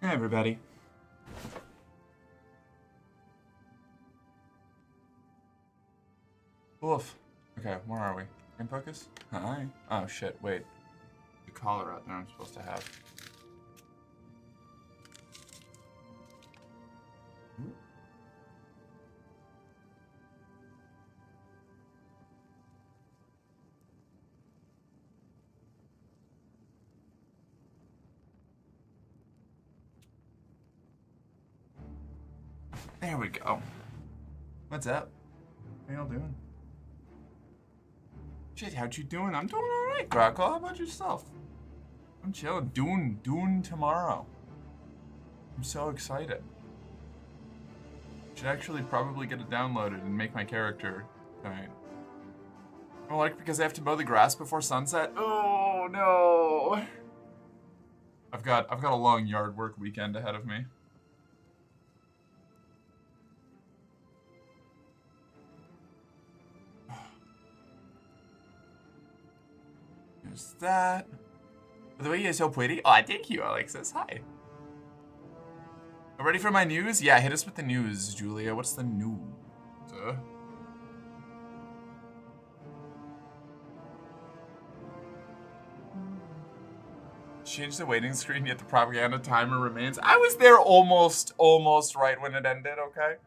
Hey, everybody. Oof. Okay, where are we? In focus? Hi. Oh, shit, wait. The collar out there I'm supposed to have. There we go. What's up? How y'all doing? Shit, how'd you doing? I'm doing alright, Grackle. How about yourself? I'm chilling. Dune tomorrow. I'm so excited. Should actually probably get it downloaded and make my character tonight. Oh, like because I have to mow the grass before sunset? Oh no! I've got a long yard work weekend ahead of me. There's that. By the way, you're so pretty. Oh, thank you, Alexis. Hi. Ready for my news? Yeah, hit us with the news, Julia. What's the news? Change the waiting screen, yet the propaganda timer remains. I was there almost right when it ended, okay?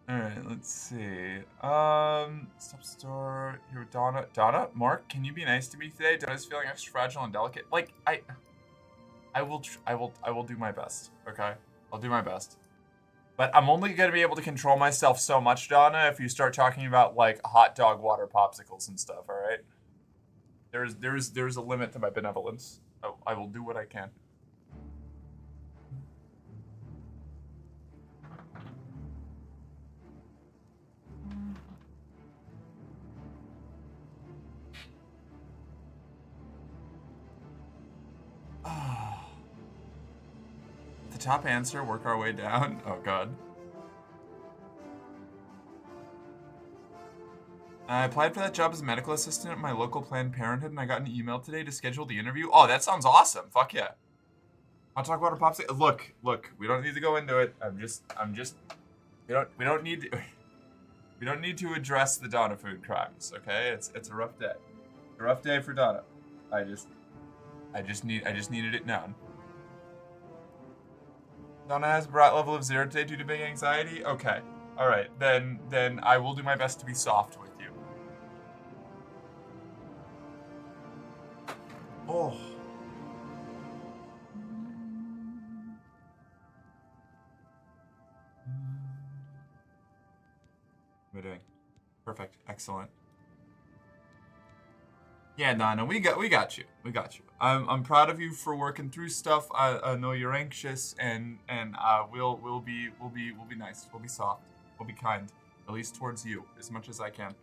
Alright, let's see. Stop store. Here with Donna. Donna? Mark, can you be nice to me today? Donna's feeling extra fragile and delicate. Like, I will do my best, okay? I'll do my best. But I'm only gonna be able to control myself so much, Donna, if you start talking about, like, hot dog water popsicles and stuff, alright? There's a limit to my benevolence. I will do what I can. The top answer, work our way down. Oh god. I applied for that job as a medical assistant at my local Planned Parenthood, and I got an email today to schedule the interview. Oh, that sounds awesome. Fuck yeah. I'll talk about a popsicle. Look, we don't need to go into it. We don't need to address the Donna food crimes, okay? It's a rough day. A rough day for Donna. I just needed it known. Donna has a brat level of 0 today due to big anxiety? Okay. Alright, then I will do my best to be soft with you. Oh. What are we doing? Perfect. Excellent. Yeah, Donna, we got you. We got you. I'm proud of you for working through stuff. I know you're anxious, and we'll be nice. We'll be soft. We'll be kind, at least towards you, as much as I can.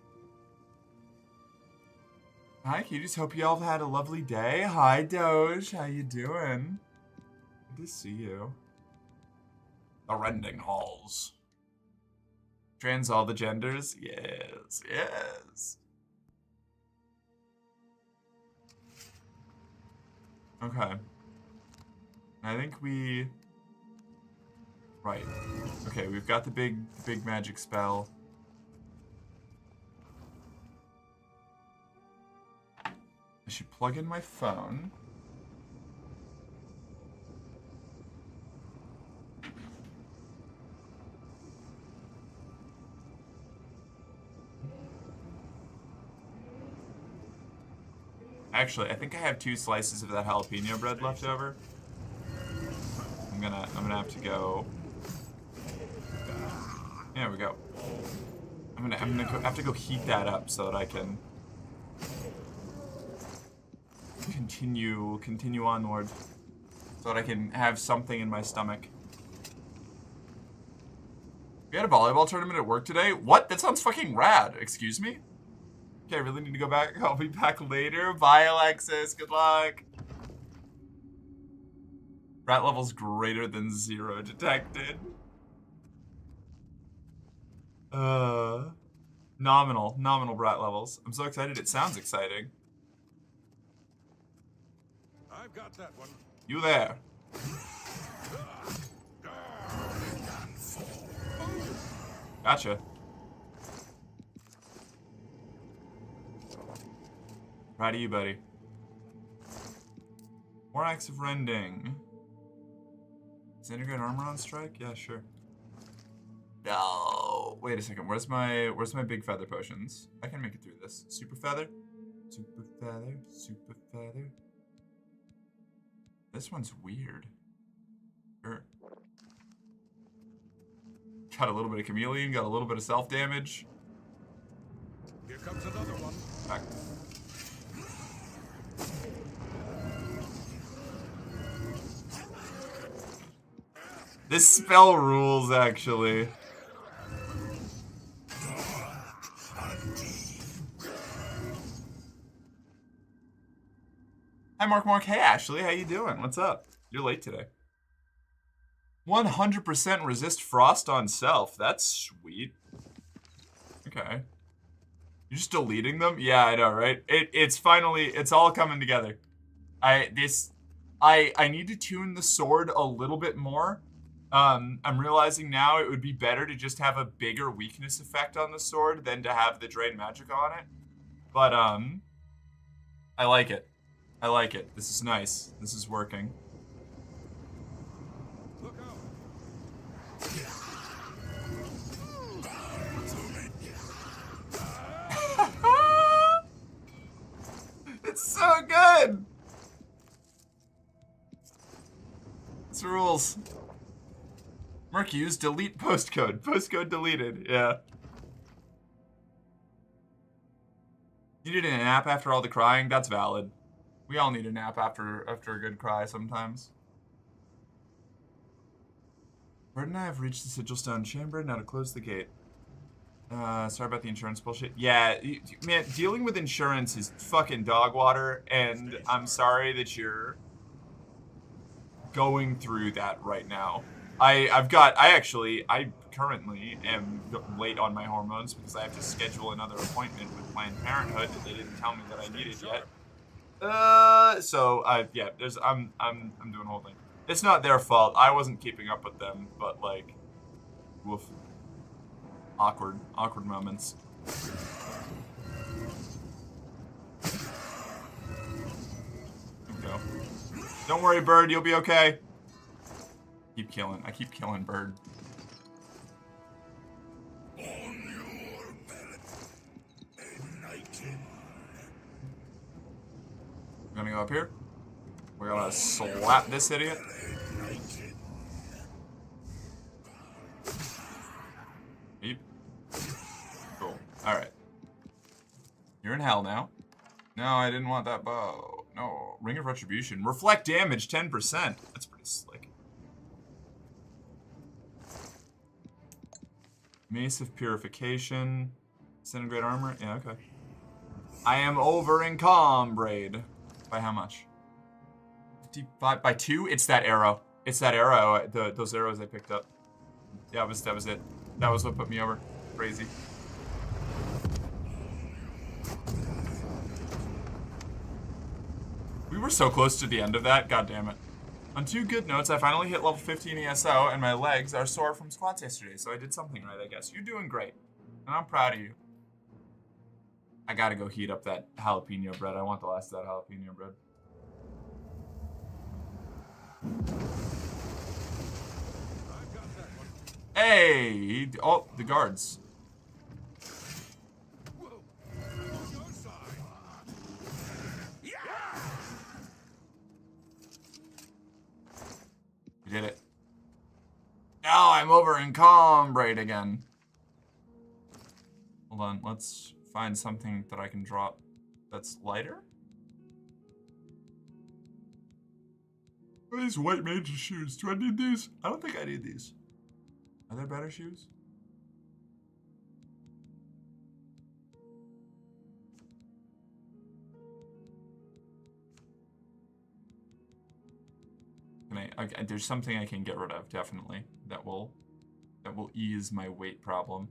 Hi, cuties. Hope you all had a lovely day. Hi, Doge. How you doing? Good to see you. The rending halls. Trans all the genders? Yes, yes. Okay. I think we... Right. Okay, we've got the big magic spell. I should plug in my phone. Actually, I think I have 2 slices of that jalapeno bread left over. I'm gonna have to go. There we go. I'm gonna have to go heat that up so that I can continue onward, so that I can have something in my stomach. We had a volleyball tournament at work today. What? That sounds fucking rad. Excuse me? Okay, I really need to go back. I'll be back later. Bye, Alexis. Good luck. Rat levels greater than 0 detected. Nominal brat levels. I'm so excited. It sounds exciting. I've got that one. You there? Gotcha. Proud of you, buddy. More acts of rending. Is integrate armor on strike? Yeah, sure. No. Wait a second. Where's my big feather potions? I can make it through this. Super feather. Super feather. Super feather. This one's weird. Sure. Got a little bit of chameleon. Got a little bit of self damage. Here comes another one. Back. This spell rules, actually. Hi, Mark. Hey, Ashley. How you doing? What's up? You're late today. 100% resist frost on self. That's sweet. Okay. You're just deleting them? Yeah, I know, right? It's finally, it's all coming together. I need to tune the sword a little bit more. I'm realizing now it would be better to just have a bigger weakness effect on the sword than to have the drain magic on it. But, I like it. I like it. This is nice. This is working. Look out. It's so good! This rules. Merc used delete postcode. Postcode deleted. Yeah. You needed a nap after all the crying? That's valid. We all need a nap after a good cry sometimes. Bird and I have reached the Sigil Stone Chamber. Now to close the gate. Sorry about the insurance bullshit. Yeah, man, dealing with insurance is fucking dog water, and I'm sorry that you're going through that right now. I currently am late on my hormones because I have to schedule another appointment with Planned Parenthood that they didn't tell me that I needed yet. Yeah, I'm doing a whole thing. It's not their fault. I wasn't keeping up with them, but like, woof. Awkward moments. There we go. Don't worry, Bird, you'll be okay. I keep killing Bird. We're gonna go up here. We're gonna slap this idiot. Beep. Cool. Alright. You're in hell now. No, I didn't want that bow. No. Ring of Retribution. Reflect damage 10%. That's pretty slick. Mace of Purification. Disintegrate armor. Yeah, okay. I am over encumbered. By how much? 55 by 2? It's that arrow. It's that arrow. Those arrows I picked up. Yeah, that was it. That was what put me over. Crazy. We were so close to the end of that. God damn it. On 2 good notes, I finally hit level 15 ESO, and my legs are sore from squats yesterday, so I did something right, I guess. You're doing great. And I'm proud of you. I gotta go heat up that jalapeno bread. I want the last of that jalapeno bread. Hey! Oh, the guards. We did it. Now I'm over encumbered again. Hold on, let's find something that I can drop that's lighter. What are these white mage's shoes? Do I need these? I don't think I need these. Are there better shoes? There's something I can get rid of, definitely. That will ease my weight problem.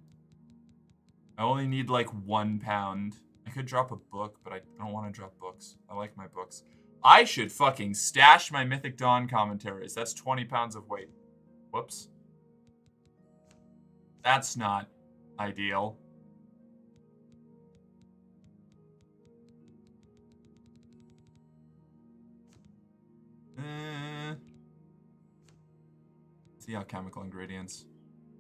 I only need like 1 pound. I could drop a book, but I don't want to drop books. I like my books. I should fucking stash my Mythic Dawn commentaries. That's 20 pounds of weight. Whoops. That's not ideal. See alchemical ingredients.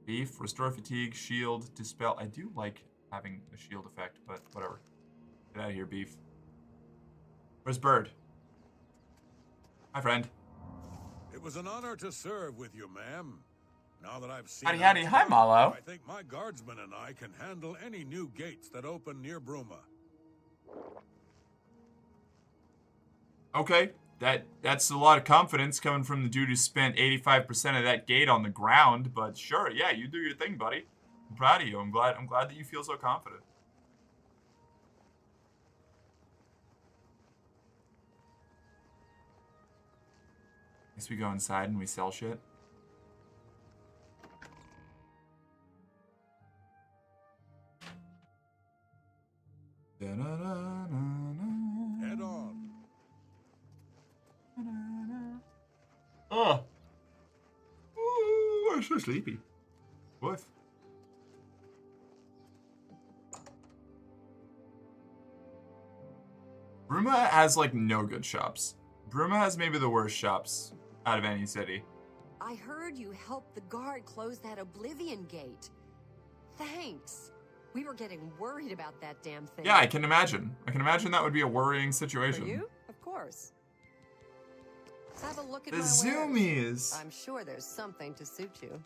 Beef, restore fatigue, shield, dispel. I do like having a shield effect, but whatever. Get out of here, beef. Where's Bird? Hi, friend. It was an honor to serve with you, ma'am. Now that I've seen... Howdy, howdy. Hi, Malo. I think my guardsmen and I can handle any new gates that open near Bruma. Okay. That's a lot of confidence coming from the dude who spent 85% of that gate on the ground, but sure, yeah, you do your thing, buddy. I'm proud of you. I'm glad that you feel so confident. Guess we go inside and we sell shit. Head on. Oh. Ooh, I'm so sleepy. What? Bruma has like no good shops. Bruma has maybe the worst shops out of any city. I heard you helped the guard close that Oblivion gate. Thanks. We were getting worried about that damn thing. Yeah, I can imagine. I can imagine that would be a worrying situation. For you? Of course. Let's have a look at The my wares. zoomies. I'm sure there's something to suit you.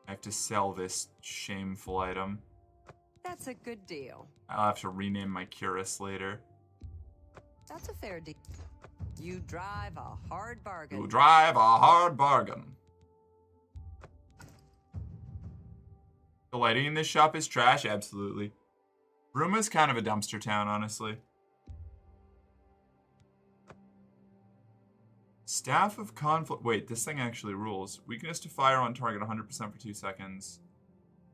I have to sell this shameful item. That's a good deal. I'll have to rename my Curus later. That's a fair deal. You drive a hard bargain. You drive a hard bargain. The lighting in this shop is trash? Absolutely. Bruma's kind of a dumpster town, honestly. Staff of Conflict. Wait, this thing actually rules. Weakness to fire on target 100% for 2 seconds.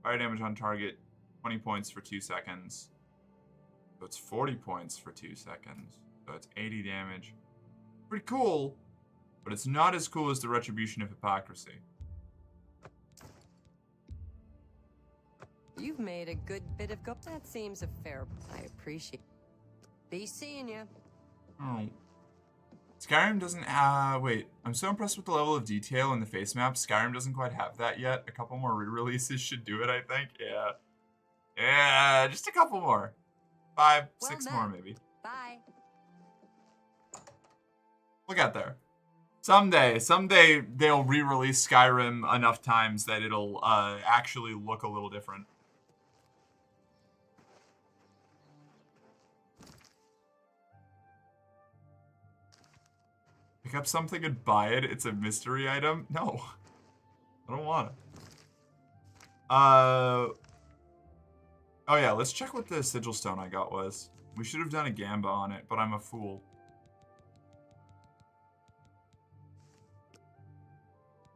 Fire damage on target 20 points for 2 seconds. So it's 40 points for 2 seconds. So it's 80 damage. Pretty cool, but it's not as cool as the Retribution of Hypocrisy. You've made a good bit of go. That seems a fair. I appreciate. Be seeing you. Oh. Skyrim doesn't, wait. I'm so impressed with the level of detail in the face map. Skyrim doesn't quite have that yet. A couple more re-releases should do it, I think. Yeah. Yeah, just a couple more. 5, 6 more maybe. Bye. We'll get there. Someday they'll re-release Skyrim enough times that it'll actually look a little different. Pick up something and buy it. It's a mystery item. No, I don't want it. Oh yeah, let's check what the sigil stone I got was. We should have done a gamba on it, but I'm a fool.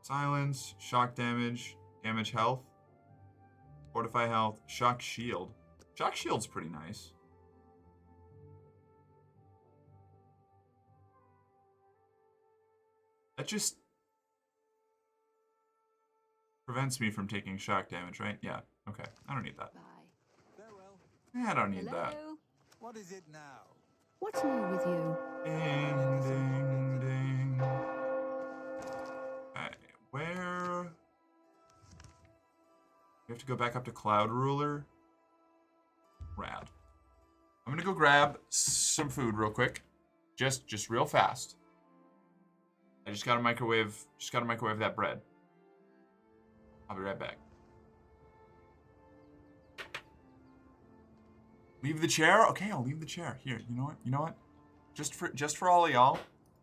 Silence, shock damage, damage health, fortify health, shock shield. Shock shield's pretty nice. That just prevents me from taking shock damage, right? Yeah, okay. I don't need that. Bye. Farewell. Yeah, I don't need that. Hello? What is it now? What's new with you? Ding, ding, ding. Where? We have to go back up to Cloud Ruler. Rad. I'm gonna go grab some food real quick. Just real fast. I just gotta microwave that bread. I'll be right back. Leave the chair? Okay, I'll leave the chair. Here, you know what? Just for all of y'all,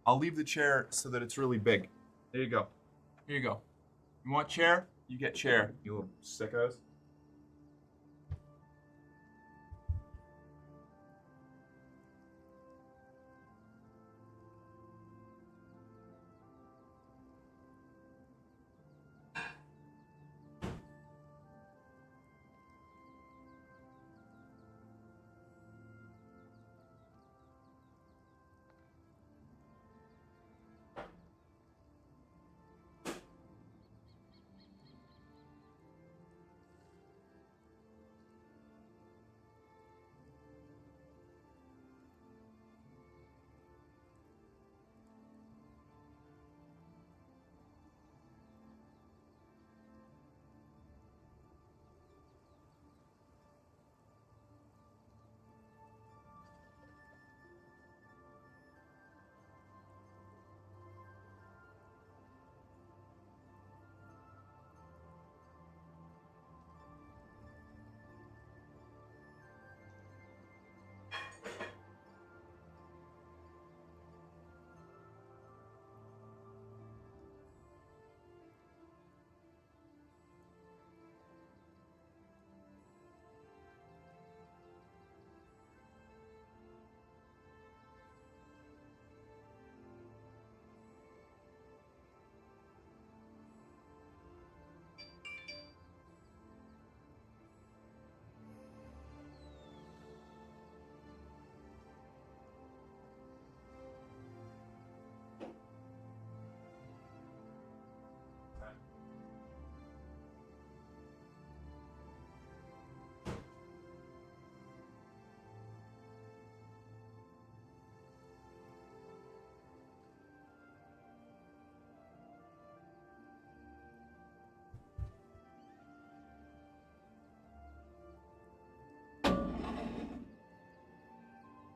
I'll leave the chair so that it's really big. There you go. Here you go. You want chair? You get chair, you little sickos.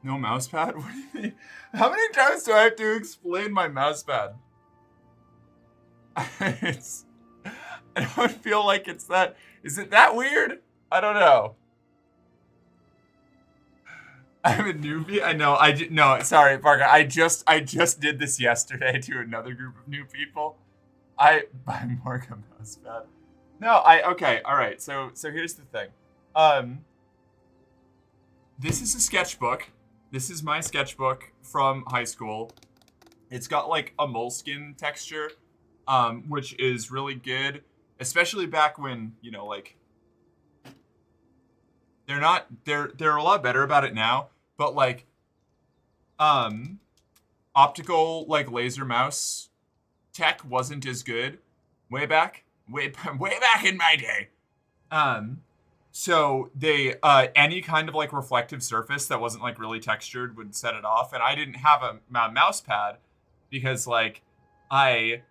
No mouse pad? What do you mean? How many times do I have to explain my mouse pad? It's, I don't feel like it's that. Is it that weird? I don't know. I'm a newbie. I know. No. Sorry, Parker. I just did this yesterday to another group of new people. I buy Morgan mouse pad. No. Okay. All right. So here's the thing. This is a sketchbook. This is my sketchbook from high school. It's got like a moleskin texture, which is really good, especially back when, you know, like they're a lot better about it now, but like optical like laser mouse tech wasn't as good way back in my day. So they any kind of like reflective surface that wasn't like really textured would set it off, and I didn't have a mouse pad because like I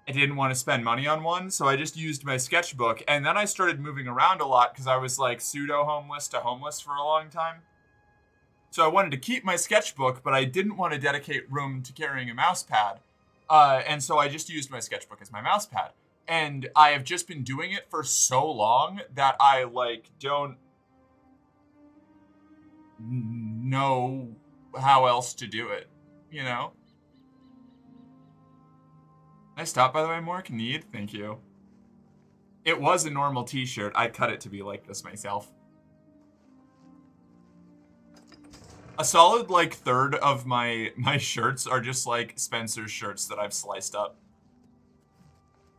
didn't want to spend money on one, so I just used my sketchbook, and then I started moving around a lot because I was like pseudo homeless to homeless for a long time. So I wanted to keep my sketchbook, but I didn't want to dedicate room to carrying a mouse pad, and so I just used my sketchbook as my mouse pad. And I have just been doing it for so long that I, like, don't know how else to do it, you know? Nice stop, by the way, Mork. Need? Thank you. It was a normal t-shirt. I cut it to be like this myself. A solid, like, third of my shirts are just, like, Spencer's shirts that I've sliced up.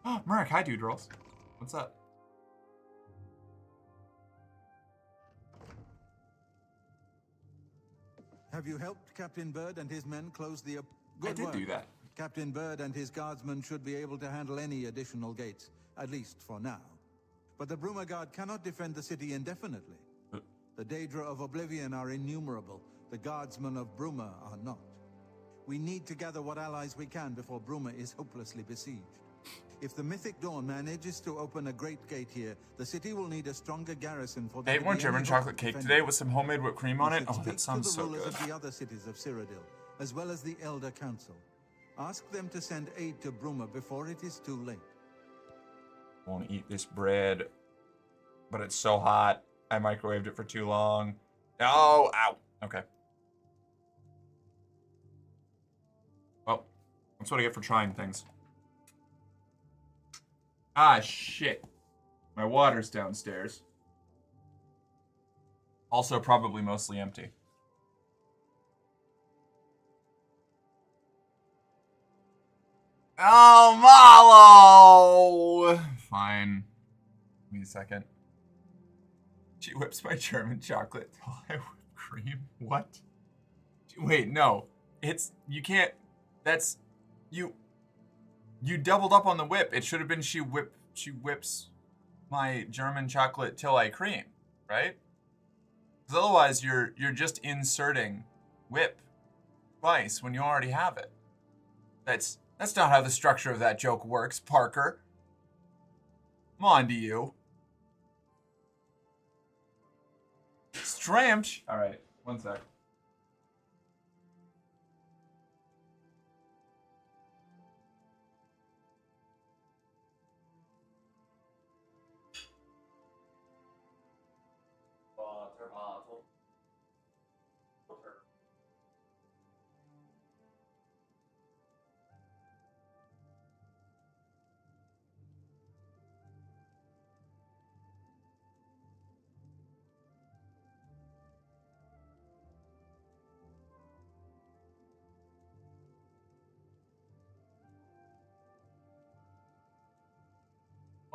Oh, Merrick, hi, dude rolls. What's up? Have you helped Captain Bird and his men close the... I did do that. Captain Bird and his guardsmen should be able to handle any additional gates, at least for now. But the Bruma Guard cannot defend the city indefinitely. The Daedra of Oblivion are innumerable. The guardsmen of Bruma are not. We need to gather what allies we can before Bruma is hopelessly besieged. If the Mythic Dawn manages to open a great gate here, the city will need a stronger garrison for... I ate more German chocolate cake today with some homemade whipped cream on it. Oh, that sounds so good. Of the other cities of Cyrodiil, as well as the Elder Council. Ask them to send aid to Bruma before it is too late. I want to eat this bread, but it's so hot. I microwaved it for too long. Oh, ow. Okay. Well, that's what I get for trying things. Ah, shit. My water's downstairs. Also probably mostly empty. Oh, Malo! Fine. Give me a second. She whips my German chocolate till I whip cream. What? Wait, no. You can't, that's, you doubled up on the whip. It should have been she whips my German chocolate till I cream, right? Because otherwise you're just inserting whip twice when you already have it. That's not how the structure of that joke works, Parker. Come on to you. Stramch. All right, one sec.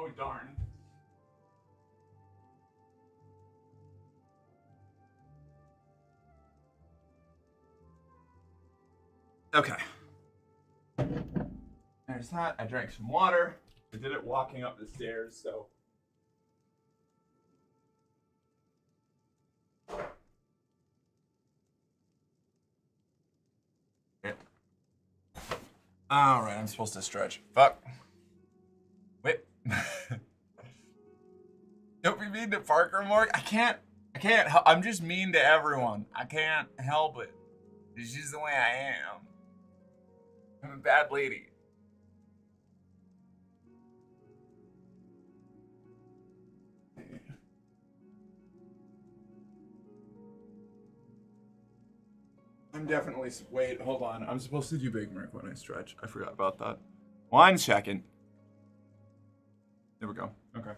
Oh, darn. Okay. There's that. I drank some water. I did it walking up the stairs, so. Okay. Alright, I'm supposed to stretch. Fuck. Wait. Don't be mean to Parker more. I I can't. I'm just mean to everyone. I can't help it. It's just the way I am. I'm a bad lady. I'm definitely. Wait, hold on. I'm supposed to do Big Merc when I stretch. I forgot about that. 1 second. There we go. Okay.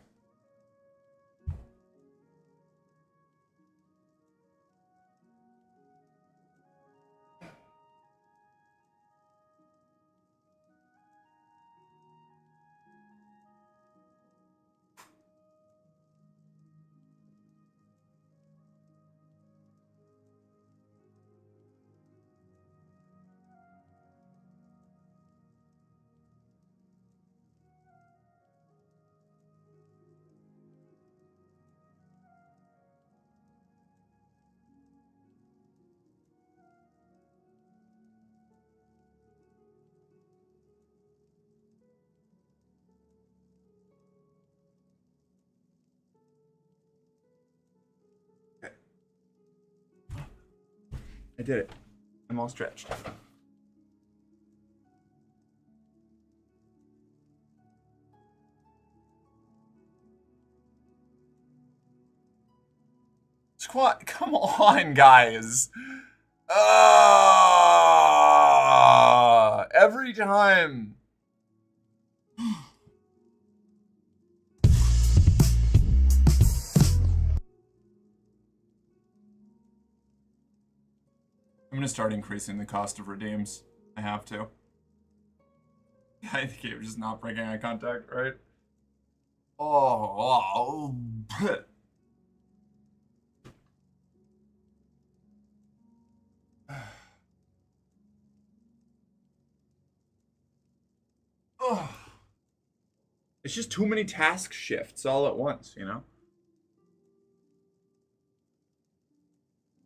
I did it. I'm all stretched. Squat, come on, guys. Every time. I'm gonna start increasing the cost of redeems. I have to. I think you're just not breaking eye contact, right? Oh. It's just too many task shifts all at once, you know?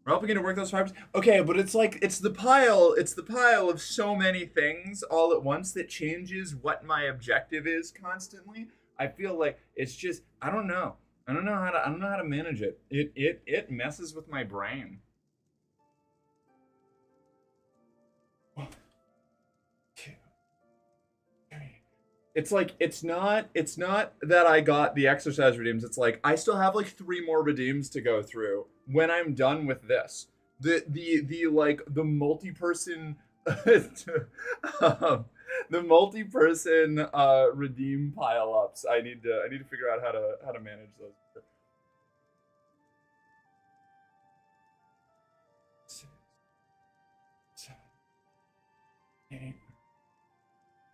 We're helping you to work those fibers. Okay, but it's like it's the pile of so many things all at once that changes what my objective is constantly. I feel like it's just I don't know. I don't know how to manage it. It messes with my brain. It's like it's not that I got the exercise redeems. It's like I still have like 3 more redeems to go through when I'm done with this. The like the multi-person the multi-person redeem pile-ups. I need to figure out how to manage those. 6, 7, 8,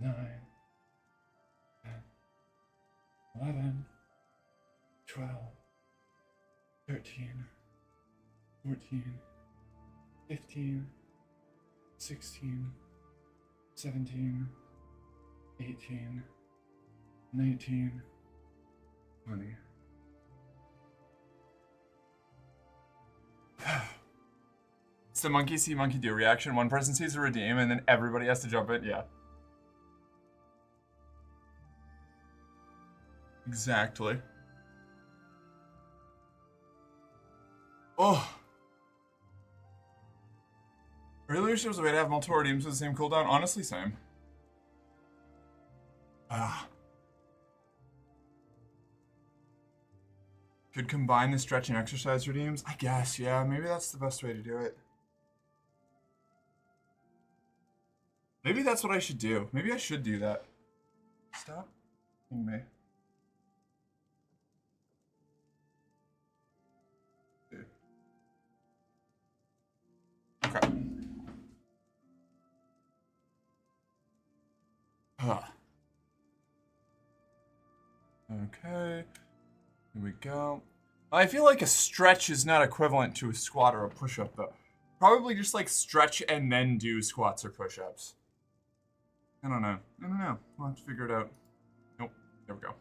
9, 11, 12, 13, 14, 15, 16, 17, 18, 19, 20. It's the monkey see, monkey do reaction. One person sees a redeem and then everybody has to jump in. Yeah. Exactly. Oh. Early leadership was a way to have multiple redeems with the same cooldown. Honestly, same. Could combine the stretch and exercise redeems? I guess, yeah. Maybe that's the best way to do it. Maybe that's what I should do. Maybe I should do that. Stop hitting me. Okay. Okay. Here we go. I feel like a stretch is not equivalent to a squat or a push-up, though. Probably just like stretch and then do squats or push-ups. I don't know. We'll have to figure it out. Nope. There we go.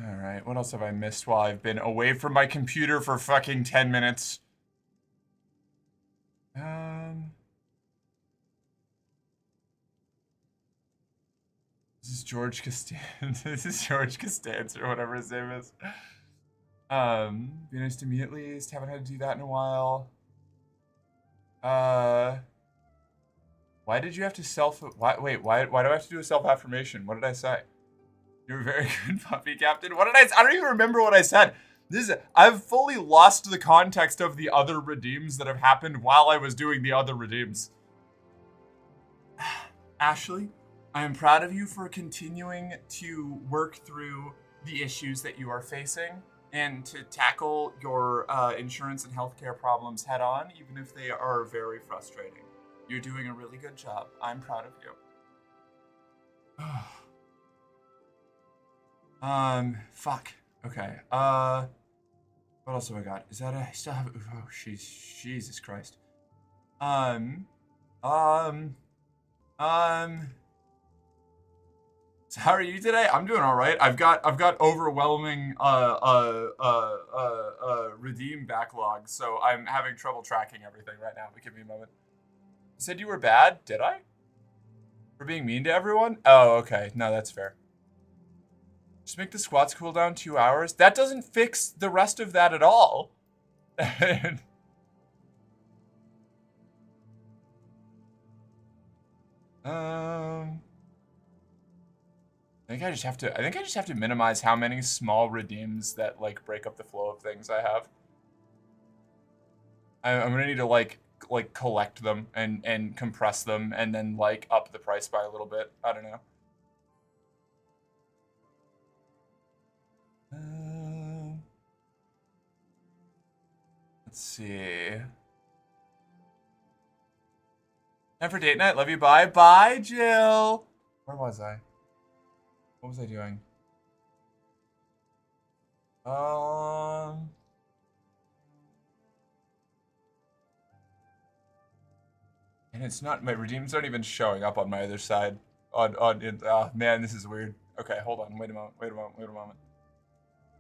Alright, what else have I missed while I've been away from my computer for fucking 10 minutes? is George Costanza. This is George Costanza or whatever his name is. Be nice to me at least. Haven't had to do that in a while. Why did you have to why do I have to do a self-affirmation? What did I say? You're a very good puppy captain. What did I don't even remember what I said. I've fully lost the context of the other redeems that have happened while I was doing the other redeems. Ashley, I am proud of you for continuing to work through the issues that you are facing and to tackle your insurance and healthcare problems head on, even if they are very frustrating. You're doing a really good job. I'm proud of you. Fuck. Okay. What else have I got? Is that I still have? Oh, Jesus Christ. So how are you today? I'm doing all right. I've got overwhelming redeem backlog, so I'm having trouble tracking everything right now. But give me a moment. You said you were bad, did I? For being mean to everyone? Oh, okay. No, that's fair. Just make the squats cool down 2 hours. That doesn't fix the rest of that at all. I think I just have to minimize how many small redeems that like break up the flow of things I have. I'm gonna need to like collect them and compress them and then like up the price by a little bit. I don't know. Let's see. Time for date night. Love you. Bye. Bye, Jill. Where was I? What was I doing? And it's not, my redeems aren't even showing up on my other side. Man, this is weird. Okay, hold on. Wait a moment.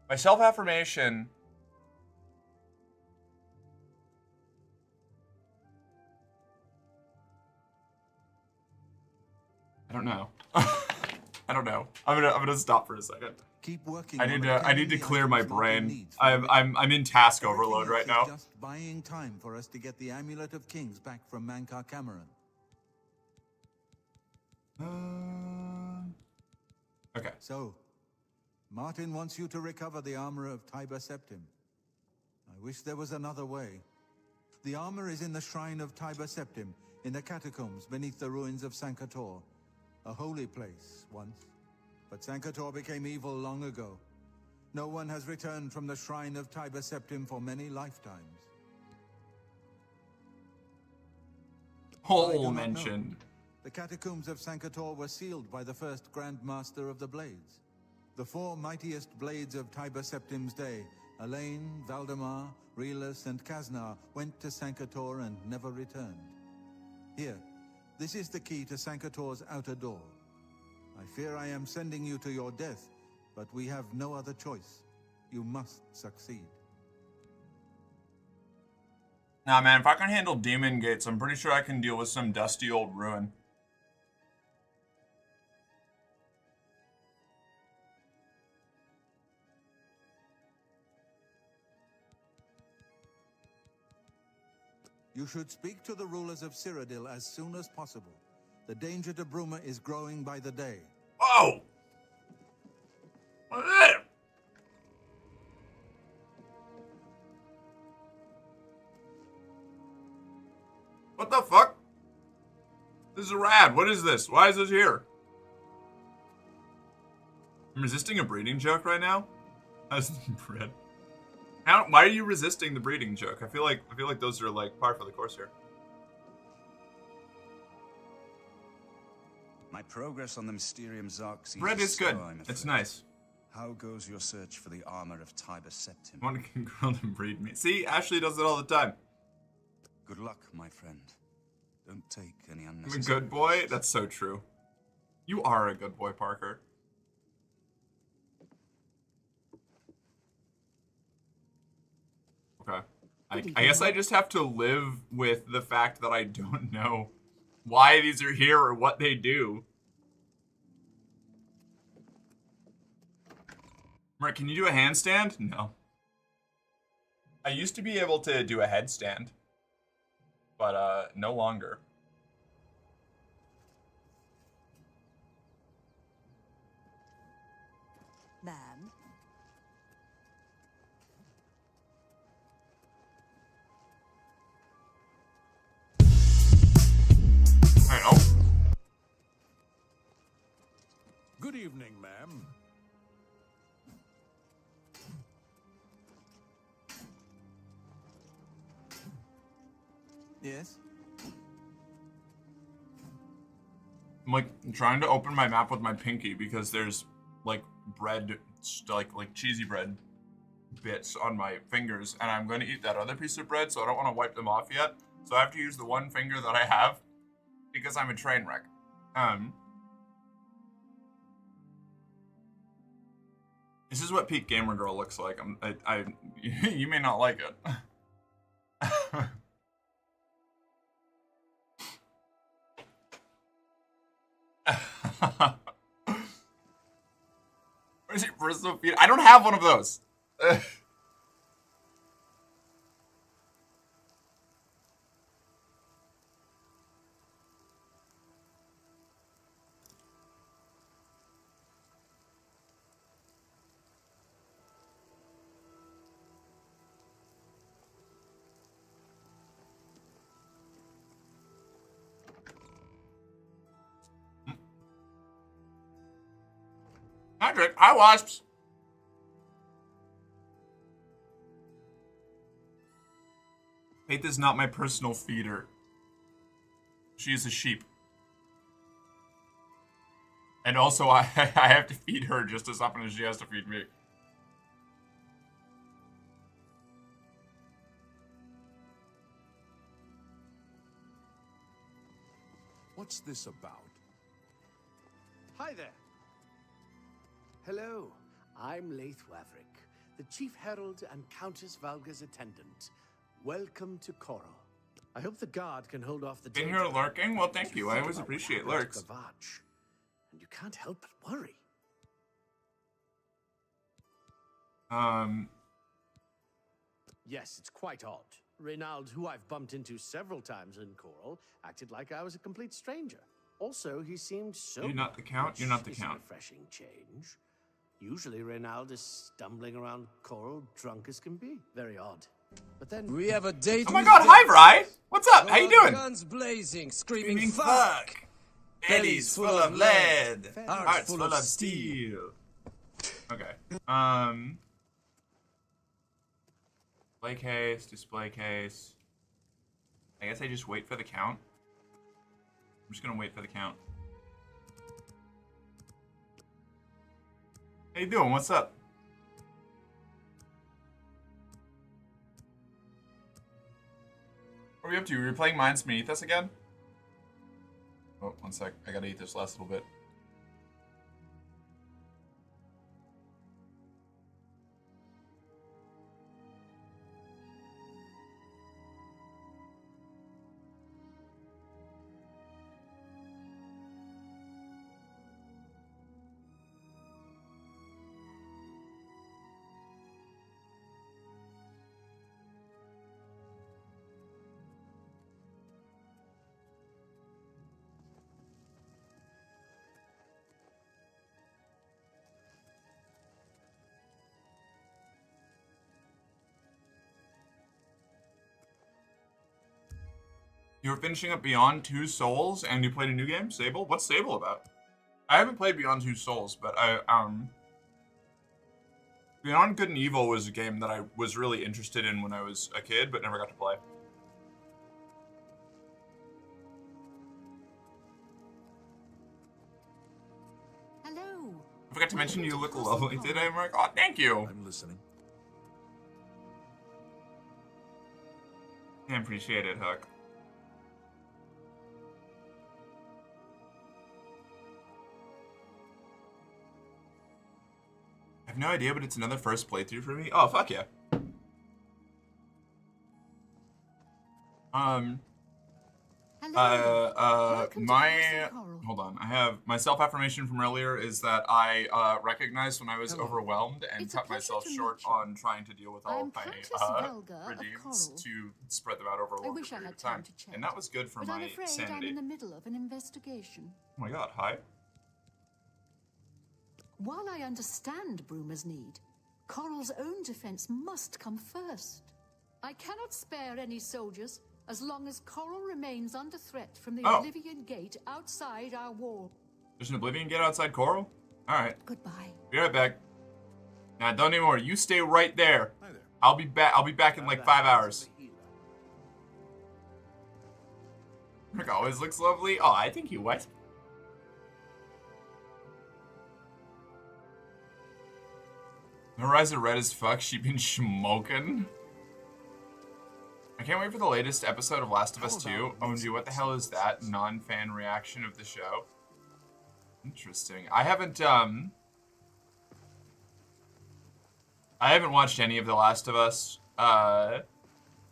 My self-affirmation. I don't know. I don't know. I'm gonna stop for a second. Keep working. I need to clear my brain. I'm in task overload right now. Just buying time for us to get the Amulet of Kings back from Mankor Cameron. Okay. So, Martin wants you to recover the armor of Tiber Septim. I wish there was another way. The armor is in the shrine of Tiber Septim, in the catacombs beneath the ruins of Sankator. A holy place once, but Sankator became evil long ago. No one has returned from the shrine of Tiber Septim for many lifetimes. Whole mentioned. The catacombs of Sankator were sealed by the first Grand Master of the Blades. The four mightiest blades of Tiber Septim's day, Elaine, Valdemar, Relus, and Kaznar, went to Sankator and never returned. Here, this is the key to Sankator's outer door. I fear I am sending you to your death, but we have no other choice. You must succeed. Nah, man, if I can handle demon gates, I'm pretty sure I can deal with some dusty old ruin. You should speak to the rulers of Cyrodiil as soon as possible. The danger to Bruma is growing by the day. Whoa! What is it? What the fuck? This is rad. What is this? Why is this here? I'm resisting a breeding joke right now? How's bread? Why are you resisting the breeding joke? I feel like those are like par for the course here. My progress on the Mysterium Xarxes Bread is good. It's nice. How goes your search for the armor of Tiber Septim? One can grow and breed me. See, Ashley does it all the time. Good luck, my friend. Don't take any I'm unnecessary... a good boy? That's so true. You are a good boy, Parker. Okay. I guess I just have to live with the fact that I don't know why these are here or what they do. Mark, can you do a handstand? No. I used to be able to do a headstand, but no longer. Ma'am. Alright, oh. Good evening, ma'am. Yes? I'm like trying to open my map with my pinky because there's like bread, like cheesy bread bits on my fingers, and I'm going to eat that other piece of bread, so I don't want to wipe them off yet. So I have to use the one finger that I have because I'm a train wreck. This is what peak gamer girl looks like. You may not like it. Where's your personal feed? I don't have one of those. Patrick, hi wasps. Faith is not my personal feeder. She is a sheep. And also, I have to feed her just as often as she has to feed me. What's this about? Hi there. Hello, I'm Laith Waverick, the Chief Herald and Countess Valga's attendant. Welcome to Coral. I hope the guard can hold off the Been danger. here lurking? Well, thank you. I always appreciate lurks. And you can't help but worry. Yes, it's quite odd. Reynald, who I've bumped into several times in Coral, acted like I was a complete stranger. Also, he seemed so... You're not the Count? You're not the Count. A refreshing change. Usually, Reynald is stumbling around Coral drunk as can be. Very odd. But then... We have a date. Oh my god, hi, Bri! What's up? How you doing? Guns blazing, screaming Screaming fuck. Bellies full of lead. Hearts Hearts full full of of steel. Okay. Display case. I guess I just wait for the count. I'm just gonna wait for the count. How you doing? What's up? What are we up to? Were we playing Minds Beneath Us again? Oh, one sec. I gotta eat this last little bit. You were finishing up Beyond Two Souls, and you played a new game, Sable? What's Sable about? I haven't played Beyond Two Souls, but Beyond Good and Evil was a game that I was really interested in when I was a kid, but never got to play. Hello. I forgot to mention you look lovely today, Mark. Oh, thank you. I'm listening. I appreciate it, Hook. I have no idea, but it's another first playthrough for me. Oh, fuck yeah. Hello. Welcome to Castle Coral. Hold on. I have my self-affirmation from earlier is that I recognized when I was Hello. overwhelmed and It's a cut pleasure myself to short meet you. on trying to deal with all I'm of my Countess Velga of redeems Coral. to spread them out over a I longer wish I period had of time. time to chat, And that was good for but my I'm afraid I'm sanity. in the middle of an investigation. Oh my god, hi. While I understand Bruma's need, Coral's own defense must come first. I cannot spare any soldiers as long as Coral remains under threat from the Oh. Oblivion Gate outside our wall. There's an Oblivion Gate outside Coral? Alright. Goodbye. Be right back. Nah, don't anymore. You stay right there. Hi there. I'll be back in like 5 hours. Rick always looks lovely. Oh, I think he was. Horizon red as fuck. She been smoking. I can't wait for the latest episode of Last of Us 2. OMG, what the hell is that? Non-fan reaction of the show. Interesting. I haven't watched any of The Last of Us.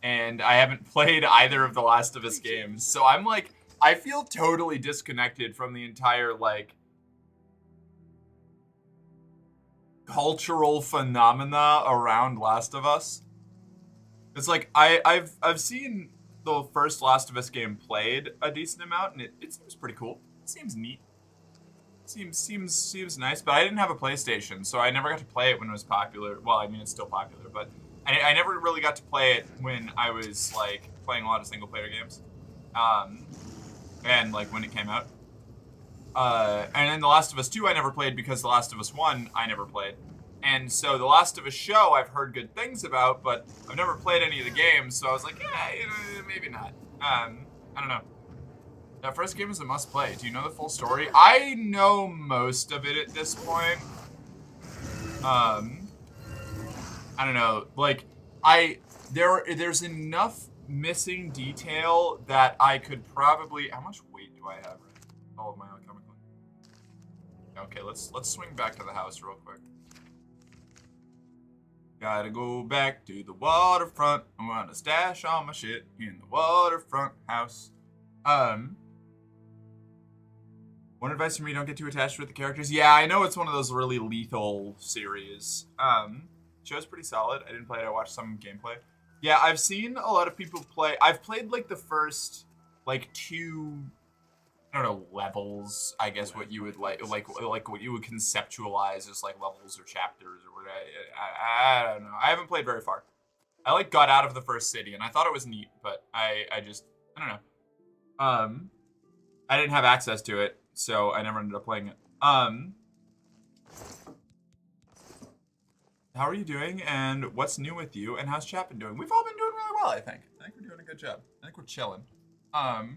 And I haven't played either of the Last of Us games. So I'm like, I feel totally disconnected from the entire, like, cultural phenomena around Last of Us. It's like, I've seen the first Last of Us game played a decent amount, and it seems pretty cool. It seems neat. Seems nice, but I didn't have a PlayStation, so I never got to play it when it was popular. Well, I mean, it's still popular, but I never really got to play it when I was, like, playing a lot of single-player games. And, like, when it came out. And then The Last of Us 2 I never played because The Last of Us 1 I never played. And so The Last of Us show I've heard good things about, but I've never played any of the games, so I was like, yeah, you know, maybe not. I don't know. That first game is a must-play. Do you know the full story? I know most of it at this point. I don't know. Like, there's enough missing detail that I could probably... How much weight do I have? All of my alchemical. Okay, let's swing back to the house real quick. Gotta go back to the waterfront. I'm gonna stash all my shit in the waterfront house. One advice from me, don't get too attached with the characters. Yeah, I know it's one of those really lethal series. Show's pretty solid. I didn't play it, I watched some gameplay. Yeah, I've seen a lot of people play. I've played like the first like 2, I don't know, levels, I guess what you would like what you would conceptualize as like levels or chapters or whatever. I don't know. I haven't played very far. I like got out of the first city and I thought it was neat, but I don't know. I didn't have access to it, so I never ended up playing it. How are you doing, and what's new with you, and how's chat been doing? We've all been doing really well, I think. I think we're doing a good job. I think we're chilling. I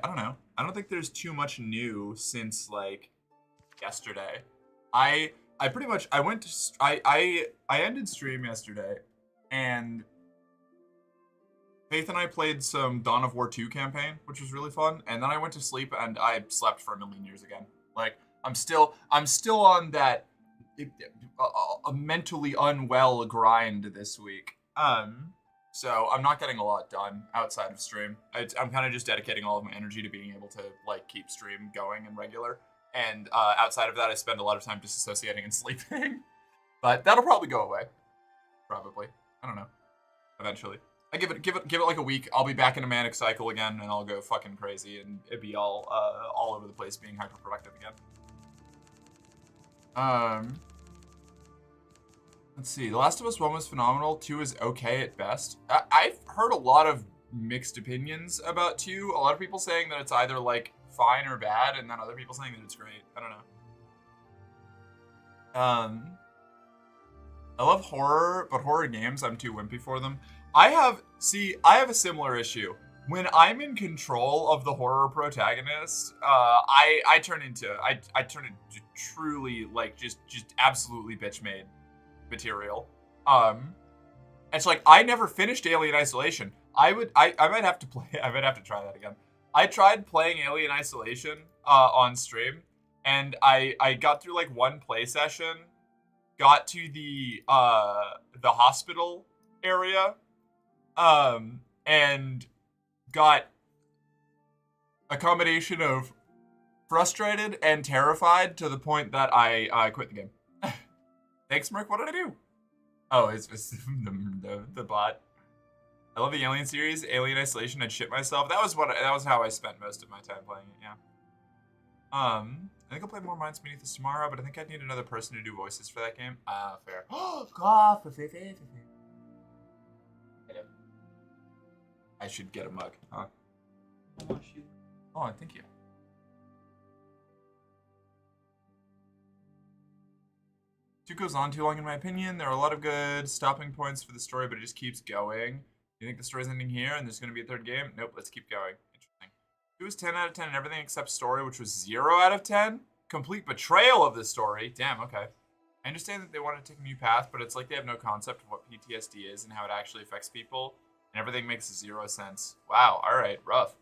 don't know. I don't think there's too much new since, like, yesterday. I pretty much, I ended stream yesterday, and Faith and I played some Dawn of War 2 campaign, which was really fun, and then I went to sleep, and I slept for a million years again. Like, I'm still on that a mentally unwell grind this week. So I'm not getting a lot done outside of stream. I'm kind of just dedicating all of my energy to being able to like keep stream going and regular. And outside of that, I spend a lot of time disassociating and sleeping. But that'll probably go away. Probably. I don't know. Eventually. I give it like a week. I'll be back in a manic cycle again, and I'll go fucking crazy, and it'd be all over the place, being hyper productive again. Let's see. The Last of Us 1 was phenomenal. 2 is okay at best. I've heard a lot of mixed opinions about 2. A lot of people saying that it's either, like, fine or bad, and then other people saying that it's great. I don't know. I love horror, but horror games, I'm too wimpy for them. I have a similar issue. When I'm in control of the horror protagonist, I turn into truly, like, just absolutely bitch-made material. It's like, I never finished Alien Isolation. I might have to try that again. I tried playing Alien Isolation on stream, and I got through, like, one play session, got to the hospital area, and got a combination of frustrated and terrified to the point that I quit the game. Thanks, Merc. What did I do? Oh, it's the bot. I love the Alien series. Alien Isolation. I'd shit myself. That was how I spent most of my time playing it. Yeah. I think I'll play more Minds Beneath Us tomorrow, but I think I'd need another person to do voices for that game. Ah, fair. I should get a mug, huh? Oh, thank you. It goes on too long, in my opinion. There are a lot of good stopping points for the story, but it just keeps going. You think the story's ending here and there's going to be a third game? Nope, let's keep going. Interesting. It was 10 out of 10 and everything except story, which was 0 out of 10. Complete betrayal of the story. Damn, okay. I understand that they want to take a new path, but it's like they have no concept of what PTSD is and how it actually affects people. And everything makes 0 sense. Wow, alright, rough.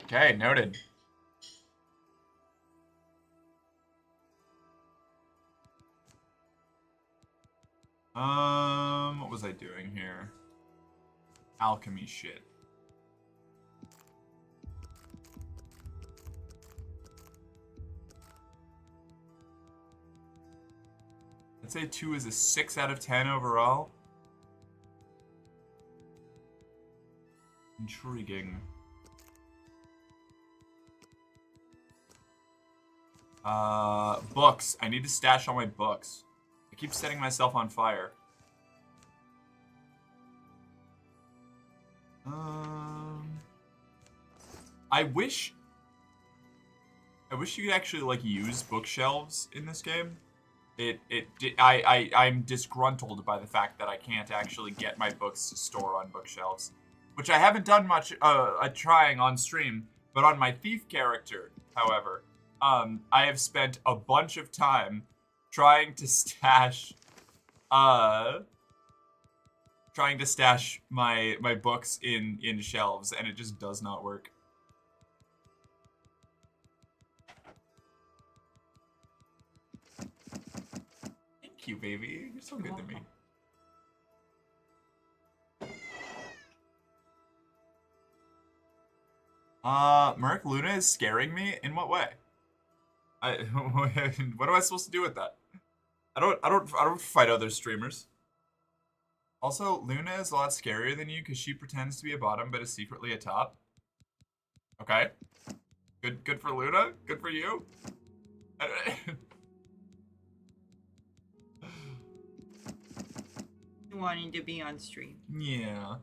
Okay, noted. What was I doing here? Alchemy shit. I'd say 2 is a 6 out of 10 overall. Intriguing. Books. I need to stash all my books. I keep setting myself on fire. I wish you could actually like use bookshelves in this game. I'm disgruntled by the fact that I can't actually get my books to store on bookshelves, which I haven't done much trying on stream. But on my thief character, however, I have spent a bunch of time trying to stash my books in shelves, and it just does not work. Thank you, baby. You're so good to me. Merc, Luna is scaring me? In what way? What am I supposed to do with that? I don't fight other streamers. Also, Luna is a lot scarier than you because she pretends to be a bottom but is secretly a top. Okay. Good for Luna. Good for you. Wanting to be on stream. Yeah.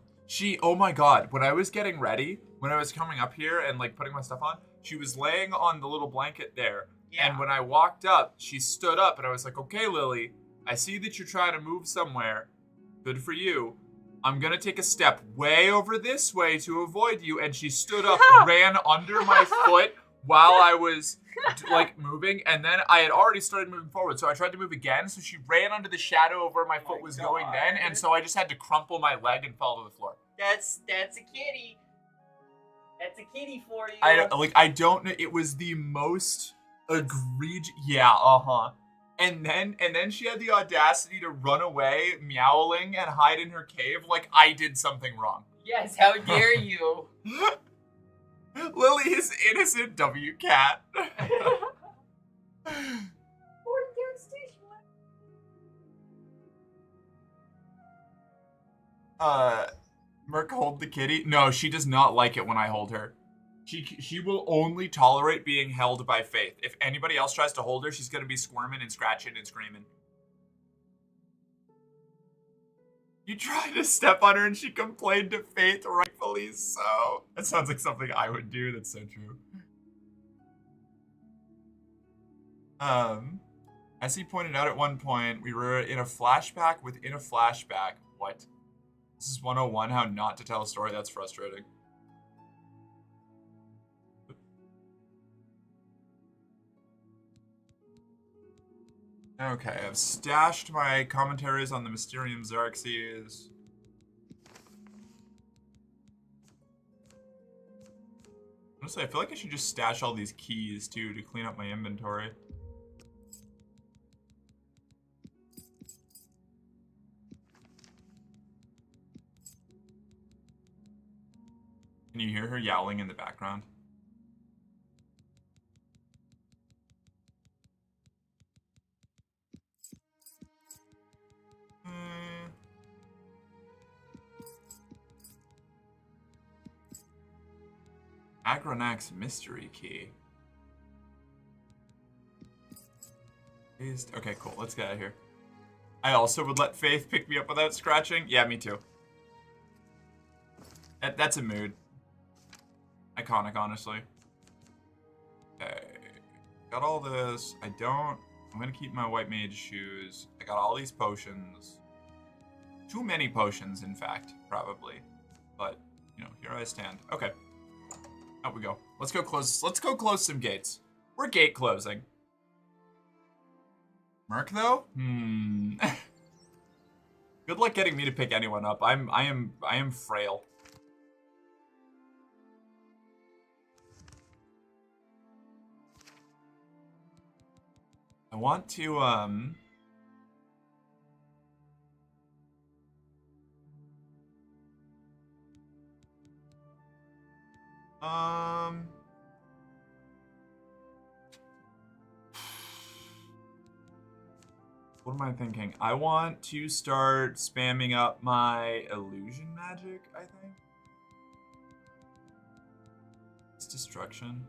Oh my god, when I was getting ready, when I was coming up here and like putting my stuff on, she was laying on the little blanket there. Yeah. And when I walked up, she stood up and I was like, okay, Lily, I see that you're trying to move somewhere. Good for you. I'm gonna take a step way over this way to avoid you. And she stood up, ran under my foot while I was like moving, and then I had already started moving forward, so I tried to move again, so she ran under the shadow of where my foot was going then, and so I just had to crumple my leg and fall to the floor. That's a kitty. That's a kitty for you. I don't know, it was the most egregious, and then she had the audacity to run away, meowling, and hide in her cave like I did something wrong. Yes, how dare you? Lily is innocent, W-Cat. Merc, hold the kitty. No, she does not like it when I hold her. She will only tolerate being held by Faith. If anybody else tries to hold her, she's gonna be squirming and scratching and screaming. You tried to step on her and she complained to Faith, rightfully so. That sounds like something I would do. That's so true. As he pointed out at one point, we were in a flashback within a flashback. What? This is 101, how not to tell a story. That's frustrating. Okay, I've stashed my commentaries on the Mysterium Xerxes. Honestly, I feel like I should just stash all these keys, too, to clean up my inventory. Can you hear her yowling in the background? Agronach's mystery key. Okay, cool. Let's get out of here. I also would let Faith pick me up without scratching. Yeah, me too. That's a mood. Iconic, honestly. Okay. Got all this. I'm gonna keep my white mage shoes. I got all these potions. Too many potions, in fact, probably. But, you know, here I stand. Okay. Out we go. Let's go close some gates. We're gate closing. Merc though? Good luck getting me to pick anyone up. I am frail. I want to what am I thinking? I want to start spamming up my illusion magic, I think. It's destruction.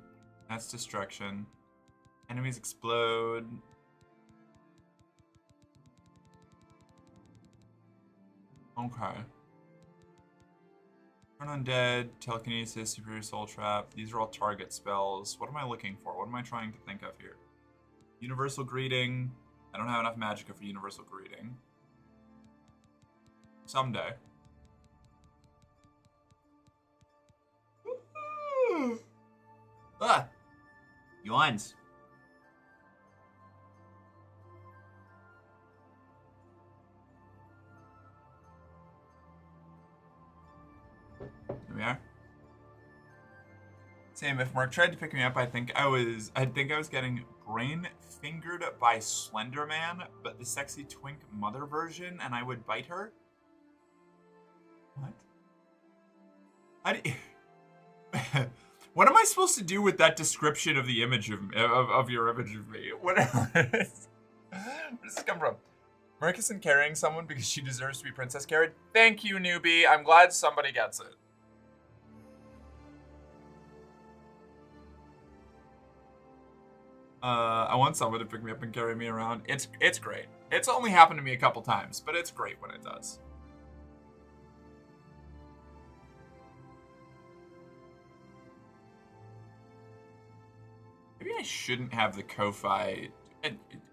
That's destruction. Enemies explode. Okay. Turn undead, telekinesis, superior soul trap. These are all target spells. What am I looking for? What am I trying to think of here? Universal greeting. I don't have enough magicka for universal greeting. Someday. Ah! Yawns. There we are. Same. If Mark tried to pick me up, I think I was getting brain fingered by Slender Man, but the sexy twink mother version, and I would bite her. What? What am I supposed to do with that description of the image of your image of me? Whatever it is. Where does this come from? Merc isn't carrying someone because she deserves to be princess carried. Thank you, newbie. I'm glad somebody gets it. I want someone to pick me up and carry me around. It's great. It's only happened to me a couple times, but it's great when it does. Maybe I shouldn't have the Ko-Fi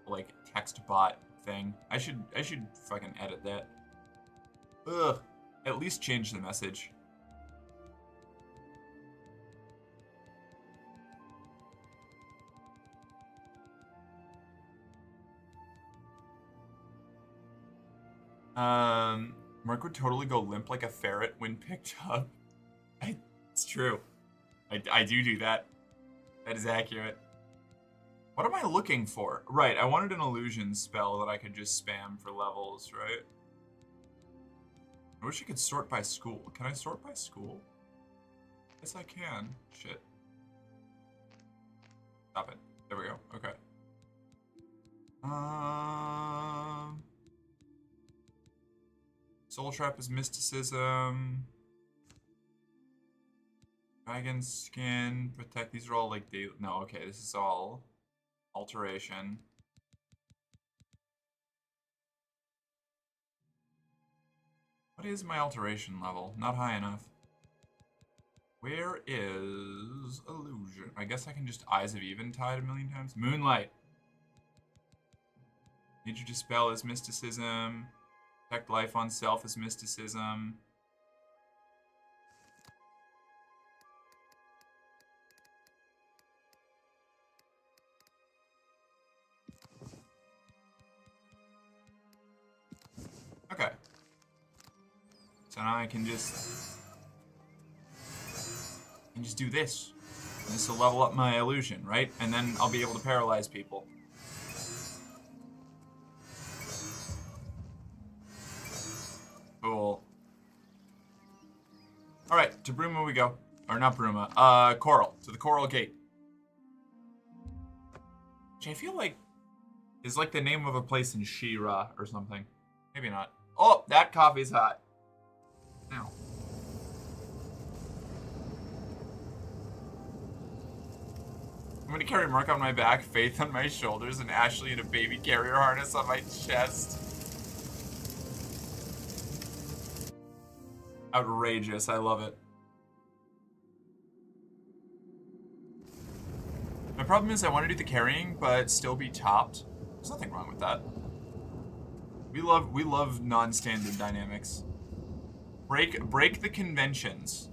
like text bot thing. I should fucking edit that. Ugh. At least change the message. Mark would totally go limp like a ferret when picked up. It's true. I do that. That is accurate. What am I looking for? Right, I wanted an illusion spell that I could just spam for levels, right? I wish I could sort by school. Can I sort by school? Yes, I can. Shit. Stop it. There we go. Okay. Soul Trap is mysticism. Dragon skin, protect. These are all like daily. No, okay, this is all alteration. What is my alteration level? Not high enough. Where is illusion? I guess I can just Eyes of Eventide a million times. Moonlight. Need to dispel is mysticism. Protect life on self is mysticism. Okay. So now I can just do this. And this will level up my illusion, right? And then I'll be able to paralyze people. Cool. Alright, to Bruma we go. Or not Bruma. Coral. To the Coral Gate. Which I feel like is like the name of a place in She-Ra or something. Maybe not. Oh, that coffee's hot. Ow. I'm gonna carry Mark on my back, Faith on my shoulders, and Ashley in a baby carrier harness on my chest. Outrageous, I love it. My problem is I want to do the carrying, but still be topped. There's nothing wrong with that. We love non-standard dynamics. Break the conventions.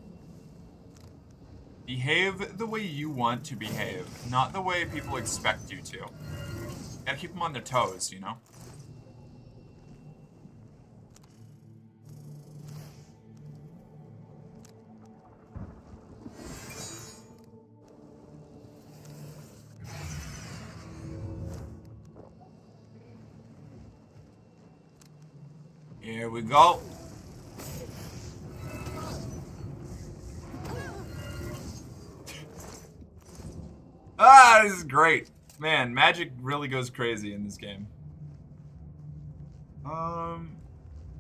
Behave the way you want to behave, not the way people expect you to. Gotta keep them on their toes, you know? Here we go. Ah, this is great. Man, magic really goes crazy in this game.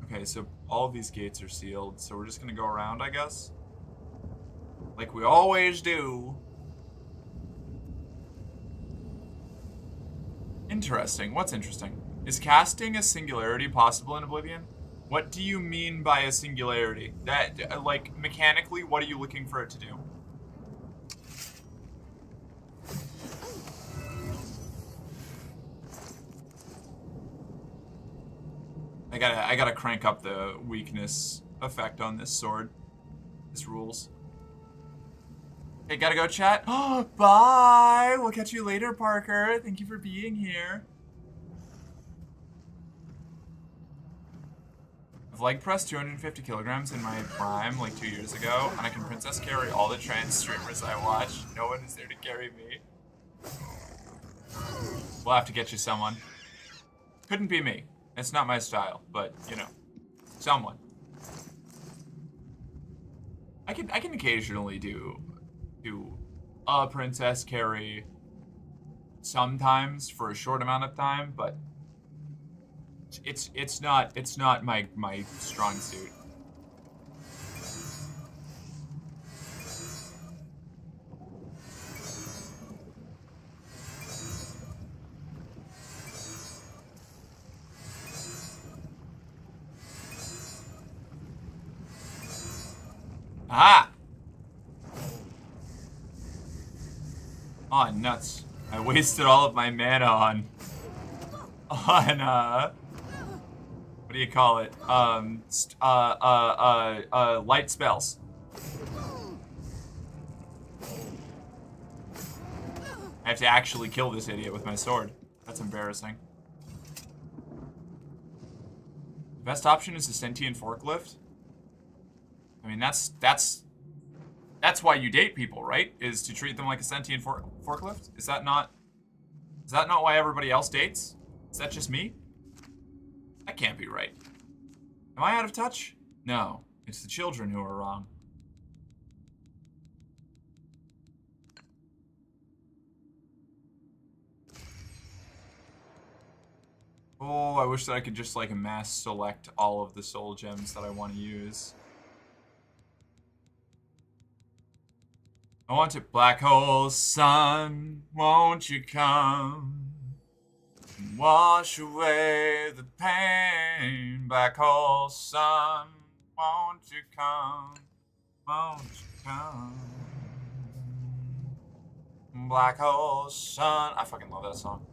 Okay, so all of these gates are sealed, so we're just gonna go around, I guess? Like we always do. Interesting. What's interesting? Is casting a singularity possible in Oblivion? What do you mean by a singularity? That, like, mechanically, what are you looking for it to do? I gotta crank up the weakness effect on this sword. This rules. Okay, gotta go, chat. Oh, bye! We'll catch you later, Parker. Thank you for being here. I've leg pressed 250 kilograms in my prime like 2 years ago, and I can princess carry all the trans streamers I watch. No one is there to carry me. We'll have to get you someone. Couldn't be me. It's not my style, but, you know, someone. I can occasionally do a princess carry sometimes for a short amount of time, but it's not my strong suit. Ah! Oh, nuts. I wasted all of my mana on what do you call it? Light spells. I have to actually kill this idiot with my sword. That's embarrassing. The best option is a sentient forklift. I mean, that's why you date people, right? Is to treat them like a sentient forklift? Is that not why everybody else dates? Is that just me? That can't be right. Am I out of touch? No, it's the children who are wrong. Oh, I wish that I could just like mass select all of the soul gems that I want to use. I want it. Black hole sun, won't you come and wash away the pain? Black hole sun, won't you come? Won't you come? Black hole sun. I fucking love that song.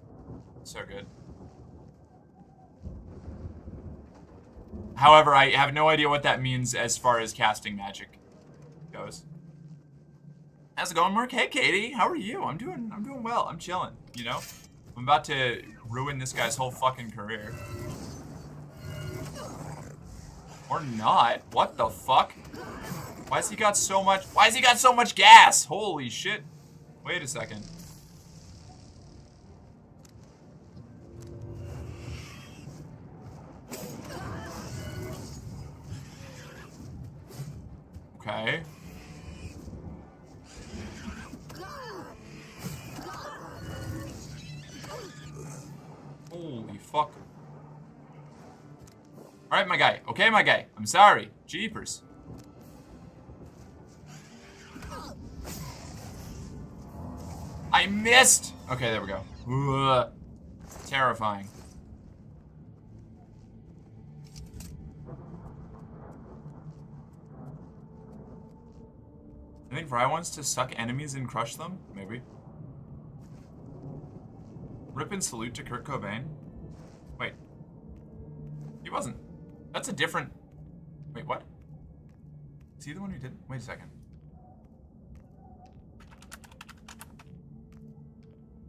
So good. However, I have no idea what that means as far as casting magic goes. How's it going, Mark? Hey, Katie. How are you? I'm doing well. I'm chilling, you know? I'm about to ruin this guy's whole fucking career. Or not. What the fuck? Why has he got so much gas? Holy shit. Wait a second. Okay. fuck? Alright, my guy. Okay, my guy. I'm sorry. Jeepers. I missed! Okay, there we go. Ugh. Terrifying. I think Fry wants to suck enemies and crush them? Maybe. Rip and salute to Kurt Cobain? Wait. He wasn't. That's a different... Wait, what? Is he the one who did... Wait a second.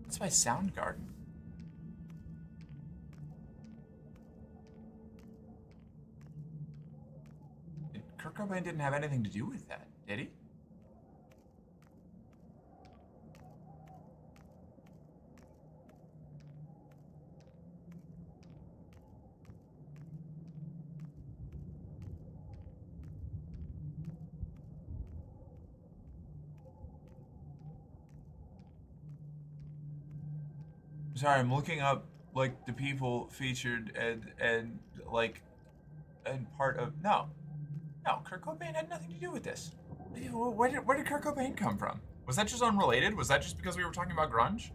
That's by Soundgarden. Kurt Cobain didn't have anything to do with that, did he? Sorry, I'm looking up like the people featured and like and part of no, Kurt Cobain had nothing to do with this. Where did Kurt Cobain come from? Was that just unrelated? Was that just because we were talking about grunge?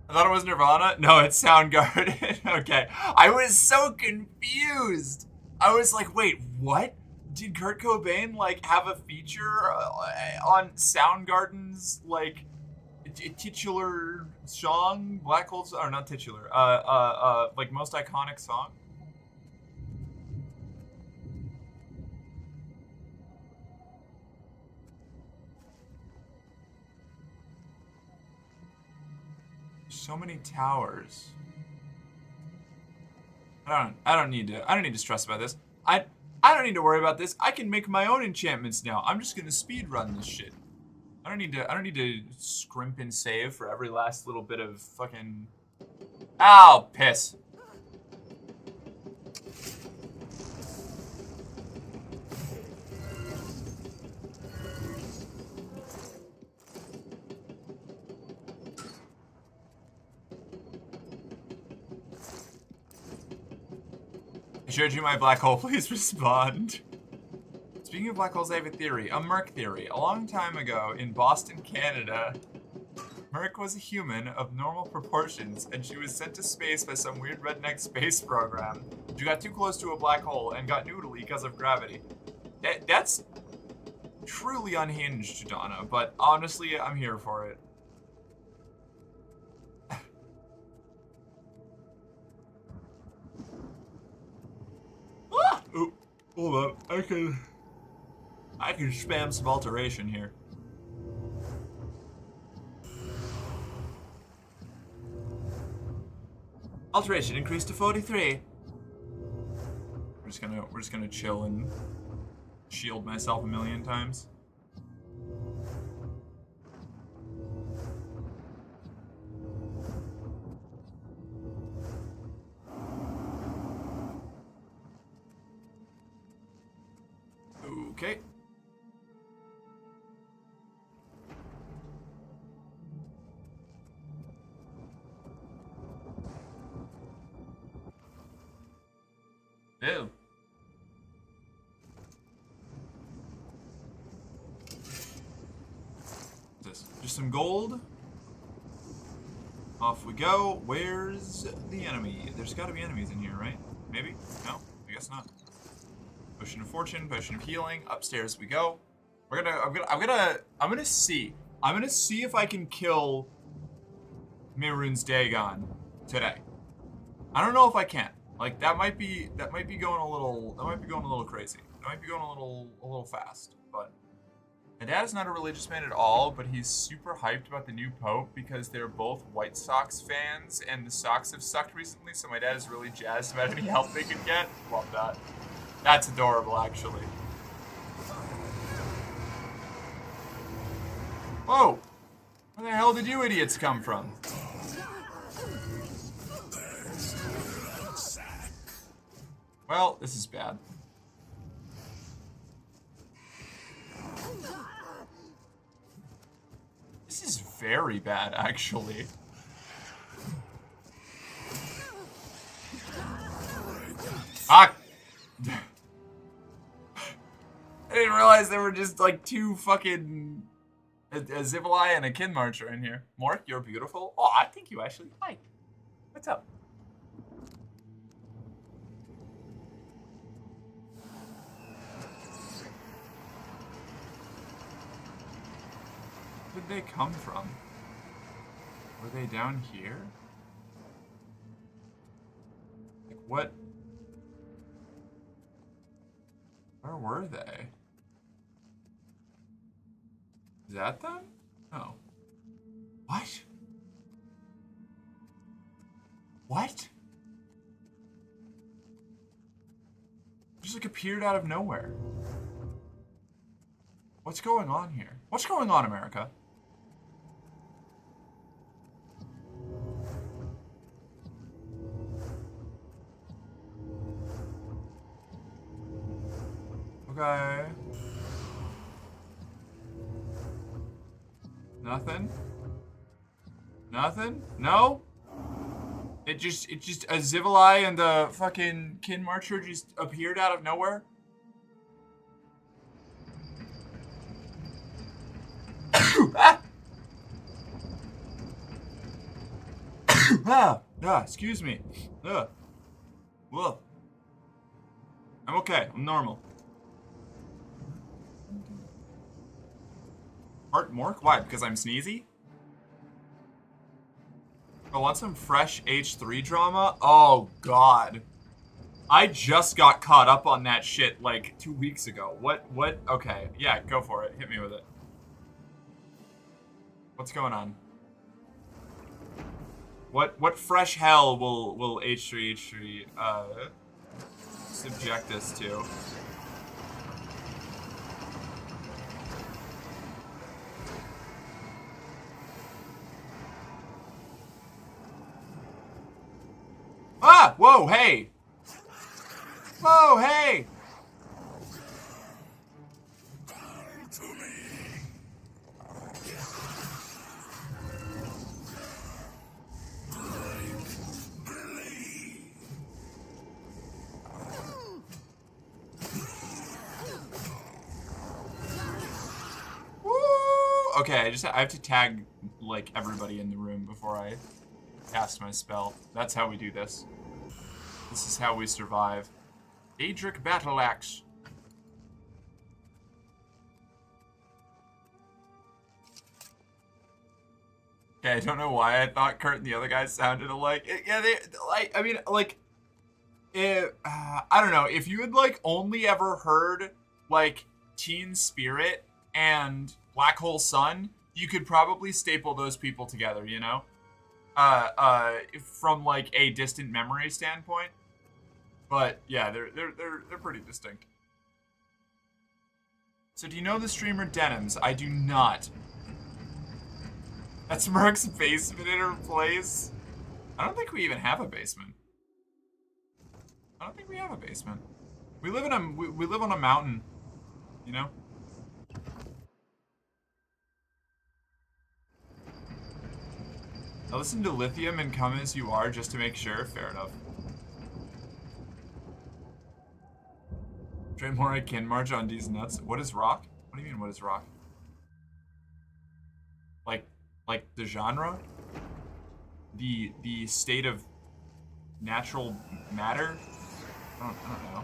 I thought it was Nirvana. No, it's Soundgarden. Okay, I was so confused. I was like, wait, what? Did Kurt Cobain like have a feature on Soundgarden's like? Titular song, Black Holes, or not titular, like most iconic song. So many towers. I don't need to stress about this. I don't need to worry about this. I can make my own enchantments now. I'm just gonna speed run this shit. I don't need to scrimp and save for every last little bit of fucking... Ow, piss. I showed you my black hole, please respond. Speaking of black holes, I have a theory, a Merc theory. A long time ago, in Boston, Canada, Merc was a human of normal proportions, and she was sent to space by some weird redneck space program. She got too close to a black hole and got noodly because of gravity. That's truly unhinged, Donna, but honestly, I'm here for it. Ah! Oh, hold up. I can spam some alteration here. Alteration increased to 43. We're just gonna chill and shield myself a million times. Okay. Ew. What's this? Just some gold. Off we go. Where's the enemy? There's got to be enemies in here, right? Maybe? No? I guess not. Potion of fortune, potion of healing. Upstairs we go. I'm gonna see if I can kill Mehrunes Dagon today. I don't know if I can. Like that might be going a little crazy. That might be going a little fast. But my dad is not a religious man at all, but he's super hyped about the new pope because they're both White Sox fans and the Sox have sucked recently, so my dad is really jazzed about any help they can get. Love that. That's adorable, actually. Whoa! Where the hell did you idiots come from? Well, this is bad. This is very bad, actually. Ah! I didn't realize there were just like two fucking a Zivalai and a Kin Marcher in here. Mork, you're beautiful. Oh, I think you actually. Hi. What's up? Where did they come from? Were they down here? Like what? Where were they? Is that them? No. What? What? Just like appeared out of nowhere. What's going on here? What's going on, America? Okay. Nothing? Nothing? No? It just a Zivalai and the fucking Kin Marcher just appeared out of nowhere? Excuse me. Whoa. I'm okay. I'm normal. Art Mork? Why? Because I'm sneezy? I want some fresh H3 drama? Oh, God. I just got caught up on that shit, like, 2 weeks ago. What? Okay. Yeah, go for it. Hit me with it. What's going on? What fresh hell will H3 subject us to? Ah! Whoa, hey! Whoa, hey! Woo! Okay, I have to tag, like, everybody in the room before I cast my spell. That's how we do this. This is how we survive. Daedric Battle Axe. Okay, I don't know why I thought Kurt and the other guys sounded alike. Yeah, they like. I mean, like, I don't know. If you had like only ever heard like Teen Spirit and Black Hole Sun, you could probably staple those people together. You know, from like a distant memory standpoint. But yeah, they're pretty distinct. So do you know the streamer Denims? I do not. That's Merc's basement in her place. I don't think we even have a basement. I don't think we have a basement. We live in we live on a mountain, you know? I listen to Lithium and Come As You Are just to make sure. Fair enough. Trey more I can march on these nuts. What is rock? What do you mean, what is rock? Like the genre? The state of natural matter? I don't know.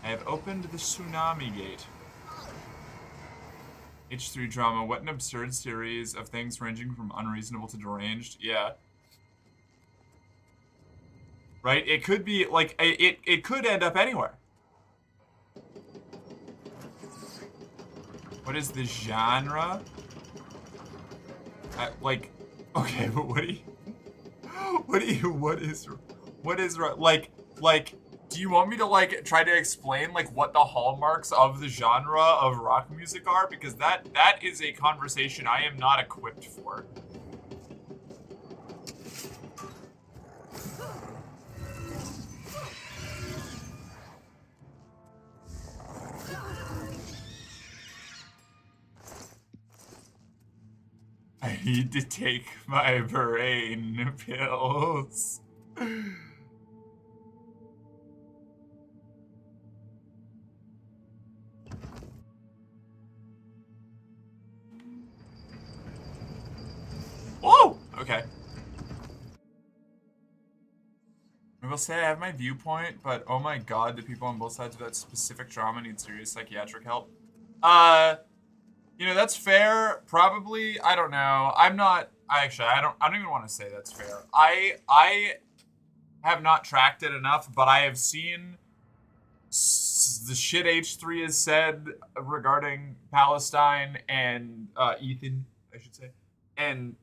I have opened the tsunami gate. H3 drama. What an absurd series of things ranging from unreasonable to deranged. Yeah. Right? It could be, like, it could end up anywhere. What is the genre? Like, okay, but what is, like, do you want me to, like, try to explain, like, what the hallmarks of the genre of rock music are? Because that is a conversation I am not equipped for. I need to take my brain pills. will say I have my viewpoint, but oh my god, the people on both sides of that specific drama need serious psychiatric help. That's fair. Probably. I don't know. I don't even want to say that's fair. I have not tracked it enough, but I have seen the shit H3 has said regarding Palestine and Ethan, I should say. And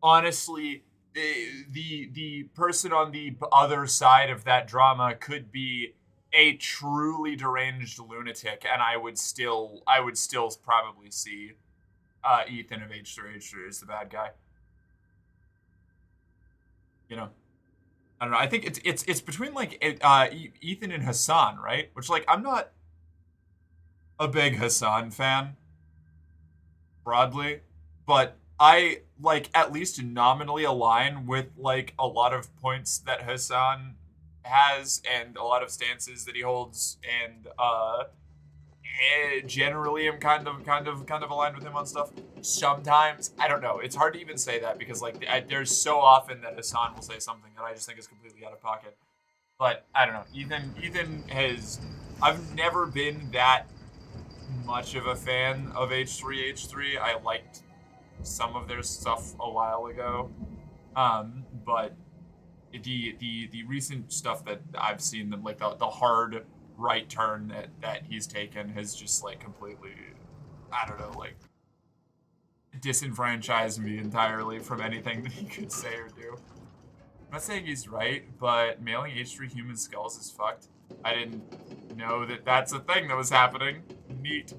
honestly, the person on the other side of that drama could be a truly deranged lunatic, and I would still probably see Ethan of H3 as the bad guy. I don't know. I think it's between like Ethan and Hassan, right? Which like I'm not a big Hassan fan broadly, but I like at least nominally align with like a lot of points that Hassan has and a lot of stances that he holds, and generally I'm kind of aligned with him on stuff. Sometimes I don't know. It's hard to even say that because like there's so often that Hassan will say something that I just think is completely out of pocket. But I don't know. Ethan has. I've never been that much of a fan of H3. I liked some of their stuff a while ago, but the recent stuff that I've seen them like the hard right turn that he's taken has just like completely, I don't know, like disenfranchised me entirely from anything that he could say or do. I'm not saying he's right, but mailing H3 human skulls is fucked. I didn't know that that's a thing that was happening. Neat.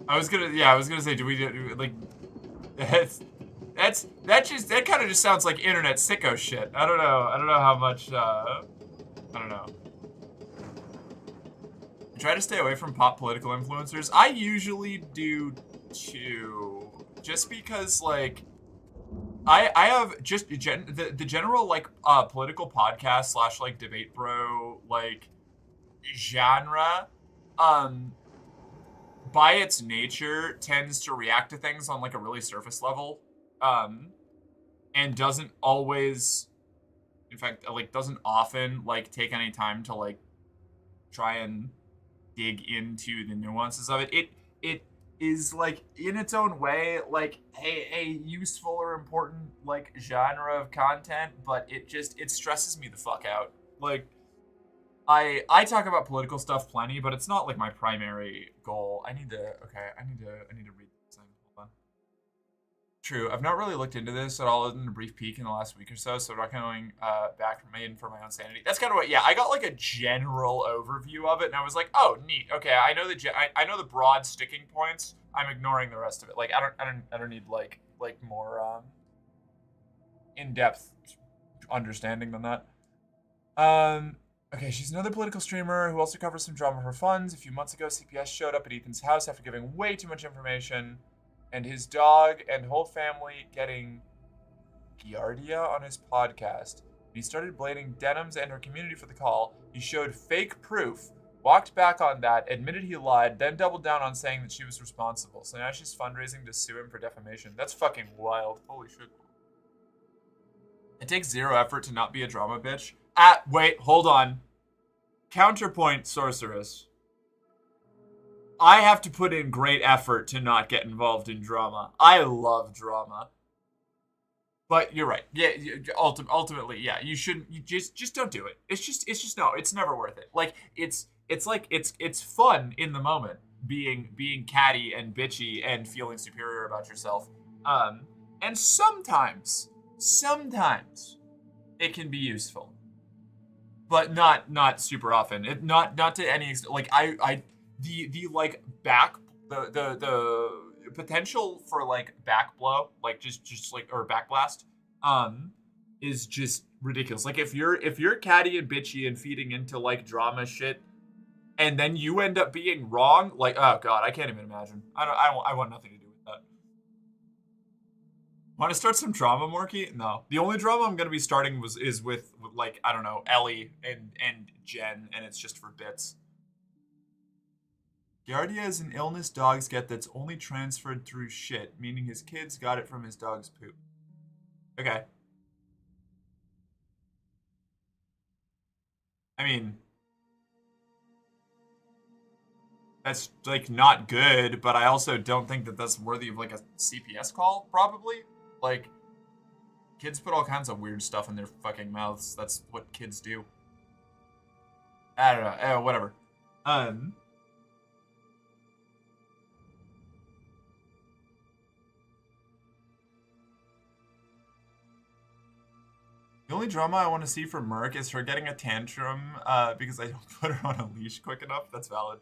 I was gonna say, do we like that kind of just sounds like internet sicko shit. I don't know how much I don't know. I try to stay away from pop political influencers. I usually do too, just because like I have just the general like political podcast / like debate bro like genre by its nature tends to react to things on like a really surface level, and doesn't always, in fact, like doesn't often like take any time to like try and dig into the nuances of it. It is like in its own way like a useful or important like genre of content, but it stresses me the fuck out. Like I talk about political stuff plenty, but it's not like my primary goal. I need to read this thing. Hold on. True, I've not really looked into this at all other than a brief peek in the last week or so, so I'm not going back for my own sanity. That's kind of what, yeah, I got like a general overview of it, and I was like, oh, neat. Okay, I know I know the broad sticking points. I'm ignoring the rest of it. Like I don't need like more in-depth understanding than that. Okay, she's another political streamer who also covers some drama for funds. A few months ago, CPS showed up at Ethan's house after giving way too much information, and his dog and whole family getting Giardia on his podcast. He started blaming Denims and her community for the call. He showed fake proof, walked back on that, admitted he lied, then doubled down on saying that she was responsible. So now she's fundraising to sue him for defamation. That's fucking wild. Holy shit. It takes zero effort to not be a drama bitch. Wait, hold on. Counterpoint, sorceress. I have to put in great effort to not get involved in drama. I love drama. But you're right. Yeah, ultimately, yeah, you shouldn't. You just don't do it. It's just no. It's never worth it. Like it's fun in the moment, being catty and bitchy and feeling superior about yourself. And sometimes it can be useful, but not super often. Not to any extent. Like the like the potential for like backblow, like just like, or backblast, is just ridiculous. Like if you're catty and bitchy and feeding into like drama shit, and then you end up being wrong, like, oh god, I can't even imagine. I want nothing to do with that. Want to start some drama, Morky? No. The only drama I'm gonna be starting is with like, I don't know, Ellie and Jen, and it's just for bits. Giardia is an illness dogs get that's only transferred through shit, meaning his kids got it from his dog's poop. Okay. I mean, that's like not good, but I also don't think that that's worthy of like a CPS call, probably. Like, kids put all kinds of weird stuff in their fucking mouths. That's what kids do. I don't know. Whatever. The only drama I want to see from Merc is her getting a tantrum because I don't put her on a leash quick enough. That's valid.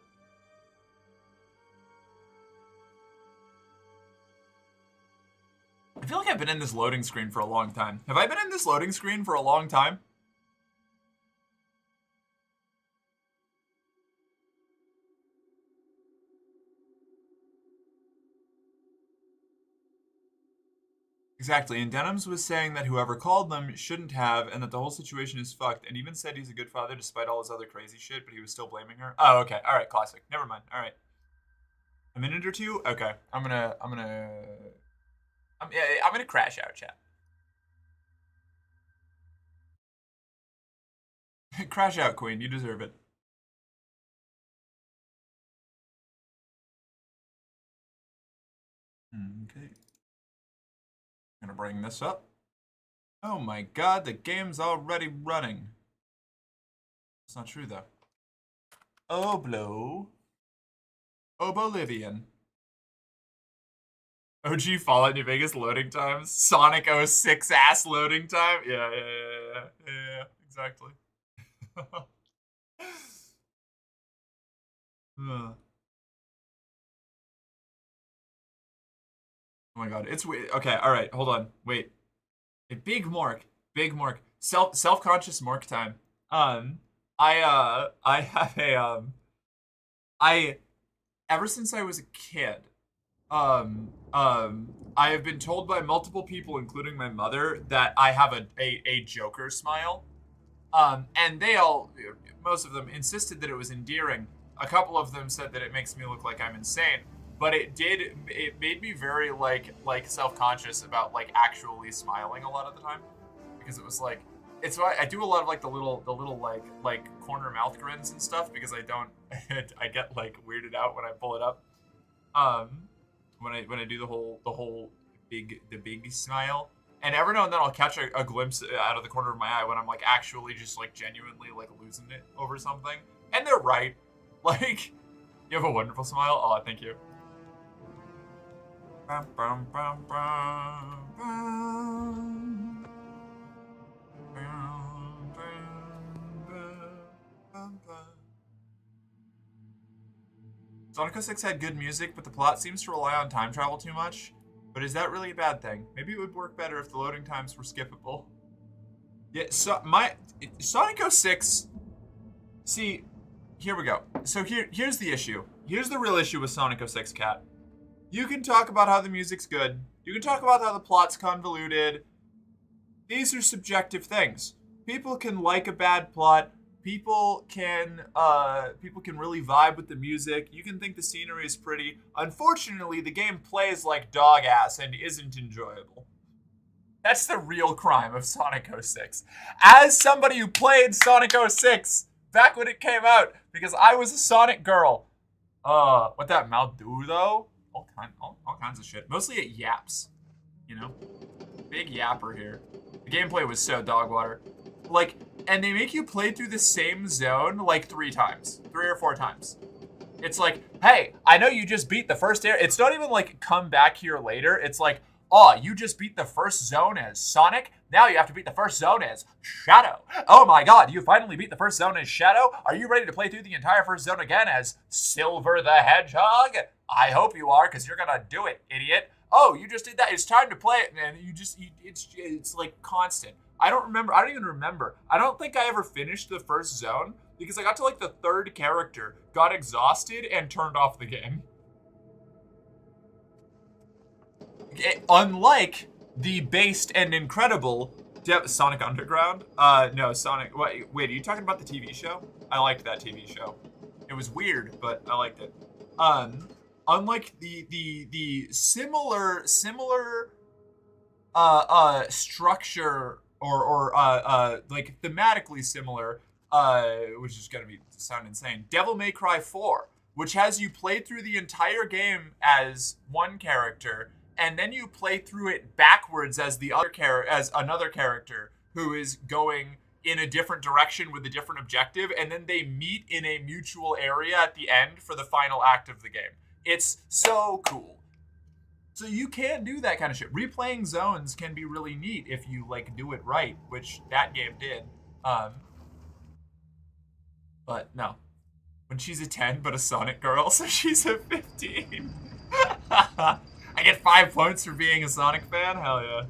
I feel like I've been in this loading screen for a long time. Have I been in this loading screen for a long time? Exactly, and Denims was saying that whoever called them shouldn't have, and that the whole situation is fucked, and even said he's a good father despite all his other crazy shit, but he was still blaming her. Oh, okay. Alright, classic. Never mind. Alright. A minute or two? Okay. I'm gonna crash out, chat. Crash out, Queen. You deserve it. Okay. I'm gonna bring this up. Oh my god, the game's already running. It's not true, though. Oblo. Obolivian. OG Fallout New Vegas loading times. Sonic 06 ass loading time. Yeah, exactly. Oh my god, it's weird. Okay, all right, hold on, wait. A big Mork, self-conscious Mork time. I have a ever since I was a kid, I have been told by multiple people, including my mother, that I have a Joker smile. And they all, most of them, insisted that it was endearing. A couple of them said that it makes me look like I'm insane. But it made me very, like self-conscious about, like, actually smiling a lot of the time. Because it was, like, it's why I do a lot of, like, the little, like, corner mouth grins and stuff, because I don't, I get, like, weirded out when I pull it up. When I do the whole big smile. And every now and then I'll catch a glimpse out of the corner of my eye when I'm, like, actually just, like, genuinely, like, losing it over something. And they're right. Like, you have a wonderful smile. Oh, thank you. Bum, bum, bum, bum, bum. Bum, bum, bum, bum. Sonic 06 had good music, but the plot seems to rely on time travel too much. But is that really a bad thing? Maybe it would work better if the loading times were skippable. Yeah, so Sonic 06. See, here we go. So here's the issue. Here's the real issue with Sonic 06, Cat. You can talk about how the music's good. You can talk about how the plot's convoluted. These are subjective things. People can like a bad plot. People can really vibe with the music. You can think the scenery is pretty. Unfortunately, the game plays like dog ass and isn't enjoyable. That's the real crime of Sonic 06. As somebody who played Sonic 06 back when it came out, because I was a Sonic girl. What that mouth do though? All kinds of shit. Mostly it yaps. You know? Big yapper here. The gameplay was so dog water. Like, and they make you play through the same zone like 3 or 4 times. It's like, hey, I know you just beat the first area. It's not even like come back here later. It's like, oh, you just beat the first zone as Sonic. Now you have to beat the first zone as Shadow. Oh my god, you finally beat the first zone as Shadow? Are you ready to play through the entire first zone again as Silver the Hedgehog? I hope you are, because you're gonna do it, idiot. Oh, you just did that. It's time to play it, man. It's like constant. I don't even remember. I don't think I ever finished the first zone because I got to like the 3rd character, got exhausted, and turned off the game. Unlike the based and incredible Sonic Underground. No, Sonic. Wait, are you talking about the TV show? I liked that TV show. It was weird, but I liked it. Unlike the similar structure or like thematically similar which is gonna sound insane. Devil May Cry 4, which has you play through the entire game as one character, and then you play through it backwards as another character who is going in a different direction with a different objective, and then they meet in a mutual area at the end for the final act of the game. It's so cool. So you can do that kind of shit. Replaying zones can be really neat if you like do it right, which that game did. But no. When she's a 10 but a Sonic girl, so she's a 15. I get 5 points for being a Sonic fan? Hell yeah.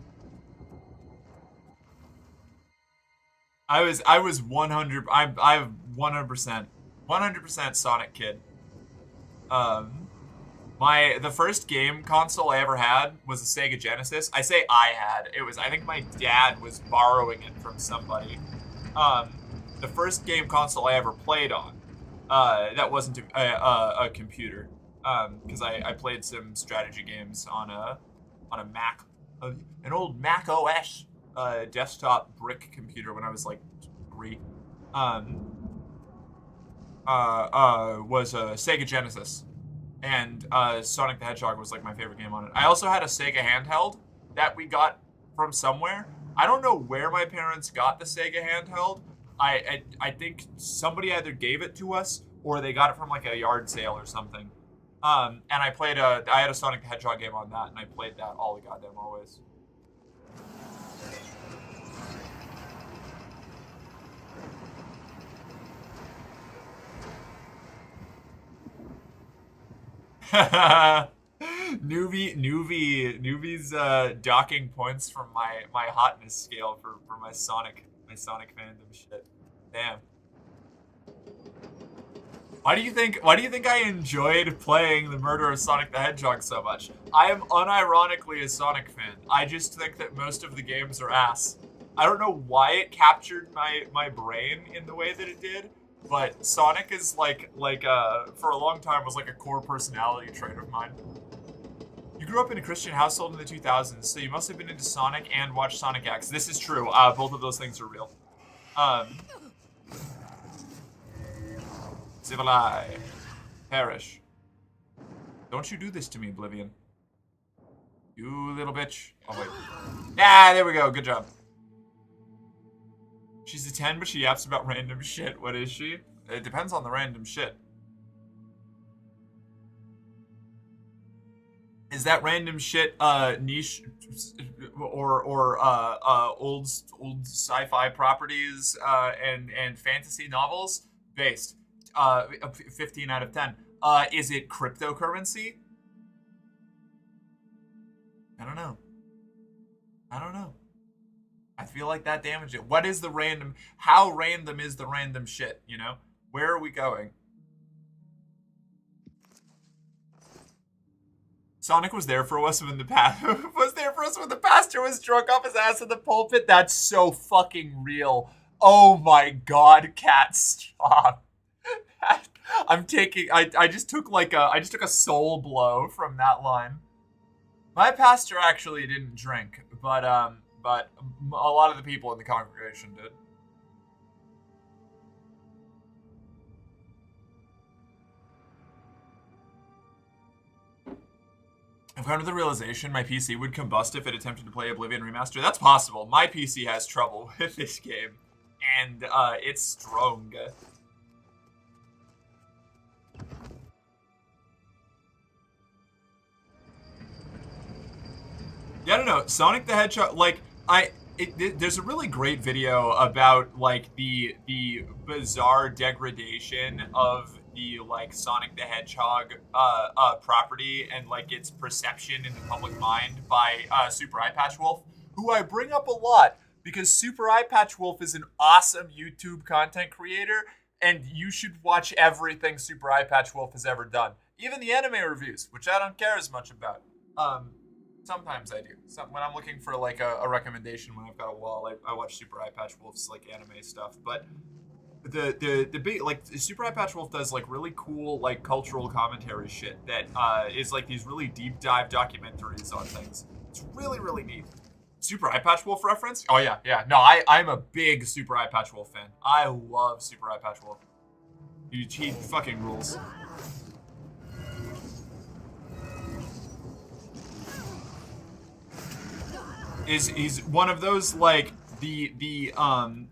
I was 100. I'm 100% Sonic kid. The first game console I ever had was a Sega Genesis. I say I had. I think my dad was borrowing it from somebody. The first game console I ever played on, that wasn't a computer, because I played some strategy games on a Mac, an old Mac OS desktop brick computer when I was like 3. Was a Sega Genesis, and Sonic the Hedgehog was like my favorite game on it. I also had a Sega handheld that we got from somewhere. I don't know where my parents got the Sega handheld. I think somebody either gave it to us or they got it from like a yard sale or something. And I had a Sonic the Hedgehog game on that, and I played that all the goddamn always. Newbie's docking points from my hotness scale for my Sonic fandom shit. Damn. Why do you think I enjoyed playing the Murder of Sonic the Hedgehog so much? I am unironically a Sonic fan. I just think that most of the games are ass. I don't know why it captured my brain in the way that it did, but Sonic is like for a long time was like a core personality trait of mine. You grew up in a Christian household in the 2000s, so you must have been into Sonic and watched Sonic X. This is true. Both of those things are real. Civili. Perish. Don't you do this to me, Oblivion. You little bitch. Oh, wait. Ah, there we go. Good job. She's a 10, but she yaps about random shit. What is she? It depends on the random shit. Is that random shit niche or old sci-fi properties and fantasy novels based? 15 out of 10. Is it cryptocurrency? I don't know. I feel like that damaged it. What is the random? How random is the random shit? You know, where are we going? Sonic was there for us when the pastor was drunk off his ass in the pulpit. That's so fucking real. Oh my god, Cat, stop. I just took a soul blow from that line. My pastor actually didn't drink, but a lot of the people in the congregation did. I've come to the realization my PC would combust if it attempted to play Oblivion Remaster. That's possible. My PC has trouble with this game, and it's strong. Yeah, I don't know. Sonic the Hedgehog, like, there's a really great video about, like, the bizarre degradation of the, like, Sonic the Hedgehog property and, like, its perception in the public mind by Super Eye Patch Wolf, who I bring up a lot because Super Eye Patch Wolf is an awesome YouTube content creator, and you should watch everything Super Eye Patch Wolf has ever done. Even the anime reviews, which I don't care as much about. Sometimes I do. When I'm looking for like a recommendation when I've got a wall, I watch Super Eye Patch Wolf's like anime stuff. But the big, like, Super Eye Patch Wolf does like really cool like cultural commentary shit that is like these really deep dive documentaries on things. It's really, really neat. Super Eye Patch Wolf reference? Oh yeah, yeah. No, I'm a big Super Eye Patch Wolf fan. I love Super Eye Patch Wolf. He fucking rules. He's one of those like the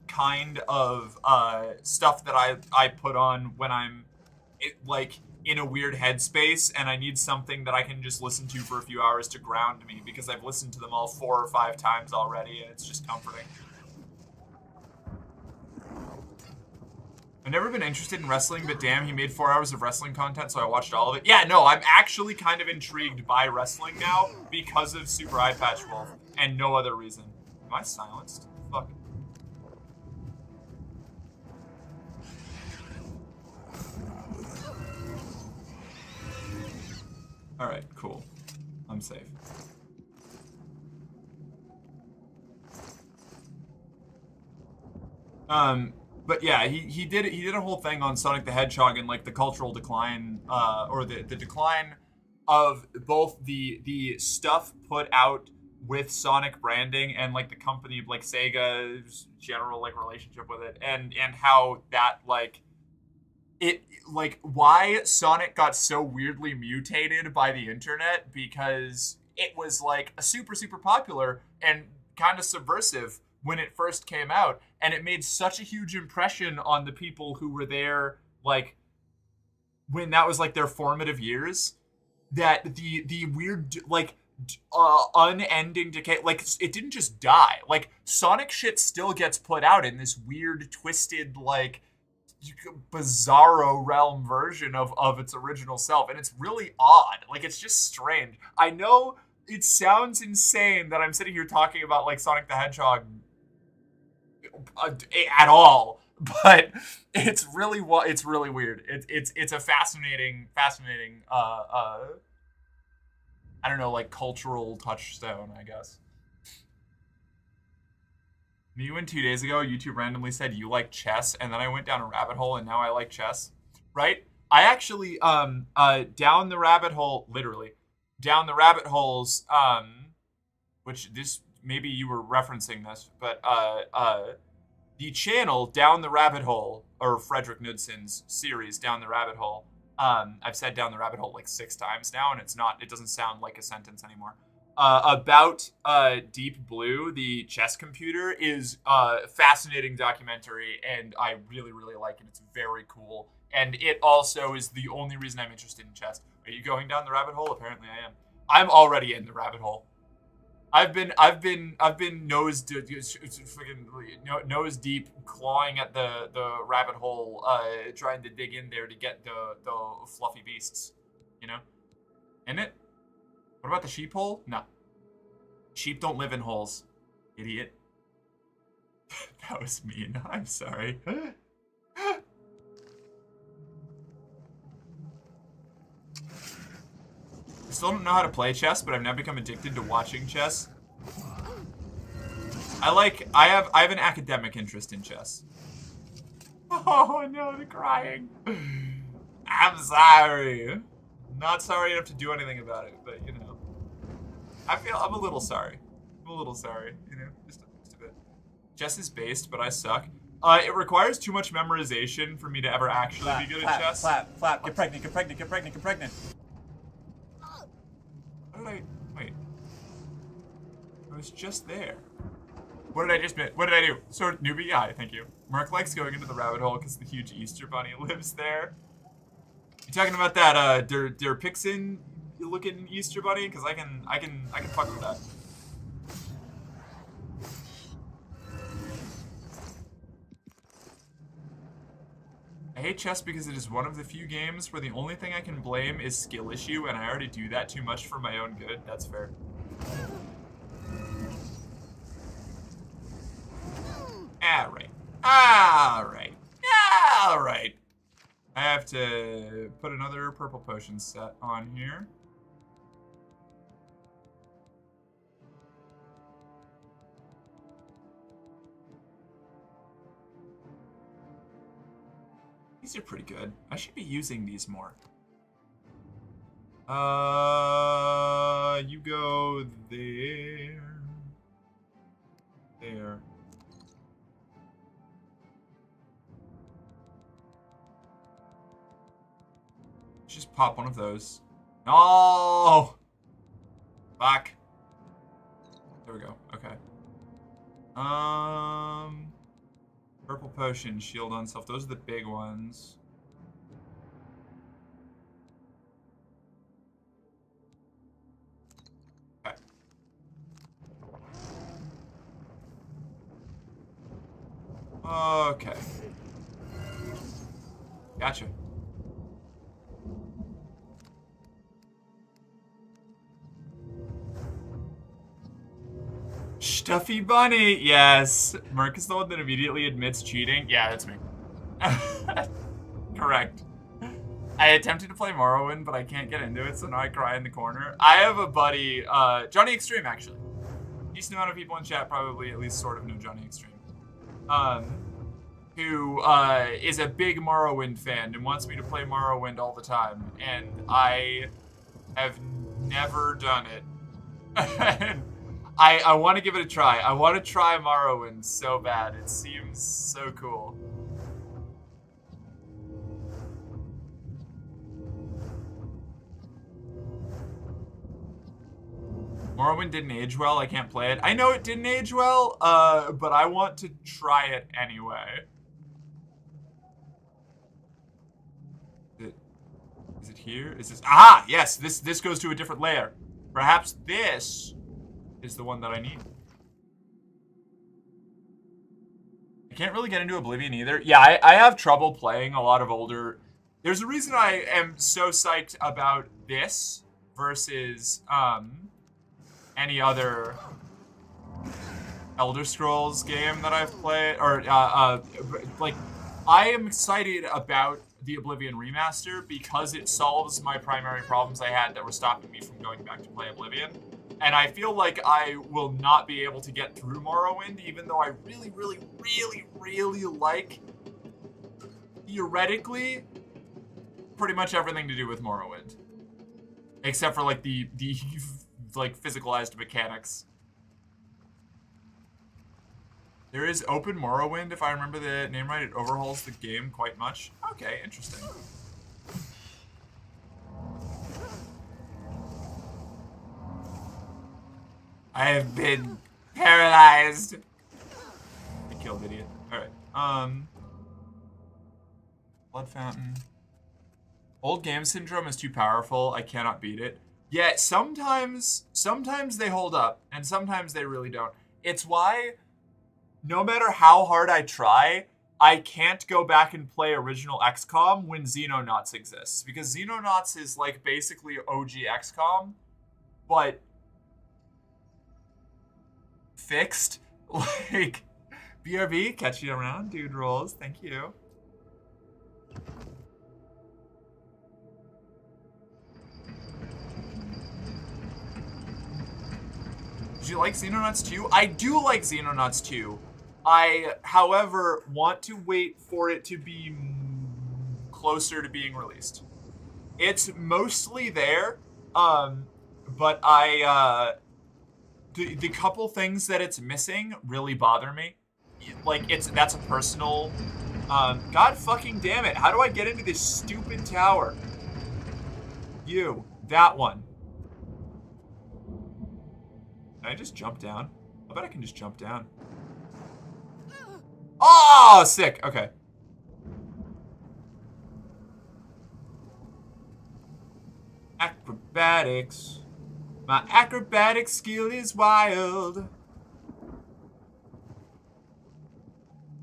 kind of stuff that I put on when I'm like in a weird headspace and I need something that I can just listen to for a few hours to ground me because I've listened to them all 4 or 5 times already and it's just comforting. I've never been interested in wrestling, but damn, he made 4 hours of wrestling content, so I watched all of it. Yeah, no, I'm actually kind of intrigued by wrestling now because of Super Eye Patch Wolf, and no other reason. Am I silenced? Fuck. Alright, cool. I'm safe. But yeah, he did a whole thing on Sonic the Hedgehog and like the cultural decline, or the decline of both the stuff put out with Sonic branding and like the company like Sega's general like relationship with it, and how that like it like why Sonic got so weirdly mutated by the internet because it was like a super popular and kind of subversive when it first came out, and it made such a huge impression on the people who were there like when that was like their formative years, that the weird like unending decay, like it didn't just die. Like Sonic shit still gets put out in this weird twisted like bizarro realm version of its original self, and it's really odd. Like it's just strange. I know it sounds insane that I'm sitting here talking about like Sonic the Hedgehog at all, but it's really weird. It's a fascinating I don't know, like cultural touchstone, I guess. Me when 2 days ago YouTube randomly said you like chess, and then I went down a rabbit hole and now I like chess. Right? I actually down the rabbit hole, literally down the rabbit holes, which this maybe you were referencing this, but the channel Down the Rabbit Hole, or Frederick Knudson's series Down the Rabbit Hole. I've said Down the Rabbit Hole like 6 times now, and it doesn't sound like a sentence anymore. About Deep Blue, the chess computer, is a fascinating documentary, and I really like it. It's very cool, and it also is the only reason I'm interested in chess. Are you going down the rabbit hole? Apparently I am. I'm already in the rabbit hole. I've been nose deep clawing at the rabbit hole, trying to dig in there to get the fluffy beasts, you know? In it? What about the sheep hole? No. Sheep don't live in holes, idiot. That was mean. I'm sorry. I still don't know how to play chess, but I've now become addicted to watching chess. I have an academic interest in chess. Oh no, the crying. I'm sorry. Not sorry enough to do anything about it, but you know. I'm a little sorry. I'm a little sorry, you know, just a bit. Chess is based, but I suck. It requires too much memorization for me to ever actually be good at chess. Flap. Get pregnant. Wait. I was just there. What did I just miss? What did I do? So, newbie? Hi, thank you. Mark likes going into the rabbit hole because the huge Easter bunny lives there. You talking about that, Der Pixin looking Easter bunny? Because I can fuck with that. I hate chess because it is one of the few games where the only thing I can blame is skill issue, and I already do that too much for my own good. That's fair. Alright. I have to put another purple potion set on here. These are pretty good. I should be using these more. You go there. There. Just pop one of those. No! Back. There we go. Okay. Purple potion, shield on self. Those are the big ones. Okay. Okay. Gotcha. Stuffy Bunny! Yes! Merc is the one that immediately admits cheating. Yeah, that's me. Correct. I attempted to play Morrowind, but I can't get into it, so now I cry in the corner. I have a buddy, Johnny Extreme, actually. Decent amount of people in chat probably at least sort of know Johnny Extreme. Who is a big Morrowind fan and wants me to play Morrowind all the time, and I have never done it. I want to give it a try. I want to try Morrowind so bad. It seems so cool. Morrowind didn't age well. I can't play it. I know it didn't age well, but I want to try it anyway. Is it here? Is this? Ah, yes. This goes to a different layer. Perhaps this is the one that I need. I can't really get into Oblivion either. Yeah, I have trouble playing a lot of older. There's a reason I am so psyched about this versus any other Elder Scrolls game that I've played, or like I am excited about the Oblivion remaster because it solves my primary problems I had that were stopping me from going back to play Oblivion. And I feel like I will not be able to get through Morrowind, even though I really, really, really, really like, theoretically, pretty much everything to do with Morrowind. Except for, like, the like, physicalized mechanics. There is Open Morrowind, if I remember the name right. It overhauls the game quite much. Okay, interesting. I have been paralyzed. I killed idiot. Alright. Blood Fountain. Old game syndrome is too powerful. I cannot beat it. Yeah, sometimes they hold up, and sometimes they really don't. It's why, no matter how hard I try, I can't go back and play original XCOM when Xenonauts exists. Because Xenonauts is, like, basically OG XCOM, but fixed. Like, BRB, catch you around, dude rolls. Thank you. Do you like Xenonauts 2? I do like Xenonauts 2. I, however, want to wait for it to be closer to being released. It's mostly there, but the couple things that it's missing really bother me. Like, that's a personal, God fucking damn it. How do I get into this stupid tower? You, that one. Can I just jump down? I bet I can just jump down. Oh, sick. Okay. Acrobatics. My acrobatic skill is wild.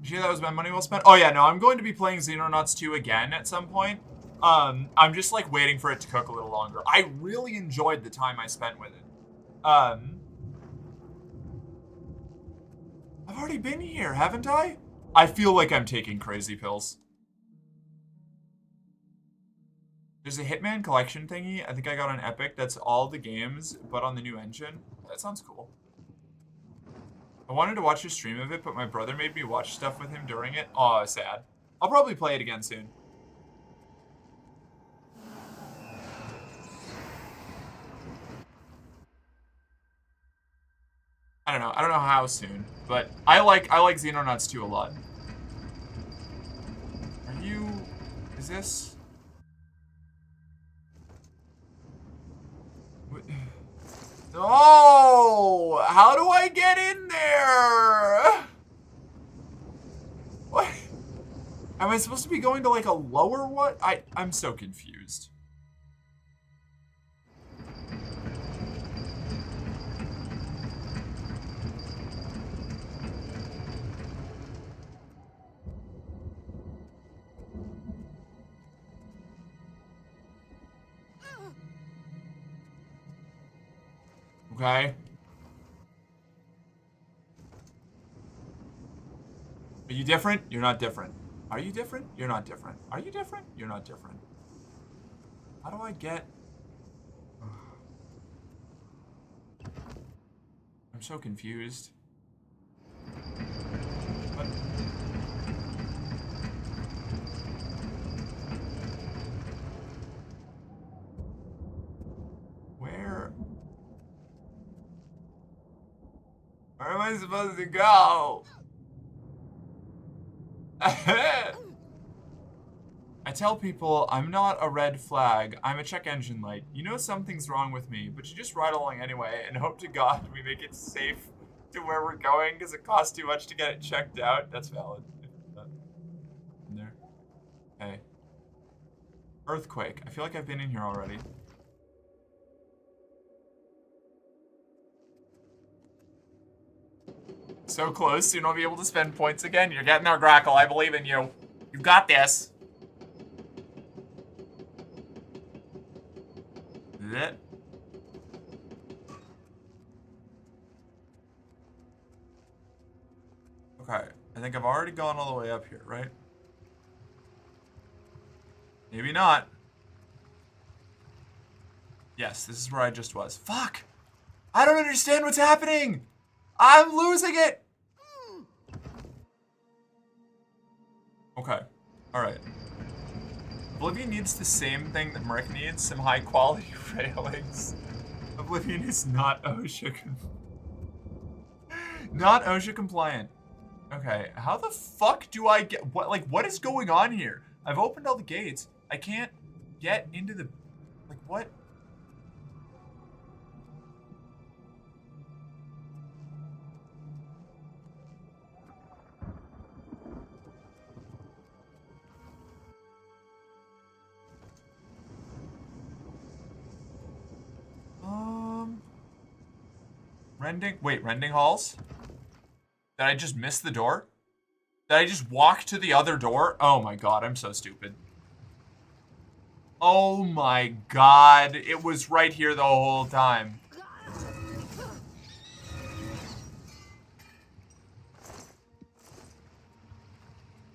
Did you hear that was my money well spent? Oh yeah, no, I'm going to be playing Xenonauts 2 again at some point. I'm just like waiting for it to cook a little longer. I really enjoyed the time I spent with it. I've already been here, haven't I? I feel like I'm taking crazy pills. There's a Hitman collection thingy. I think I got an Epic that's all the games, but on the new engine. That sounds cool. I wanted to watch a stream of it, but my brother made me watch stuff with him during it. Oh, sad. I'll probably play it again soon. I don't know. I don't know how soon, but I like Xenonauts 2 a lot. Are you... Is this... No! How do I get in there? What? Am I supposed to be going to like a lower what? I'm so confused. Okay. Are you different? You're not different. Are you different? You're not different. Are you different? You're not different. How do I get... I'm so confused. What? Where am I supposed to go? I tell people I'm not a red flag, I'm a check engine light. You know something's wrong with me, but you just ride along anyway and hope to God we make it safe to where we're going because it costs too much to get it checked out. That's valid. In there. Okay. Earthquake. I feel like I've been in here already. So close, soon I'll be able to spend points again. You're getting there, Grackle. I believe in you. You've got this. Is it? Okay, I think I've already gone all the way up here, right? Maybe not. Yes, this is where I just was. Fuck! I don't understand what's happening! I'm losing it! Okay, alright. Oblivion needs the same thing that Merc needs, some high quality railings. Oblivion is not OSHA not OSHA compliant. Okay, how the fuck do I get, what is going on here? I've opened all the gates. I can't get into the, what? Rending halls? Did I just miss the door? Did I just walk to the other door? Oh my god, I'm so stupid. Oh my god, it was right here the whole time.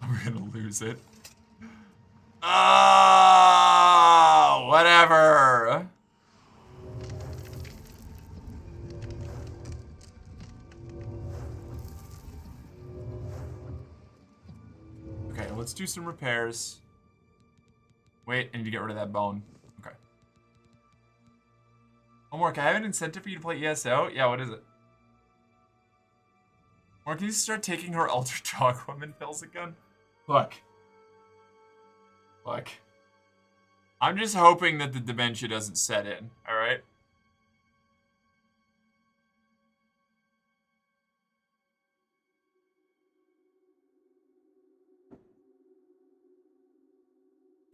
We're gonna lose it. Oh, whatever. Okay, let's do some repairs. Wait, I need to get rid of that bone. Okay. Homework, I have an incentive for you to play ESO? Yeah, what is it? Or can you start taking her Ultra Dog Woman pills again? Look. Look. I'm just hoping that the dementia doesn't set in, alright?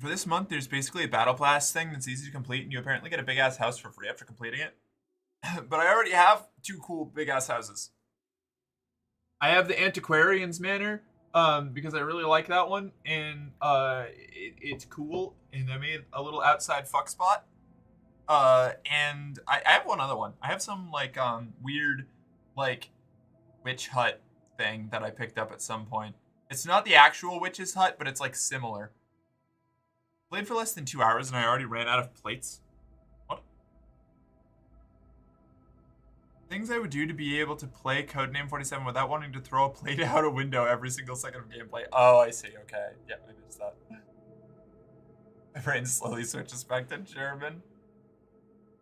For this month, there's basically a battle pass thing that's easy to complete, and you apparently get a big-ass house for free after completing it. But I already have 2 cool big-ass houses. I have the Antiquarian's Manor, because I really like that one, and it's cool, and I made a little outside fuck spot. And I have one other one. I have some, weird, witch hut thing that I picked up at some point. It's not the actual witch's hut, but it's, similar. Played for less than 2 hours and I already ran out of plates. What? Things I would do to be able to play Codename 47 without wanting to throw a plate out a window every single second of gameplay. Oh, I see. Okay. Yeah, I missed that. My brain slowly switches back to German.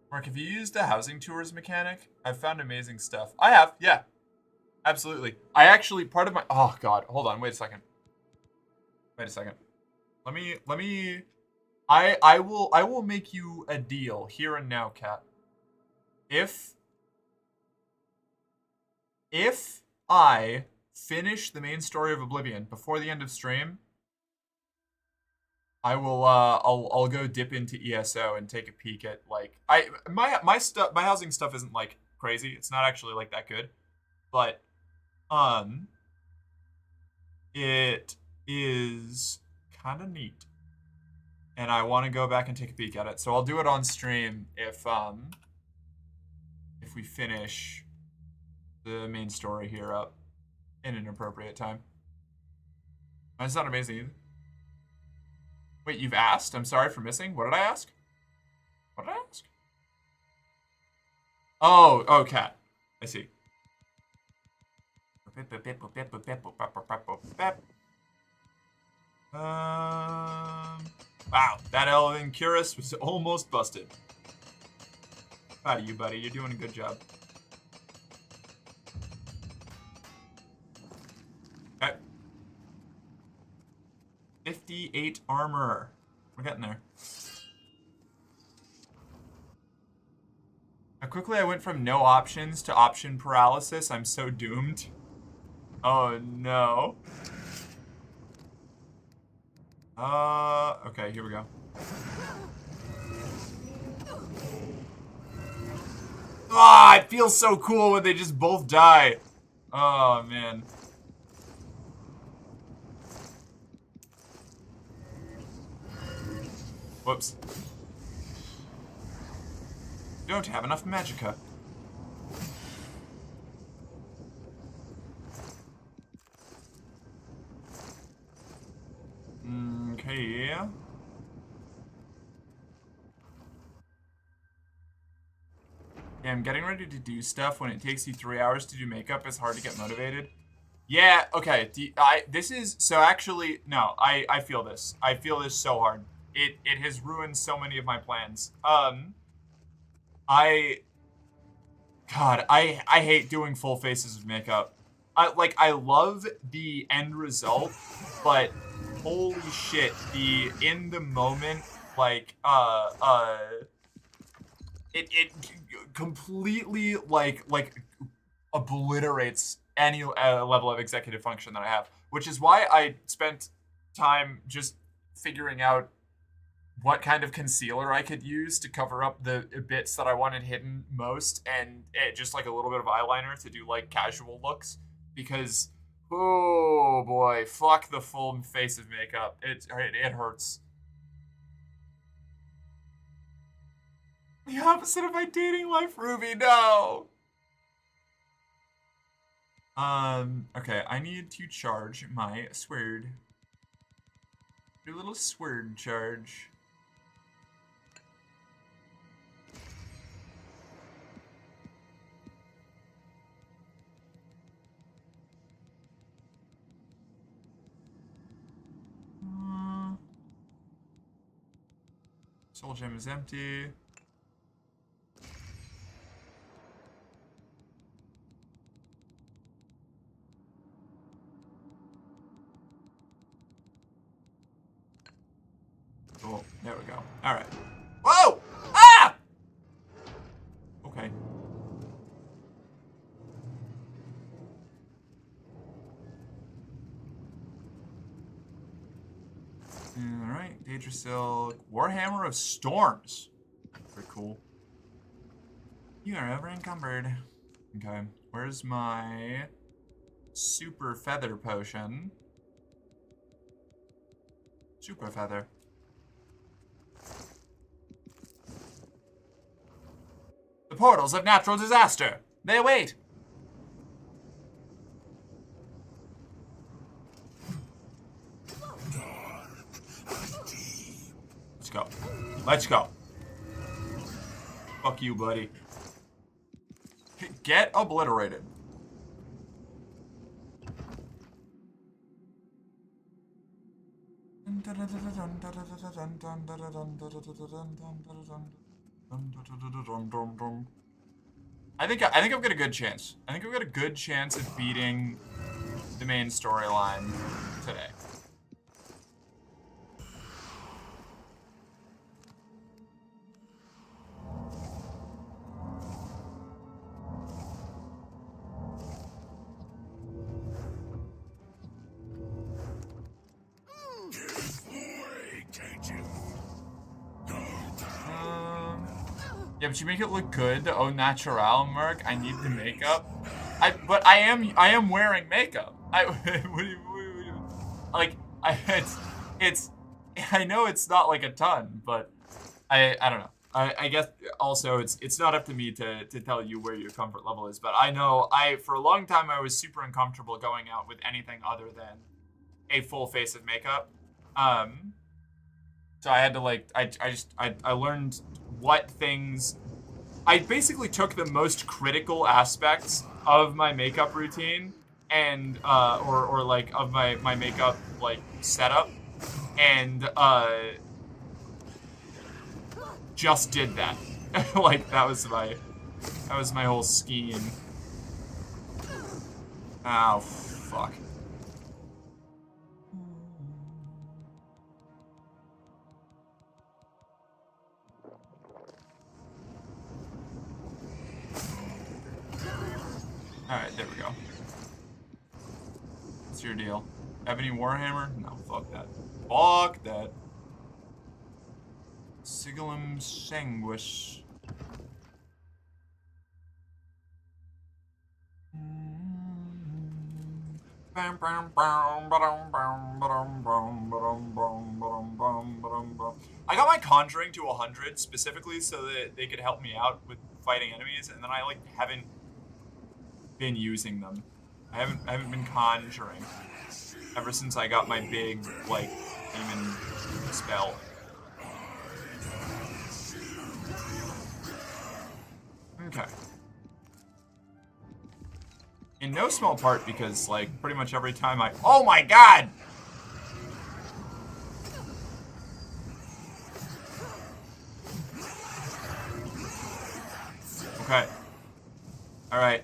Mark, have you used a housing tours mechanic? I've found amazing stuff. I have, yeah. Absolutely. I actually, part of my... Oh, God. Hold on. Wait a second. Wait a second. Let me... I will make you a deal here and now, Kat. If I finish the main story of Oblivion before the end of stream, I will I'll go dip into ESO and take a peek at like my housing stuff isn't like crazy. It's not actually like that good. But it is kind of neat. And I want to go back and take a peek at it. So I'll do it on stream if we finish the main story here up in an appropriate time. That's not amazing either. Wait, you've asked? I'm sorry for missing. What did I ask? What did I ask? Oh, Cat. I see. Wow, that Elven Curus was almost busted. Proud of you, buddy. You're doing a good job. Okay. 58 armor. We're getting there. How quickly I went from no options to option paralysis. I'm so doomed. Oh no. Okay, here we go. Ah, it feels so cool when they just both die. Oh, man. Whoops. Don't have enough magicka. Okay. Yeah, I'm getting ready to do stuff. When it takes you 3 hours to do makeup, it's hard to get motivated. Yeah, okay. This is... So actually, no, I feel this. I feel this so hard. It has ruined so many of my plans. God, I hate doing full faces of makeup. I love the end result, but holy shit, the in the moment, like, it completely, like obliterates any level of executive function that I have, which is why I spent time just figuring out what kind of concealer I could use to cover up the bits that I wanted hidden most, and just like a little bit of eyeliner to do like casual looks, because oh boy, fuck the full face of makeup. It hurts. The opposite of my dating life, Ruby, no! Okay, I need to charge my sword. Do a little sword charge. Soul gem is empty. Cool. There we go. All right. Whoa! Ah! Okay. All right. Daedra Silk. Warhammer of Storms. Very cool. You are ever encumbered. Okay. Where's my super feather potion? Super feather. The portals of natural disaster. They await. Let's go. Let's go. Fuck you, buddy. Get obliterated. I think I've got a good chance. I think I've got a good chance of beating the main storyline today. Yeah, but you make it look good. Oh, natural, Merc. I need the makeup. But I am wearing makeup. It's I know it's not like a ton, but I don't know. I guess also it's not up to me to tell you where your comfort level is, but I know for a long time I was super uncomfortable going out with anything other than a full face of makeup. So I had to like I learned what things. I basically took the most critical aspects of my makeup routine and or like of my makeup like setup and just did that. Like that was my whole scheme. Oh fuck. Alright, there we go. What's your deal? Ebony Warhammer? No, fuck that. Fuck that. Sigillum Sanguis. I got my conjuring to 100 specifically so that they could help me out with fighting enemies, and then I like haven't been using them. I haven't been conjuring ever since I got my big like demon spell. Okay. In no small part because like pretty much every time oh my god! Okay. Alright.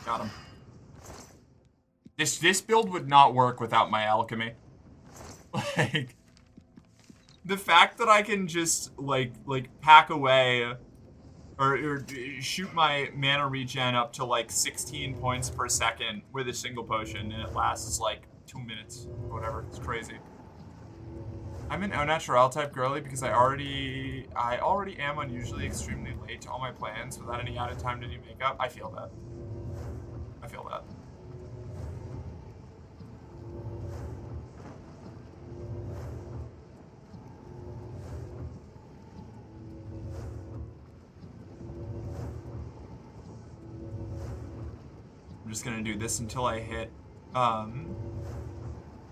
Got him. This build would not work without my alchemy. Like the fact that I can just like pack away or shoot my mana regen up to like 16 points per second with a single potion and it lasts like 2 minutes or whatever. It's crazy. I'm an au natural type girly because I already am unusually extremely late to all my plans without any added time to do makeup. I feel that. I feel that. I'm just gonna do this until I hit,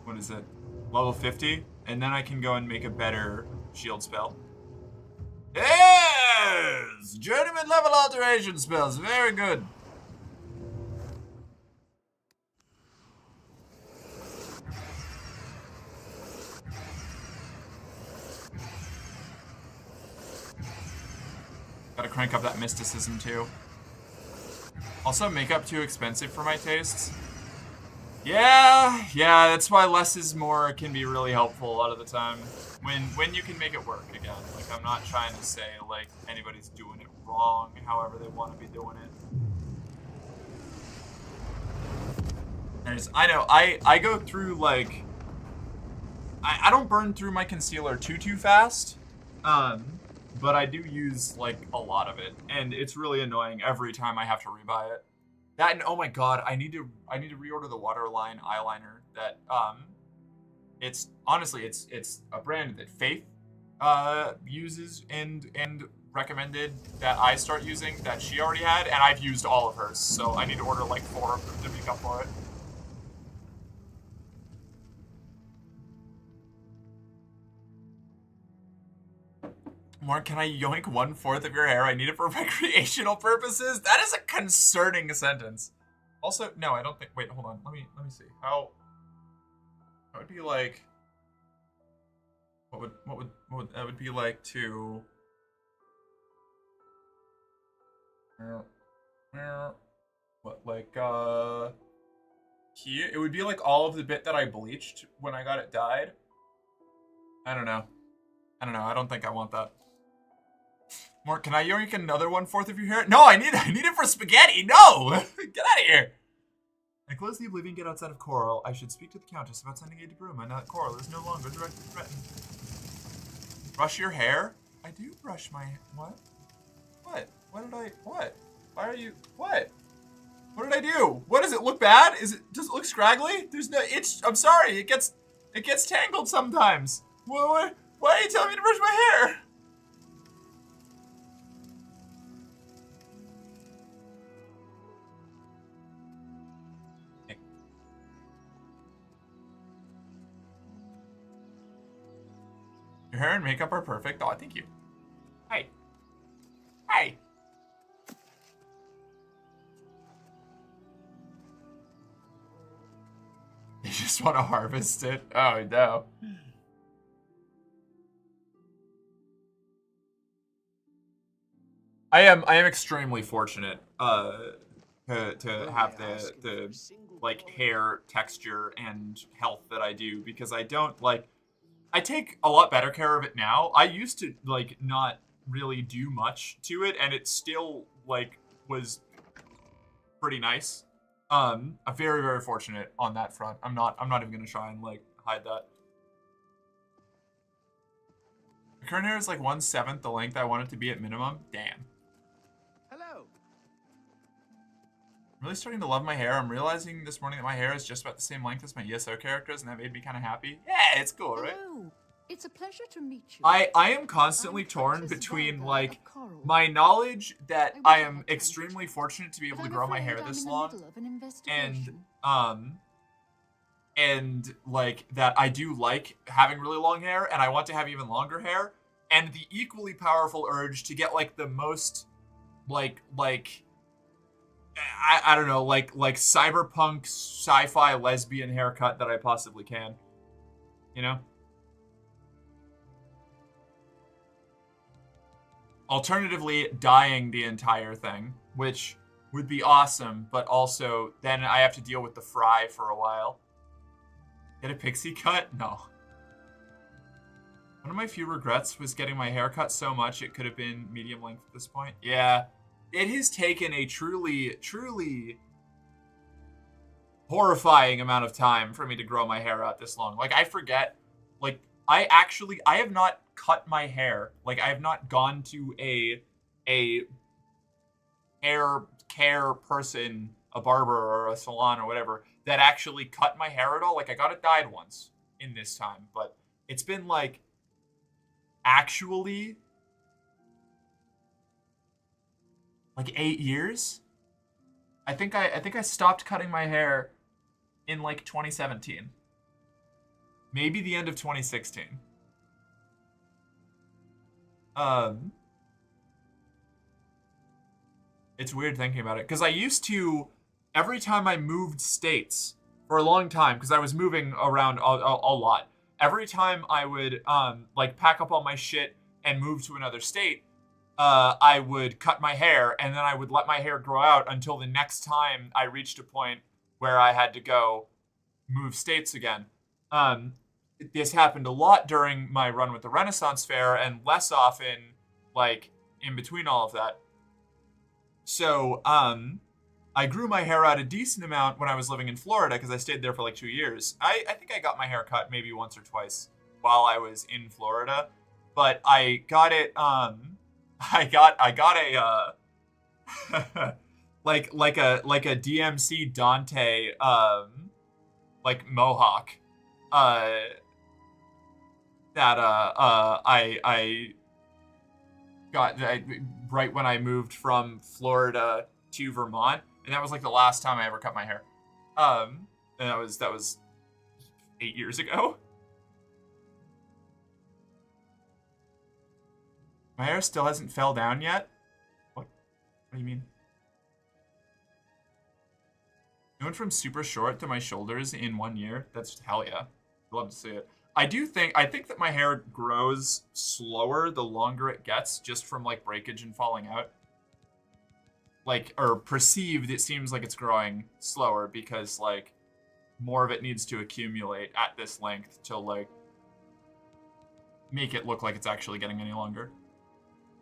what is it? Level 50, and then I can go and make a better shield spell. Yes! Journeyman level alteration spells, very good. Gotta crank up that mysticism too. Also, makeup too expensive for my tastes. Yeah, that's why less is more can be really helpful a lot of the time. When you can make it work again. Like, I'm not trying to say, like, anybody's doing it wrong, however they want to be doing it. I know, I go through, like, I don't burn through my concealer too fast, but I do use, like, a lot of it, and it's really annoying every time I have to rebuy it. That, and oh my god, I need to reorder the Waterline eyeliner that, it's, honestly, it's a brand that Faith, uses and recommended that I start using that she already had, and I've used all of hers, so I need to order, like, 4 of them to make up for it. Mark, can I yoink 1/4 of your hair? I need it for recreational purposes? That is a concerning sentence. Also, no, I don't think, wait, hold on, let me see. How, That would be like. What would that would be like to? What like here? It would be like all of the bit that I bleached when I got it dyed. I don't know. I don't think I want that. More, can I yoink another 1/4 of your hair? No, I need it for spaghetti. No! Get out of here! I close the Oblivion Gate outside of Coral. I should speak to the Countess about sending aid to Bruma. Now that Coral is no longer directly threatened. Brush your hair? I do brush my... What? What? What did I... What? Why are you... What? What did I do? What, does it look bad? Does it look scraggly? There's no... I'm sorry. It gets tangled sometimes. Why are you telling me to brush my hair? Your hair and makeup are perfect. Oh, thank you. Hey. Hey. You just want to harvest it? Oh, no. I am extremely fortunate to have the like hair texture and health that I do, because I don't like I take a lot better care of it now. I used to like not really do much to it, and it still like was pretty nice. I'm very, very fortunate on that front. I'm not even gonna try and like hide that. The current hair is like 1/7 the length I want it to be at minimum. Damn. Hello. I'm really starting to love my hair. I'm realizing this morning that my hair is just about the same length as my ESO characters, and that made me kind of happy. Yeah, it's cool, right? Hello. It's a pleasure to meet you. I am constantly torn between like my knowledge that I am extremely fortunate to be able to grow my hair this long, and like that I do like having really long hair, and I want to have even longer hair, and the equally powerful urge to get like the most like I don't know, like cyberpunk sci-fi lesbian haircut that I possibly can, you know? Alternatively, dyeing the entire thing, which would be awesome, but also then I have to deal with the fry for a while. Get a pixie cut? No. One of my few regrets was getting my hair cut so much it could have been medium length at this point. Yeah. It has taken a truly, truly horrifying amount of time for me to grow my hair out this long. Like, I forget, like, I have not cut my hair. Like, I have not gone to a hair care person, a barber or a salon or whatever, that actually cut my hair at all. Like, I got it dyed once in this time, but it's been, like, actually like 8 years. I think I stopped cutting my hair in like 2017. Maybe the end of 2016. It's weird thinking about it, because I used to, every time I moved states for a long time, because I was moving around a lot, every time I would like pack up all my shit and move to another state, I would cut my hair, and then I would let my hair grow out until the next time I reached a point where I had to go move states again. This happened a lot during my run with the Renaissance Fair, and less often, like, in between all of that. So, I grew my hair out a decent amount when I was living in Florida, because I stayed there for like 2 years. I think I got my hair cut maybe once or twice while I was in Florida, but I got it, I got a, like a DMC Dante, like mohawk, that, I got right when I moved from Florida to Vermont, and that was like the last time I ever cut my hair. And that was 8 years ago. My hair still hasn't fell down yet? What do you mean? I went from super short to my shoulders in 1 year. That's hell yeah. Love to see it. I think that my hair grows slower the longer it gets, just from like breakage and falling out. Like, or perceived, it seems like it's growing slower because like more of it needs to accumulate at this length to like make it look like it's actually getting any longer.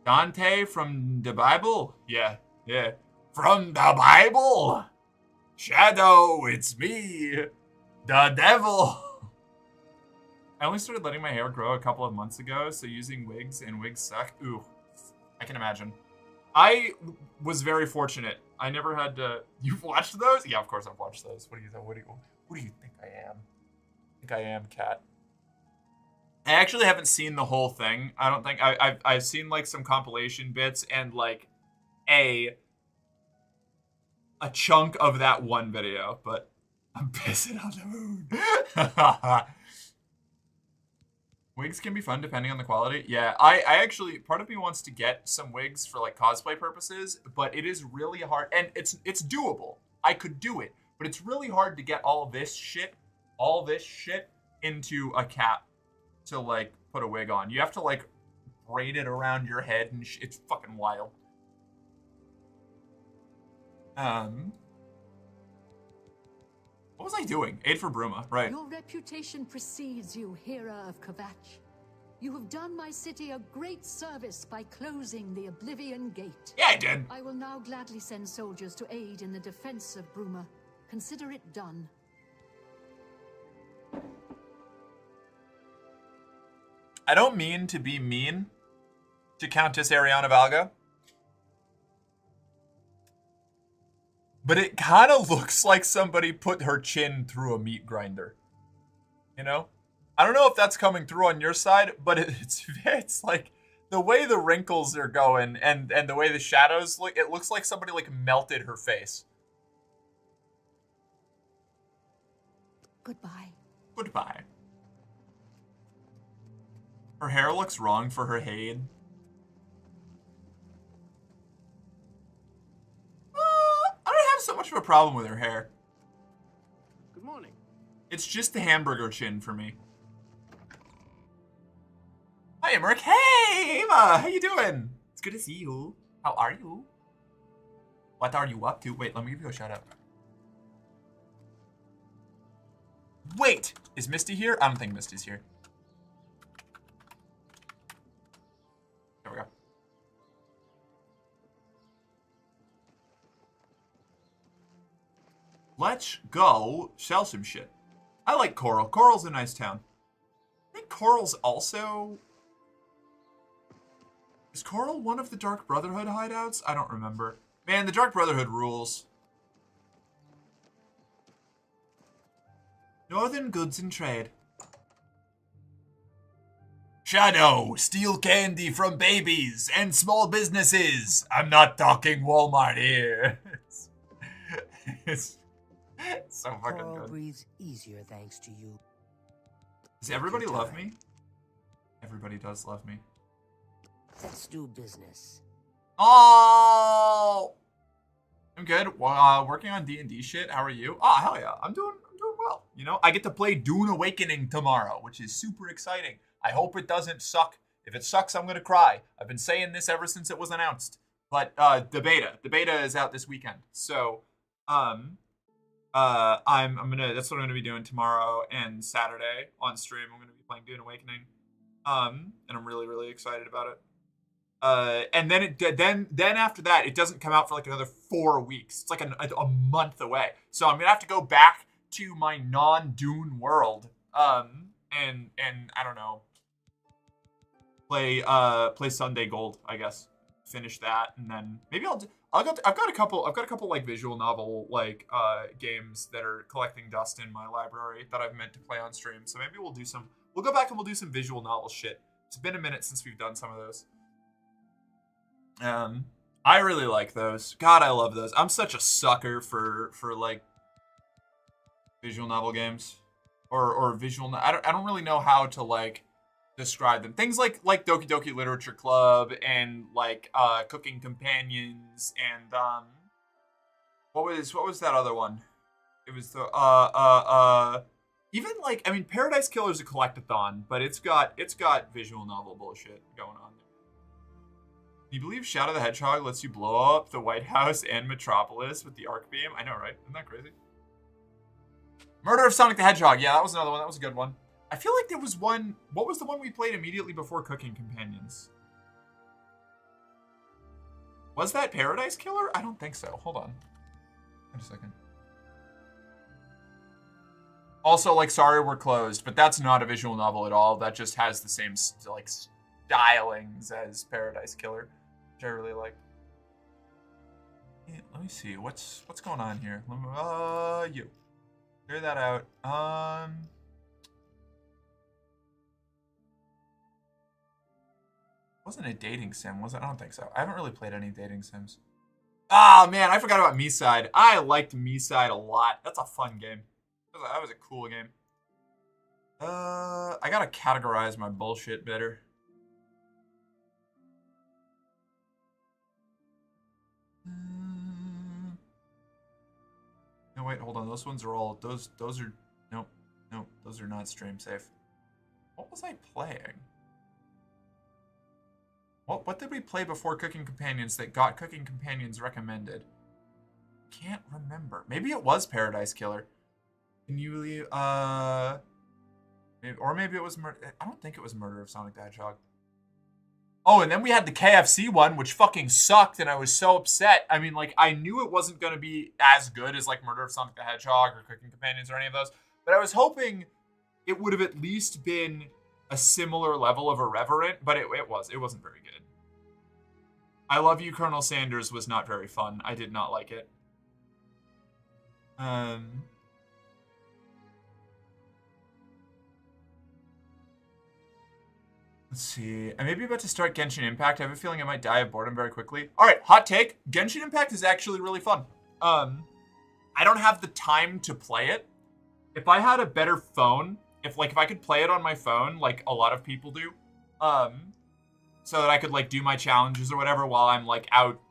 Dante from the Bible? Yeah. From the Bible! Shadow, it's me, the devil! I only started letting my hair grow a couple of months ago, so using wigs and wigs suck. Ooh, I can imagine. I was very fortunate. I never had to... You've watched those? Yeah, of course I've watched those. What do you think I am? I think I am, Cat. I actually haven't seen the whole thing. I don't think... I've seen, like, some compilation bits and, like, a chunk of that one video, but I'm pissing on the moon. Wigs can be fun depending on the quality. Yeah, I actually, part of me wants to get some wigs for like cosplay purposes, but it is really hard, and it's doable. I could do it, but it's really hard to get all this shit into a cap to like put a wig on. You have to like braid it around your head, and it's fucking wild. What was I doing? Aid for Bruma, right. Your reputation precedes you, Hera of Kvatch. You have done my city a great service by closing the Oblivion Gate. Yeah, I did. I will now gladly send soldiers to aid in the defense of Bruma. Consider it done. I don't mean to be mean to Countess Ariana Valga, but it kind of looks like somebody put her chin through a meat grinder. You know? I don't know if that's coming through on your side, but it's like the way the wrinkles are going and the way the shadows look, it looks like somebody like melted her face. Goodbye. Goodbye. Her hair looks wrong for her Haid. I don't have so much of a problem with her hair. Good morning. It's just the hamburger chin for me. Hi, Emmerich. Hey, Ava. How you doing? It's good to see you. How are you? What are you up to? Wait, let me give you a shout out. Wait! Is Misty here? I don't think Misty's here. There we go. Let's go sell some shit. I like Coral. Coral's a nice town. I think Coral's also... Is Coral one of the Dark Brotherhood hideouts? I don't remember. Man, the Dark Brotherhood rules. Northern goods and trade. Shadow, steal candy from babies and small businesses. I'm not talking Walmart here. It's so fucking Coral good. breathes easier thanks to you. Does everybody love me? Everybody does love me. Let's do business. Oh, I'm good. Working on D&D shit. How are you? Oh, hell yeah. I'm doing well. You know, I get to play Dune Awakening tomorrow, which is super exciting. I hope it doesn't suck. If it sucks, I'm gonna cry. I've been saying this ever since it was announced. But the beta is out this weekend. So I'm gonna, that's what I'm gonna be doing tomorrow and Saturday on stream. I'm gonna be playing Dune Awakening. And I'm really, really excited about it. And then after that, it doesn't come out for like another 4 weeks. It's like a month away. So I'm gonna have to go back to my non-Dune world. And I don't know, play Sunday Gold, I guess. Finish that, and then maybe I've got a couple like visual novel like games that are collecting dust in my library that I've meant to play on stream. So maybe we'll go back and we'll do some visual novel shit. It's been a minute since we've done some of those. I really like those. God, I love those. I'm such a sucker for like visual novel games or visual. I don't really know how to like describe them. Things like Doki Doki Literature Club and like Cooking Companions and what was that other one? It was the Even like, I mean, Paradise Killer's a collectathon, but it's got visual novel bullshit going on there. Do you believe Shadow the Hedgehog lets you blow up the White House and Metropolis with the arc beam? I know, right? Isn't that crazy? Murder of Sonic the Hedgehog. Yeah, that was another one. That was a good one. I feel like there was one. What was the one we played immediately before Cooking Companions? Was that Paradise Killer? I don't think so. Hold on. Wait a second. Also, like, sorry we're closed, but that's not a visual novel at all. That just has the same, like, stylings as Paradise Killer, which I really like. Yeah, let me see. What's going on here? You. Clear that out. Wasn't a dating sim, was it? I don't think so. I haven't really played any dating sims. Ah, man, I forgot about Me-Side. I liked Me-Side a lot. That's a fun game. That was a cool game. I gotta categorize my bullshit better. No, wait, hold on. Those ones are all... Those are... Nope. Those are not stream safe. What was I playing? What did we play before Cooking Companions that got Cooking Companions recommended? Can't remember. Maybe it was Paradise Killer. Can you leave, maybe it was I don't think it was Murder of Sonic the Hedgehog. Oh, and then we had the KFC one, which fucking sucked, and I was so upset. I mean, like, I knew it wasn't going to be as good as, like, Murder of Sonic the Hedgehog or Cooking Companions or any of those, but I was hoping it would have at least been a similar level of irreverent, but it wasn't very good. I Love You, Colonel Sanders was not very fun. I did not like it. Let's see. I may be about to start Genshin Impact. I have a feeling I might die of boredom very quickly. All right, hot take. Genshin Impact is actually really fun. I don't have the time to play it. If I had a better phone, if I could play it on my phone, like a lot of people do, so that I could, like, do my challenges or whatever while I'm, like, out,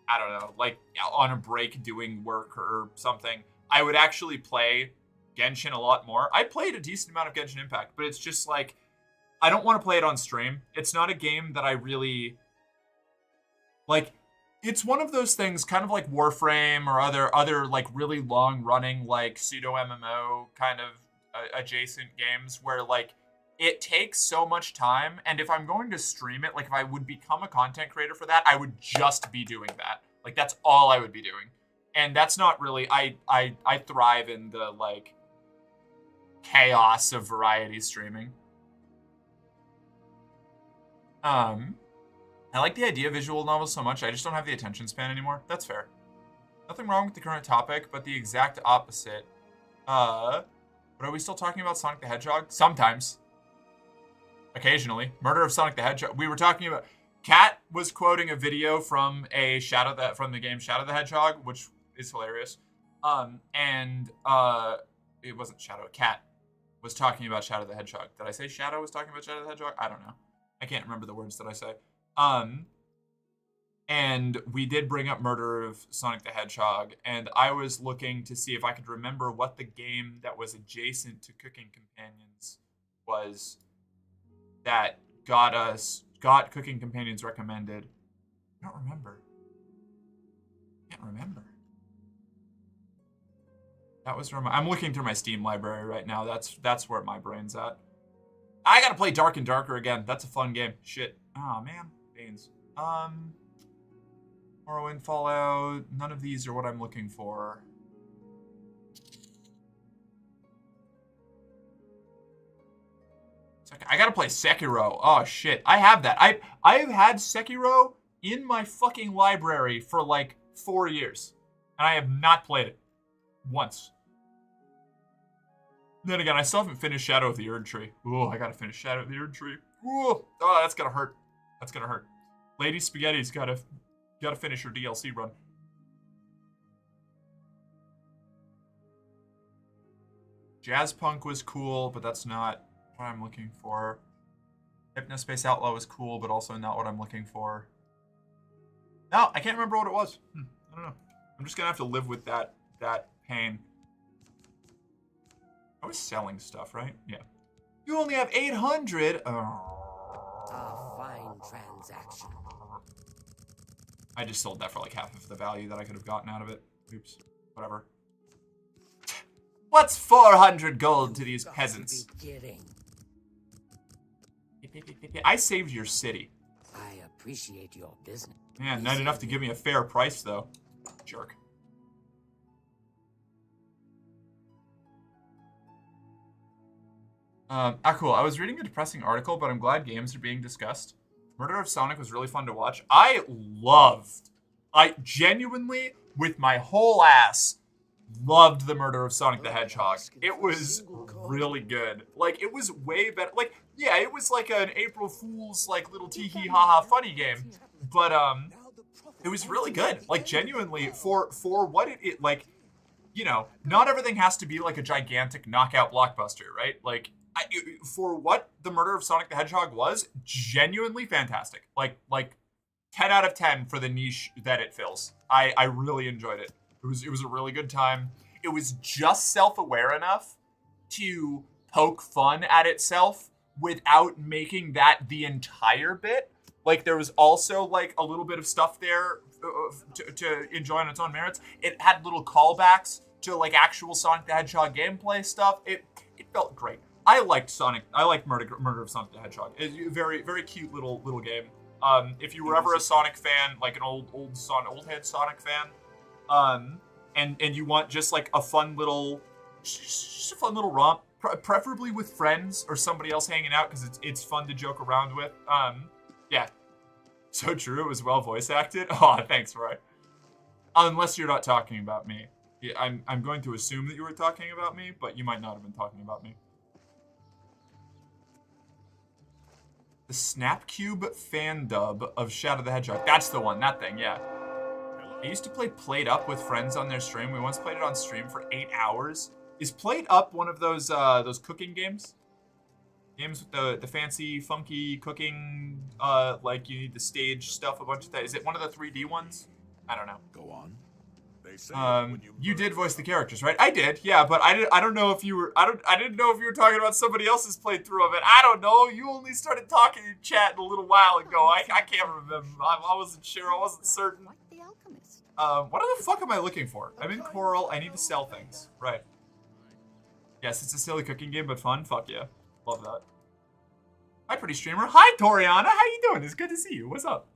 I don't know, like, on a break doing work or something, I would actually play Genshin a lot more. I played a decent amount of Genshin Impact, but it's just, like, I don't want to play it on stream. It's not a game that I really... Like, it's one of those things, kind of like Warframe or other like, really long-running, like, pseudo-MMO kind of adjacent games where, like, it takes so much time, and if I'm going to stream it, like, if I would become a content creator for that, I would just be doing that. Like, that's all I would be doing. And that's not really... I thrive in the, like, chaos of variety streaming. I like the idea of visual novels so much, I just don't have the attention span anymore. That's fair. Nothing wrong with the current topic, but the exact opposite. But are we still talking about Sonic the Hedgehog? Sometimes. Occasionally. Murder of Sonic the Hedgehog. We were talking about... Kat was quoting a video from from the game Shadow the Hedgehog, which is hilarious. It wasn't Shadow. Kat was talking about Shadow the Hedgehog. Did I say Shadow was talking about Shadow the Hedgehog? I don't know. I can't remember the words that I say. And we did bring up Murder of Sonic the Hedgehog, and I was looking to see if I could remember what the game that was adjacent to Cooking Companions was that got Cooking Companions recommended. I don't remember. Can't remember. That was from... I'm looking through my Steam library right now. That's where my brain's at. I gotta play Dark and Darker again. That's a fun game. Shit. Oh, man. Beans. Morrowind, Fallout. None of these are what I'm looking for. I gotta play Sekiro. Oh, shit. I have that. I have had Sekiro in my fucking library for, like, 4 years. And I have not played it. Once. Then again, I still haven't finished Shadow of the Erdtree. Ooh, I gotta finish Shadow of the Erdtree. Ooh, oh, that's gonna hurt. That's gonna hurt. Lady Spaghetti's gotta finish her DLC run. Jazzpunk was cool, but that's not what I'm looking for. Hypnospace Outlaw was cool, but also not what I'm looking for. No, I can't remember what it was. I don't know. I'm just gonna have to live with that pain. I was selling stuff, right? Yeah. You only have 800. A fine transaction. I just sold that for like half of the value that I could have gotten out of it. Oops. Whatever. What's 400 gold to these peasants? I saved your city. I appreciate your business. Man, not enough to give me a fair price, though. Jerk. Cool. I was reading a depressing article, but I'm glad games are being discussed. Murder of Sonic was really fun to watch. I genuinely, with my whole ass, loved the Murder of Sonic the Hedgehog. It was really good. Like, it was way better. Like, yeah, it was like an April Fool's, like, little tee-hee ha-ha funny game. But, it was really good. Like, genuinely, for what it like, you know, not everything has to be like a gigantic knockout blockbuster, right? Like, for what the Murder of Sonic the Hedgehog was, genuinely fantastic. Like 10 out of 10 for the niche that it fills. I really enjoyed it. It was a really good time. It was just self-aware enough to poke fun at itself without making that the entire bit. Like, there was also, like, a little bit of stuff there to enjoy on its own merits. It had little callbacks to, like, actual Sonic the Hedgehog gameplay stuff. It felt great. I liked Murder of Sonic the Hedgehog. It's a very, very cute little game. If you were ever a Sonic fan, like an old head Sonic fan, and you want just like a fun little romp, preferably with friends or somebody else hanging out, because it's fun to joke around with. Yeah, so true. It was well voice acted. Oh, thanks, Roy. Unless you're not talking about me. Yeah, I'm going to assume that you were talking about me, but you might not have been talking about me. The Snapcube fan dub of Shadow the Hedgehog. That's the one, that thing, yeah. I used to play Played Up with friends on their stream. We once played it on stream for 8 hours. Is Played Up one of those cooking games? Games with the fancy, funky cooking, like you need to stage stuff, a bunch of that. Is it one of the 3D ones? I don't know. Go on. They say you did voice the characters, right? I did, yeah, but I don't know if you were, I didn't know if you were talking about somebody else's playthrough of it. I don't know. You only started talking in chat a little while ago. I can't remember. I wasn't sure. I wasn't certain. What the fuck am I looking for? I'm in Coral. I need to sell things. Right. Yes, it's a silly cooking game, but fun. Fuck yeah. Love that. Hi, pretty streamer. Hi, Toriana. How you doing? It's good to see you. What's up?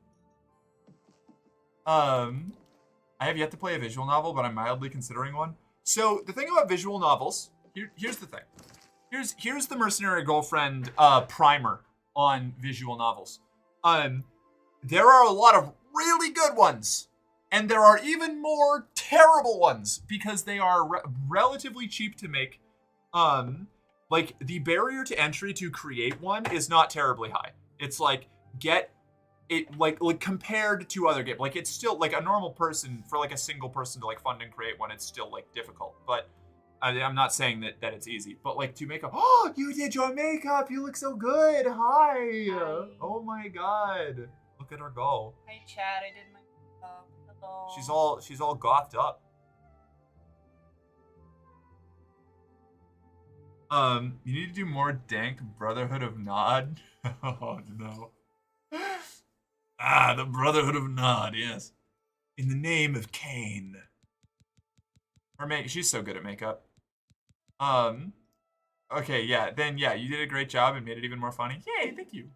I have yet to play a visual novel, but I'm mildly considering one. So the thing about visual novels, here's the thing. Here's the Mercenary Girlfriend primer on visual novels. There are a lot of really good ones, and there are even more terrible ones because they are relatively cheap to make. Like, the barrier to entry to create one is not terribly high. It's like, like compared to other games, like, it's still like a normal person, for like a single person to like fund and create one, it's still like difficult. But I'm not saying that it's easy, but like to make a, oh, you did your makeup, you look so good. Hi. Oh my god, look at her go. Hi Chad, I did my makeup. She's Hello. all gothed up. You need to do more dank Brotherhood of Nod. Oh no. The Brotherhood of Nod, yes. In the name of Cain. She's so good at makeup. Okay, yeah, then yeah, you did a great job and made it even more funny. Yay, thank you.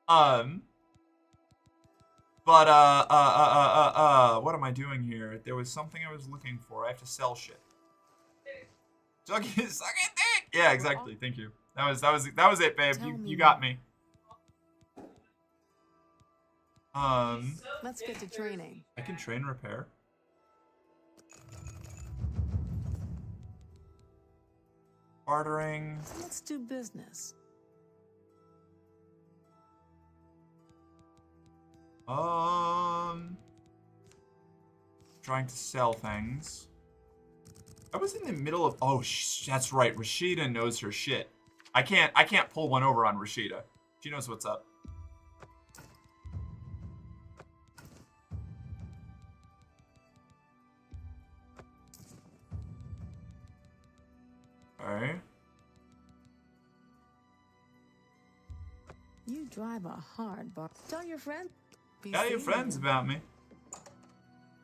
But what am I doing here? There was something I was looking for. I have to sell shit. Suck it dick. Yeah, exactly. Thank you. That was it, babe. You got me. Let's get to training. I can train repair. Bartering. Let's do business. Trying to sell things. I was in the middle of, oh, that's right. Rashida knows her shit. I can't pull one over on Rashida. She knows what's up. Okay. You drive a hard bar. Tell your friend. Tell your friends about me.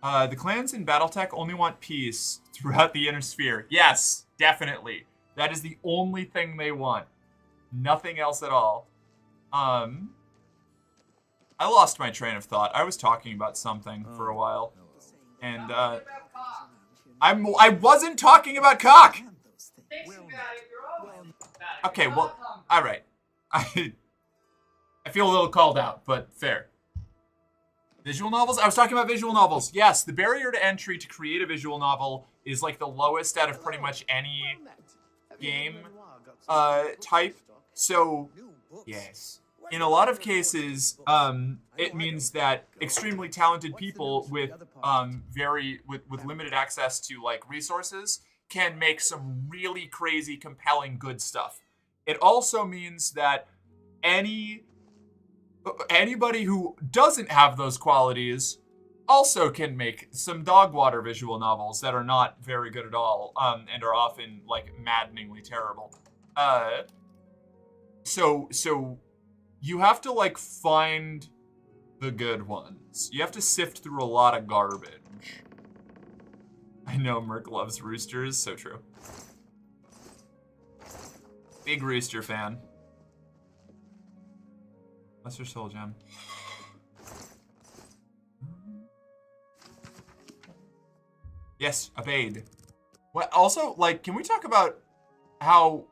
The clans in BattleTech only want peace throughout the inner sphere. Yes, definitely. That is the only thing they want. Nothing else at all. I lost my train of thought. I was talking about something for a while. And, I wasn't talking about cock! Okay, well, alright. I feel a little called out, but fair. Visual novels? I was talking about visual novels. Yes, the barrier to entry to create a visual novel is like the lowest out of pretty much any game type. So, yes. In a lot of cases, it means that extremely talented people with with limited access to like resources can make some really crazy, compelling, good stuff. It also means that anybody who doesn't have those qualities also can make some dog water visual novels that are not very good at all, and are often like maddeningly terrible. So you have to like find the good ones. You have to sift through a lot of garbage. I know Merc loves roosters, so true. Big rooster fan. Lesser Soul Gem. Yes, obeyed. What? Also, like, can we talk about how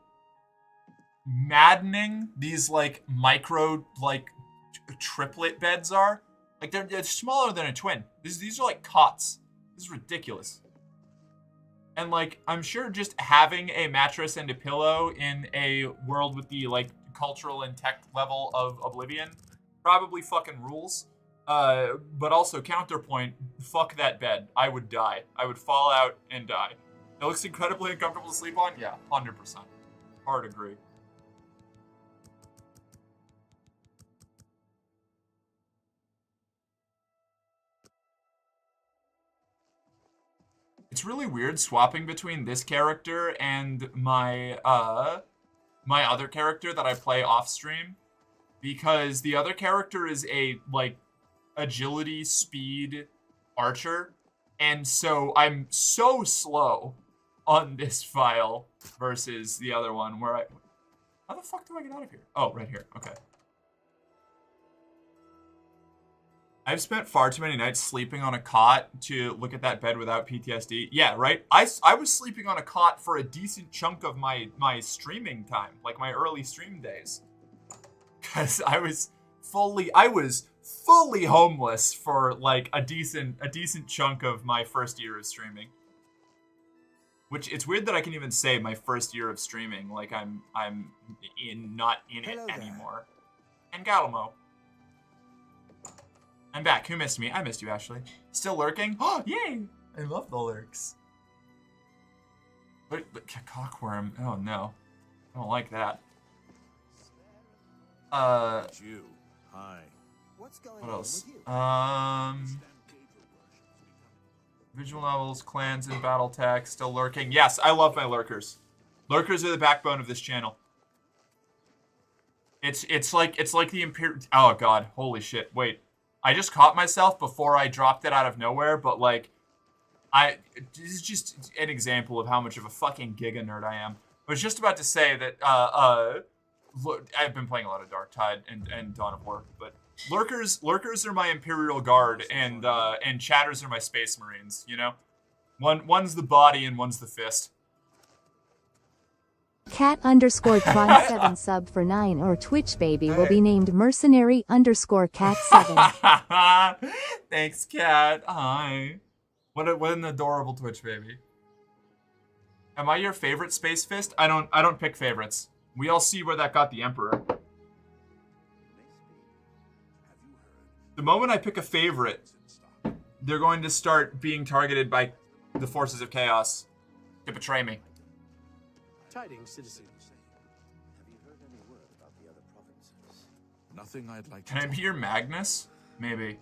maddening these like micro like triplet beds are? Like they're smaller than a twin. These are like cots. This is ridiculous. And like, I'm sure just having a mattress and a pillow in a world with the like cultural and tech level of Oblivion probably fucking rules. But also counterpoint, fuck that bed. I would die. I would fall out and die. It looks incredibly uncomfortable to sleep on? Yeah, 100%. Hard agree. It's really weird swapping between this character and my my other character that I play off stream, because the other character is a like agility speed archer, and so I'm so slow on this file versus the other one where how the fuck do I get out of here? Oh, right here. Okay. I've spent far too many nights sleeping on a cot to look at that bed without PTSD. Yeah, right? I was sleeping on a cot for a decent chunk of my streaming time, like my early stream days. Because I was fully homeless for like a decent chunk of my first year of streaming. Which, it's weird that I can even say my first year of streaming, like I'm not in it anymore. And Galamo. I'm back. Who missed me? I missed you, Ashley. Still lurking? Oh, yay! I love the lurks. But cockworm. Oh, no. I don't like that. You. Hi. What's going What on else? with you? Visual novels, clans, and BattleTech. Still lurking. Yes, I love my lurkers. Lurkers are the backbone of this channel. It's like the Imperial... Oh, God. Holy shit. Wait. I just caught myself before I dropped it out of nowhere, but like, this is just an example of how much of a fucking giga nerd I am. I was just about to say that, I've been playing a lot of Darktide and Dawn of War, but lurkers are my Imperial Guard, and chatters are my Space Marines, you know? One's the body and one's the fist. Cat_Tron7 sub for 9 or Twitch baby will be named Mercenary_Cat7. Thanks, Cat. Hi. What an adorable Twitch baby. Am I your favorite Space Fist? I don't pick favorites. We all see where that got the Emperor. The moment I pick a favorite, they're going to start being targeted by the forces of chaos to betray me. Tidings, citizen. Have you heard any word about the other provinces? Nothing I'd like to. Can I be your Magnus? Maybe.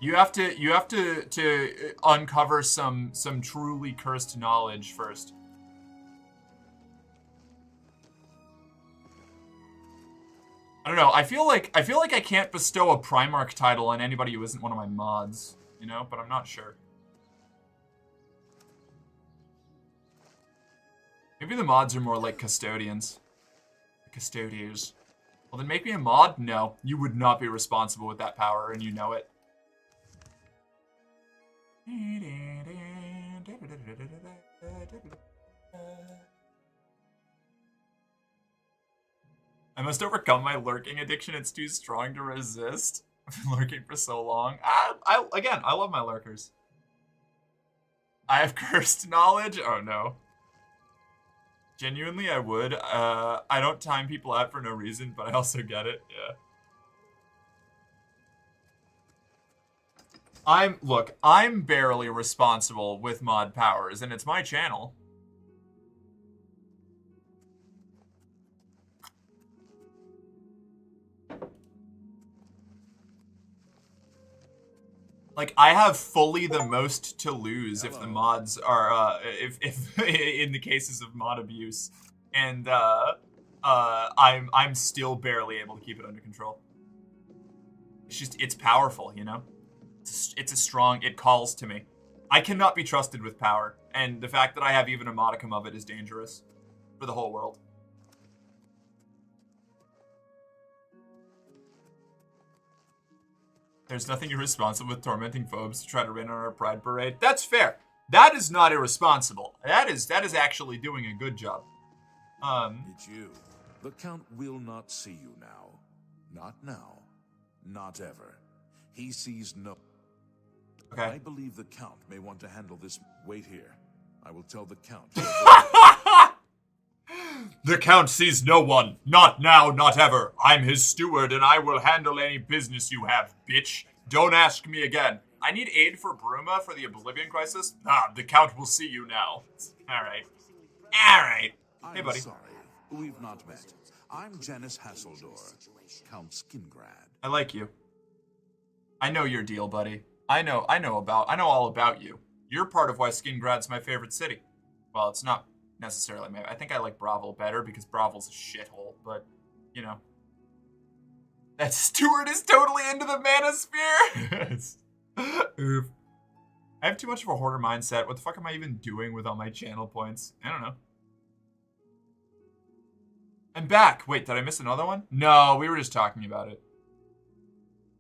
You have to uncover some truly cursed knowledge first. I don't know. I feel like I can't bestow a Primarch title on anybody who isn't one of my mods, you know, but I'm not sure. Maybe the mods are more like custodians. Custodians. Well, then make me a mod? No. You would not be responsible with that power, and you know it. I must overcome my lurking addiction. It's too strong to resist. I've been lurking for so long. Again, I love my lurkers. I have cursed knowledge? Oh, no. Genuinely, I would. I don't time people out for no reason, but I also get it. Yeah. I'm barely responsible with mod powers, and it's my channel. Like, I have fully the most to lose if the mods are, if in the cases of mod abuse, and I'm still barely able to keep it under control. It's just, it's powerful, you know. It's a strong. It calls to me. I cannot be trusted with power, and the fact that I have even a modicum of it is dangerous for the whole world. There's nothing irresponsible with tormenting phobes to try to rain on our pride parade. That's fair. That is not irresponsible. That is actually doing a good job. It's you. The Count will not see you now. Not now. Not ever. He sees no... Okay. I believe the Count may want to handle this... Wait here. I will tell the Count. The Count sees no one. Not now, not ever. I'm his steward, and I will handle any business you have, bitch. Don't ask me again. I need aid for Bruma for the Oblivion Crisis? Ah, the Count will see you now. Alright. Alright. Hey, buddy. I'm sorry. We've not met. I'm Janice Hasseldor, Count Skingrad. I like you. I know your deal, buddy. I know all about you. You're part of why Skingrad's my favorite city. Well, it's not necessarily. I think I like Bravo better because Bravo's a shithole, but, you know. That steward is totally into the manosphere! Oof. I have too much of a hoarder mindset. What the fuck am I even doing with all my channel points? I don't know. I'm back! Wait, did I miss another one? No, we were just talking about it.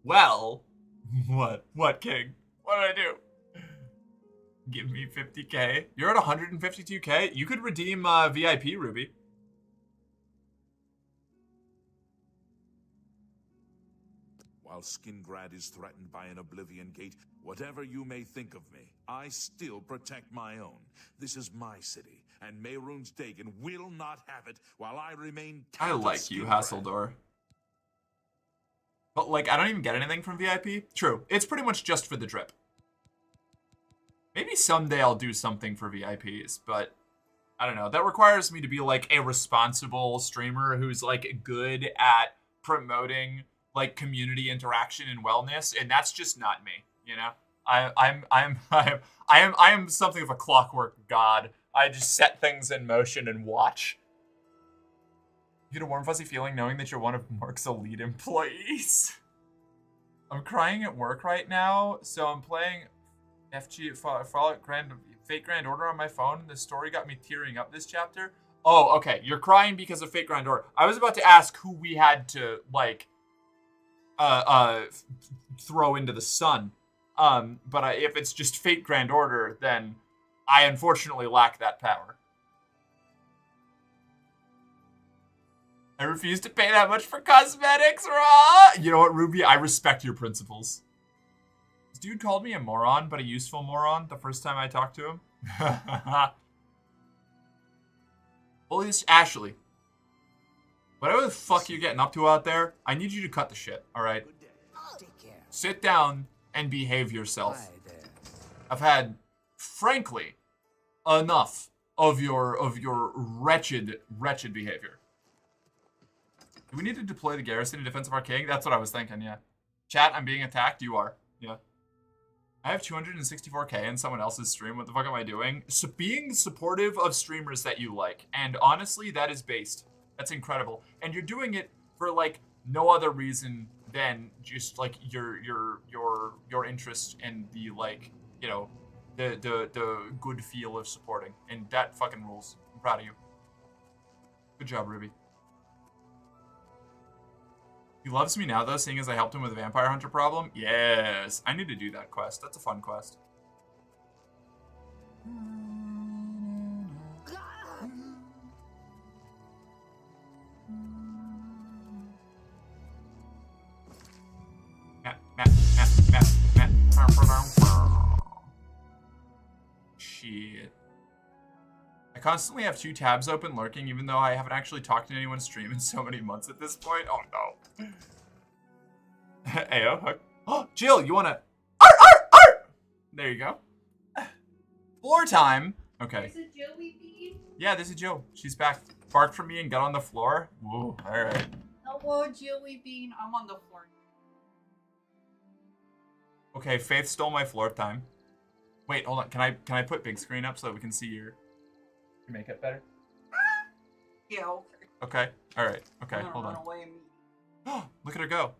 Well... What? What, King? What did I do? Give me 50k. You're at 152k? You could redeem VIP, Ruby. While Skingrad is threatened by an Oblivion Gate, whatever you may think of me, I still protect my own. This is my city, and Mehrunes Dagon will not have it while I remain Count of I like you, Skingrad. Hasseldor. But, like, I don't even get anything from VIP. True. It's pretty much just for the drip. Maybe someday I'll do something for VIPs, but I don't know. That requires me to be, like, a responsible streamer who's, like, good at promoting, like, community interaction and wellness, and that's just not me, you know? I am something of a clockwork god. I just set things in motion and watch. You get a warm fuzzy feeling knowing that you're one of Mark's elite employees. I'm crying at work right now, so I'm playing FG Fallout Fate Grand Order on my phone. The story got me tearing up this chapter. Oh, okay. You're crying because of Fate Grand Order. I was about to ask who we had to, like, throw into the sun. But if it's just Fate Grand Order, then I unfortunately lack that power. I refuse to pay that much for cosmetics, raw! You know what, Ruby? I respect your principles. This dude called me a moron, but a useful moron the first time I talked to him. Well, it's Ashley. Whatever the fuck you're getting up to out there, I need you to cut the shit, alright? Sit down and behave yourself. I've had, frankly, enough of your wretched behavior. Do we need to deploy the garrison in defense of our king? That's what I was thinking, yeah. Chat, I'm being attacked. You are. Yeah. I have 264k in someone else's stream. What the fuck am I doing? So being supportive of streamers that you like. And honestly, that is based. That's incredible. And you're doing it for, like, no other reason than just like your interest and the like, you know, the good feel of supporting, and that fucking rules. I'm proud of you. Good job, Ruby. He loves me now though, seeing as I helped him with the vampire hunter problem. Yes, I need to do that quest. That's a fun quest. Shit. I constantly have 2 tabs open lurking, even though I haven't actually talked to anyone stream in so many months at this point. Oh no. Ayo, hook. Oh, Jill, you wanna... Art, art, art! There you go. Floor time. Okay. There's a Joey bean. Yeah, this is Jill. She's back. Barked for me and got on the floor. Woo, alright. Hello, Joey bean. I'm on the floor. Okay, Faith stole my floor time. Wait, hold on. Can I put big screen up so that we can see your makeup better? Yeah, okay. Okay. Alright. Okay, hold on. Away Look at her go.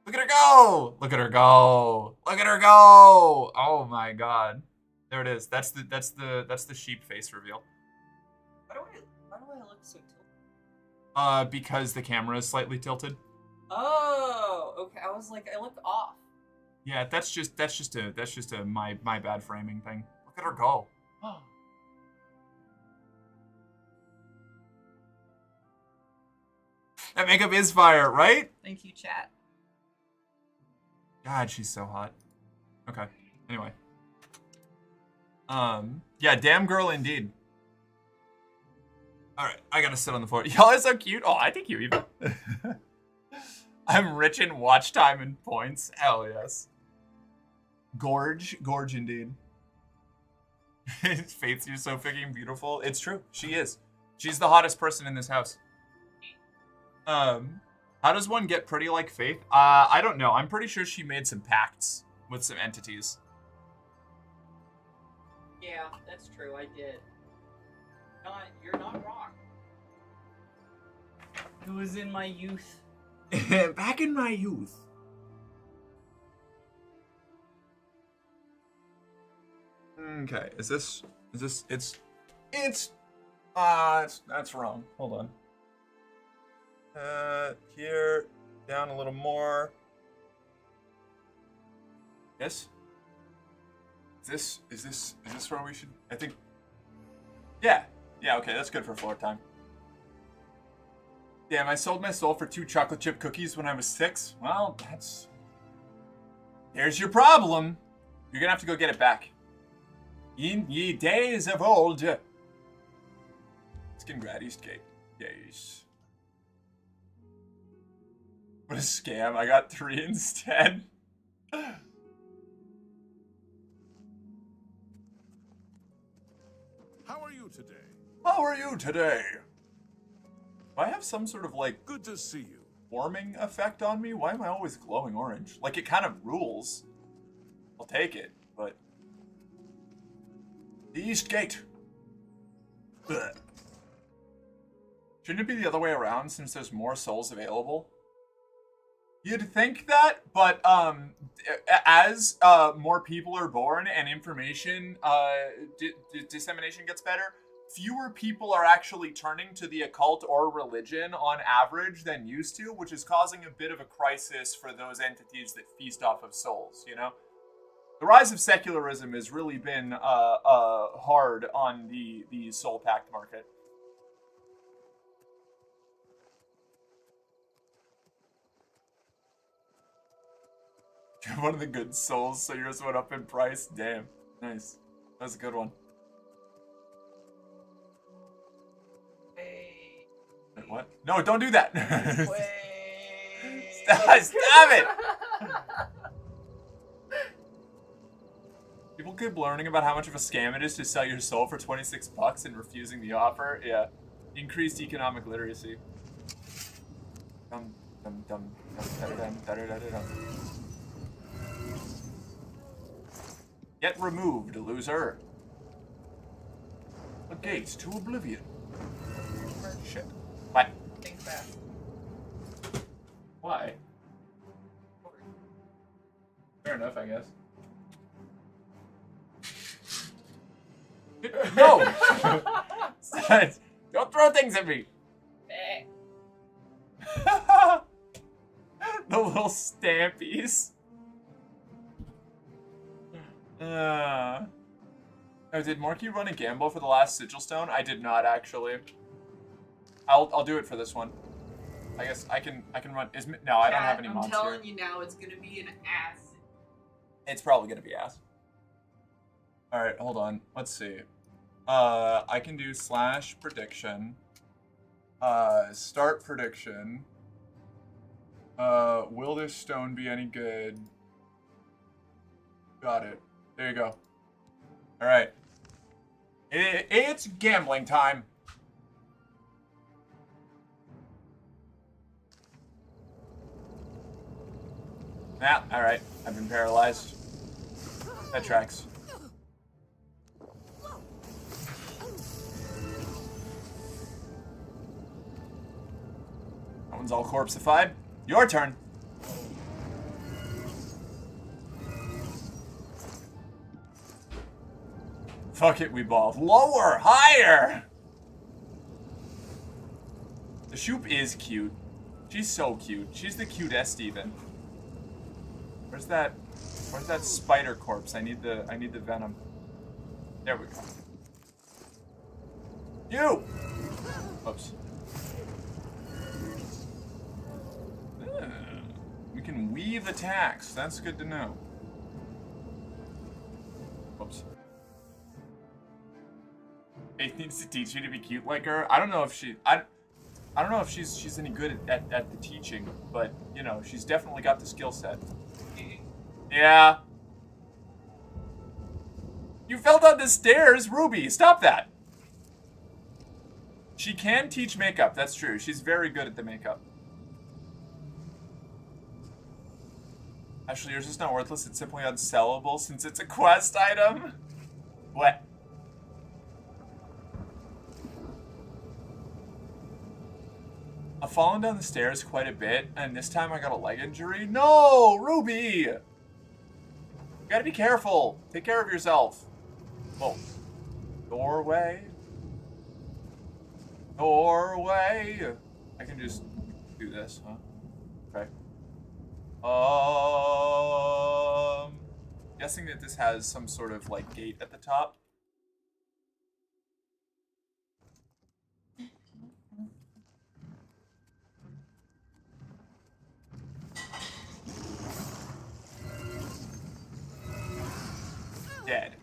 Look at her go! Look at her go! Look at her go! Oh my god. There it is. That's the sheep face reveal. Why do I look so tilted? Because the camera is slightly tilted. Oh, okay. I was like, I look off. Yeah, that's just a my bad framing thing. Look at her go. That makeup is fire, right? Thank you, chat. God, she's so hot. Okay. Anyway. Yeah, damn girl indeed. Alright, I gotta sit on the floor. Y'all are so cute. Oh, I think you even. I'm rich in watch time and points. Hell yes. Gorge indeed. Faith, you're so freaking beautiful. It's true. She is. She's the hottest person in this house. How does one get pretty like Faith? I don't know. I'm pretty sure she made some pacts with some entities. Yeah, that's true. I did. You're not wrong. It was in my youth. Back in my youth. Okay, it's that's wrong. Hold on. Here, down a little more. Yes? Is this where we should, I think, yeah, okay, that's good for floor time. Damn, I sold my soul for 2 chocolate chip cookies when I was 6. Well, there's your problem. You're gonna have to go get it back. In ye days of old. Skingrad Eastgate. Yes. What a scam. I got 3 instead. How are you today? How are you today? Do I have some sort of, like, good to see you, warming effect on me? Why am I always glowing orange? Like, it kind of rules. I'll take it, but... The East Gate. Blech. Shouldn't it be the other way around since there's more souls available? You'd think that, but as more people are born and information dissemination gets better, fewer people are actually turning to the occult or religion on average than used to, which is causing a bit of a crisis for those entities that feast off of souls, you know? The rise of secularism has really been hard on the soul pact market. You're one of the good souls, so yours went up in price. Damn. Nice. That was a good one. Wait, what? No, don't do that! Stop it! People keep learning about how much of a scam it is to sell your soul for $26 and refusing the offer. Yeah. Increased economic literacy. Get removed, loser. A gate to oblivion. Shit. What? Think fast. Why? Fair enough, I guess. No! Don't throw things at me! The little stampies. Oh, did Marky run a gamble for the last sigil stone? I did not, actually. I'll do it for this one. I guess I can run. No, I don't have any mobs here. I'm telling you now, it's gonna be an ass. It's probably gonna be ass. All right, hold on. Let's see. I can do / prediction. Start prediction. Will this stone be any good? Got it. There you go. All right. It's gambling time. Yeah, all right. I've been paralyzed. That tracks. That one's all corpseified. Your turn. Fuck it, we ball. Lower! Higher! The Shoop is cute. She's so cute. She's the cutest even. Where's that spider corpse? I need the venom. There we go. You! Oops. We can weave attacks. That's good to know. Oops. Faith needs to teach you to be cute like her. I don't know if I don't know if she's any good at the teaching, but you know, she's definitely got the skill set. Yeah. You fell down the stairs, Ruby. Stop that. She can teach makeup. That's true. She's very good at the makeup. Actually, yours is not worthless. It's simply unsellable since it's a quest item. What? I've fallen down the stairs quite a bit, and this time I got a leg injury. No, Ruby! You gotta be careful. Take care of yourself. Oh. Doorway. Doorway. I can just do this, huh? Okay. Guessing that this has some sort of, like, gate at the top. Dead.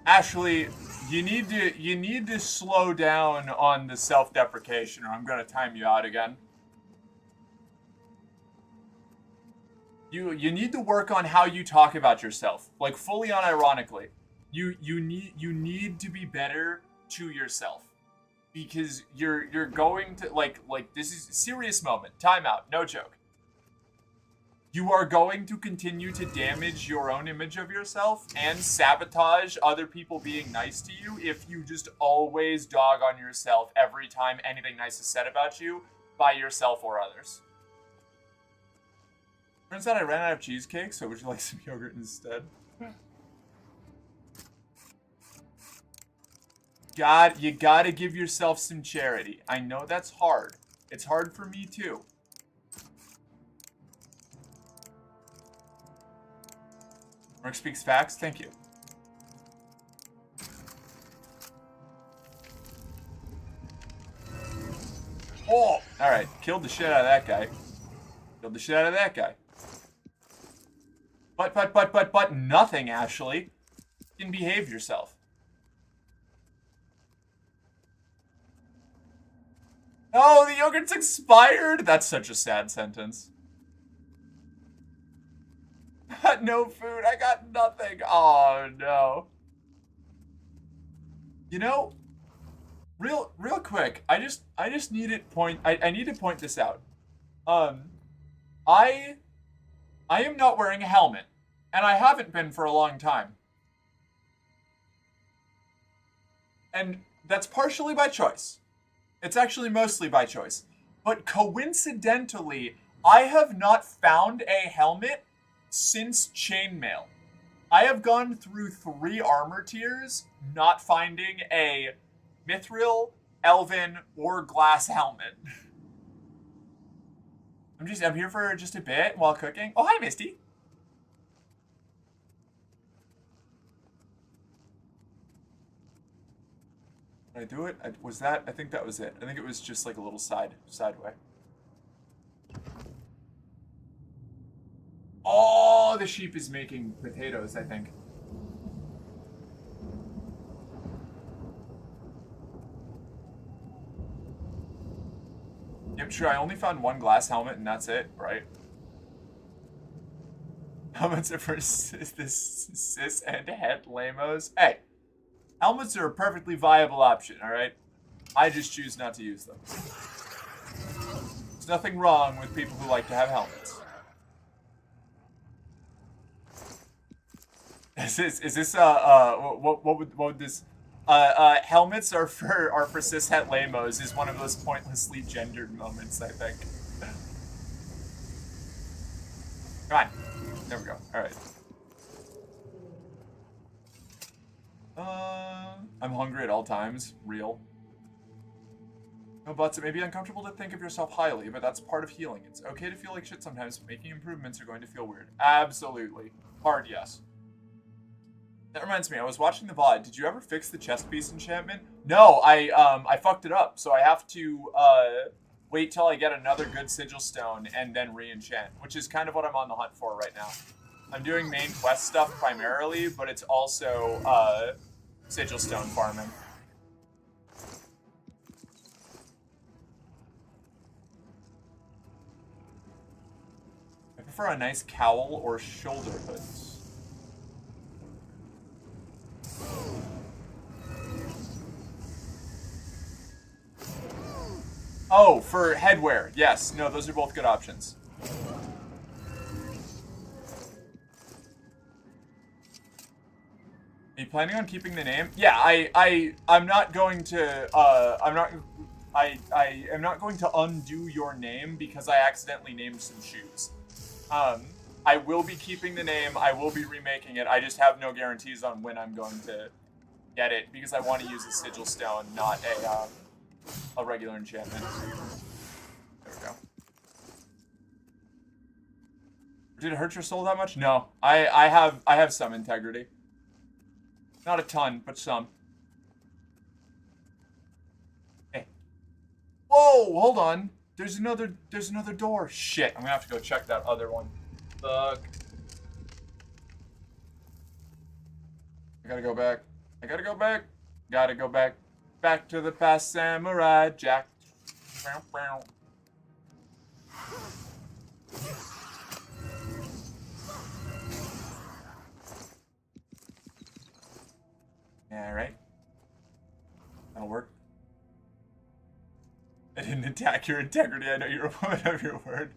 Ashley, you need to slow down on the self-deprecation, or I'm gonna time you out again. You need to work on how you talk about yourself, like fully unironically. You need to be better to yourself, because you're going to like this is a serious moment. Time out, no joke. You are going to continue to damage your own image of yourself and sabotage other people being nice to you if you just always dog on yourself every time anything nice is said about you by yourself or others. Turns out I ran out of cheesecake, so would you like some yogurt instead? You gotta give yourself some charity. I know that's hard. It's hard for me too. Merc speaks facts. Thank you. Oh! Alright. Killed the shit out of that guy. Killed the shit out of that guy. But nothing, Ashley. You can behave yourself. Oh, the yogurt's expired! That's such a sad sentence. No food. I got nothing. Oh no. You know, real quick. I need to point this out. I I am not wearing a helmet, and I haven't been for a long time. And that's partially by choice. It's actually mostly by choice. But coincidentally, I have not found a helmet since chainmail. I have gone through 3 armor tiers, not finding a mithril, elven, or glass helmet. I'm here for just a bit while cooking. Oh, hi, Misty. Did I do it? I think that was it. I think it was just like a little sideway. Oh, the sheep is making potatoes, I think. Yep, sure, I only found 1 glass helmet and that's it, right? Helmets are for this cis and het lamos. Hey, helmets are a perfectly viable option, alright? I just choose not to use them. There's nothing wrong with people who like to have helmets. Is this what would this helmets are for cishet lamos is one of those pointlessly gendered moments, I think. Come on. There we go. Alright. I'm hungry at all times. Real. No buts. It may be uncomfortable to think of yourself highly, but that's part of healing. It's okay to feel like shit sometimes, but making improvements are going to feel weird. Absolutely. Hard yes. That reminds me, I was watching the VOD. Did you ever fix the chest piece enchantment? No, I fucked it up, so I have to wait till I get another good sigil stone and then re-enchant, which is kind of what I'm on the hunt for right now. I'm doing main quest stuff primarily, but it's also sigil stone farming. I prefer a nice cowl or shoulder hoods. Oh, for headwear. Yes. No, those are both good options. Are you planning on keeping the name? Yeah, I'm not going to I am not going to undo your name because I accidentally named some shoes. I will be keeping the name. I will be remaking it. I just have no guarantees on when I'm going to get it because I want to use a sigil stone, not a regular enchantment. There we go. Did it hurt your soul that much? No. I have some integrity. Not a ton, but some. Hey. Whoa, hold on. There's another door. Shit, I'm gonna have to go check that other one. Fuck. I gotta go back. I gotta go back. Gotta go back. Back to the past, Samurai Jack. Yeah, right. That'll work. I didn't attack your integrity. I know you're a woman of your word.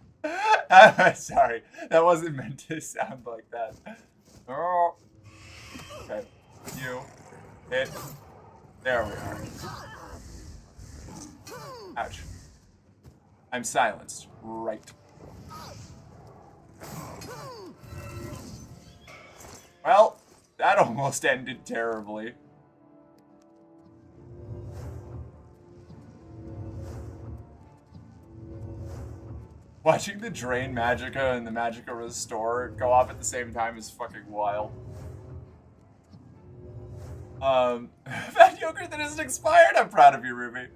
Sorry, that wasn't meant to sound like that. Oh. Okay. You. Hit. There we are. Ouch. I'm silenced. Right. Well, that almost ended terribly. Watching the Drain Magicka and the Magicka Restore go off at the same time is fucking wild. Fat yogurt that isn't expired. I'm proud of you, Ruby.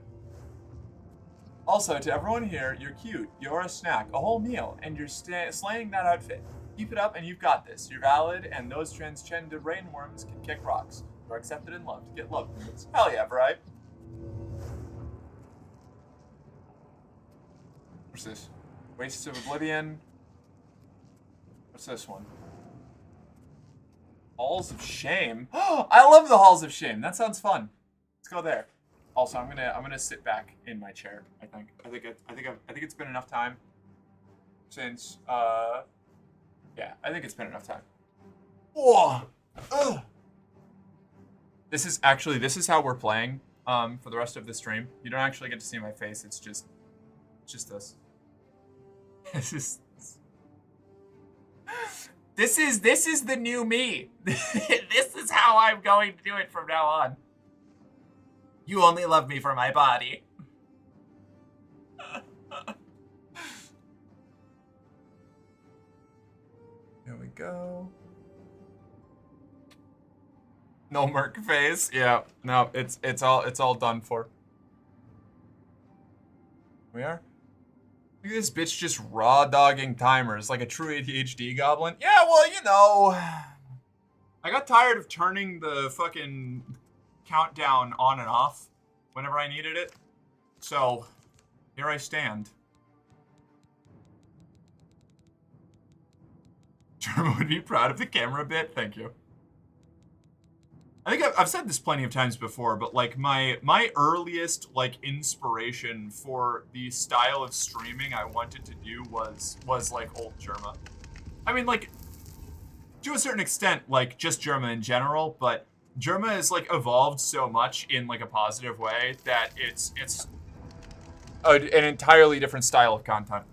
Also, to everyone here, you're cute. You're a snack, a whole meal, and you're slaying that outfit. Keep it up, and you've got this. You're valid, and those transgender rainworms can kick rocks. You're accepted and loved. Get loved. Hell yeah, right? What's this? Wastes of Oblivion. What's this one? Halls of Shame. Oh, I love the Halls of Shame. That sounds fun. Let's go there. Also, I'm gonna sit back in my chair. I think it's been enough time since Yeah, I think it's been enough time. Whoa! Ugh. This is how we're playing for the rest of the stream. You don't actually get to see my face. It's just this. This is the new me. This is how I'm going to do it from now on. You only love me for my body. Here we go. No Merc face. Yeah. No, it's all done for. We are. Look at this bitch just raw dogging timers like a true ADHD goblin. Yeah, well, you know, I got tired of turning the fucking countdown on and off whenever I needed it. So, here I stand. Germa would be proud of the camera bit. Thank you. I think I've said this plenty of times before, but like my earliest like inspiration for the style of streaming I wanted to do was like old Germa. I mean, like to a certain extent, like just Germa in general, but Germa has like evolved so much in like a positive way that it's an entirely different style of content.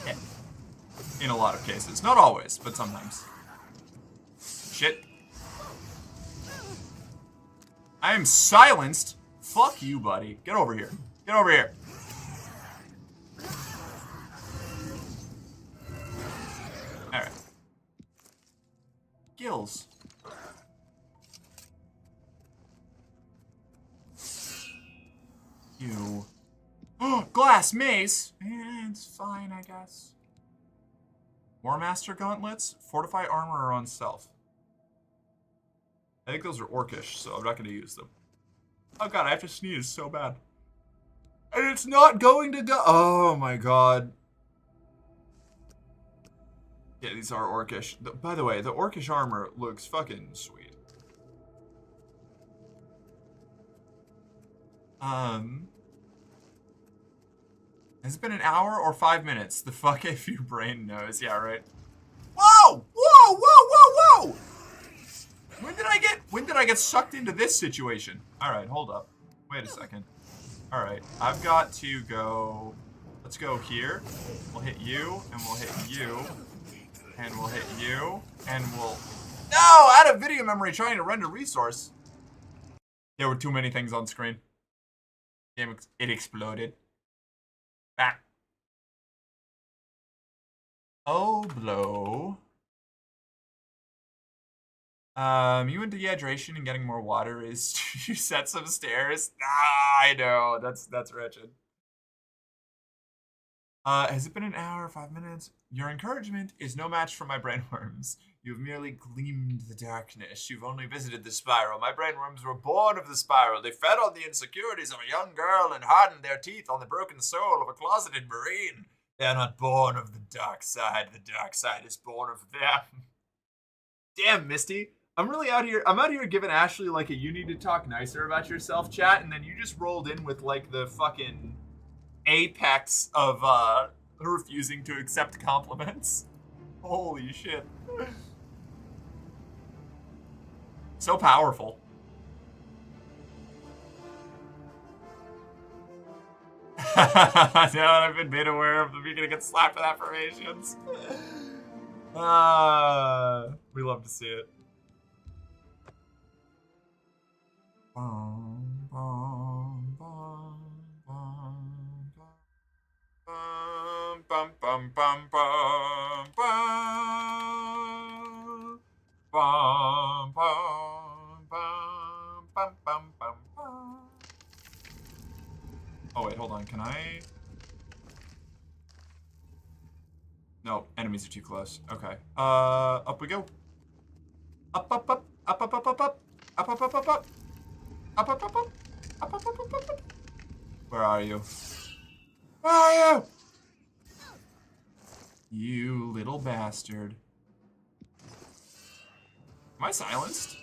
Yeah. In a lot of cases, not always, but sometimes. Shit. I am silenced. Fuck you, buddy. Get over here. Get over here. Alright. Gills. You. Oh, glass mace. It's fine, I guess. War Master gauntlets. Fortify armor on self. I think those are orcish, so I'm not going to use them. Oh god, I have to sneeze so bad. And it's not going to go. Oh my god. Yeah, these are orcish. By the way, the orcish armor looks fucking sweet. Has it been an hour or 5 minutes? The fuck if your brain knows. Yeah, right. Whoa! Whoa! Whoa! Whoa! Whoa! When did I get sucked into this situation? Alright, hold up. Wait a second. Alright, I've got to go... Let's go here. We'll hit you, and we'll hit you. And we'll hit you, and we'll... No! Out of video memory trying to render resource. There were too many things on screen. It exploded. Back. Oh, blow. You into dehydration and getting more water is 2 sets of stairs. Ah, I know. That's wretched. Has it been an hour, 5 minutes? Your encouragement is no match for my brainworms. You've merely gleamed the darkness. You've only visited the spiral. My brainworms were born of the spiral. They fed on the insecurities of a young girl and hardened their teeth on the broken soul of a closeted marine. They are not born of the dark side. The dark side is born of them. Damn, Misty. I'm out here giving Ashley like a you need to talk nicer about yourself chat, and then you just rolled in with like the fucking apex of refusing to accept compliments. Holy shit. So powerful. Now that I've been made aware of them, you're gonna get slapped with affirmations. We love to see it. Bum, bum, bum, bum, bum, bum, bum, bum, bum, bum, bum, bum, bum, bum, bum, bum. Oh wait, hold on. Can I? No, enemies are too close. Okay. Up we go. Up, up, up, up, up, up, up, up, up, up, up, up, up. Up, up, up, up, up, up, up, up, up, up. Where are you? Where are you? You little bastard. Am I silenced?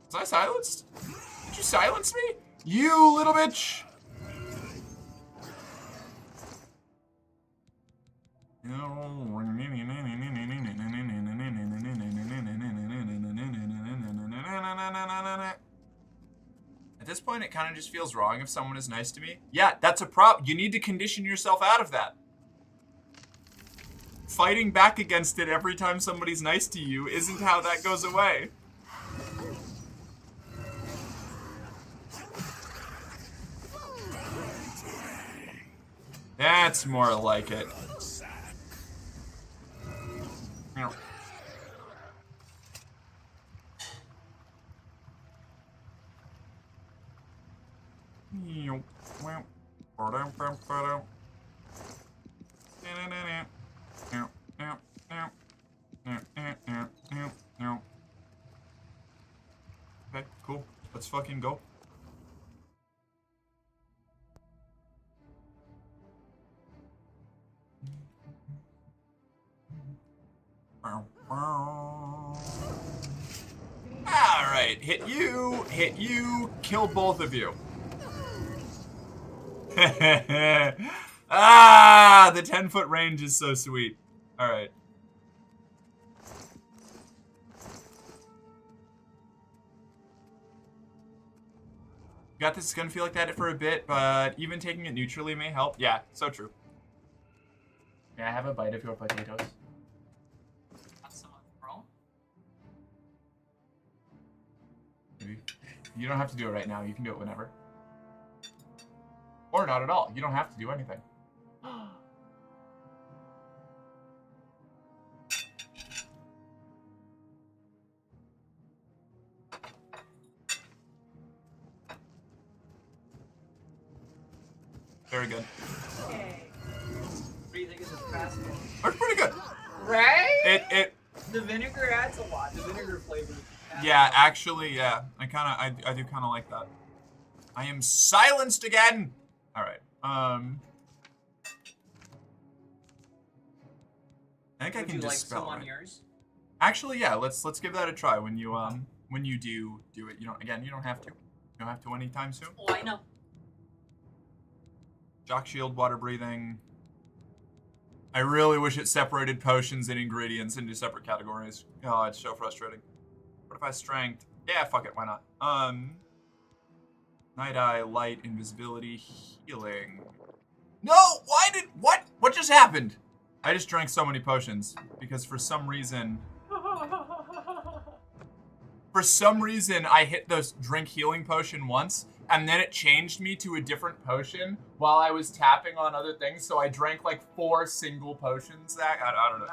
Was I silenced? Did you silence me? You little bitch! At this point, it kind of just feels wrong if someone is nice to me. Yeah, that's a problem. You need to condition yourself out of that. Fighting back against it every time somebody's nice to you isn't how that goes away. That's more like it. Okay, cool. Let's fucking go. Alright, hit you, kill both of you. Ah, the 10-foot range is so sweet. Alright. Got this, it's gonna feel like that for a bit, but even taking it neutrally may help. Yeah, so true. May I have a bite of your potatoes? Maybe. You don't have to do it right now. You can do it whenever. Or not at all. You don't have to do anything. Very good. Okay. What do you think is a fast one? That's pretty good. Right? The vinegar adds a lot. The vinegar flavor. Yeah, actually, yeah. I do kind of like that. I am silenced again. All right. I think I can dispel. Would you like some on yours? Actually, yeah. Let's give that a try. When you do it, you don't have to. You don't have to anytime soon. Oh, I know. Shock shield, water breathing. I really wish it separated potions and ingredients into separate categories. Oh, it's so frustrating. What if I strength? Yeah, fuck it, why not? Night Eye, light, invisibility, healing. No! What just happened? I just drank so many potions because for some reason I hit the drink healing potion once and then it changed me to a different potion while I was tapping on other things, so I drank like 4 single potions. I don't know.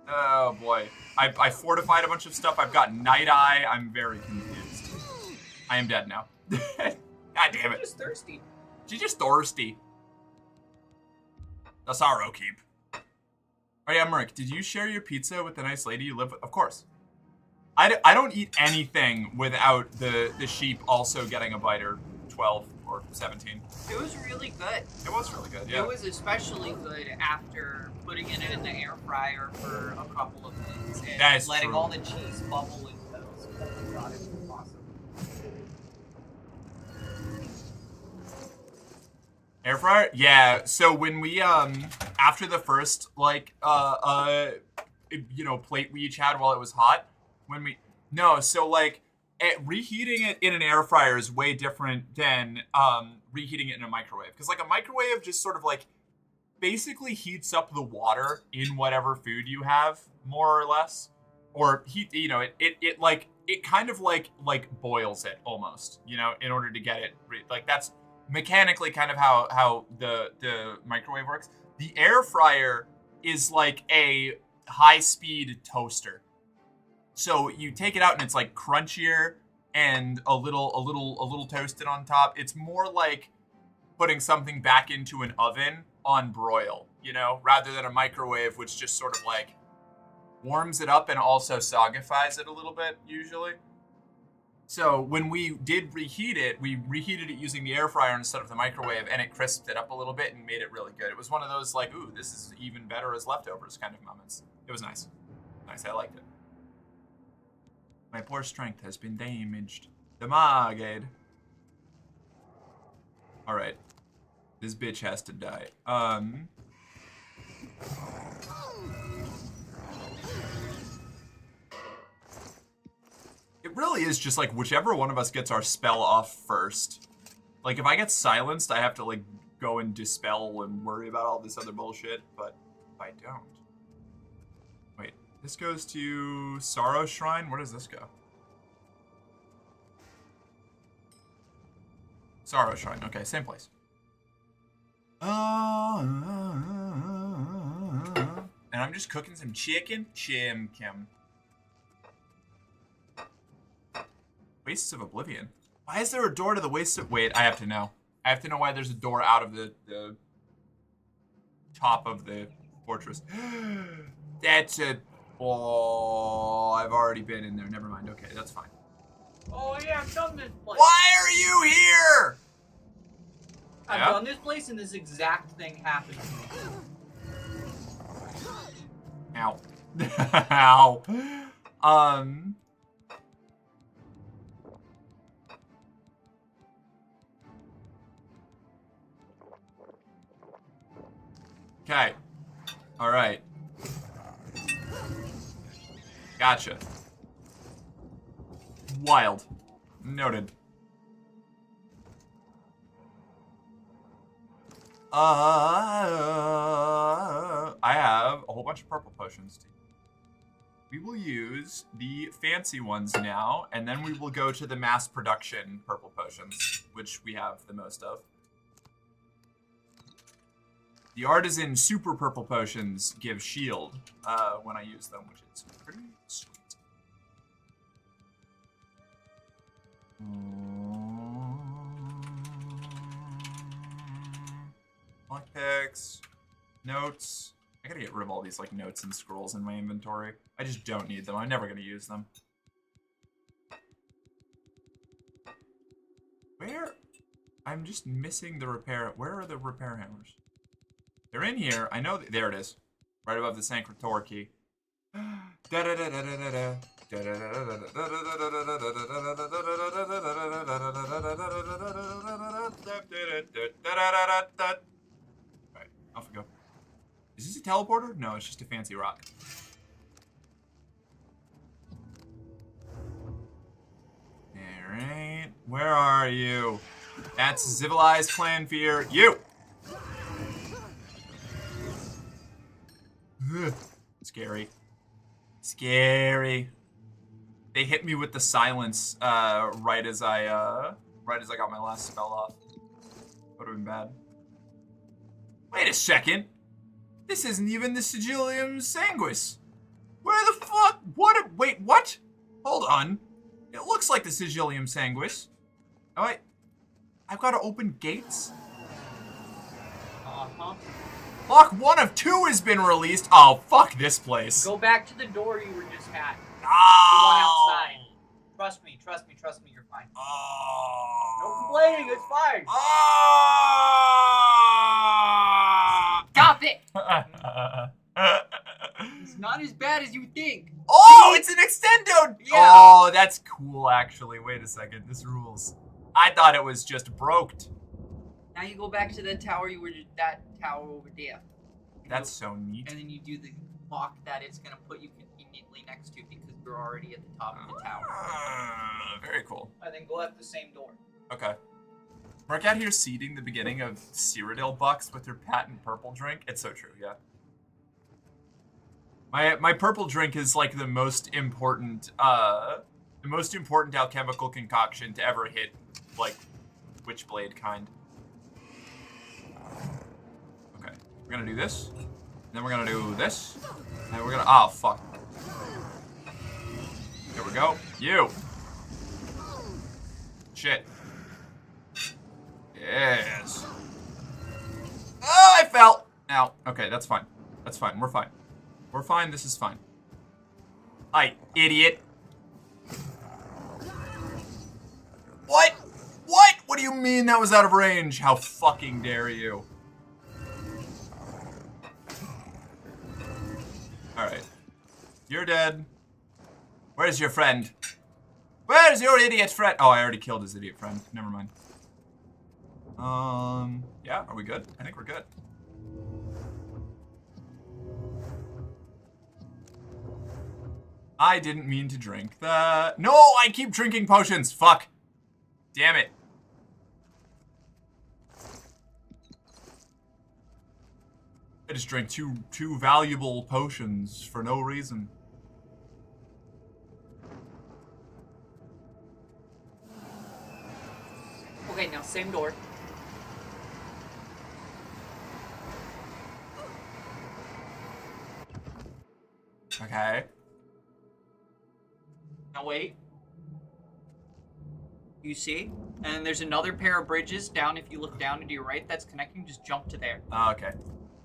Oh boy. I fortified a bunch of stuff. I've got Night Eye. I'm very confused. I am dead now. God damn it. She's just thirsty. She's just thirsty. The sorrow keep. Oh yeah, Merc, did you share your pizza with the nice lady you live with? Of course. I don't eat anything without the sheep also getting a bite, or 12 or 17. It was really good. It was really good, yeah. It was especially good after putting it in the air fryer for a couple of minutes and letting all the cheese bubble into those. Oh my god, it was awesome. Air fryer? Yeah, so when we, after the first, like, plate we each had while it was hot, reheating it in an air fryer is way different than reheating it in a microwave. Because, like, a microwave just sort of, like, basically heats up the water in whatever food you have, more or less. Or, it kind of, like boils it, almost, in order to get it, like, that's mechanically kind of how the microwave works. The air fryer is like a high-speed toaster. So you take it out and it's like crunchier and a little toasted on top. It's more like putting something back into an oven on broil, rather than a microwave, which just sort of like warms it up and also sogifies it a little bit, usually. So when we did reheat it, we reheated it using the air fryer instead of the microwave, and it crisped it up a little bit and made it really good. It was one of those like, ooh, this is even better as leftovers kind of moments. It was nice. Nice, I liked it. My poor strength has been damaged. Damaged. Alright. This bitch has to die. It really is just like whichever one of us gets our spell off first. Like if I get silenced, I have to like go and dispel and worry about all this other bullshit, but if I don't. Wait, this goes to Sorrow Shrine? Where does this go? Sorrow Shrine, okay, same place. And I'm just cooking some chicken. Chim-kim. Wastes of Oblivion. Why is there a door to the Wastes of... Wait, I have to know. I have to know why there's a door out of the top of the fortress. That's a... Oh, I've already been in there. Never mind. Okay, that's fine. Oh yeah, I've done this place. Why are you here? I've done this place and this exact thing happened to me. Ow. Ow. Okay. All right. Gotcha. Wild. Noted. I have a whole bunch of purple potions. We will use the fancy ones now, and then we will go to the mass production purple potions, which we have the most of. The artisan super purple potions give shield when I use them, which is pretty sweet. Lockpicks, notes. I gotta get rid of all these like notes and scrolls in my inventory. I just don't need them. I'm never gonna use them. Where? I'm just missing the repair. Where are the repair hammers? They're in here. I know. There it is. Right above the Sancrator key. Alright, off we go. Is this a teleporter? No, it's just a fancy rock. Alright. Where are you? That's civilized clan fear. You! Ugh. Scary. Scary. They hit me with the silence right as I got my last spell off. Would have been bad. Wait a second. This isn't even the Sigillium Sanguis. Where the fuck? Wait, what? Hold on. It looks like the Sigillium Sanguis. Oh wait. I've got to open gates? Uh-huh. Lock 1 of 2 has been released. Oh, fuck this place. Go back to the door you were just at. Oh. The one outside. Trust me, you're fine. Oh. No complaining, it's fine. Oh. Stop it! It's not as bad as you think. Oh, it's an extendo! Yeah. Oh, that's cool, actually. Wait a second, this rules. I thought it was just broked. Now you go back to the tower you were just, that tower over there. That's so neat. And then you do the lock that it's going to put you conveniently next to because you're already at the top of the tower. Very cool. And then go out the same door. Okay. Mark out here seeding the beginning of Cyrodiil Bucks with her patent purple drink. It's so true, yeah. My purple drink is like the most important alchemical concoction to ever hit, like, Witchblade kind. Okay, we're gonna do this, then we're gonna do this, and we're gonna, oh fuck. There we go. You. Shit. Yes. Oh, I fell. Ow. Okay, that's fine. That's fine. We're fine. We're fine. This is fine. Hi, idiot. What? What? What do you mean that was out of range? How fucking dare you? Alright. You're dead. Where's your friend? Where's your idiot friend? Oh, I already killed his idiot friend. Never mind. Yeah, are we good? I think we're good. I didn't mean to drink that. No, I keep drinking potions. Fuck. Damn it. I just drank two valuable potions for no reason. Okay, now same door. Okay. Now wait. You see? And there's another pair of bridges down if you look down and to your right that's connecting. Just jump to there. Oh, okay.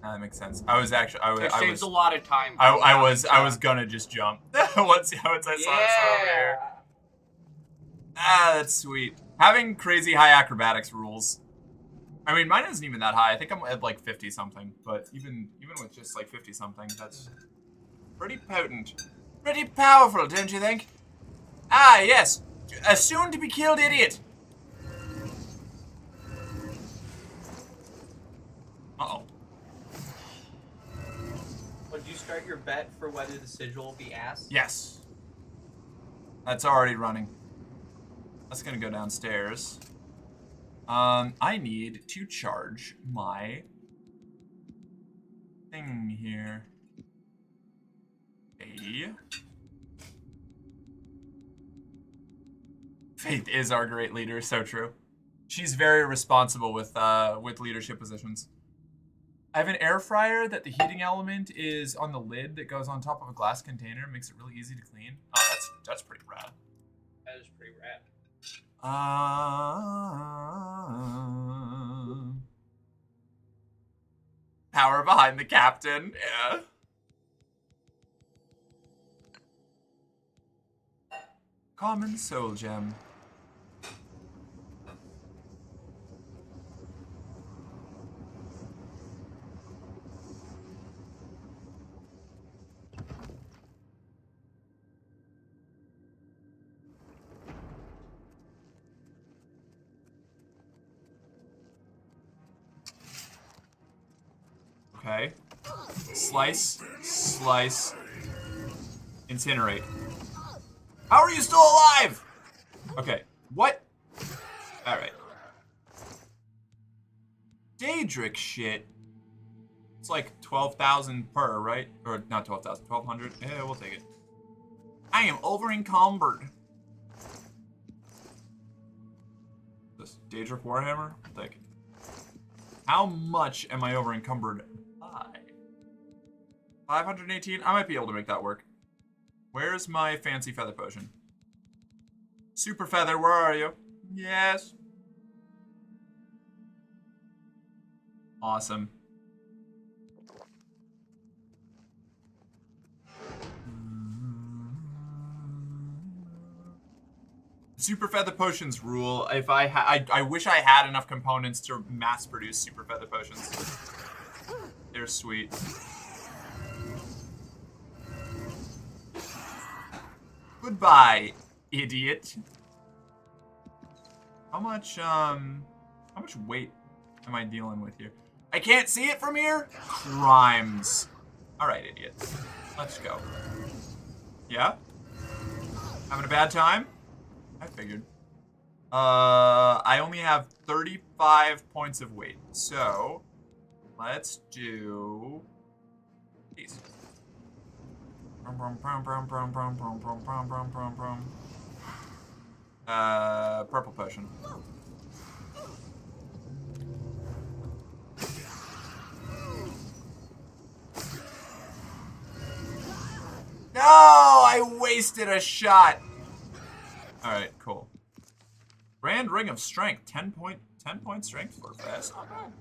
That makes sense. I was actually It saves a lot of time. I was gonna just jump once I saw it over here. Ah, that's sweet. Having crazy high acrobatics rules. I mean, mine isn't even that high. I think I'm at like 50 something, but even with just like 50 something, that's pretty potent. Pretty powerful, don't you think? Ah, yes. A soon-to-be-killed idiot. Uh-oh. Would you start your bet for whether the sigil will be ass? Yes. That's already running. That's gonna go downstairs. I need to charge my thing here. Faith is our great leader, so true. She's very responsible with leadership positions. I have an air fryer that the heating element is on the lid that goes on top of a glass container. It makes it really easy to clean. Oh, that's pretty rad. That is pretty rad. Power behind the captain. Yeah. Common soul gem. Okay. Slice, slice, incinerate. How are you still alive? Okay, what? Alright. Daedric shit. It's like 12,000 per, right? Or not 12,000, 1,200. Yeah, we'll take it. I am over encumbered. This Daedric Warhammer? I'll take it. How much am I over encumbered by? 518? I might be able to make that work. Where's my fancy feather potion? Super feather, where are you? Yes. Awesome. Super feather potions rule. If I wish I had enough components to mass produce super feather potions. They're sweet. Goodbye, idiot. How much weight am I dealing with here? I can't see it from here? Crimes. Alright, idiot. Let's go. Yeah? Having a bad time? I figured. I only have 35 points of weight. So, let's do these. Purple potion. No, I wasted a shot. All right, cool. Grand Ring of Strength, 10 point strength for fast. Not bad.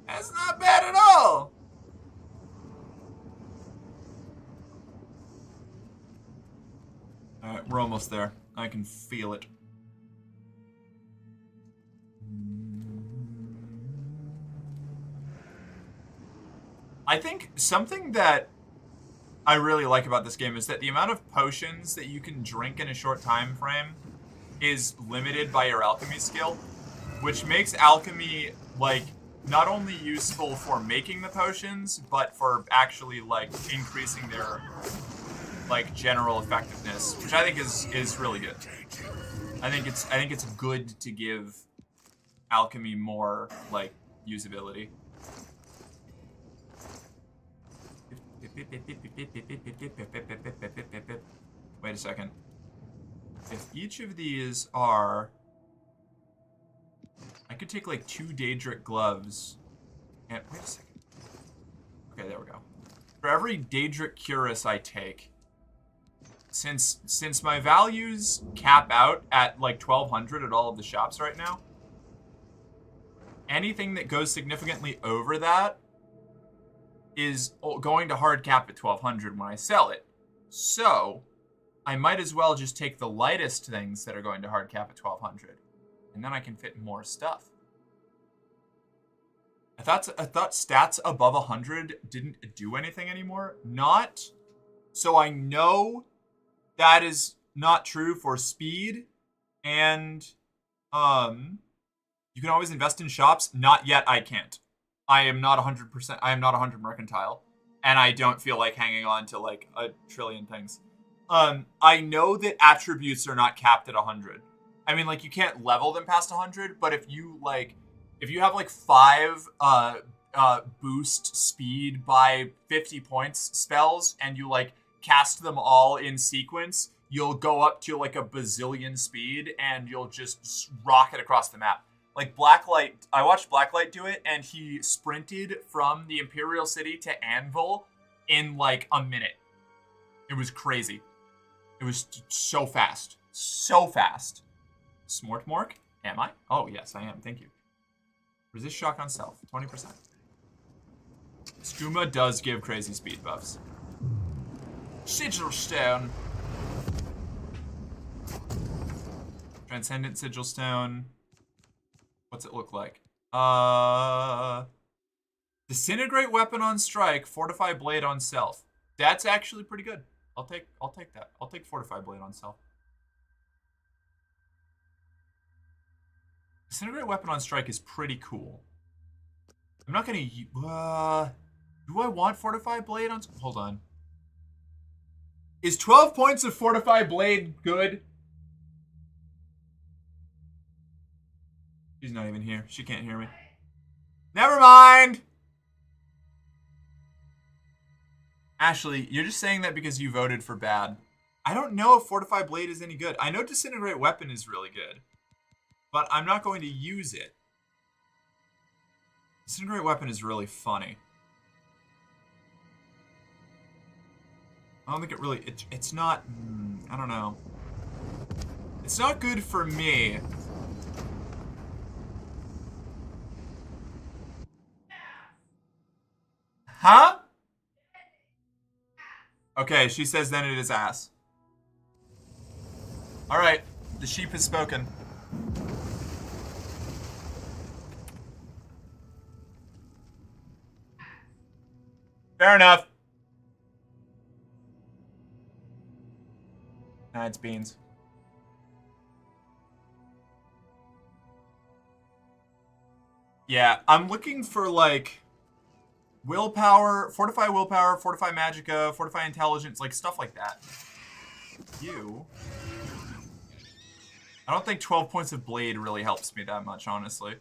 That's not bad at all. All right, we're almost there. I can feel it. I think something that I really like about this game is that the amount of potions that you can drink in a short time frame is limited by your alchemy skill, which makes alchemy, like, not only useful for making the potions, but for actually, like, increasing their like general effectiveness, which I think is really good. I think it's good to give alchemy more like usability. Wait a second. If each of these are, I could take like 2 Daedric gloves. And wait a second. Okay, there we go. For every Daedric cuirass I take, since my values cap out at like 1,200 at all of the shops right now, anything that goes significantly over that is going to hard cap at 1,200 when I sell it. So I might as well just take the lightest things that are going to hard cap at 1,200, and then I can fit more stuff. I thought stats above 100 didn't do anything anymore. Not. So I know that is not true for speed, and you can always invest in shops. Not yet. I can't. I am not 100%. I am not 100 mercantile, and I don't feel like hanging on to like a trillion things. I know that attributes are not capped at 100. I mean, like, you can't level them past 100, but if you have like 5 boost speed by 50 points spells and you like cast them all in sequence, you'll go up to like a bazillion speed and you'll just rocket across the map. Like Blacklight, I watched Blacklight do it, and he sprinted from the Imperial City to Anvil in like a minute. It was crazy. It was so fast. So fast. Smortmork? Am I? Oh, yes, I am. Thank you. Resist shock on self. 20%. Skooma does give crazy speed buffs. Sigil Stone. Transcendent Sigil Stone. What's it look like? Disintegrate Weapon on strike. Fortify Blade on self. That's actually pretty good. I'll take that. I'll take Fortify Blade on self. Disintegrate Weapon on strike is pretty cool. I'm not gonna do I want Fortify Blade on? Hold on. Is 12 points of Fortify Blade good? She's not even here. She can't hear me. Never mind! Ashley, you're just saying that because you voted for bad. I don't know if Fortify Blade is any good. I know Disintegrate Weapon is really good, but I'm not going to use it. Disintegrate Weapon is really funny. I don't think it really... It's not... I don't know. It's not good for me. Huh? Okay, she says then it is ass. Alright, the sheep has spoken. Fair enough. Nah, it's beans. Yeah, I'm looking for, like, willpower, fortify magicka, fortify intelligence, like, stuff like that. You... I don't think 12 points of blade really helps me that much, honestly.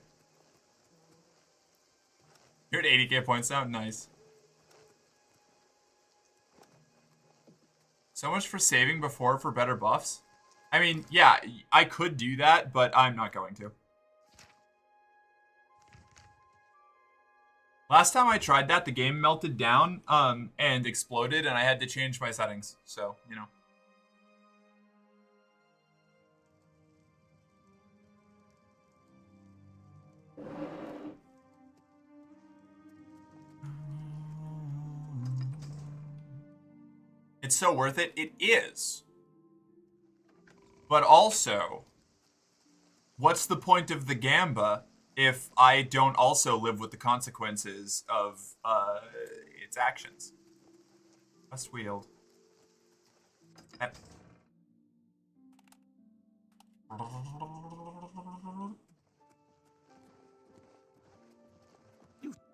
You're at 80k points now? Nice. So much for saving before for better buffs. I mean, yeah, I could do that, but I'm not going to. Last time I tried that, the game melted down and exploded, and I had to change my settings. So, you know. It's so worth it. It is. But also, what's the point of the Gamba if I don't also live with the consequences of its actions? West Wield.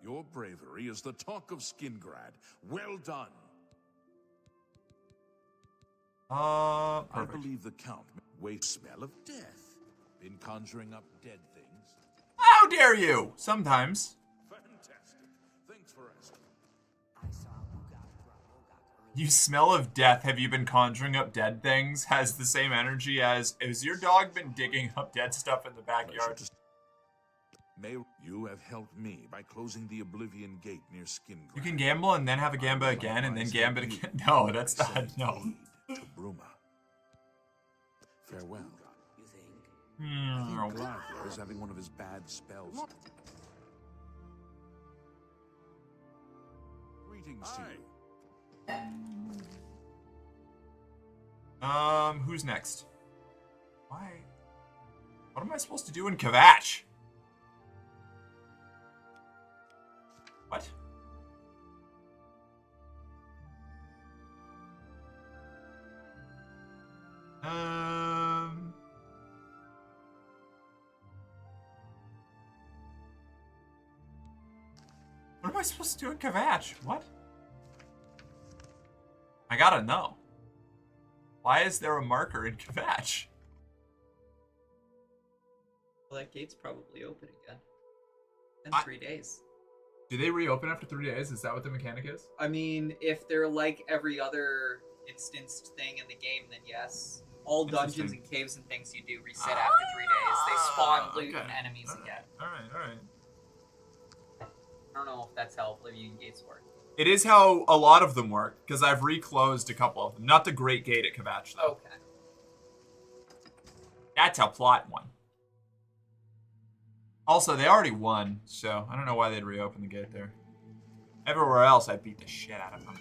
Your bravery is the talk of Skingrad. Well done. I Perfect. believe the Count waits smell of death. Been conjuring up dead things. How dare you? Sometimes. Fantastic. Thanks for asking. You smell of death. Have you been conjuring up dead things? Has the same energy as... Has your dog been digging up dead stuff in the backyard? May you have helped me by closing the Oblivion Gate near Skin. You can gamble and then have a gamba again and then gambit again. No, that's not... No. To Bruma. Farewell. Hmm. Gladler is having one of his bad spells. Greetings to you. Who's next? Why? What am I supposed to do in Kvatch? What? What am I supposed to do in Kvatch? What? I gotta know. Why is there a marker in Kvatch? Well, that gate's probably open again. In 3 days. Do they reopen after 3 days? Is that what the mechanic is? I mean, if they're like every other instanced thing in the game, then yes. All dungeons and caves and things you do reset after 3 days. They spawn loot and enemies again. Alright. I don't know if that's how Oblivion gates work. It is how a lot of them work, because I've reclosed a couple of them. Not the Great Gate at Kvatch, though. Okay. That's a plot one. Also, they already won, so I don't know why they'd reopen the gate there. Everywhere else, I beat the shit out of them.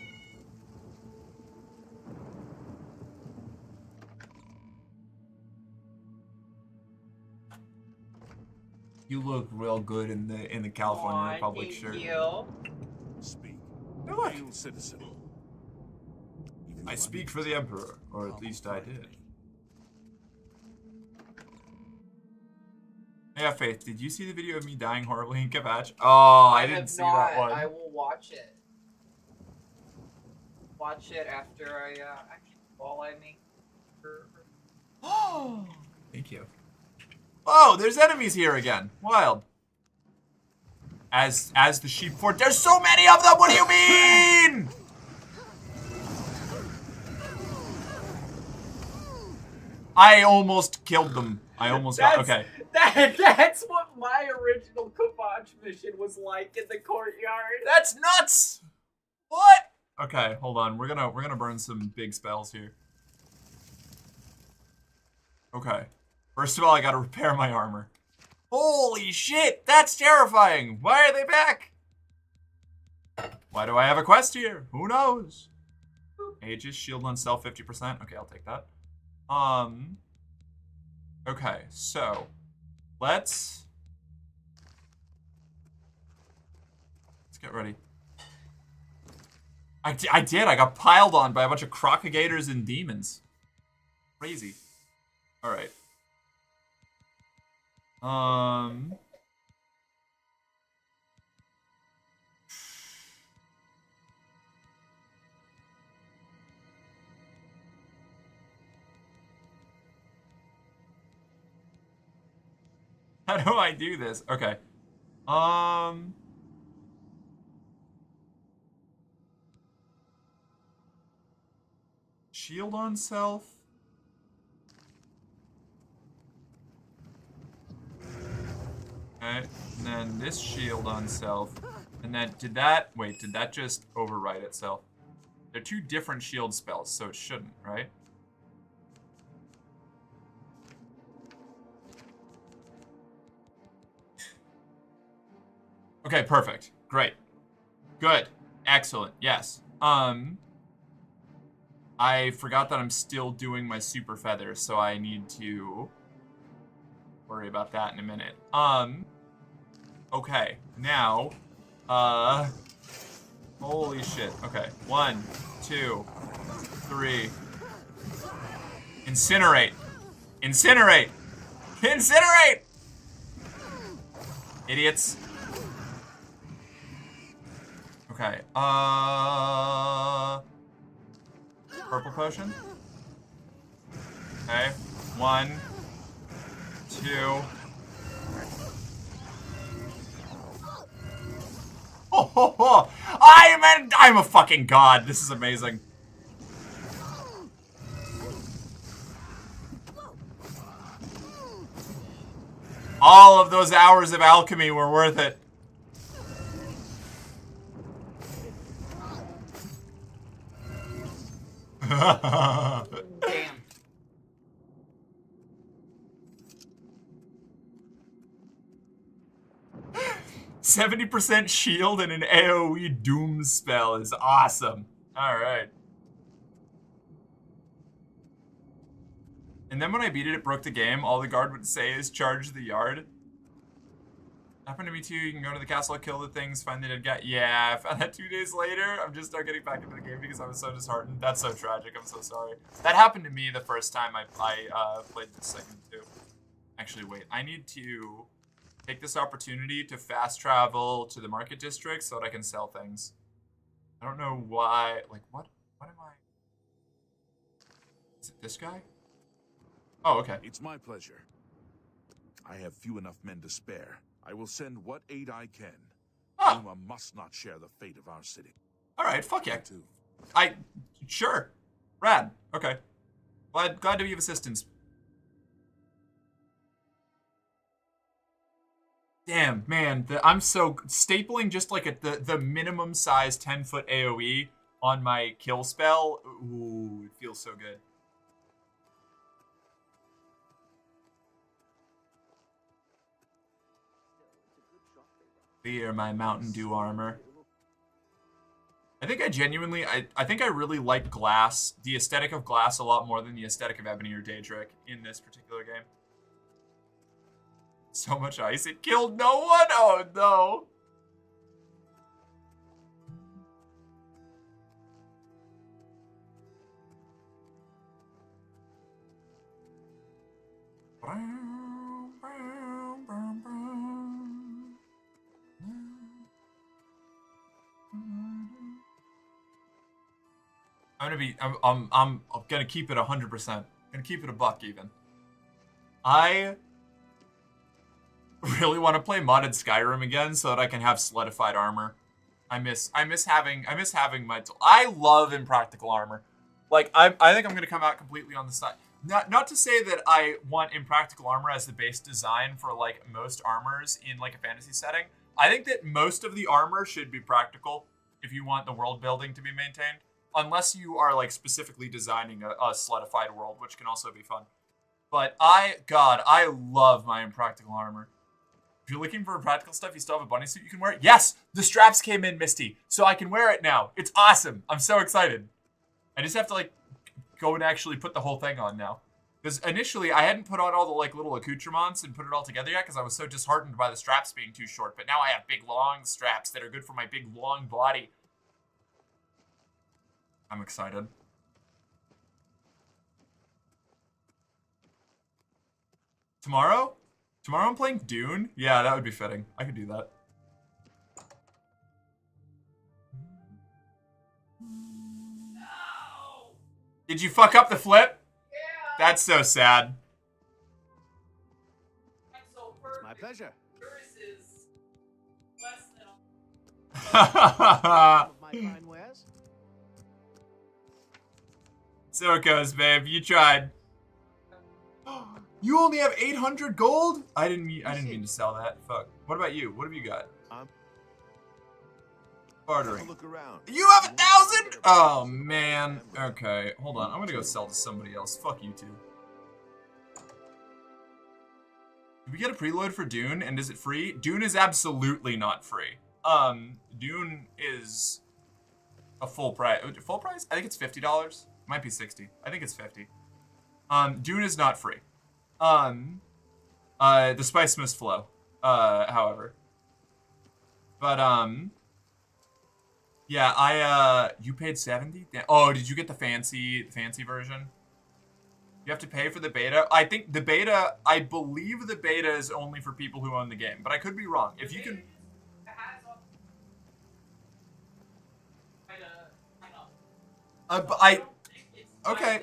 You look real good in the California Republic shirt. Thank you. Speak. Hey, look. Hail, citizen. I speak for the Emperor, or at least I did. Yeah, Faith, did you see the video of me dying horribly in Kvatch? Oh, I didn't see that one. I will watch it. Watch it after I actually while I make. Oh, thank you. Oh, there's enemies here again. Wild. As the sheep fort. There's so many of them. What do you mean? I almost killed them. I almost got okay. That's what my original Kvatch mission was like in the courtyard. That's nuts. What? Okay, hold on. We're gonna burn some big spells here. Okay. First of all, I gotta repair my armor. Holy shit, that's terrifying. Why are they back? Why do I have a quest here? Who knows? Aegis, shield on self 50%. Okay, I'll take that. Okay, so let's get ready. I did. I got piled on by a bunch of crocodigators and demons. Crazy. All right. How do I do this? Okay. Shield on self. Okay, and then this shield on self. And then, did that just overwrite itself? They're two different shield spells, so it shouldn't, right? Okay, perfect. Great. Good. Excellent. Yes. I forgot that I'm still doing my super feather, so I need to worry about that in a minute. Okay. Now, holy shit. Okay. 1, 2, 3. Incinerate. Incinerate. Incinerate! Idiots. Okay, purple potion? Okay. 1, 2. Oh, I'm a fucking god. This is amazing. All of those hours of alchemy were worth it. Damn. 70% shield and an AoE doom spell is awesome. Alright. And then when I beat it, it broke the game. All the guard would say is charge the yard. Happened to me too. You can go to the castle, kill the things, find the dead guy. Yeah, I found that 2 days later. I'm just not getting back into the game because I was so disheartened. That's so tragic. I'm so sorry. That happened to me the first time I played the second too. Actually, wait. I need to take this opportunity to fast travel to the market district so that I can sell things. I don't know why. Like, what am I? Is it this guy? Oh, okay. It's my pleasure. I have few enough men to spare. I will send what aid I can. Ah. Ruma must not share the fate of our city. Alright, fuck yeah. Too. Sure. Rad. Okay. Glad to be of assistance. Damn, man, I'm so stapling just like at the minimum size 10-foot AoE on my kill spell. Ooh, it feels so good. Fear my Mountain Dew armor. I think I genuinely, I think I really like glass, the aesthetic of glass a lot more than the aesthetic of Ebony or Daedric in this particular game. So much ice, it killed no one? Oh no. I'm gonna keep it 100%. Gonna keep it a buck even. I really want to play modded Skyrim again so that I can have solidified armor. I miss having my. I love impractical armor. Like I think I'm gonna come out completely on the side. Not to say that I want impractical armor as the base design for like most armors in like a fantasy setting. I think that most of the armor should be practical if you want the world building to be maintained. Unless you are like specifically designing a solidified world, which can also be fun. But I love my impractical armor. If you're looking for impractical stuff, you still have a bunny suit you can wear? Yes! The straps came in, Misty, so I can wear it now. It's awesome. I'm so excited. I just have to like go and actually put the whole thing on now. Because initially, I hadn't put on all the like little accoutrements and put it all together yet because I was so disheartened by the straps being too short. But now I have big, long straps that are good for my big, long body. I'm excited. Tomorrow? Tomorrow I'm playing Dune? Yeah, that would be fitting. I could do that. No! Did you fuck up the flip? Yeah. That's so sad. I'm so perfect. My pleasure. Yours is less than My fine wares. So it goes, babe. You tried. You only have 800 gold? I didn't mean to sell that. Fuck. What about you? What have you got? Bartering. Look around. You have 1,000? Oh man. Okay, hold on. I'm gonna go sell to somebody else. Fuck you two. Did we get a preload for Dune? And is it free? Dune is absolutely not free. Dune is a full price. Full price? I think it's $50. Might be 60. I think it's 50. Dune is not free. The spice must flow. However. But, yeah, you paid 70? Oh, did you get the fancy version? You have to pay for the beta? I think the beta, I believe the beta is only for people who own the game, but I could be wrong. If you can... Okay.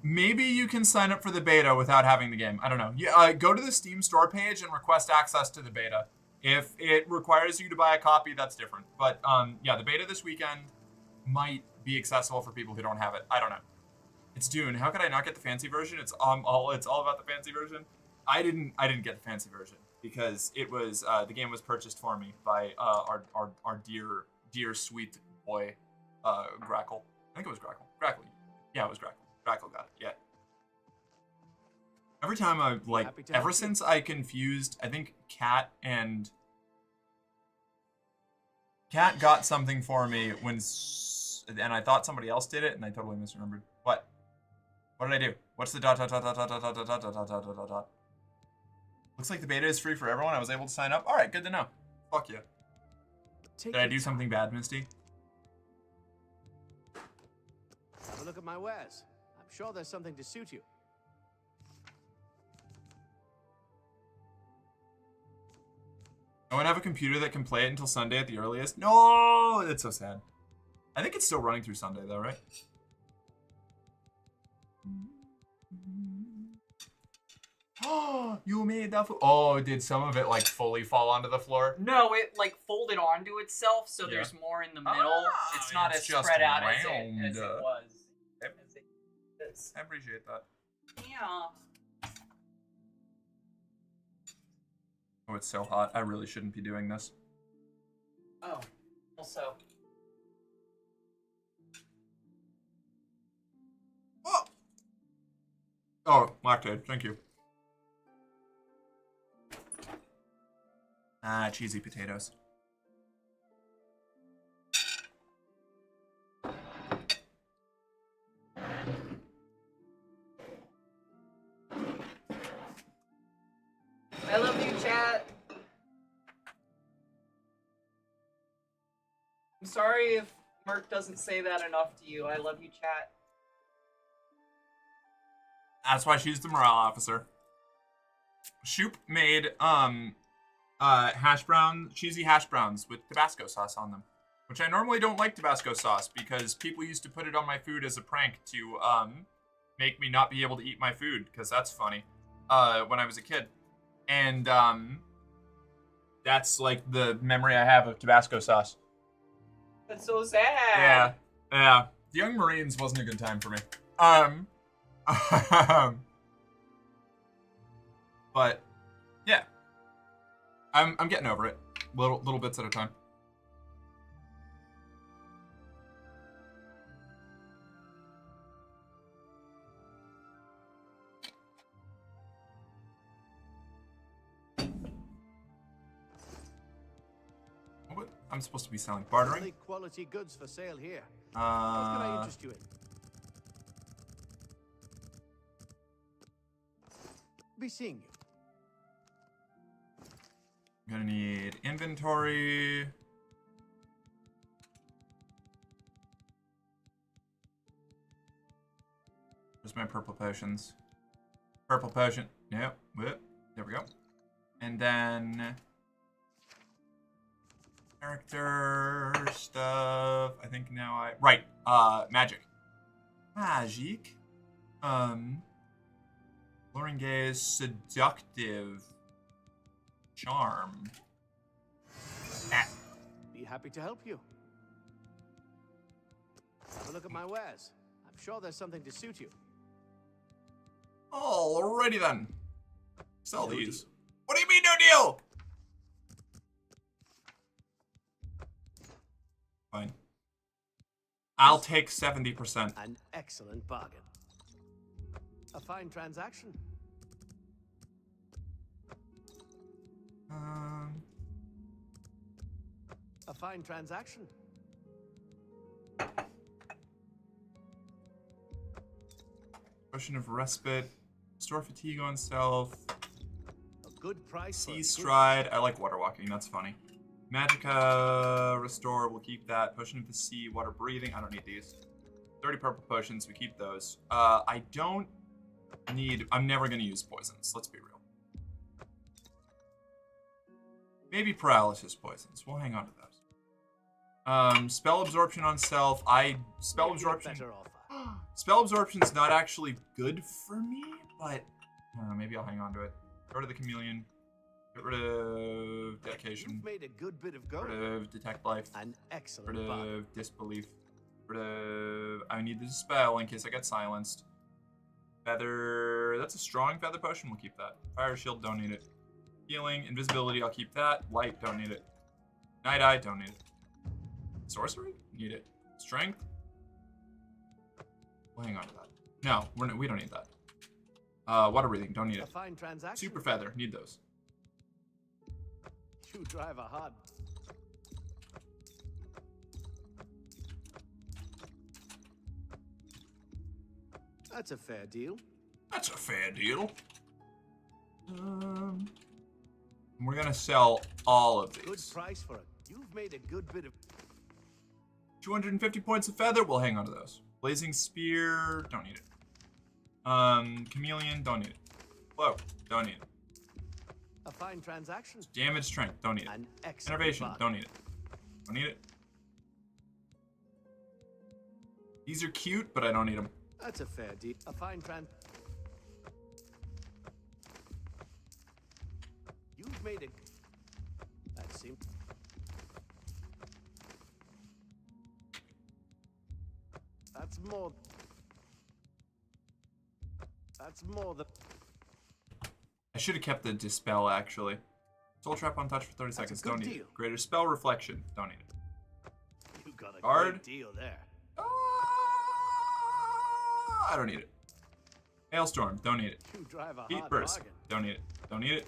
Maybe you can sign up for the beta without having the game. I don't know. Yeah, go to the Steam store page and request access to the beta. If it requires you to buy a copy, that's different. But yeah, the beta this weekend might be accessible for people who don't have it. I don't know. It's Dune. How could I not get the fancy version? It's all about the fancy version. I didn't get the fancy version because it was the game was purchased for me by our dear sweet boy Grackle. I think it was Grackle. Grackle. Yeah, it was Grackle. Grackle got it. Yeah. Every time ever since I confused, I think Cat got something for me and I thought somebody else did it, and I totally misremembered. What? What did I do? What's the dot. Looks like the beta is free for everyone. I was able to sign up. All right, good to know. Fuck yeah. Did I do something bad, Misty? Have a look at my wares. I'm sure there's something to suit you. No one have a computer that can play it until Sunday at the earliest? No, that's so sad. I think it's still running through Sunday though, right? Oh, you made that. Oh, did some of it like fully fall onto the floor? No, it like folded onto itself, so there's more in the middle. It's not as spread out as it was. I appreciate that. Yeah. Oh, it's so hot. I really shouldn't be doing this. Oh, also. Oh, lactate. Thank you. Ah, cheesy potatoes. I love you, chat. I'm sorry if Merc doesn't say that enough to you. I love you, chat. That's why she's the morale officer. Shoop made cheesy hash browns with Tabasco sauce on them, which I normally don't like Tabasco sauce because people used to put it on my food as a prank to make me not be able to eat my food because that's funny when I was a kid. And that's like the memory I have of Tabasco sauce. That's so sad. Yeah. The Young Marines wasn't a good time for me. But yeah, I'm getting over it, little bits at a time. What? I'm supposed to be selling bartering. Only quality goods for sale here. What can I interest you in? Be seeing you. I'm gonna need inventory. Where's my purple potions? Purple potion. Yep. There we go. And then character stuff. I think now magic. Magic. Luring gaze, seductive charm. Be happy to help you. Have a look at my wares. I'm sure there's something to suit you. Alrighty then. Sell No these. deal. What do you mean, no deal? Fine. I'll take 70%. An excellent bargain. A fine transaction. A fine transaction. Potion of respite. Restore fatigue on stealth. A good price. Sea stride. I like water walking. That's funny. Magicka. Restore. We'll keep that. Potion of the sea. Water breathing. I don't need these. 30 purple potions. We keep those. I don't need. I'm never going to use poisons. Let's be real. Maybe paralysis poisons. We'll hang on to those. Spell absorption on self. Spell absorption. Spell Absorption's not actually good for me, but maybe I'll hang on to it. Get rid of the Chameleon. Get rid of Dedication. You've made a good bit of gold. Get rid of Detect Life. An excellent Get rid bargain. of Disbelief. Get rid of... I need the Dispel in case I get silenced. Feather... That's a strong Feather Potion. We'll keep that. Fire Shield, don't need it. Healing, Invisibility, I'll keep that. Light, don't need it. Night Eye, don't need it. Sorcery? Need it. Strength? We'll hang on to that. No, we don't need that. Water Breathing, don't need it. A fine transaction. Super Feather, need those. You drive a hard... That's a fair deal. That's a fair deal. We're gonna sell all of these. Good price for it. You've made a good bit of... 250 points of feather, we'll hang on to those. Blazing Spear, don't need it. Chameleon, don't need it. Cloak, don't need it. A fine transaction. Damage Strength, don't need it. An excellent Innovation, bargain. don't need it. Don't need it. These are cute, but I don't need them. That's a fair deal. A fine You've made it. That seems... That's more... That's more than... I should have kept the Dispel, actually. Soul Trap Untouched for 30 seconds, don't need deal. it. Greater Spell Reflection, don't need it. You got a Guard. great deal there. I don't need it. Hailstorm, don't need it. You drive a Heat hard Burst, bargain. don't need it. Don't need it.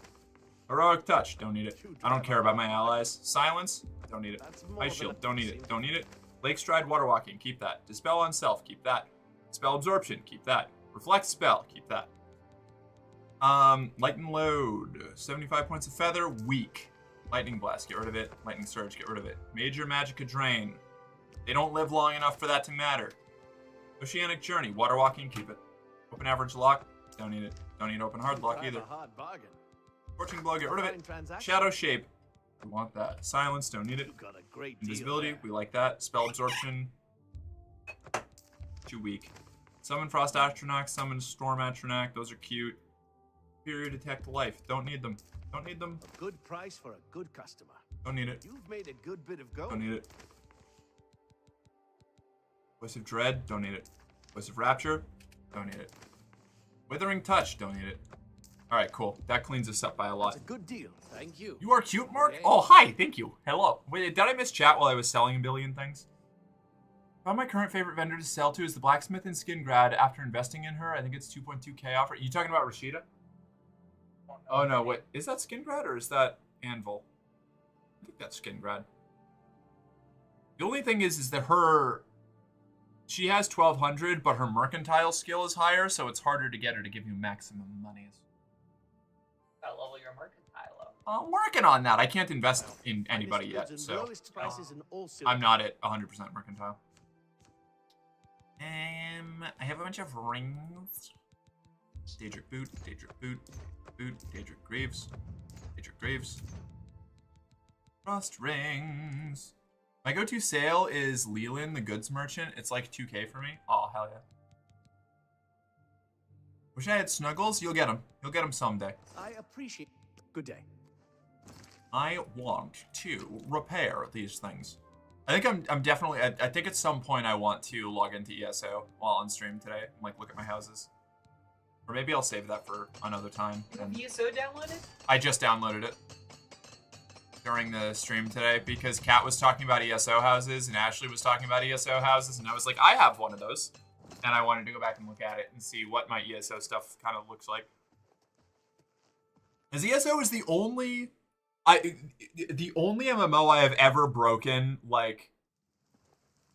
Heroic Touch, don't need it. I don't care about my allies. Silence, don't need it. That's more Ice than Shield, a- don't need it. Don't need it. Lake Stride Water Walking, keep that. Dispel on Self, keep that. Spell Absorption, keep that. Reflect Spell, keep that. Light and Load, 75 points of feather, weak. Lightning Blast, get rid of it. Lightning Surge, get rid of it. Major Magicka Drain. They don't live long enough for that to matter. Oceanic Journey, Water Walking, keep it. Open Average Lock, don't need it. Don't need Open Hard Lock Drive either. a hard bargain. Scorching Blow, get rid of Fine it. transaction. Shadow Shape, we want that. Silence, don't need it. You got a great deal Invisibility, there. we like that. Spell Absorption, too weak. Summon Frost Astronaut, Summon Storm Astronaut, those are cute. Superior Detect Life, don't need them. Don't need them. A good price for a good customer. Don't need it. You've made a good bit of gold. Don't need it. Voice of Dread, don't need it. Voice of Rapture, don't need it. Withering Touch, don't need it. Alright, cool. That cleans us up by a lot. That's a good deal. Thank you. You are cute, Mark? Okay. Oh, hi, thank you. Hello. Wait, did I miss chat while I was selling a billion things? Found my current favorite vendor to sell to is the blacksmith in Skingrad. After investing in her, I think it's 2.2k offer. You talking about Rashida? Oh no, wait. Is that Skingrad or is that Anvil? I think that's Skingrad. The only thing is that she has 1200, but her mercantile skill is higher, so it's harder to get her to give you maximum monies. Gotta level your mercantile up. I'm working on that. I can't invest in anybody yet, Goods and so lowest prices in all I'm cities. not at 100% mercantile. I have a bunch of rings. Daedric Boot, Daedric Boot, Boot, Daedric Greaves, Daedric Greaves. Frost Rings. My go-to sale is Leland, the goods merchant. It's like 2k for me. Oh, hell yeah. Wish I had Snuggles. You'll get them. You'll get them someday. I appreciate. Good day. I want to repair these things. I think I'm definitely, I think at some point I want to log into ESO while on stream today and like look at my houses. Or maybe I'll save that for another time. Have you ESO downloaded? I just downloaded it during the stream today because Kat was talking about ESO houses and Ashley was talking about ESO houses and I was like, I have one of those. And I wanted to go back and look at it and see what my ESO stuff kind of looks like. As ESO is the only MMO I have ever broken like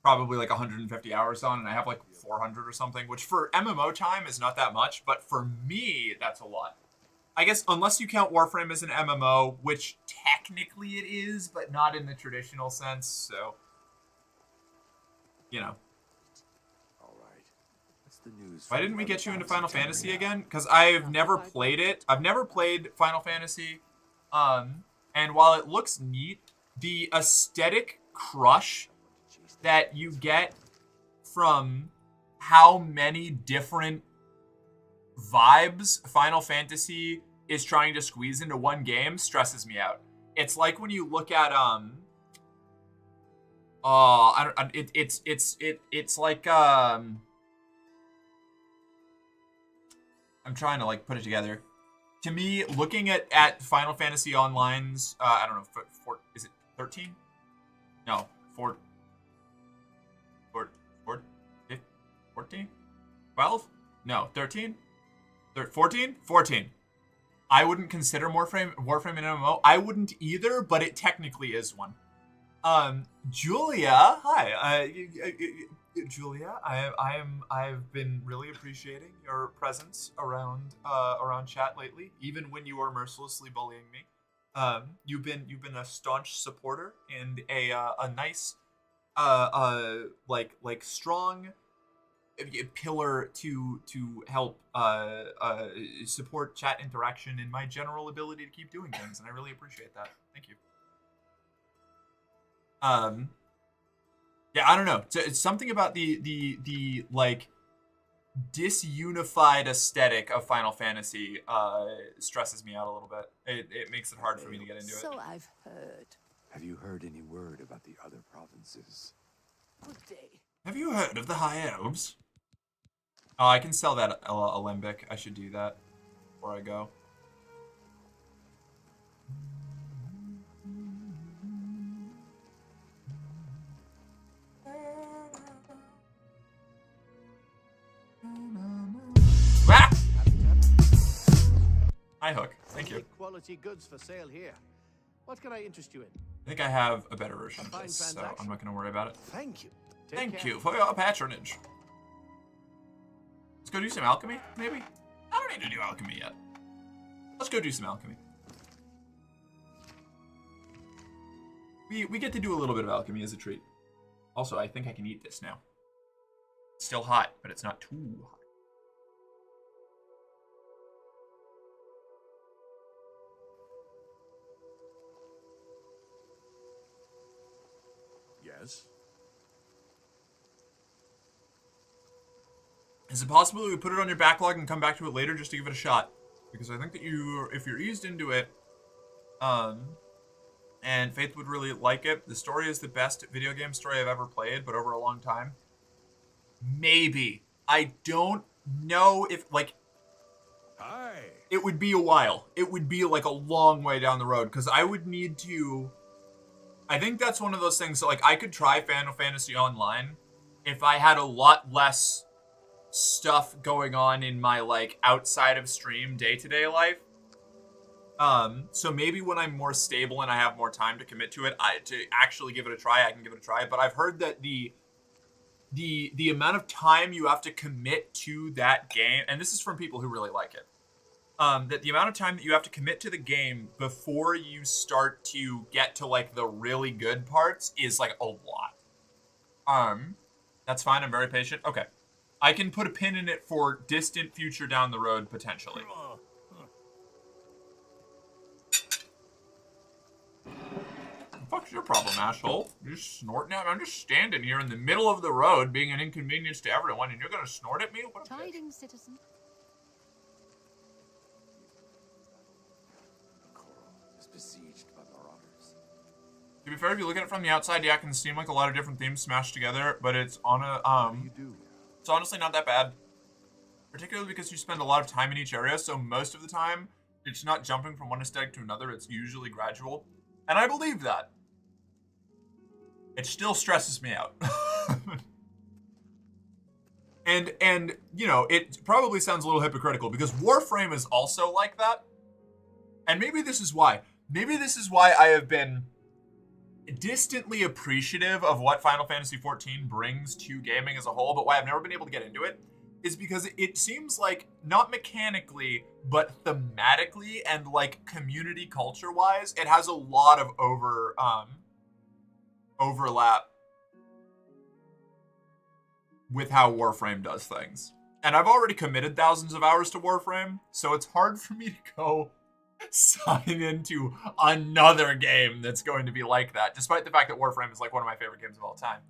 probably like 150 hours on, and I have like 400 or something, which for MMO time is not that much, but for me that's a lot. I guess unless you count Warframe as an MMO, which technically it is, but not in the traditional sense, so you know. Why didn't we get you into Final Fantasy again? Because I've never played it. I've never played Final Fantasy. And while it looks neat, the aesthetic crush that you get from how many different vibes Final Fantasy is trying to squeeze into one game stresses me out. It's like when you look at it's like I'm trying to like put it together. To me, looking at Final Fantasy Online's I don't know, is it 13? No, 14? 12? No, 13? 14? 14. I wouldn't consider Warframe an MMO. I wouldn't either, but it technically is one. Julia, hi. Julia, I've been really appreciating your presence around chat lately, even when you are mercilessly bullying me. You've been a staunch supporter and a nice like strong pillar to help support chat interaction and my general ability to keep doing things, and I really appreciate that. Thank you. Yeah, I don't know. It's something about the like disunified aesthetic of Final Fantasy stresses me out a little bit. It makes it hard for me to get into it. So I've heard. Have you heard any word about the other provinces? Good day. Have you heard of the High Elves? Oh, I can sell that alembic. I should do that before I go. Ah! Hi, Hook. Thank you. Quality goods for sale here. What can I interest you in? I think I have a better version of this, so I'm not going to worry about it. Thank you. Thank you for your patronage. Let's go do some alchemy, maybe? I don't need to do alchemy yet. Let's go do some alchemy. We get to do a little bit of alchemy as a treat. Also, I think I can eat this now. It's still hot, but it's not too hot. Yes? Is it possible we put it on your backlog and come back to it later just to give it a shot? Because I think that if you're eased into it, and Faith would really like it. The story is the best video game story I've ever played, but over a long time. Maybe. I don't know if, like... Hi. It would be a while. It would be, like, a long way down the road, because I would need to... I think that's one of those things that, like, I could try Final Fantasy Online if I had a lot less stuff going on in my, like, outside of stream day-to-day life. So maybe when I'm more stable and I have more time to commit to it, to actually give it a try, I can give it a try. But I've heard that the amount of time you have to commit to that game, and this is from people who really like it, that the amount of time that you have to commit to the game before you start to get to, like, the really good parts is, like, a lot. That's fine. I'm very patient. Okay. I can put a pin in it for distant future down the road, potentially. Fuck's your problem, asshole? You're just snorting at me. I'm just standing here in the middle of the road being an inconvenience to everyone, and you're gonna snort at me? What a bitch. Tidings, citizen. Is besieged by marauders. To be fair, if you look at it from the outside, yeah, it can seem like a lot of different themes smashed together, but it's on a, it's honestly not that bad. Particularly because you spend a lot of time in each area, so most of the time, it's not jumping from one aesthetic to another, it's usually gradual. And I believe that. It still stresses me out. and you know, it probably sounds a little hypocritical because Warframe is also like that. And maybe this is why. Maybe this is why I have been distantly appreciative of what Final Fantasy XIV brings to gaming as a whole, but why I've never been able to get into it is because it seems like, not mechanically, but thematically and, like, community culture-wise, it has a lot of overlap with how Warframe does things. And I've already committed thousands of hours to Warframe, so it's hard for me to go sign into another game that's going to be like that, despite the fact that Warframe is, like, one of my favorite games of all time.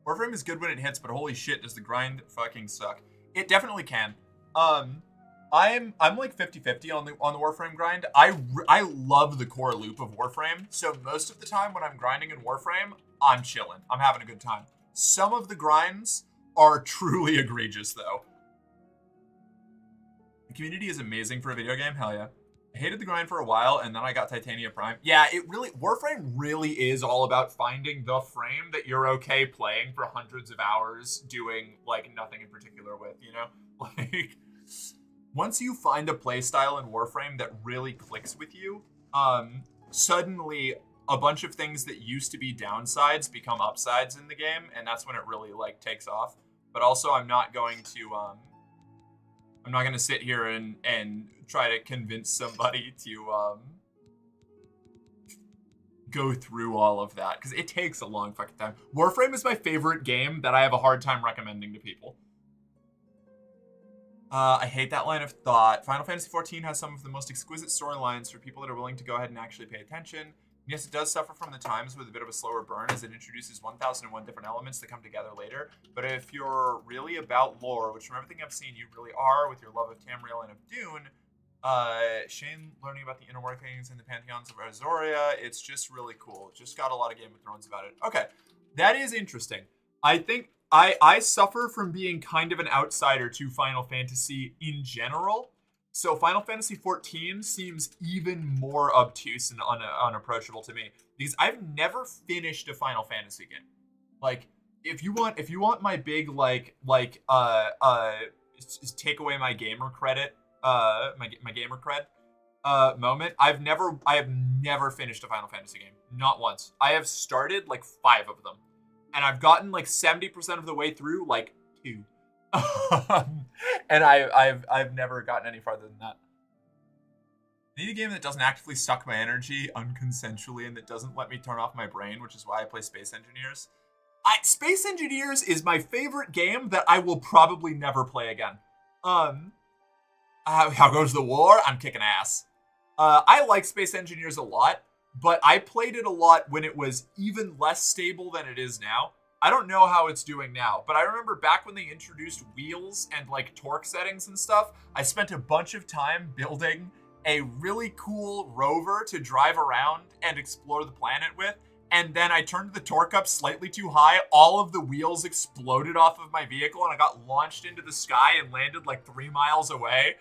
Warframe is good when it hits, but holy shit, does the grind fucking suck. It definitely can. I'm like 50-50 on the Warframe grind. I love the core loop of Warframe, so most of the time when I'm grinding in Warframe, I'm chilling. I'm having a good time. Some of the grinds are truly egregious, though. The community is amazing for a video game. Hell yeah. I hated the grind for a while, and then I got Titania Prime. Yeah, Warframe really is all about finding the frame that you're okay playing for hundreds of hours, doing, like, nothing in particular with, you know? Like, once you find a playstyle in Warframe that really clicks with you, suddenly a bunch of things that used to be downsides become upsides in the game, and that's when it really, like, takes off. But also, I'm not going to sit here and try to convince somebody to go through all of that, because it takes a long fucking time. Warframe is my favorite game that I have a hard time recommending to people. I hate that line of thought. Final Fantasy XIV has some of the most exquisite storylines for people that are willing to go ahead and actually pay attention. Yes, it does suffer from the times with a bit of a slower burn, as it introduces 1001 different elements that come together later. But if you're really about lore, which from everything I've seen you really are, with your love of Tamriel and of Dune, Shane learning about the inner workings and the pantheons of Azoria, it's just really cool. Just got a lot of Game of Thrones about it. Okay, that is interesting. I think I suffer from being kind of an outsider to Final Fantasy in general. So Final Fantasy XIV seems even more obtuse and unapproachable to me, because I've never finished a Final Fantasy game. Like, if you want my big take away my gamer credit, my gamer cred moment, I have never finished a Final Fantasy game, not once. I have started like 5 of them, and I've gotten like 70% of the way through like 2. And I've never gotten any farther than that. I need a game that doesn't actively suck my energy unconsensually and that doesn't let me turn off my brain, which is why I play Space Engineers. Space Engineers is my favorite game that I will probably never play again. How goes the war? I'm kicking ass. I like Space Engineers a lot, but I played it a lot when it was even less stable than it is now. I don't know how it's doing now, but I remember back when they introduced wheels and like torque settings and stuff, I spent a bunch of time building a really cool rover to drive around and explore the planet with. And then I turned the torque up slightly too high. All of the wheels exploded off of my vehicle and I got launched into the sky and landed like 3 miles away.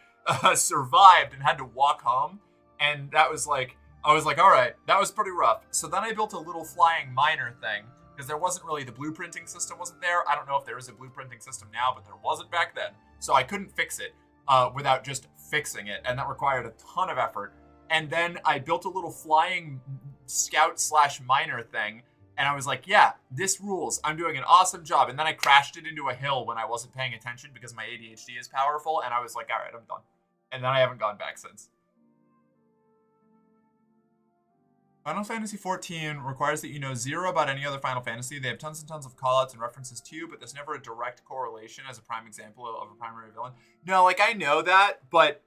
Survived and had to walk home. And that was like, I was like, all right, that was pretty rough. So then I built a little flying miner thing, because there wasn't really, the blueprinting system wasn't there. I don't know if there is a blueprinting system now, but there wasn't back then. So I couldn't fix it without just fixing it. And that required a ton of effort. And then I built a little flying scout/miner thing. And I was like, yeah, this rules. I'm doing an awesome job. And then I crashed it into a hill when I wasn't paying attention because my ADHD is powerful. And I was like, all right, I'm done. And then I haven't gone back since. Final Fantasy XIV requires that you know zero about any other Final Fantasy. They have tons and tons of callouts and references too, but there's never a direct correlation as a prime example of a primary villain. No, like, I know that, but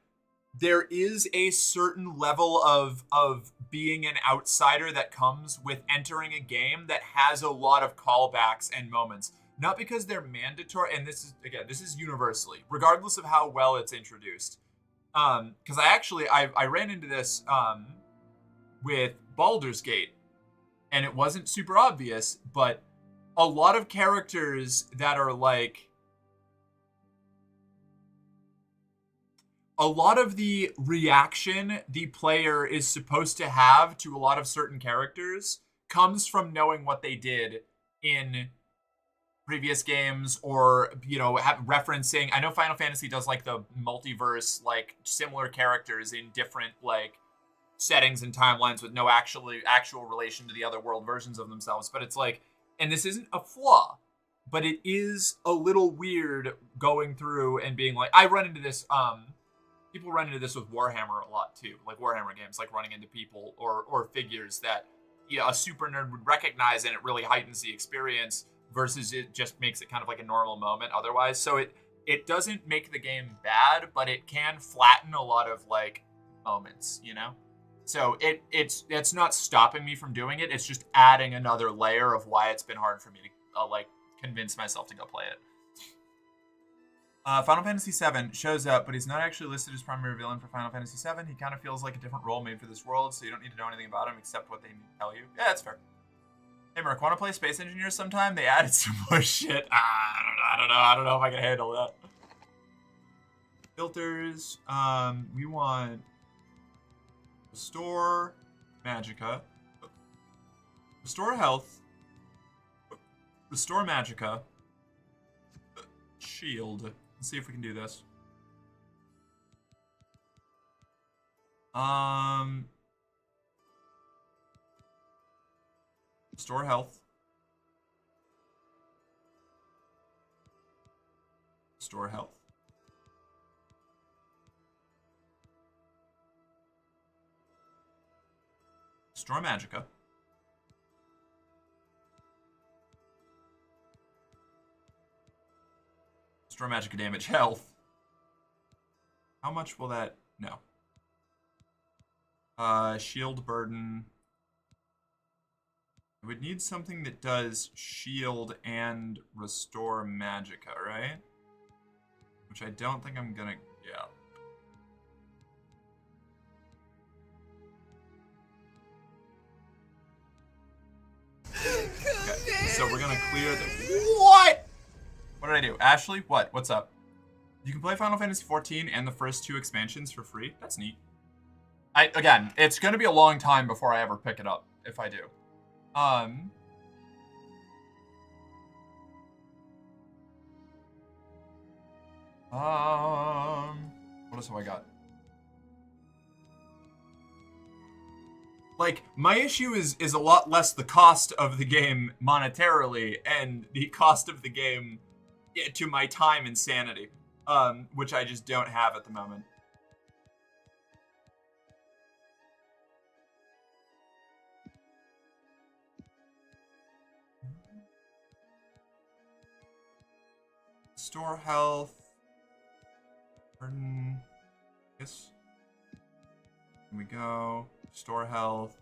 there is a certain level of being an outsider that comes with entering a game that has a lot of callbacks and moments. Not because they're mandatory, and this is universally, regardless of how well it's introduced. Because I ran into this with Baldur's Gate, and it wasn't super obvious, but a lot of characters that are like, a lot of the reaction the player is supposed to have to a lot of certain characters comes from knowing what they did in previous games, or, you know, referencing. I know Final Fantasy does like the multiverse, like similar characters in different like settings and timelines with no actual relation to the other world versions of themselves, but it's like, and this isn't a flaw, but it is a little weird going through and being like, I run into this, people run into this with Warhammer a lot too, like Warhammer games, like running into people or figures that, you know, a super nerd would recognize, and it really heightens the experience versus it just makes it kind of like a normal moment otherwise. So it doesn't make the game bad, but it can flatten a lot of like moments, you know? So it's not stopping me from doing it. It's just adding another layer of why it's been hard for me to like convince myself to go play it. Final Fantasy VII shows up, but he's not actually listed as primary villain for Final Fantasy VII. He kind of feels like a different role made for this world, so you don't need to know anything about him except what they tell you. Yeah, that's fair. Hey, Merc, want to play Space Engineers sometime? They added some more shit. I don't know if I can handle that. Filters. We want Restore Magicka. Restore Health. Restore Magicka. Shield. Let's see if we can do this. Restore Health. Restore Health. Restore Magicka. Restore Magicka damage health. How much will that... No. Shield burden. I would need something that does shield and restore Magicka, right? Which I don't think I'm gonna... Yeah. Okay, so we're gonna clear the... What? What did I do? Ashley? What? What's up? You can play Final Fantasy XIV and the first 2 expansions for free? That's neat. Again, it's gonna be a long time before I ever pick it up, if I do. What else have I got? Like, my issue is a lot less the cost of the game monetarily and the cost of the game to my time and sanity, which I just don't have at the moment. Store health. Burden. Yes. Here we go. Store health.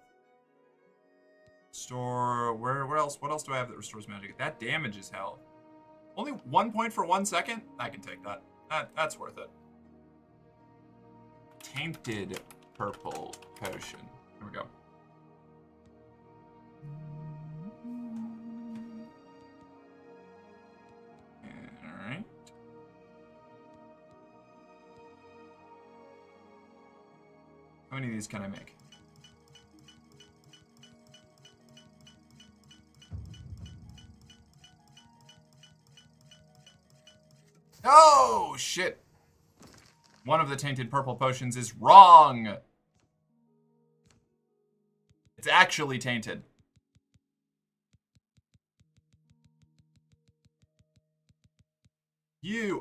Store... Where else? What else do I have that restores magic? That damages health. Only 1 point for 1 second? I can take that. That's worth it. Tainted purple potion. Here we go. Alright. How many of these can I make? Oh, shit. One of the tainted purple potions is wrong. It's actually tainted.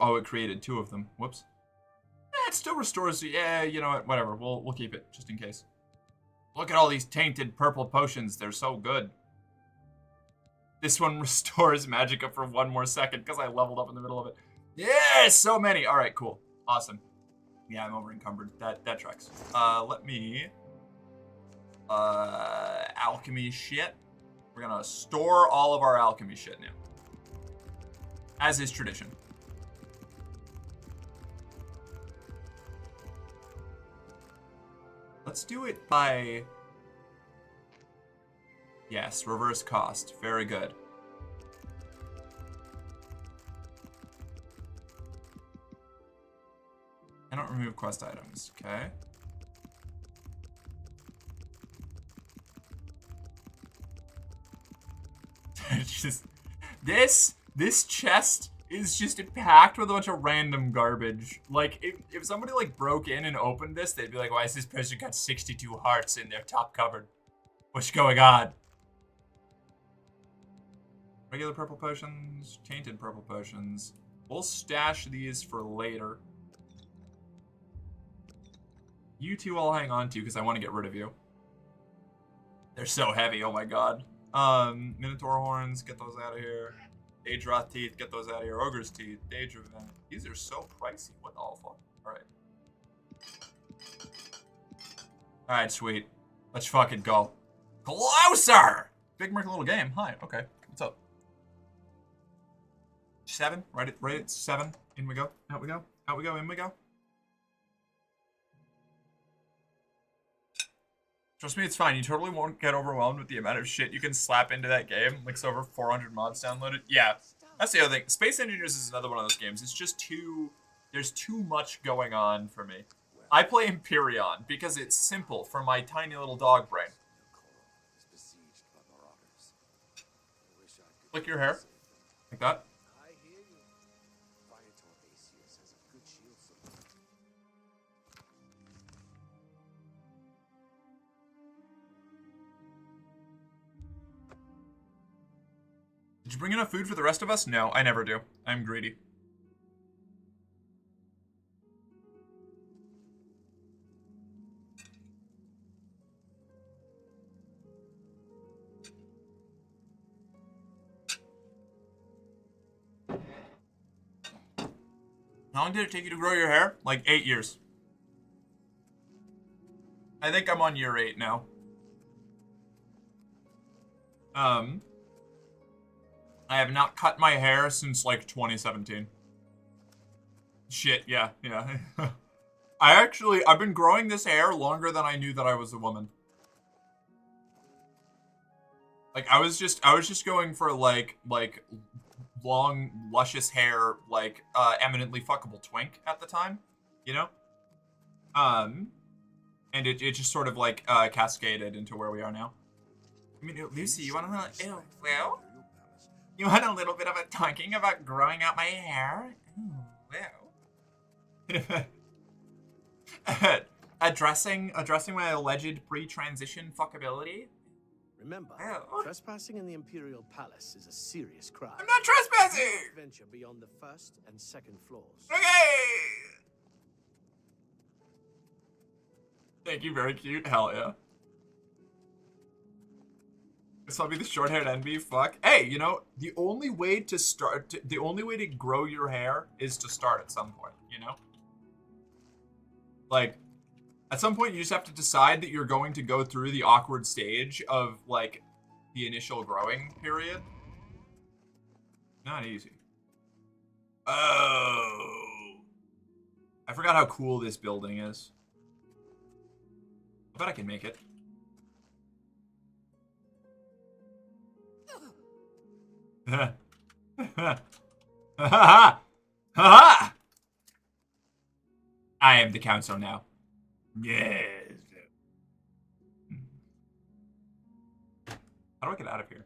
Oh, it created 2 of them. Whoops. It still restores. Yeah, you know what? Whatever. We'll keep it just in case. Look at all these tainted purple potions. They're so good. This one restores Magicka for 1 more second because I leveled up in the middle of it. Yeah, so many. All right, cool. Awesome. Yeah, I'm over encumbered. That tracks. Let me... alchemy shit. We're gonna store all of our alchemy shit now. As is tradition. Let's do it by... Yes, reverse cost. Very good. I don't remove quest items, okay? Just this chest is just packed with a bunch of random garbage. Like, if somebody like broke in and opened this, they'd be like, why is this person got 62 hearts in their top cupboard? What's going on? Regular purple potions, tainted purple potions. We'll stash these for later. You two I'll hang on to because I want to get rid of you. They're so heavy, oh my god. Minotaur horns, get those out of here. Daedra teeth, get those out of here. Ogre's teeth, Daedra venom. These are so pricey. What the fuck? Alright. Alright, sweet. Let's fucking go. Closer! Big Merc little game. Hi, okay. What's up? 7. Right at 7. In we go. Out we go. Out we go. In we go. Trust me, it's fine. You totally won't get overwhelmed with the amount of shit you can slap into that game. Like, over 400 mods downloaded. Yeah, that's the other thing. Space Engineers is another one of those games. It's just too... There's too much going on for me. I play Empyrean because it's simple for my tiny little dog brain. Flick your hair. Like that. Did you bring enough food for the rest of us? No, I never do. I'm greedy. How long did it take you to grow your hair? Like 8 years. I think I'm on year 8 now. I have not cut my hair since like 2017. Shit, yeah. I've been growing this hair longer than I knew that I was a woman. Like I was just going for like long, luscious hair, like eminently fuckable twink at the time, you know? And it just sort of like cascaded into where we are now. I mean, Lucy, you want to well? You want a little bit of a talking about growing out my hair? Oh, well. addressing my alleged pre-transition fuckability? Remember, trespassing in the Imperial Palace is a serious crime. I'm not trespassing! Venture beyond the first and second floors. Okay! Thank you, very cute. Hell yeah. This will be the short-haired envy. Fuck. Hey, you know, the only way to grow your hair is to start at some point, you know? Like, at some point you just have to decide that you're going to go through the awkward stage of, like, the initial growing period. Not easy. Oh. I forgot how cool this building is. I bet I can make it. Ha ha! Ha ha! I am the council now. Yes. How do I get out of here?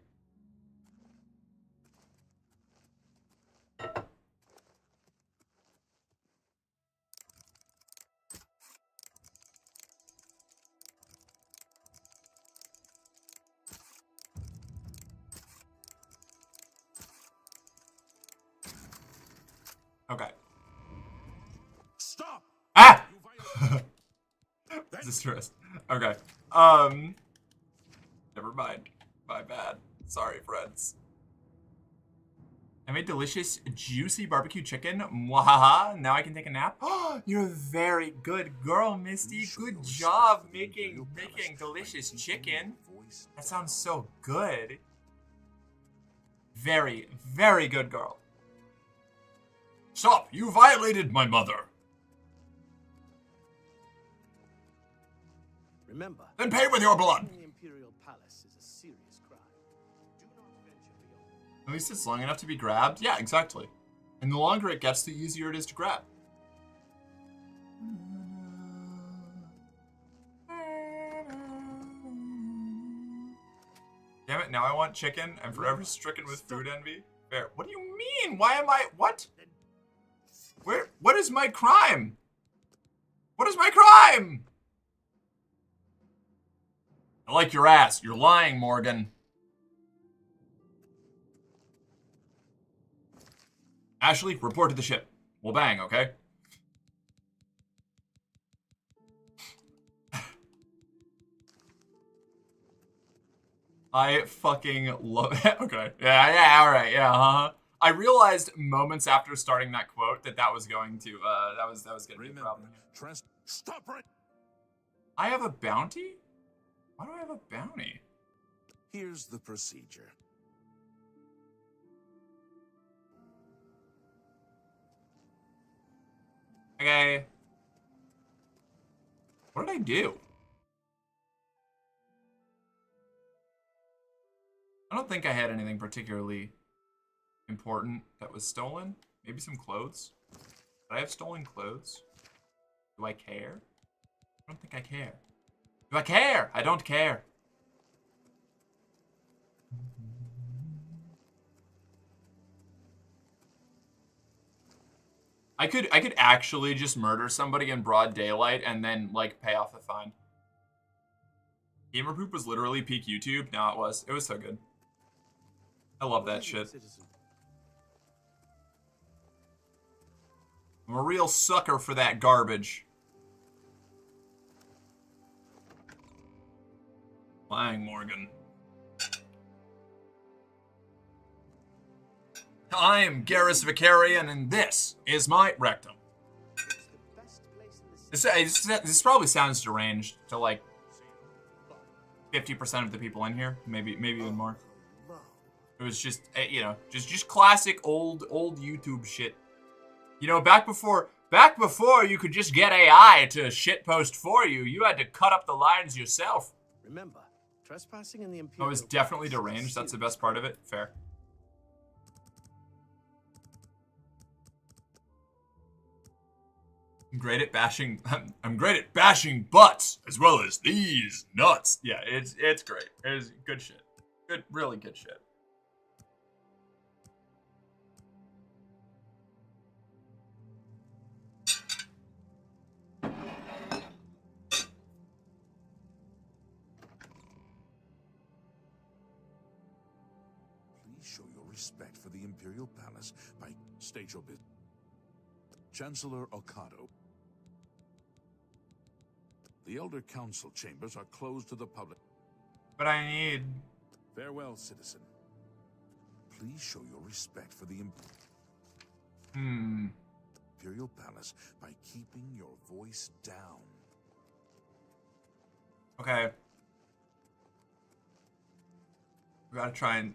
Okay. Stop! Ah! Distress. Okay. Never mind. My bad. Sorry, friends. I made delicious, juicy barbecue chicken. Mwahaha. Now I can take a nap. You're a very good girl, Misty. Good job making delicious chicken. That sounds so good. Very, very good girl. Stop! You violated my mother! Remember, then pay with your blood! The Imperial Palace is a serious crime. Do not venture beyond. At least it's long enough to be grabbed. Yeah, exactly. And the longer it gets, the easier it is to grab. Damn it, now I want chicken. I'm forever stricken with food envy. Fair. What do you mean? Why am I... What? What is my crime? What is my crime? I like your ass. You're lying, Morgan. Ashley, report to the ship. We'll bang, okay? I fucking love it. Okay. Yeah, alright, yeah, I realized moments after starting that quote that was going to, that was gonna be a problem. Stop right. I have a bounty? Why do I have a bounty? Here's the procedure. Okay. What did I do? I don't think I had anything particularly important that was stolen. Maybe some clothes. Did I have stolen clothes? Do I care? I don't think I care. Do I care? I don't care. I could actually just murder somebody in broad daylight and then like pay off the fine. Gamer Poop was literally peak YouTube. No, it was. It was so good. I love that shit. I'm a real sucker for that garbage. Flying Morgan. I am Garrus Vicarian, and this is my rectum. This probably sounds deranged to like 50% of the people in here, maybe even more. It was just, you know, just classic old YouTube shit. You know, back before you could just get AI to shitpost for you, you had to cut up the lines yourself. Remember, trespassing in the Imperial. I was definitely deranged. That's the best part of it. Fair. I'm great at bashing butts as well as these nuts. Yeah, it's great. It's good shit. Good, really good shit. Show your respect for the Imperial Palace by state your business. Chancellor Okado. The Elder Council chambers are closed to the public. But I need... Farewell, citizen. Please show your respect for the Imperial Palace by keeping your voice down. Okay. We gotta try and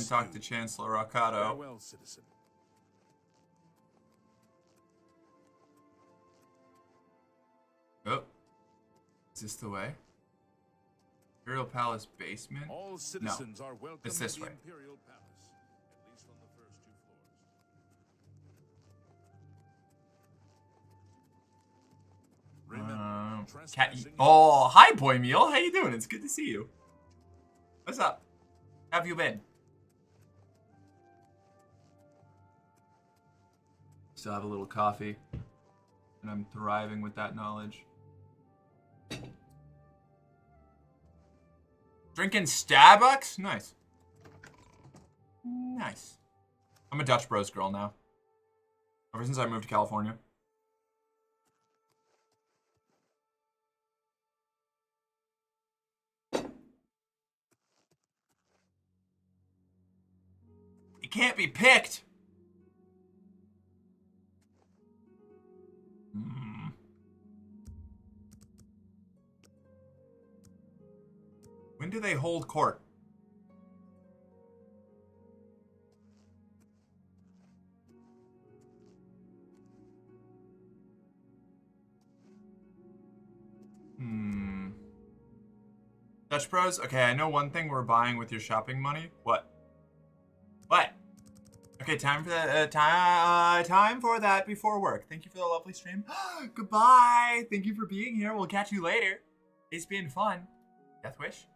talk to Chancellor Okado. Farewell, citizen. Oh. Is this the way? Imperial Palace basement? All citizens are welcome it's this to the way. Imperial Palace, at least on the first 2 floors. Remember, trespassing. Oh, hi, Boy Meal. How you doing? It's good to see you. What's up? How have you been? Still have a little coffee, and I'm thriving with that knowledge. Drinking Starbucks? Nice. Nice. I'm a Dutch Bros girl now. Ever since I moved to California. It can't be picked. When do they hold court? Dutch Bros? Okay, I know one thing we're buying with your shopping money. What? What? Okay, time for that. Time for that before work. Thank you for the lovely stream. Goodbye. Thank you for being here. We'll catch you later. It's been fun. Death Wish?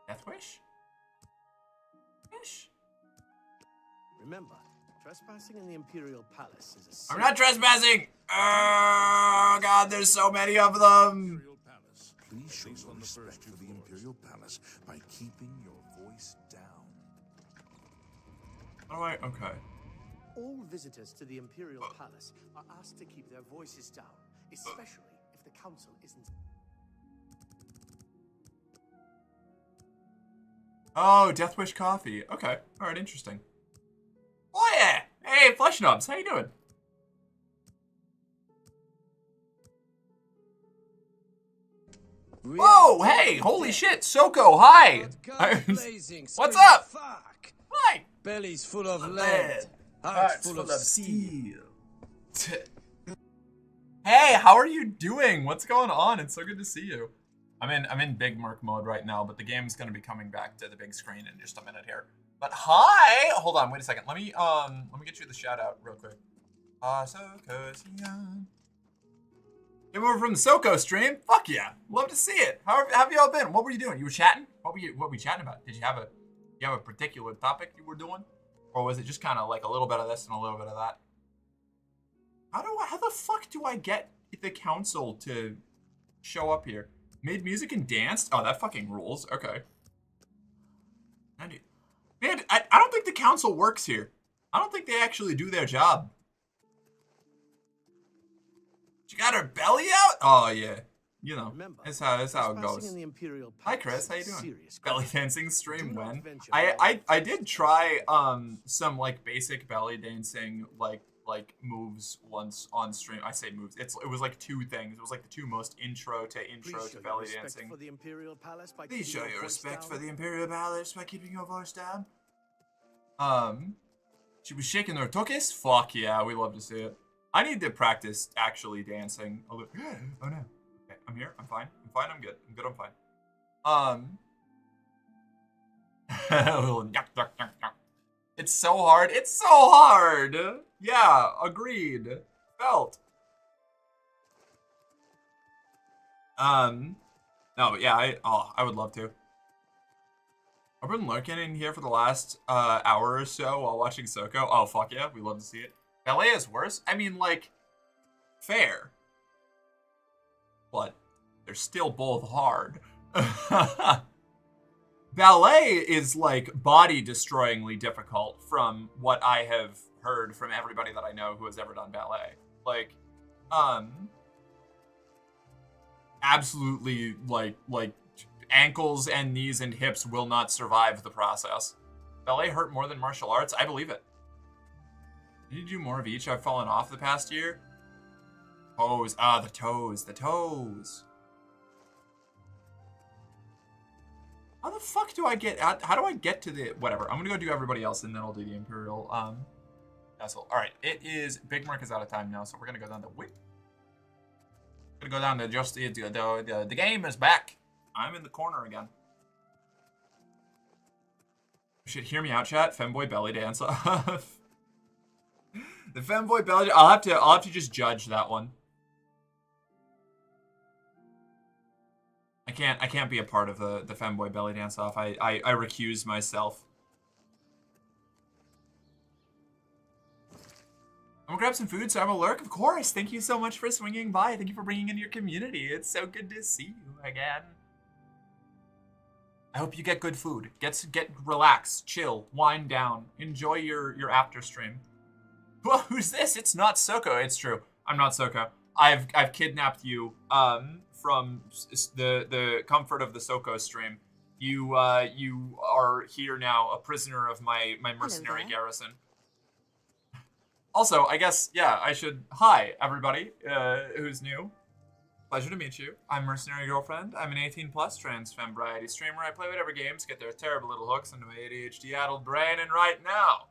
Death Wish? Wish? Remember, trespassing in the Imperial Palace is a sin. I'm not trespassing! Oh, God, there's so many of them! Please show your respect for the Imperial Palace by keeping your voice down. Alright, okay. All visitors to the Imperial Palace are asked to keep their voices down, especially if the council isn't... Oh, Death Wish coffee. Okay. Alright, interesting. Oh, yeah! Hey, Flesh Nubs, how you doing? Whoa, hey, holy shit, Soko, hi! What's up? Hi! Bellies full of lead, hearts full of steel. Hey, how are you doing? What's going on? It's so good to see you. I'm in big Merc mode right now, but the game's gonna be coming back to the big screen in just a minute here. But hi! Hold on, wait a second. Let me get you the shout out real quick. Sokosian. Came over from the Soko stream. Fuck yeah. Love to see it. How have y'all been? What were you doing? You were chatting? What were you chatting about? Did you have a particular topic you were doing? Or was it just kind of like a little bit of this and a little bit of that? How the fuck do I get the council to show up here? Made music and danced? Oh, that fucking rules. Okay. Man, I don't think the council works here. I don't think they actually do their job. She got her belly out? Oh, yeah. You know, that's how it goes. Hi, Chris. How you doing? Belly dancing stream when? I did try some like basic belly dancing like moves once on stream. I say moves. It was like two things. It was like the two most intro to belly dancing. Please show your respect for the Imperial Palace by keeping your voice down. She was shaking her tokis? Fuck yeah, we love to see it. I need to practice actually dancing a little. Oh no. Okay, I'm here. I'm fine. I'm good. I'm fine. It's so hard. It's so hard. Yeah, agreed. Felt. No, yeah, I would love to. I've been lurking in here for the last hour or so while watching Soko. Oh, fuck yeah, we love to see it. Ballet is worse? I mean, like, fair. But they're still both hard. Ballet is, like, body-destroyingly difficult from what I have heard from everybody that I know who has ever done ballet. Like, absolutely, like, ankles and knees and hips will not survive the process. Ballet hurt more than martial arts? I believe it. Did you do more of each? I've fallen off the past year. Toes. Ah, the toes. The toes. How the fuck do I get out? How do I get to the... Whatever. I'm gonna go do everybody else and then I'll do the Imperial vessel. Alright. It is... Big Mark is out of time now, so we're gonna go down to... Gonna go down to just... The game is back. I'm in the corner again. You should hear me out, chat. Femboy belly dance off. The femboy belly... I'll have to just judge that one. I can't be a part of the femboy belly dance off. I recuse myself. I'm gonna grab some food, so I'm a lurk. Of course. Thank you so much for swinging by. Thank you for bringing in your community. It's so good to see you again. I hope you get good food. Relax, chill, wind down, enjoy your after stream. Well, who's this? It's not Soko. It's true. I'm not Soko. I've kidnapped you from the comfort of the Soko stream. You are here now, a prisoner of my mercenary garrison. Also, I guess, yeah, I should... Hi, everybody who's new. Pleasure to meet you. I'm Mercenary Girlfriend. I'm an 18+ trans femme variety streamer. I play whatever games get their terrible little hooks into my ADHD-addled brain, and right now,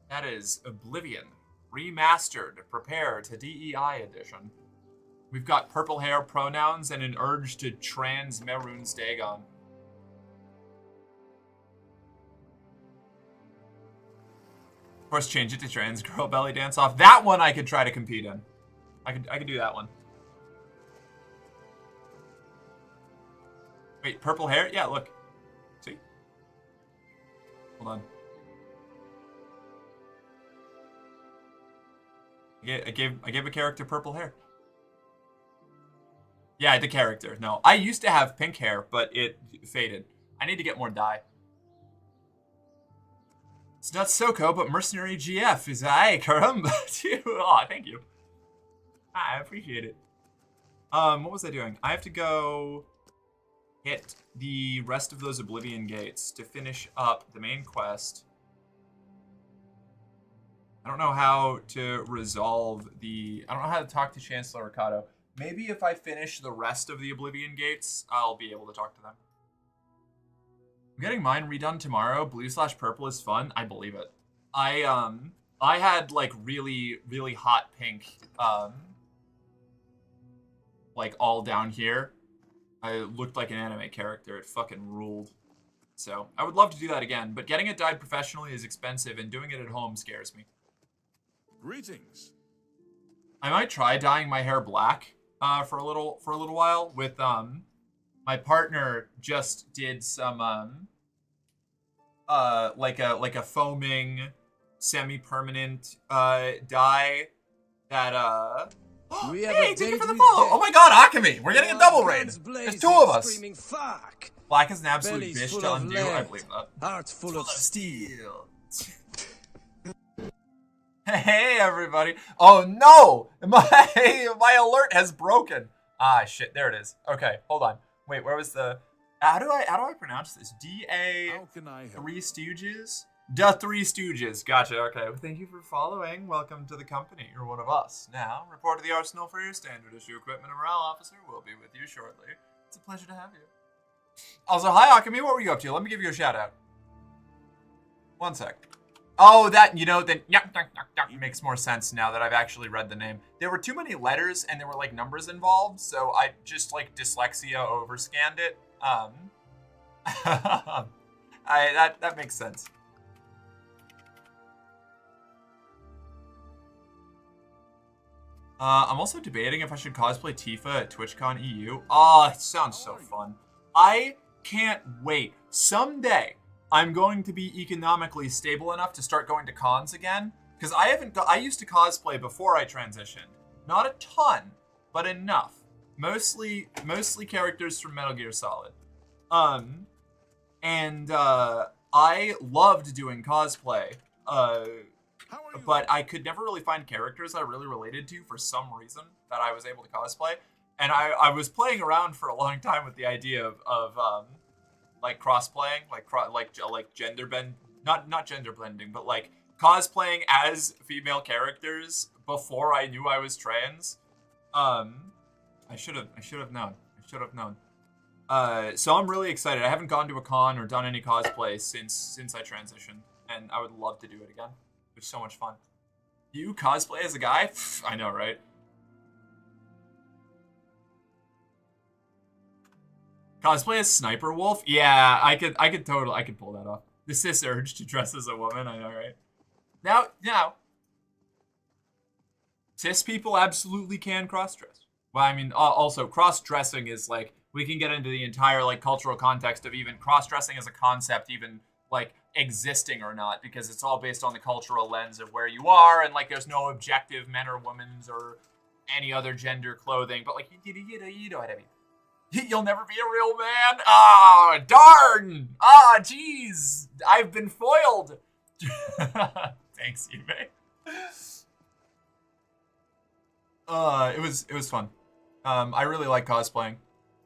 that is Oblivion. Remastered. Prepare to DEI edition. We've got purple hair pronouns and an urge to trans Maroon's Dagon. Of course, change it to trans girl belly dance off. That one I could try to compete in. I could do that one. Wait, purple hair? Yeah, look. See? Hold on. I gave a character purple hair. Yeah, the character. No, I used to have pink hair, but it faded. I need to get more dye. It's not Soko, but Mercenary GF is I, caramba, too. Aw, thank you. I appreciate it. What was I doing? I have to go hit the rest of those Oblivion gates to finish up the main quest. I don't know how to resolve the... I don't know how to talk to Chancellor Ricardo. Maybe if I finish the rest of the Oblivion gates, I'll be able to talk to them. I'm getting mine redone tomorrow. Blue/purple is fun. I believe it. I I had like really, really hot pink, like all down here. I looked like an anime character. It fucking ruled. So I would love to do that again, but getting it dyed professionally is expensive, and doing it at home scares me. Greetings. I might try dyeing my hair black for a little while. With my partner just did some like a foaming semi-permanent dye that hey, thank you for the follow. Oh my god, Akemi, we're getting a double raid. There's two of us. Black is an absolute bitch to undo. I believe that. Hearts full of steel. Hey everybody! Oh no! My alert has broken. Ah shit! There it is. Okay, hold on. Wait, where was the? How do I pronounce this? Three Stooges. The Three Stooges. Gotcha. Okay. Well, thank you for following. Welcome to the company. You're one of us. Now, report to the arsenal for your standard issue equipment. A morale officer will be with you shortly. It's a pleasure to have you. Also, hi Akemi. What were you up to? Let me give you a shout out. One sec. Oh, that, then makes more sense now that I've actually read the name. There were too many letters and there were like numbers involved, so I just like dyslexia overscanned it. That makes sense. I'm also debating if I should cosplay Tifa at TwitchCon EU. Oh, it sounds so fun. I can't wait. Someday, I'm going to be economically stable enough to start going to cons again. Because I used to cosplay before I transitioned. Not a ton, but enough. Mostly characters from Metal Gear Solid. I loved doing cosplay. But I could never really find characters I really related to for some reason that I was able to cosplay. And I was playing around for a long time with the idea of like cross-playing, like gender bend, not gender blending, but like cosplaying as female characters before I knew I was trans. I should have known. So I'm really excited. I haven't gone to a con or done any cosplay since I transitioned, and I would love to do it again. It was so much fun. You cosplay as a guy? I know, right? Cosplay as Sniper Wolf? Yeah, I could pull that off. The cis urge to dress as a woman, I know, right? Now, cis people absolutely can cross-dress. Well, I mean, also, cross-dressing is, like, we can get into the entire, like, cultural context of even cross-dressing as a concept, even, like, existing or not, because it's all based on the cultural lens of where you are, and, like, there's no objective men or women's or any other gender clothing, but, like, you know what I mean. You'll never be a real man? Ah, darn! Ah, jeez! I've been foiled! Thanks, eBay. It was fun. I really like cosplaying.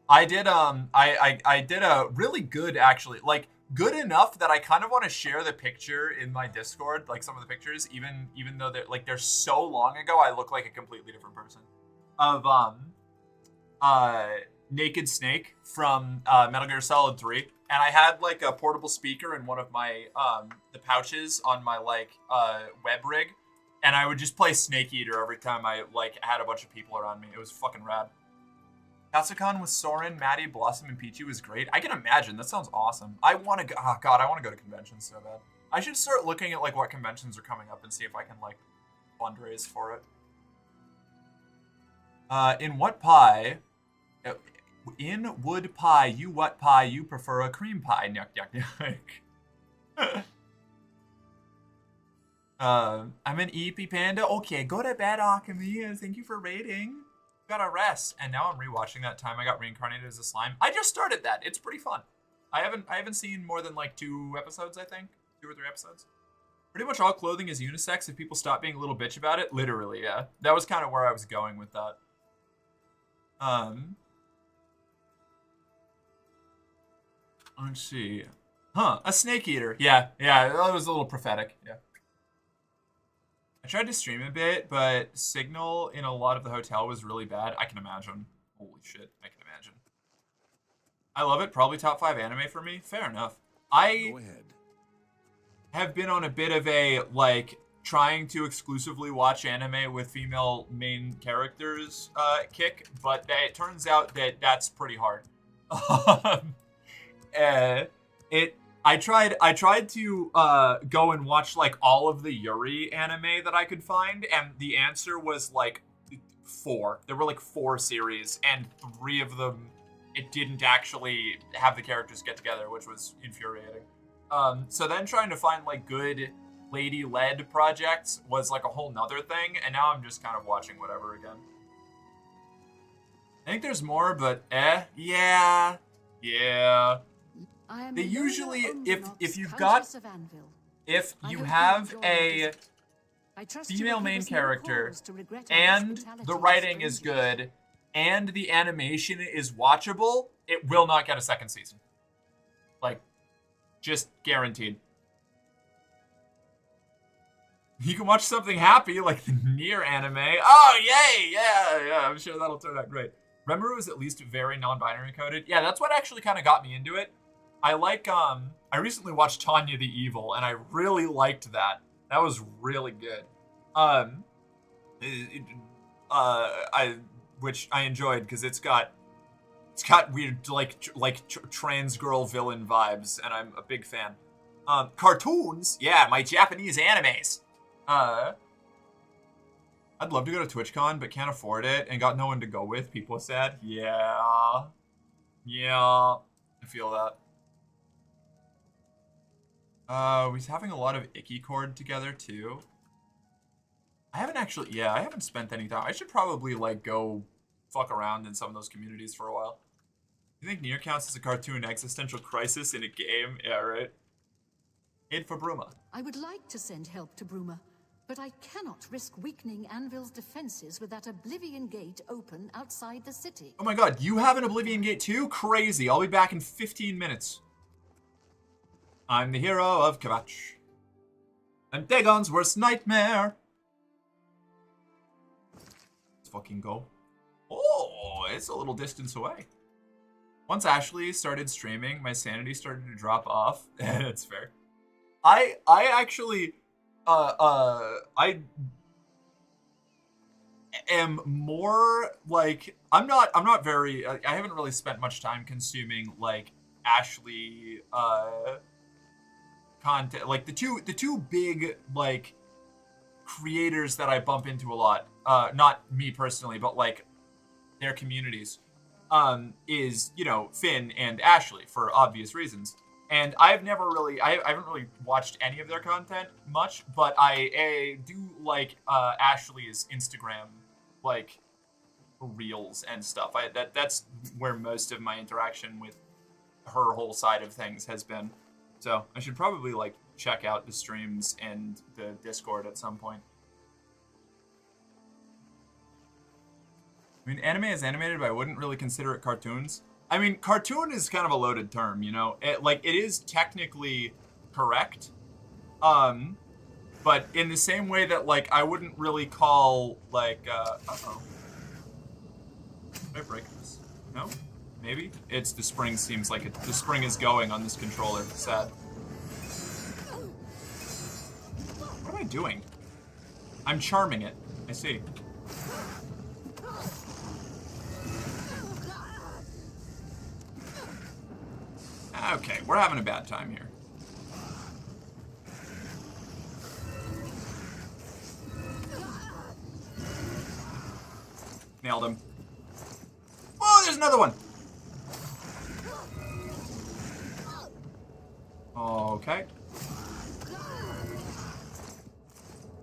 I did a really good, actually, like, good enough that I kind of want to share the picture in my Discord, like some of the pictures, even though they're so long ago, I look like a completely different person. Of Naked Snake from Metal Gear Solid 3, and I had like a portable speaker in one of my the pouches on my like web rig, and I would just play Snake Eater every time I like had a bunch of people around me. It was fucking rad. Katsucon with Soren, Maddie, Blossom, and Peachy was great. I can imagine. That sounds awesome. I want to go. Oh god, I want to go to conventions so bad. I should start looking at like what conventions are coming up and see if I can like fundraise for it. In what pie? In wood pie, what pie you prefer a cream pie? Yuck, yuck, yuck. I'm an EP panda. Okay, go to bed, Akemi. Thank you for raiding. Gotta rest. And now I'm rewatching that time I got reincarnated as a slime. I just started that. It's pretty fun. I haven't seen more than like 2 episodes, I think. 2 or 3 episodes. Pretty much all clothing is unisex if people stop being a little bitch about it. Literally, yeah. That was kind of where I was going with that. Let's see. Huh, a snake eater. Yeah, that was a little prophetic. Yeah. I tried to stream a bit, but signal in a lot of the hotel was really bad. I can imagine. Holy shit, I can imagine. I love it. Probably top 5 anime for me. Fair enough. I have been on a bit of a, like, trying to exclusively watch anime with female main characters kick, but it turns out that that's pretty hard. I tried to go and watch like all of the Yuri anime that I could find, and the answer was like 4. There were like 4 series, and 3 of them it didn't actually have the characters get together, which was infuriating. So then trying to find like good lady-led projects was like a whole nother thing, and now I'm just kind of watching whatever again. I think there's more, but yeah. They usually, if you've got, if you have a female main character and the writing is good and the animation is watchable, it will not get a second season. Like, just guaranteed. You can watch something happy, like the Nier anime. Oh, yay! Yeah, I'm sure that'll turn out great. Rimuru is at least very non-binary coded. Yeah, that's what actually kind of got me into it. I like, I recently watched Tanya the Evil, and I really liked that. That was really good. Which I enjoyed, because it's got weird, like trans girl villain vibes, and I'm a big fan. Cartoons? Yeah, my Japanese animes. I'd love to go to TwitchCon, but can't afford it, and got no one to go with. People are sad. Yeah, I feel that. We're having a lot of Icky Cord together, too. I haven't spent any time. I should probably, like, go fuck around in some of those communities for a while. You think Nier counts as a cartoon existential crisis in a game? Yeah, right. Aid for Bruma. I would like to send help to Bruma, but I cannot risk weakening Anvil's defenses with that Oblivion Gate open outside the city. Oh my god, you have an Oblivion Gate too? Crazy. I'll be back in 15 minutes. I'm the hero of Kvatch. I'm Dagon's worst nightmare. Let's fucking go. Oh, it's a little distance away. Once Ashley started streaming, my sanity started to drop off. That's fair. I actually, I am more like, I'm not very, I haven't really spent much time consuming like Ashley, content. Like the two big like creators that I bump into a lot, not me personally, but like their communities, is, you know, Finn and Ashley for obvious reasons. And I haven't really watched any of their content much, but I do like Ashley's Instagram, like, reels and stuff. That's where most of my interaction with her whole side of things has been. So I should probably, like, check out the streams and the Discord at some point. I mean, anime is animated, but I wouldn't really consider it cartoons. I mean, cartoon is kind of a loaded term, you know? It is technically correct. But in the same way that, like, I wouldn't really call, like, uh-oh. Did I break this? No? Maybe? It's the spring seems like the spring is going on this controller. Sad. What am I doing? I'm charming it. I see. Okay, we're having a bad time here. Nailed him. Oh, there's another one! Okay.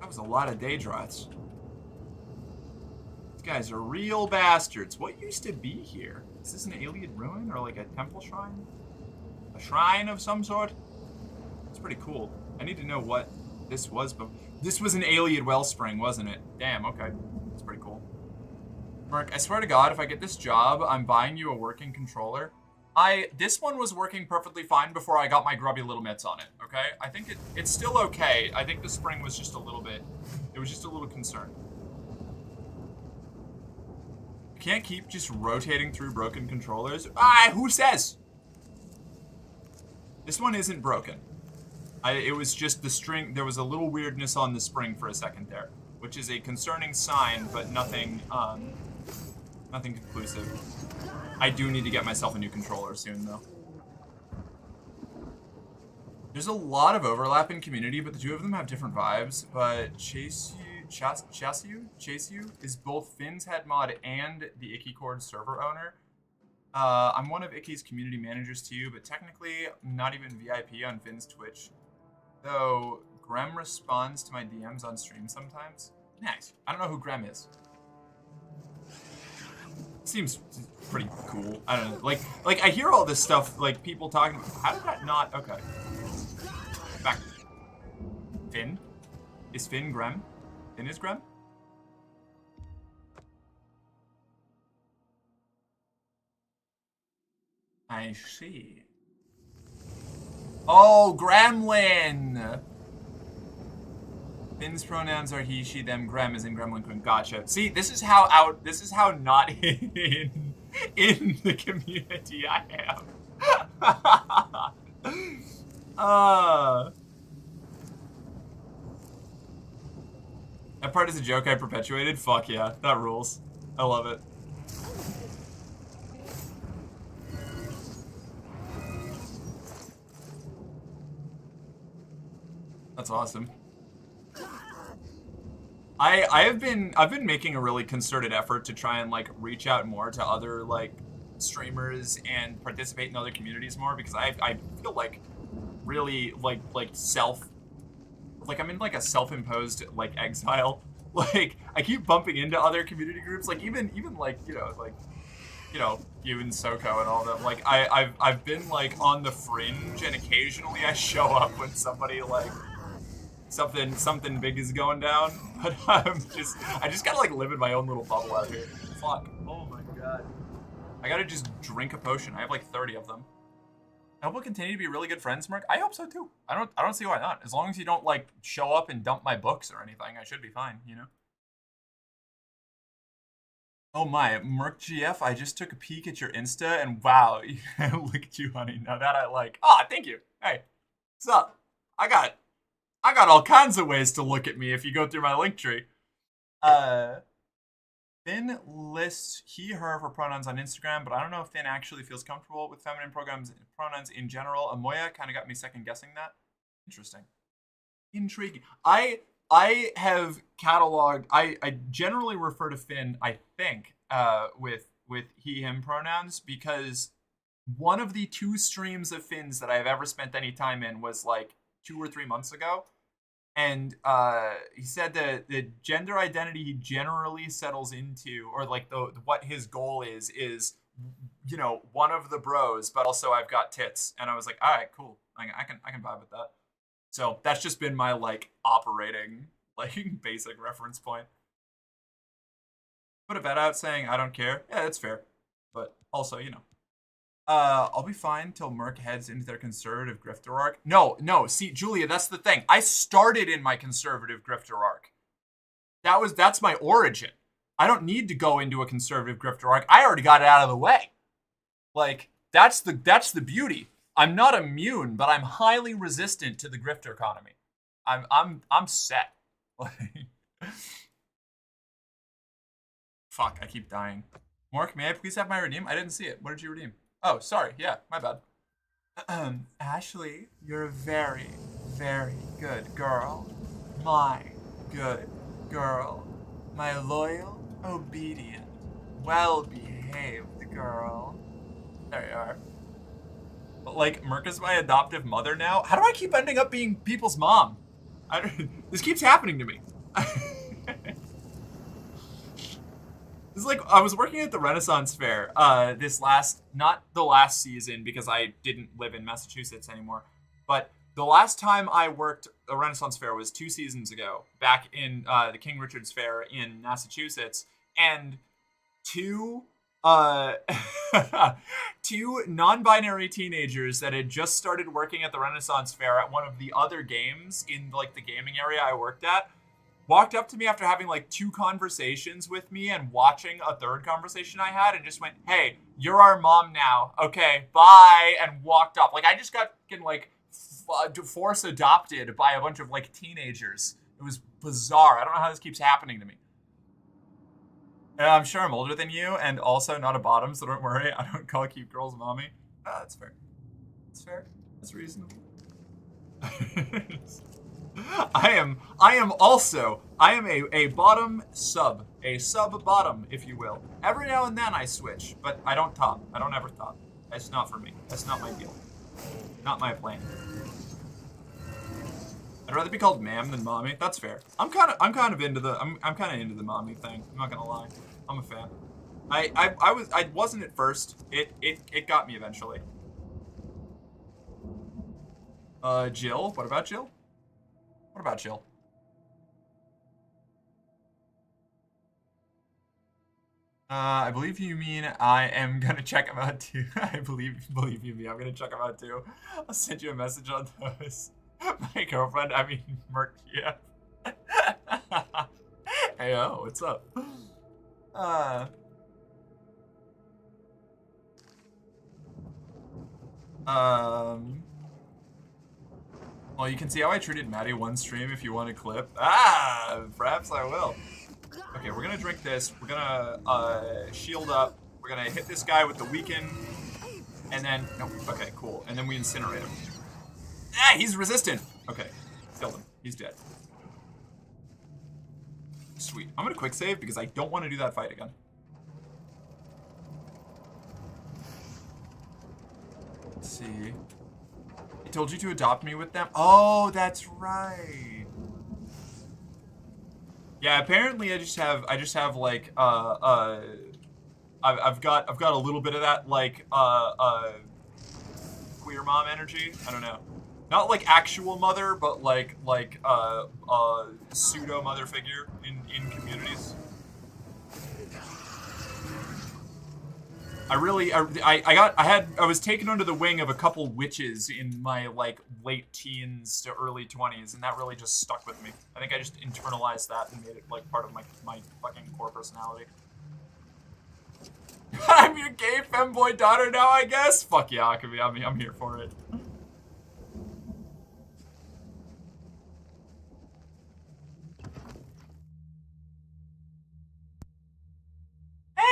That was a lot of Daedrots. These guys are real bastards. What used to be here? Is this an alien ruin or like a temple shrine? A shrine of some sort? It's pretty cool. I need to know what this was, but this was an alien wellspring, wasn't it? Damn, okay. That's pretty cool. Mark, I swear to God, if I get this job, I'm buying you a working controller. This one was working perfectly fine before I got my grubby little mitts on it, okay? I think it's still okay. I think the spring was just a little bit, it was just a little concerned. You can't keep just rotating through broken controllers. Who says? This one isn't broken. It was just the string. There was a little weirdness on the spring for a second there, which is a concerning sign, but nothing conclusive. I do need to get myself a new controller soon, though. There's a lot of overlap in community, but the two of them have different vibes. But Chase You is both Finn's head mod and the Icky Cord server owner. I'm one of Icky's community managers too, but technically not even VIP on Finn's Twitch. Though Grem responds to my DMs on stream sometimes. Nice. I don't know who Grem is. Seems pretty cool. I don't know. Like I hear all this stuff, like people talking about. How did that not? Okay. Back. Finn? Is Finn Grem? Finn is Grem? I see. Oh, Gremlin! Finn's pronouns are he, she, them. Grem is in Gremlin Queen. Gotcha. See, this is how not in the community I am. That part is a joke I perpetuated? Fuck yeah, that rules. I love it. That's awesome. I've been making a really concerted effort to try and like reach out more to other like streamers and participate in other communities more, because I feel like really like I'm in like a self-imposed like exile. Like I keep bumping into other community groups, like even like you and Soko and all that. Like I've been like on the fringe, and occasionally I show up when somebody like something big is going down. But I just gotta like live in my own little bubble out here. Fuck. Oh my god. I gotta just drink a potion. I have like 30 of them. I hope we'll continue to be really good friends, Mark. I hope so too. I don't see why not. As long as you don't like show up and dump my books or anything, I should be fine, you know? Oh my, Merc GF, I just took a peek at your Insta and wow, look at you, honey. Now that I like. Ah, thank you. Hey, what's up? I got all kinds of ways to look at me if you go through my link tree. Finn lists he, her for pronouns on Instagram, but I don't know if Finn actually feels comfortable with feminine pronouns in general. Amoya kind of got me second guessing that. Interesting. Intriguing. I have cataloged, I generally refer to Finn, I think, with he, him pronouns, because one of the 2 streams of Finn's that I've ever spent any time in was like 2 or 3 months ago. And he said that the gender identity he generally settles into, or like what his goal is, you know, one of the bros, but also I've got tits. And I was like, all right, cool. I can vibe with that. So that's just been my like operating like basic reference point. Put a bet out saying I don't care. Yeah, that's fair. But also, you know. I'll be fine till Merc heads into their conservative grifter arc. No, see, Julia, that's the thing. I started in my conservative grifter arc. That's my origin. I don't need to go into a conservative grifter arc. I already got it out of the way. Like, that's the beauty. I'm not immune, but I'm highly resistant to the grifter economy. I'm set. Fuck, I keep dying. Mark, may I please have my redeem? I didn't see it. What did you redeem? Oh, sorry. Yeah, my bad. Ashley, you're a very, very good girl. My good girl. My loyal, obedient, well-behaved girl. There you are. But, like, Merc is my adoptive mother now? How do I keep ending up being people's mom? This keeps happening to me. It's like, I was working at the Renaissance Fair not the last season because I didn't live in Massachusetts anymore, but the last time I worked a Renaissance Fair was 2 seasons ago, back in the King Richard's Fair in Massachusetts, and two non-binary teenagers that had just started working at the Renaissance Fair at one of the other games in like the gaming area I worked at, walked up to me after having like 2 conversations with me and watching a 3rd conversation I had and just went, "Hey, you're our mom now. Okay, bye," and walked up. Like I just got like force adopted by a bunch of like teenagers. It was bizarre. I don't know how this keeps happening to me. I'm sure I'm older than you, and also not a bottom, so don't worry. I don't call cute girls mommy. That's fair. That's fair. That's reasonable. I am a bottom sub. A sub bottom, if you will. Every now and then I switch, but I don't top. I don't ever top. That's not for me. That's not my deal. Not my plan. I'd rather be called ma'am than mommy. That's fair. I'm kind of into the mommy thing. I'm not gonna lie. I'm a fan. I wasn't at first. It got me eventually. Jill? What about Jill? What about Jill? I believe you mean I am gonna check him out too. I believe you mean I'm gonna check him out too. I'll send you a message on those. My girlfriend, I mean, Merc, yeah. Hey, yo, what's up? Well, you can see how I treated Maddie one stream if you want a clip. Perhaps I will. Okay, we're gonna drink this. We're gonna shield up. We're gonna hit this guy with the weaken. And then, no, okay, cool. And then we incinerate him. He's resistant. Okay, killed him. He's dead. Sweet. I'm gonna quick save because I don't want to do that fight again. Let's see. I told you to adopt me with them. Oh, that's right. Yeah, apparently I just have like I've got a little bit of that like queer mom energy. I don't know. Not like actual mother, but like pseudo mother figure in communities. I was taken under the wing of a couple witches in my like late teens to early 20s, and that really just stuck with me. I think I just internalized that and made it like part of my fucking core personality. I'm your gay femboy daughter now, I guess. Fuck yeah, I'm here for it.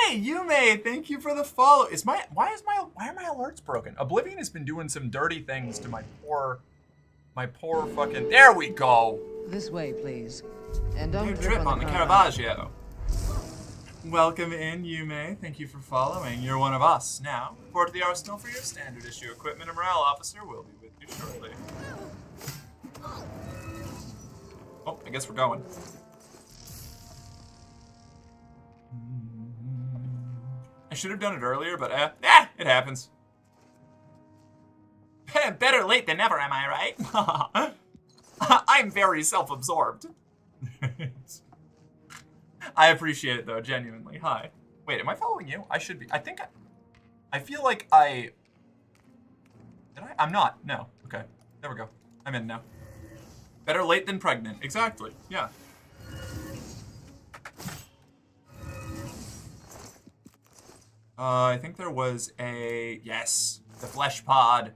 Hey, Yume, thank you for the follow. Why are my alerts broken? Oblivion has been doing some dirty things to my poor fucking. There we go. This way, please. And don't trip on the Caravaggio. Welcome in, Yume. Thank you for following. You're one of us now. Report to the arsenal for your standard issue equipment. A morale officer will be with you shortly. Oh, I guess we're going. I should have done it earlier, but it happens. Better late than never, am I right? I'm very self-absorbed. I appreciate it though, genuinely. Hi. Wait, am I following you? I should be. I feel like I... Did I? I'm not. No. Okay. There we go. I'm in now. Better late than pregnant. Exactly. Yeah. I think there was a... Yes. The flesh pod.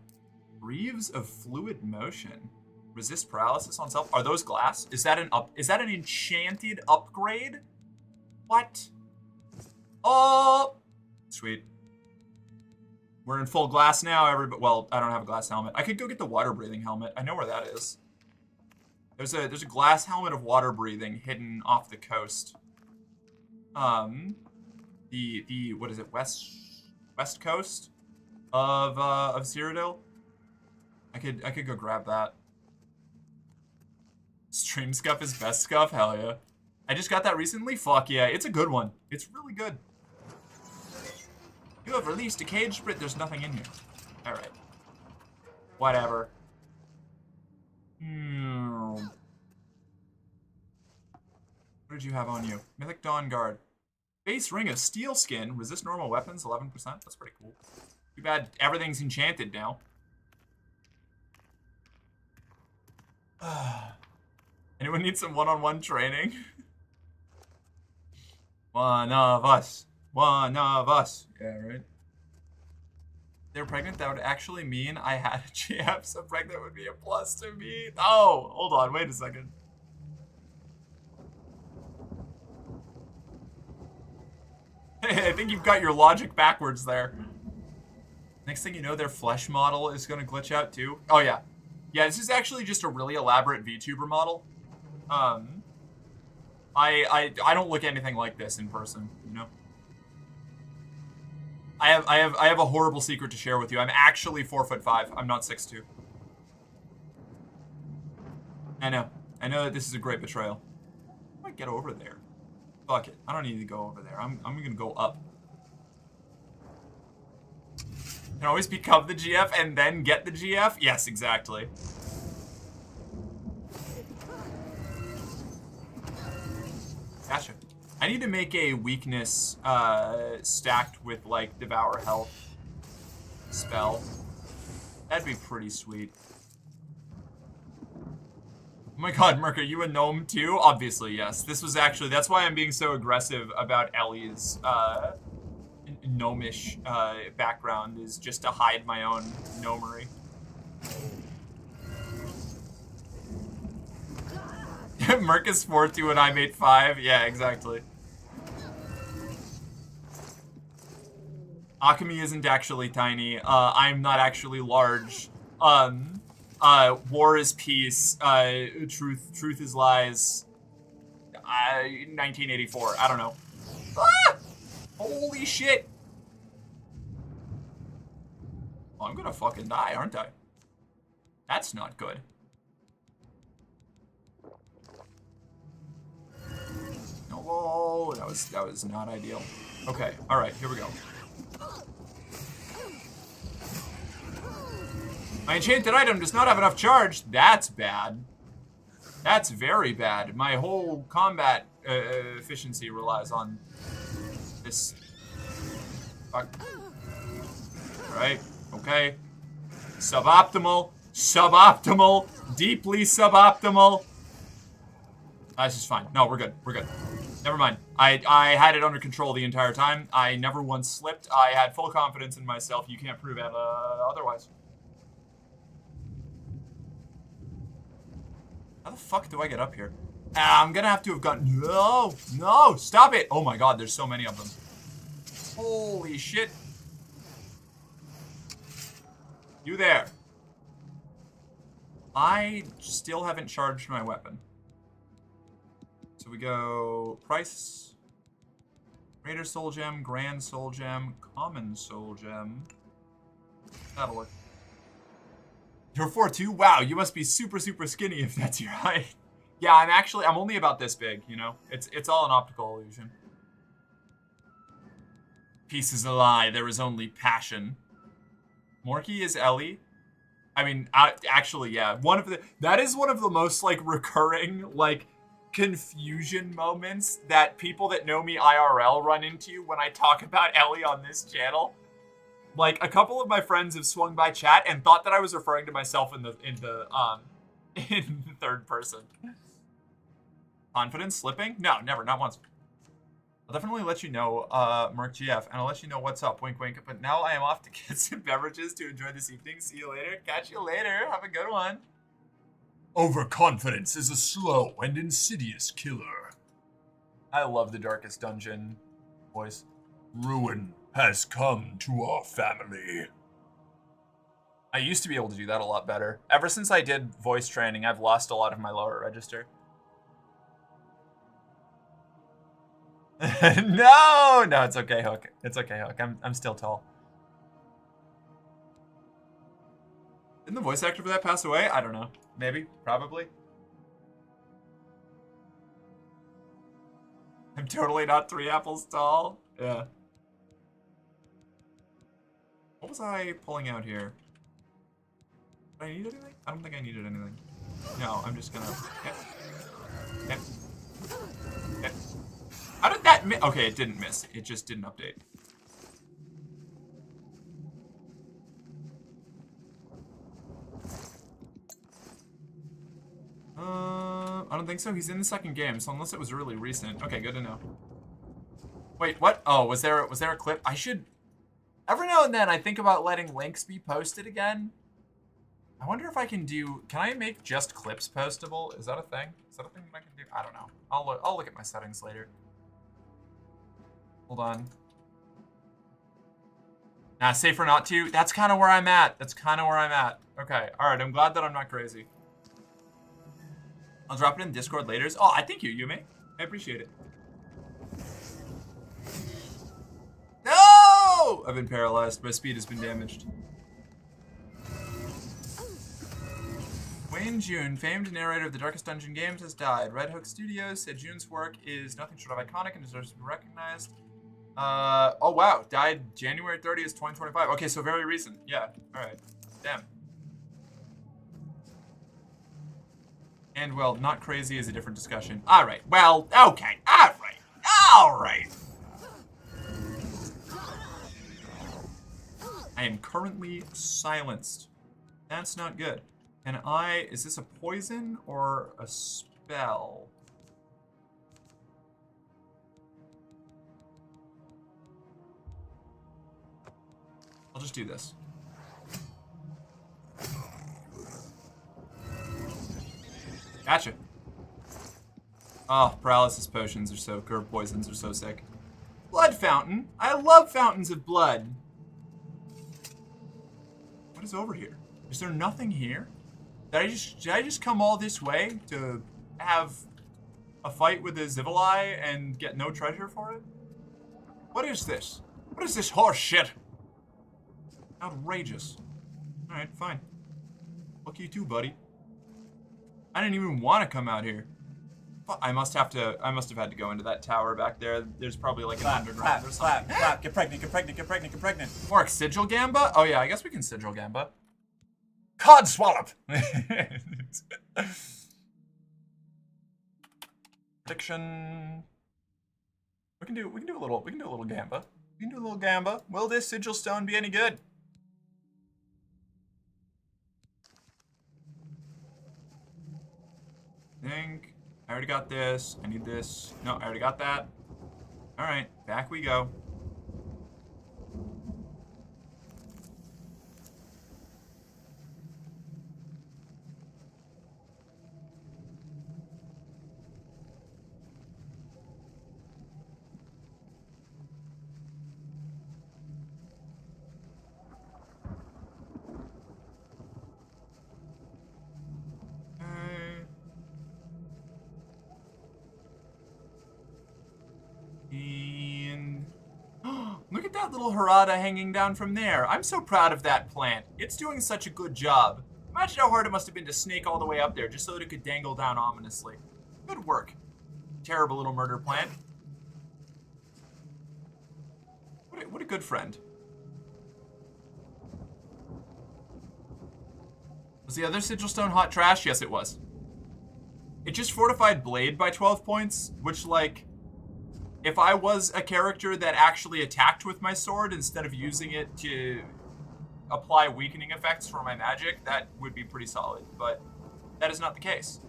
Reeves of fluid motion. Resist paralysis on self. Are those glass? Is that an enchanted upgrade? What? Oh! Sweet. We're in full glass now, everybody. Well, I don't have a glass helmet. I could go get the water breathing helmet. I know where that is. There's a glass helmet of water breathing hidden off the coast. The what is it? West coast of Cyrodiil. I could go grab that. Stream scuff is best scuff? Hell yeah. I just got that recently? Fuck yeah. It's a good one. It's really good. You have released a cage sprint. There's nothing in here. Alright. Whatever. What did you have on you? Mythic Dawn Guard. Base ring of steel skin. Resist normal weapons, 11%. That's pretty cool. Too bad everything's enchanted now. Anyone need some one-on-one training? One of us. One of us. Yeah, right? They're pregnant, that would actually mean I had a GF, so pregnant would be a plus to me. Oh, hold on, wait a second. Hey, I think you've got your logic backwards there. Next thing you know, their flesh model is gonna glitch out too. Oh yeah. Yeah, this is actually just a really elaborate VTuber model. I don't look anything like this in person, you know? I have a horrible secret to share with you. I'm actually 4'5". I'm not 6'2". I know. I know that this is a great betrayal. How do I get over there? Fuck it. I don't need to go over there. I'm gonna go up. Can always become the GF and then get the GF? Yes, exactly. Gotcha. I need to make a weakness stacked with, like, Devour Health spell. That'd be pretty sweet. Oh my god, Merc, are you a gnome too? Obviously, yes. This was actually, that's why I'm being so aggressive about Ellie's gnomish background, is just to hide my own gnomery. Merc is 4'2" and I'm 8'5". Yeah, exactly. Akami isn't actually tiny. I'm not actually large. War is peace. Truth is lies. 1984. I don't know. Ah! Holy shit! Oh, I'm gonna fucking die, aren't I? That's not good. No, that was not ideal. Okay, all right, here we go. My enchanted item does not have enough charge. That's bad. That's very bad. My whole combat efficiency relies on this. Fuck. Right. Okay. Suboptimal. Suboptimal. Deeply suboptimal. This is fine. No, we're good. We're good. Never mind. I had it under control the entire time. I never once slipped. I had full confidence in myself. You can't prove it otherwise. How the fuck do I get up here? I'm gonna have to have gotten... No! No! Stop it! Oh my god, there's so many of them. Holy shit. You there. I still haven't charged my weapon. So we go... Price. Raider Soul Gem, Grand Soul Gem, Common Soul Gem. That'll work. You're 4'2"? Wow, you must be super, super skinny if that's your height. Yeah, I'm only about this big, you know? It's all an optical illusion. Peace is a lie, there is only passion. Morky is Ellie. I mean, actually, yeah. That is one of the most, like, recurring, like, confusion moments that people that know me IRL run into when I talk about Ellie on this channel. Like, a couple of my friends have swung by chat and thought that I was referring to myself in the third person. Confidence slipping? No, never, not once. I'll definitely let you know, Merc GF, and I'll let you know what's up, wink wink. But now I am off to get some beverages to enjoy this evening. See you later. Catch you later. Have a good one. Overconfidence is a slow and insidious killer. I love the Darkest Dungeon voice. Ruin has come to our family. I used to be able to do that a lot better. Ever since I did voice training, I've lost a lot of my lower register. No, it's okay, Hook. It's okay, Hook. I'm still tall. Didn't the voice actor for that pass away? I don't know. Maybe, probably. I'm totally not 3 apples tall. Yeah. What was I pulling out here? Did I need anything? I don't think I needed anything. No, I'm just gonna... Yep. How did that miss? Okay, it didn't miss. It just didn't update. I don't think so. He's in the second game, so unless it was really recent. Okay, good to know. Wait, what? Oh, was there a clip? I should Every now and then I think about letting links be posted again. I wonder if I can I make just clips postable? Is that a thing? Is that a thing that I can do? I don't know. I'll look at my settings later. Hold on. Nah, safer not to. That's kind of where I'm at. Okay, alright, I'm glad that I'm not crazy. I'll drop it in Discord later. Oh, I thank you, Yume. I appreciate it. No! I've been paralyzed. My speed has been damaged. Wayne June, famed narrator of the Darkest Dungeon games, has died. Red Hook Studios said June's work is nothing short of iconic and deserves to be recognized. Oh wow, died January 30th, 2025. Okay, so very recent. Yeah, alright. Damn. And well, not crazy is a different discussion. Alright, well, okay, alright. I am currently silenced. That's not good. Is this a poison or a spell? I'll just do this. Gotcha. Oh, paralysis potions are so, or poisons are so sick. Blood fountain. I love fountains of blood. What is over here? Is there nothing here? Did I just come all this way to have a fight with a Zivalai and get no treasure for it? What is this? What is this horse shit? Outrageous. Alright, fine. Fuck you too, buddy. I didn't even want to come out here. I must have had to go into that tower back there. There's probably like an underground or something. Clap. Get pregnant. Mark, Sigil Gamba? Oh yeah, I guess we can Sigil Gamba. Cod swallop. Prediction. We can do a little Gamba. We can do a little Gamba. Will this Sigil Stone be any good? Think. I already got this. I need this. No, I already got that. Alright, back we go. And look at that little Harada hanging down from there. I'm so proud of that plant. It's doing such a good job. Imagine how hard it must have been to snake all the way up there just so that it could dangle down ominously. Good work. Terrible little murder plant. What a good friend. Was the other Sigil Stone hot trash? Yes, it was. It just fortified Blade by 12 points, which, like, if I was a character that actually attacked with my sword instead of using it to apply weakening effects for my magic, that would be pretty solid, but that is not the case.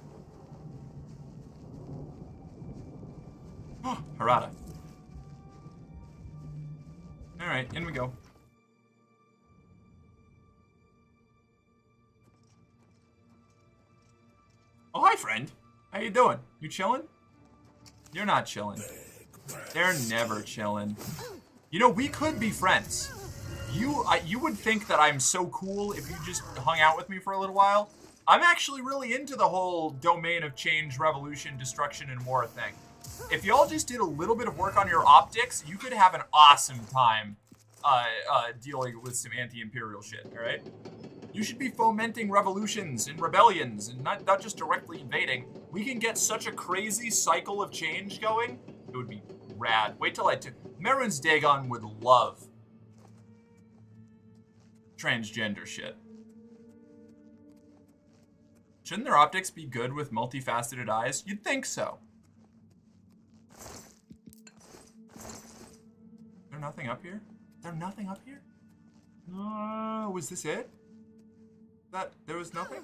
Harada. Alright, in we go. Oh, hi, friend. How you doing? You chilling? You're not chilling. They're never chilling. You know, we could be friends. You would think that I'm so cool if you just hung out with me for a little while. I'm actually really into the whole domain of change, revolution, destruction, and war thing. If y'all just did a little bit of work on your optics, you could have an awesome time dealing with some anti-imperial shit, alright? You should be fomenting revolutions and rebellions and not just directly invading. We can get such a crazy cycle of change going. It would be rad. Wait till Mehrunes Dagon would love transgender shit. Shouldn't their optics be good with multifaceted eyes? You'd think so. Is there nothing up here? Is there nothing up here? Was this it? There was nothing?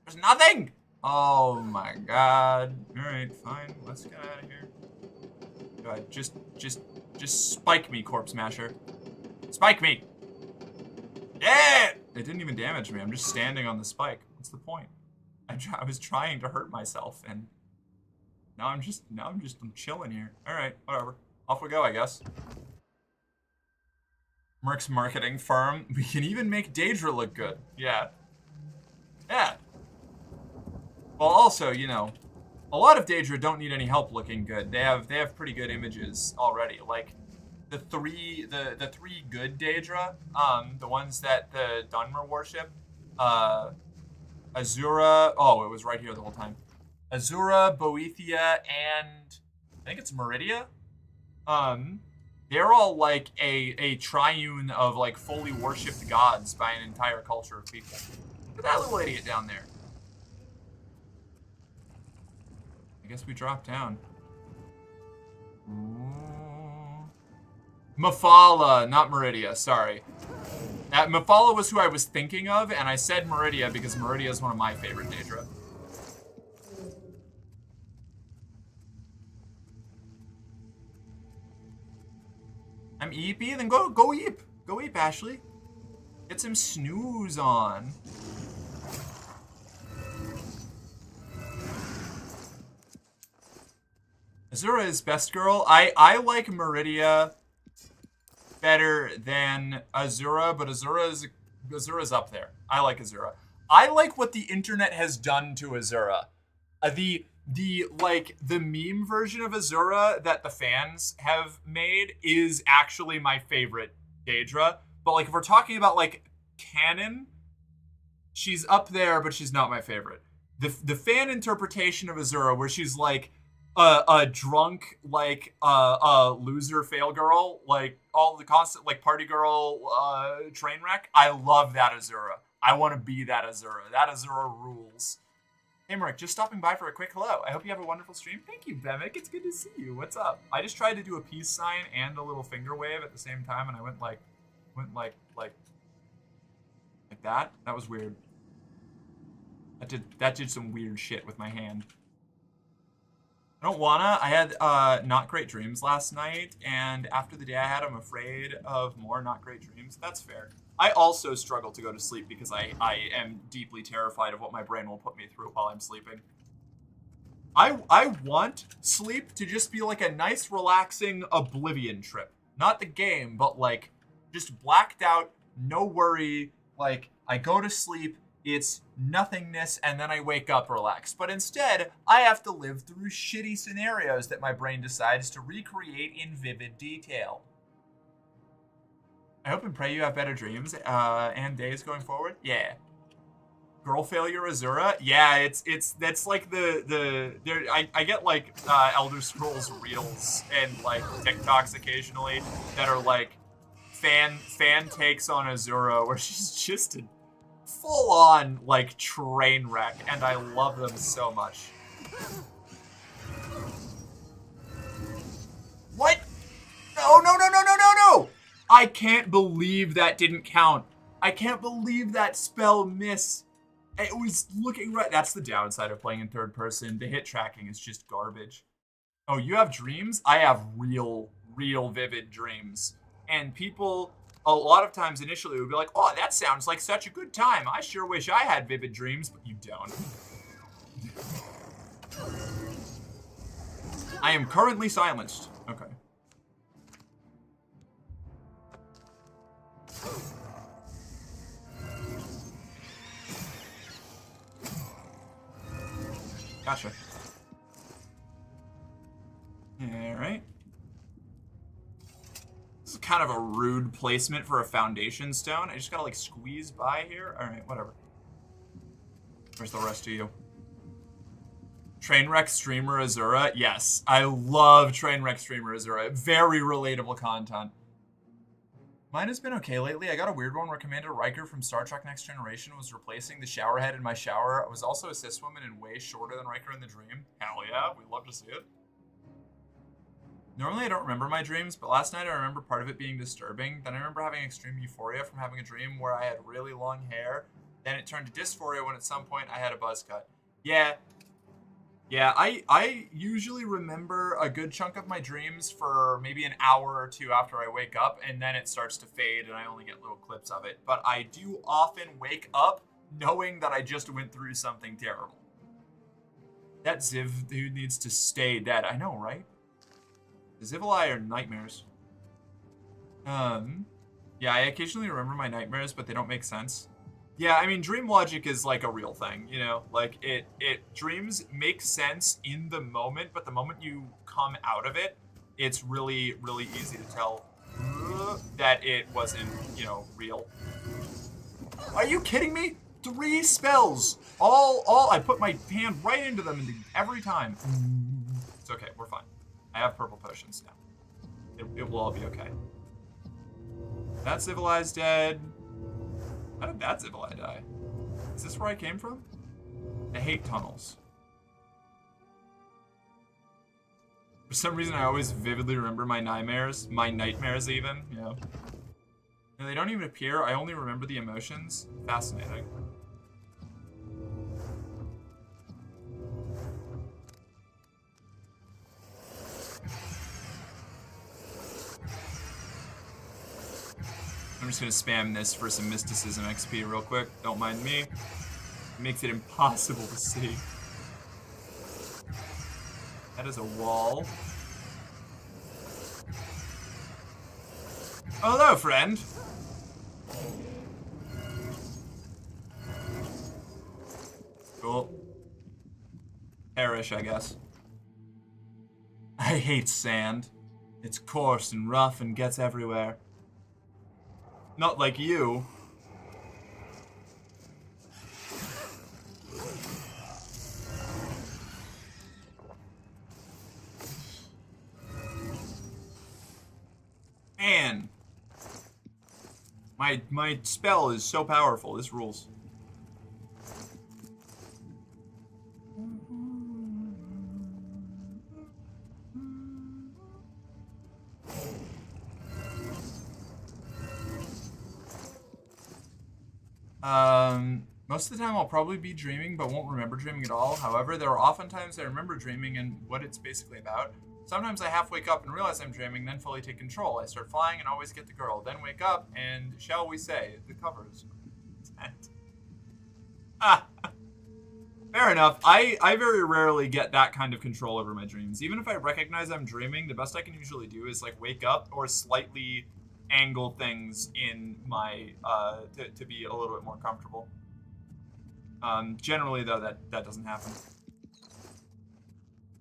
There's nothing! Oh my god. Alright, fine. Let's get out of here. God, just spike me, Corpse Smasher. Spike me! Yeah! It didn't even damage me. I'm just standing on the spike. What's the point? I was trying to hurt myself, and now I'm chilling here. All right, whatever. Off we go, I guess. Merc's marketing firm. We can even make Daedra look good. Yeah. Yeah. Well, also, you know, a lot of Daedra don't need any help looking good. They have pretty good images already. Like the three good Daedra, the ones that the Dunmer worship, Azura. Oh, it was right here the whole time. Azura, Boethia, and I think it's Meridia. They're all like a triune of like fully worshipped gods by an entire culture of people. Look at that little idiot down there. I guess we drop down. Ooh. Mephala, not Meridia, sorry. Mephala was who I was thinking of, and I said Meridia because Meridia is one of my favorite Daedra. I'm eepy? Then go eep. Go eep, Ashley. Get some snooze on. Azura is best girl. I like Meridia better than Azura, but Azura's up there. I like Azura. I like what the internet has done to Azura. The meme version of Azura that the fans have made is actually my favorite Daedra. But like if we're talking about like canon, she's up there, but she's not my favorite. The fan interpretation of Azura where she's like a drunk, like loser fail girl, like all the constant like party girl train wreck. I love that Azura. I want to be that Azura. That Azura rules. Hey Mark, just stopping by for a quick hello. I hope you have a wonderful stream. Thank you, Bevic. It's good to see you. What's up? I just tried to do a peace sign and a little finger wave at the same time, and I went like that. That was weird. That did some weird shit with my hand. I don't wanna. I had not great dreams last night, and after the day I had, I'm afraid of more not great dreams. That's fair. I also struggle to go to sleep because I am deeply terrified of what my brain will put me through while I'm sleeping. I want sleep to just be like a nice, relaxing oblivion trip. Not the game, but like just blacked out, no worry. Like I go to sleep, it's nothingness, and then I wake up relaxed. But instead, I have to live through shitty scenarios that my brain decides to recreate in vivid detail. I hope and pray you have better dreams and days going forward. Yeah. Girl failure Azura. Yeah, that's like I get like Elder Scrolls reels and like TikToks occasionally that are like fan takes on Azura where she's just a full on like train wreck, and I love them so much. What? No! I can't believe that didn't count. I can't believe that spell miss. It was looking right. That's the downside of playing in third person. The hit tracking is just garbage. Oh, you have dreams? I have real vivid dreams. And people, a lot of times initially would be like, oh, that sounds like such a good time. I sure wish I had vivid dreams, but you don't. I am currently silenced. Okay. Gotcha. Alright. This is kind of a rude placement for a foundation stone. I just gotta like squeeze by here. Alright, whatever. Where's the rest of you? Trainwreck streamer Azura? Yes. I love Trainwreck streamer Azura. Very relatable content. Mine has been okay lately. I got a weird one where Commander Riker from Star Trek Next Generation was replacing the shower head in my shower. I was also a cis woman and way shorter than Riker in the dream. Hell yeah, we'd love to see it. Normally I don't remember my dreams, but last night I remember part of it being disturbing. Then I remember having extreme euphoria from having a dream where I had really long hair. Then it turned to dysphoria when at some point I had a buzz cut. Yeah. Yeah, I usually remember a good chunk of my dreams for maybe an hour or two after I wake up, and then it starts to fade and I only get little clips of it. But I do often wake up knowing that I just went through something terrible. That Ziv dude needs to stay dead. I know, right? The Zivili are nightmares. Yeah, I occasionally remember my nightmares, but they don't make sense. Yeah, I mean, dream logic is like a real thing, you know? Like, dreams make sense in the moment, but the moment you come out of it, it's really, really easy to tell that it wasn't, you know, real. Are you kidding me? 3 spells! I put my hand right into them every time. It's okay, we're fine. I have purple potions now. It will all be okay. That Civili's dead. How did that Zivili die? Is this where I came from? I hate tunnels. For some reason, I always vividly remember my nightmares. My nightmares, even. Yeah. And they don't even appear. I only remember the emotions. Fascinating. I'm just gonna spam this for some mysticism XP real quick. Don't mind me. It makes it impossible to see. That is a wall. Oh, hello, friend. Cool. Perish, I guess. I hate sand. It's coarse and rough and gets everywhere. Not like you. Man. My spell is so powerful. This rules. Most of the time I'll probably be dreaming, but won't remember dreaming at all. However, there are often times I remember dreaming and what it's basically about. Sometimes I half wake up and realize I'm dreaming, then fully take control. I start flying and always get the girl. Then wake up and, shall we say, the covers. Fair enough. I very rarely get that kind of control over my dreams. Even if I recognize I'm dreaming, the best I can usually do is like wake up or slightly angle things in my to be a little bit more comfortable. Generally though, that doesn't happen.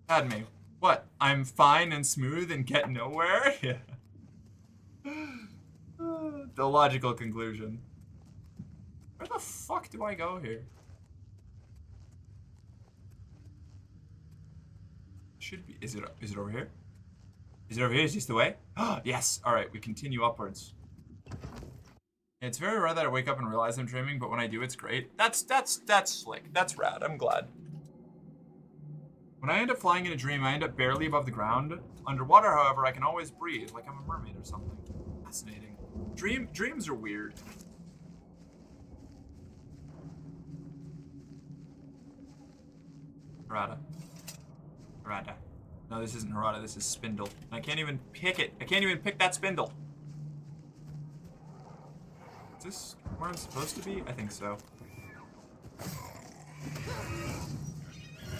Padme, what? I'm fine and smooth and get nowhere? Yeah. The logical conclusion. Where the fuck do I go here? Should be. Is it over here? Is it over here? Is this the way? Yes. All right, we continue upwards. It's very rare that I wake up and realize I'm dreaming, but when I do, it's great. That's slick. That's rad. I'm glad. When I end up flying in a dream, I end up barely above the ground. Underwater, however, I can always breathe, like I'm a mermaid or something. Fascinating. Dreams are weird. Harada. Harada. No, this isn't Harada, this is Spindle. I can't even pick it. I can't even pick that Spindle. Is this where I'm supposed to be? I think so.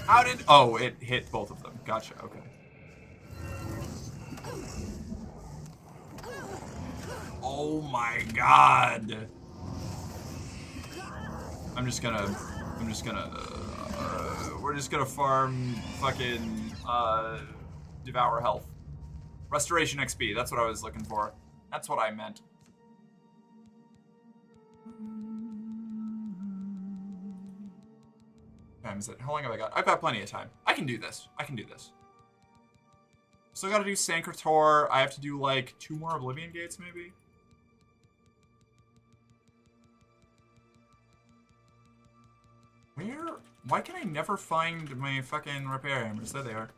How did... Oh, it hit both of them. Gotcha, okay. Oh my god. We're just gonna farm fucking devour health. Restoration XP, that's what I was looking for. That's what I meant. Time is it? How long have I got? I've got plenty of time. I can do this. I can do this. Still gotta do Sankrator. I have to do like 2 more Oblivion Gates maybe. Where? Why can I never find my fucking repair hammers? There they are.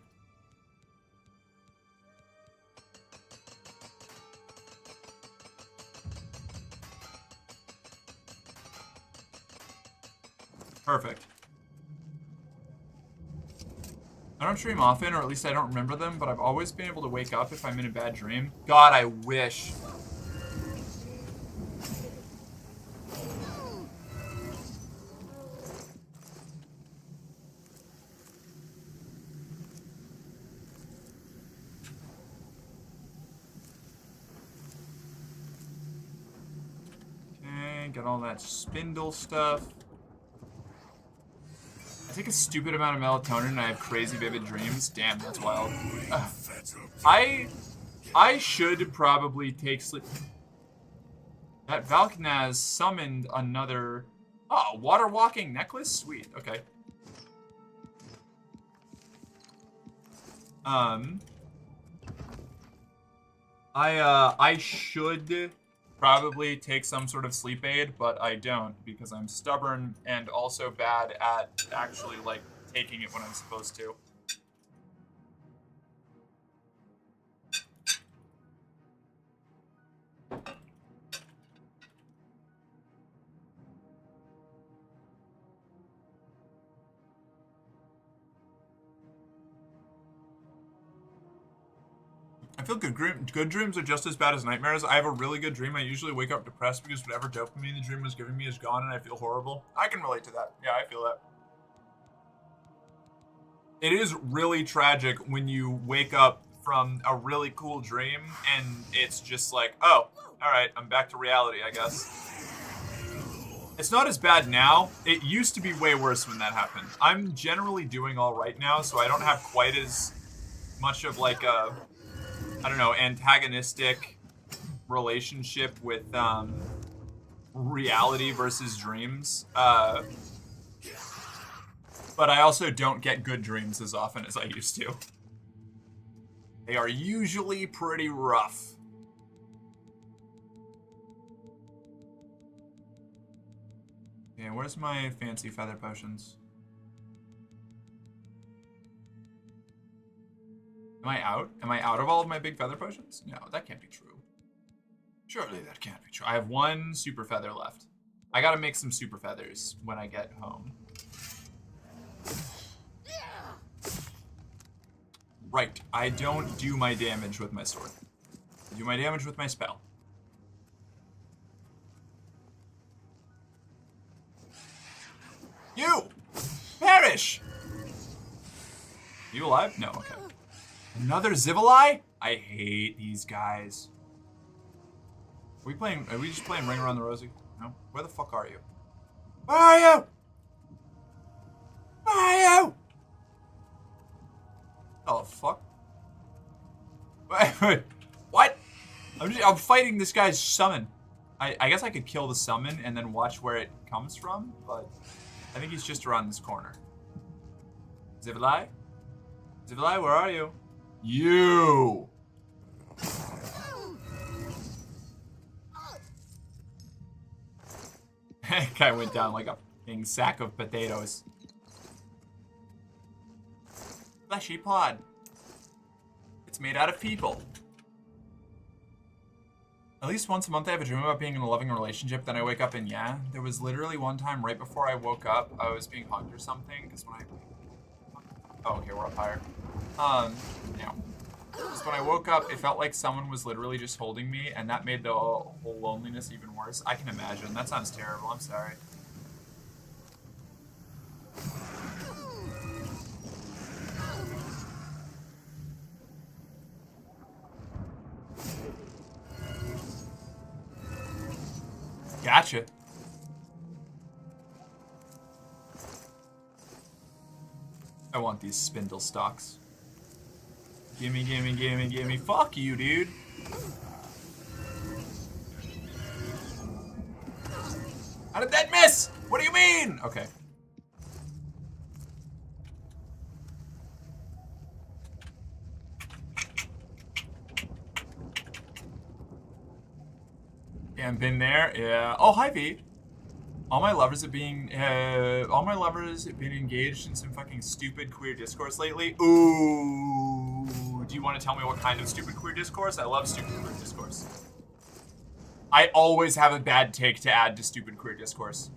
Perfect. I don't dream often, or at least I don't remember them, but I've always been able to wake up if I'm in a bad dream. God, I wish. Okay, get all that spindle stuff. I take a stupid amount of melatonin and I have crazy vivid dreams. Damn, that's wild. I should probably take sleep. That Valknaz summoned another... Oh, water walking necklace? Sweet, okay. I should probably take some sort of sleep aid, but I don't because I'm stubborn and also bad at actually, like, taking it when I'm supposed to. I feel good dreams are just as bad as nightmares. I have a really good dream. I usually wake up depressed because whatever dopamine the dream was giving me is gone and I feel horrible. I can relate to that. Yeah, I feel that. It is really tragic when you wake up from a really cool dream and it's just like, oh, all right, I'm back to reality, I guess. It's not as bad now. It used to be way worse when that happened. I'm generally doing all right now, so I don't have quite as much of like a... I don't know, antagonistic relationship with reality versus dreams. But I also don't get good dreams as often as I used to. They are usually pretty rough. Yeah, where's my fancy feather potions? Am I out? Am I out of all of my big feather potions? No, that can't be true. Surely that can't be true. I have one super feather left. I gotta make some super feathers when I get home. Right, I don't do my damage with my sword. I do my damage with my spell. You! Perish! You alive? No, okay. Another Zivalai? I hate these guys. Are we just playing Ring Around the Rosie? No? Where the fuck are you? Where are you? Where are you? Oh, fuck. Wait, what? I'm fighting this guy's summon. I guess I could kill the summon and then watch where it comes from, but I think he's just around this corner. Zivalai? Zivalai, where are you? You! That guy went down like a fucking sack of potatoes. Fleshy pod. It's made out of people. At least once a month I have a dream about being in a loving relationship, then I wake up and yeah. There was literally one time right before I woke up, I was being hugged or something, because when I... Oh, okay, we're up higher. Yeah. Because when I woke up, it felt like someone was literally just holding me, and that made the whole loneliness even worse. I can imagine. That sounds terrible. I'm sorry. Gotcha. I want these spindle stalks. Gimme, gimme, gimme, gimme. Fuck you, dude. How did that miss? What do you mean? Okay. Yeah, been there. Yeah. Oh, hi, V. All my lovers have been engaged in some fucking stupid queer discourse lately. Ooh. Do you want to tell me what kind of stupid queer discourse? I love stupid queer discourse. I always have a bad take to add to stupid queer discourse.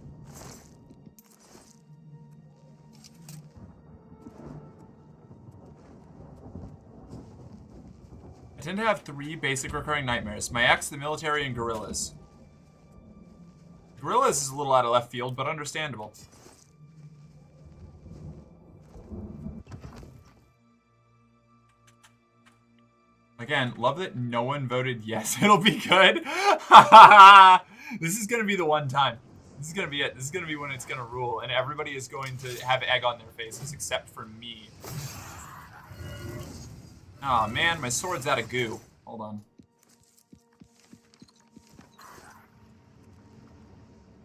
I tend to have 3 basic recurring nightmares. My ex, the military, and gorillas. Gorillas is a little out of left field, but understandable. Again, love that no one voted yes. It'll be good. This is going to be the one time. This is going to be it. This is going to be when it's going to rule, and everybody is going to have egg on their faces except for me. Oh man, my sword's out of goo. Hold on.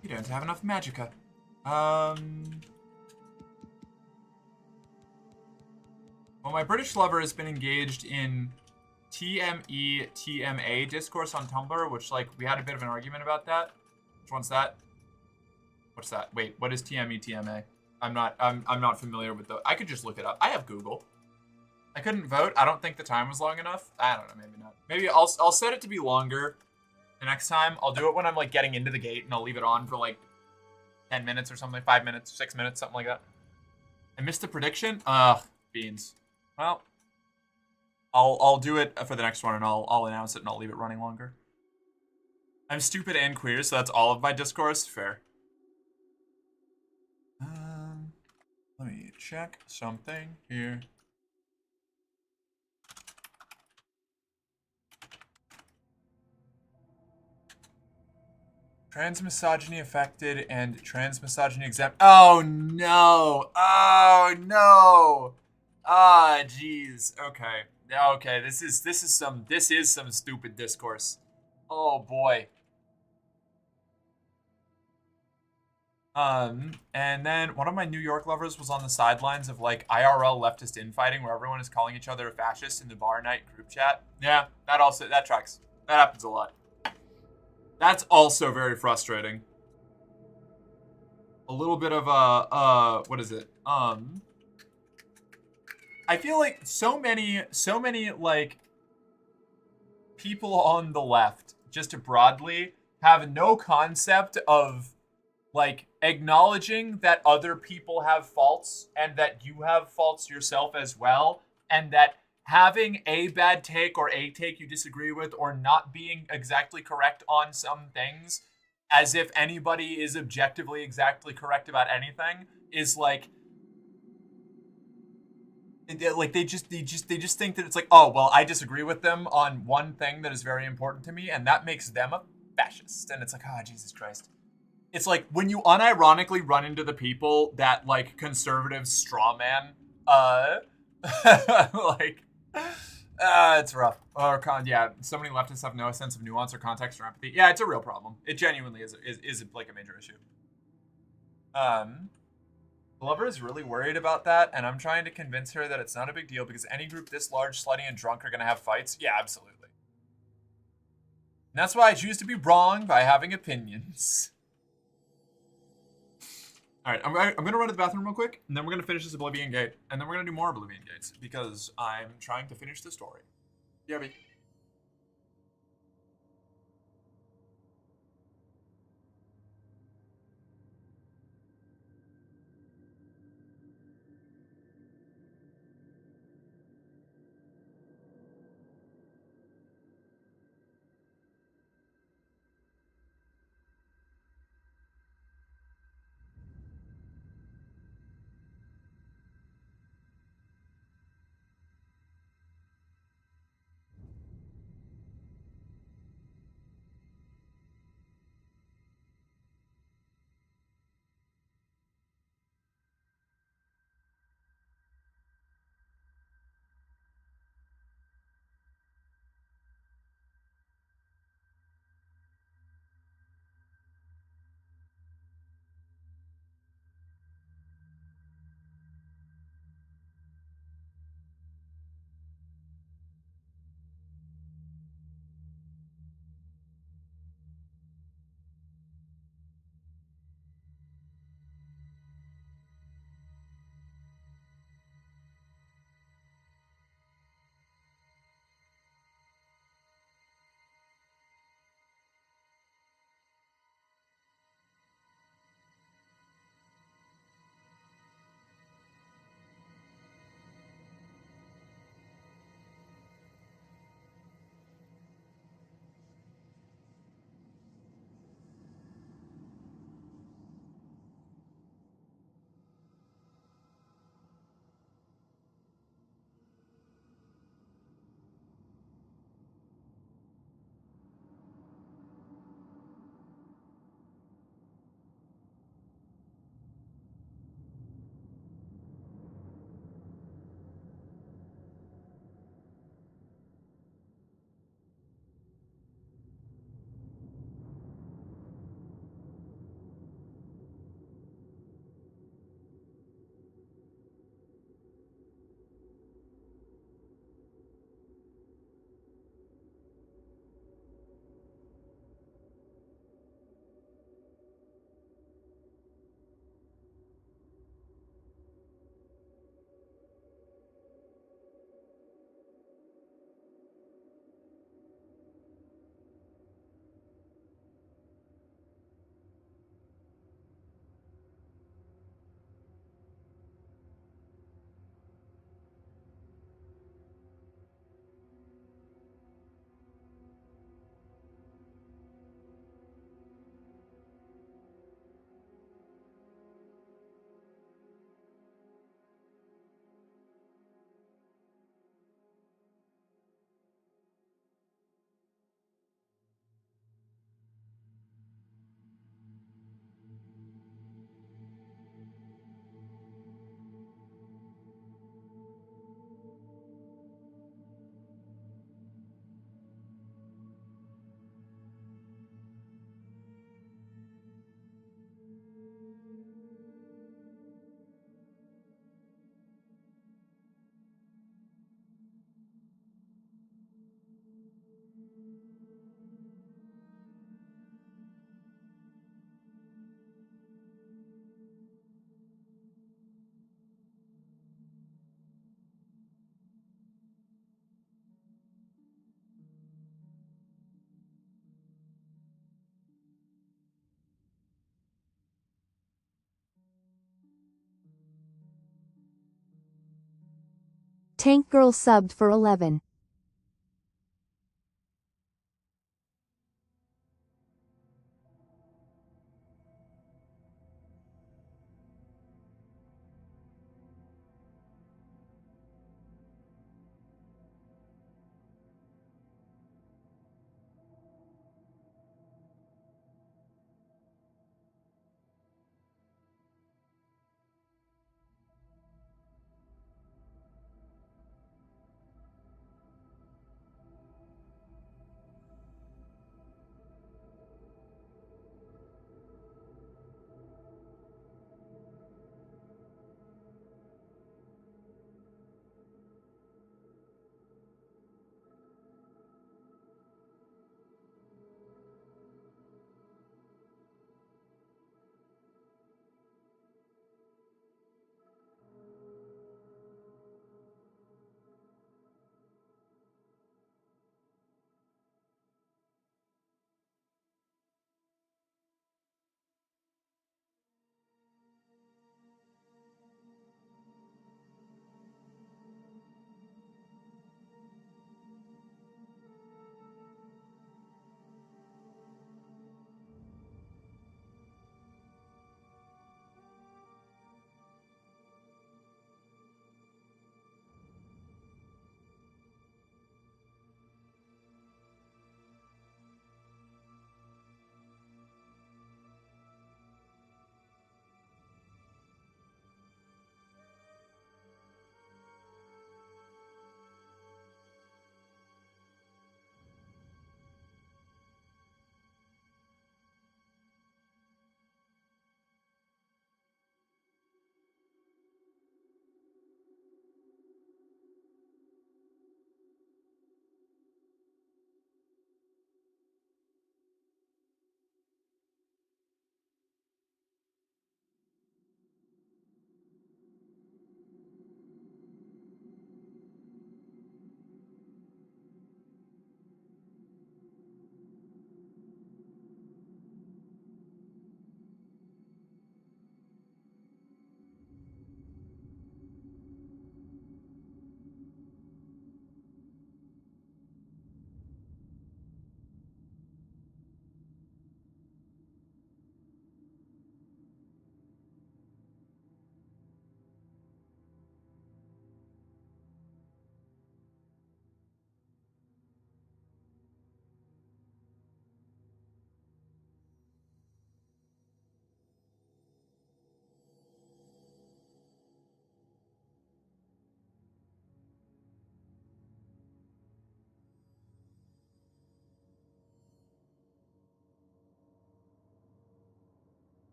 You don't have enough magicka. Well, my British lover has been engaged in TMA discourse on Tumblr, which, like, we had a bit of an argument about that. Which one's that? What's that? Wait, what is TMA? I'm not familiar with the. I could just look it up. I have Google. I couldn't vote. I don't think the time was long enough. I don't know, maybe not. Maybe I'll set it to be longer the next time. I'll do it when I'm, like, getting into the gate, and I'll leave it on for, like, 10 minutes or something, 5 minutes, 6 minutes, something like that. I missed the prediction? Ugh, beans. Well, I'll do it for the next one, and I'll announce it, and I'll leave it running longer. I'm stupid and queer, so that's all of my discourse. Fair. Let me check something here. Trans-misogyny affected and trans-misogyny exempt. Oh no! Oh no! Ah, jeez. Okay. Okay. This is some stupid discourse. Oh boy. And then one of my New York lovers was on the sidelines of, like, IRL leftist infighting where everyone is calling each other a fascist in the bar night group chat. Yeah, that tracks. That happens a lot. That's also very frustrating. A little bit of what is it? I feel like so many like people on the left, just broadly, have no concept of, like, acknowledging that other people have faults and that you have faults yourself as well, and that having a bad take or a take you disagree with or not being exactly correct on some things, as if anybody is objectively exactly correct about anything, is like they just think that it's like, oh, well, I disagree with them on one thing that is very important to me, and that makes them a fascist. And it's like, oh, Jesus Christ. It's like when you unironically run into the people that, like, conservatives strawman, like, it's rough. Or yeah, so many leftists have no sense of nuance or context or empathy. Yeah, it's a real problem. It genuinely is like a major issue. Glover is really worried about that, and I'm trying to convince her that it's not a big deal because any group this large, slutty, and drunk are gonna have fights. Yeah, absolutely. And that's why I choose to be wrong by having opinions. All right, I'm going to run to the bathroom real quick, and then we're going to finish this Oblivion Gate, and then we're going to do more Oblivion Gates, because I'm trying to finish the story. Yeah, B. Tank Girl subbed for 11.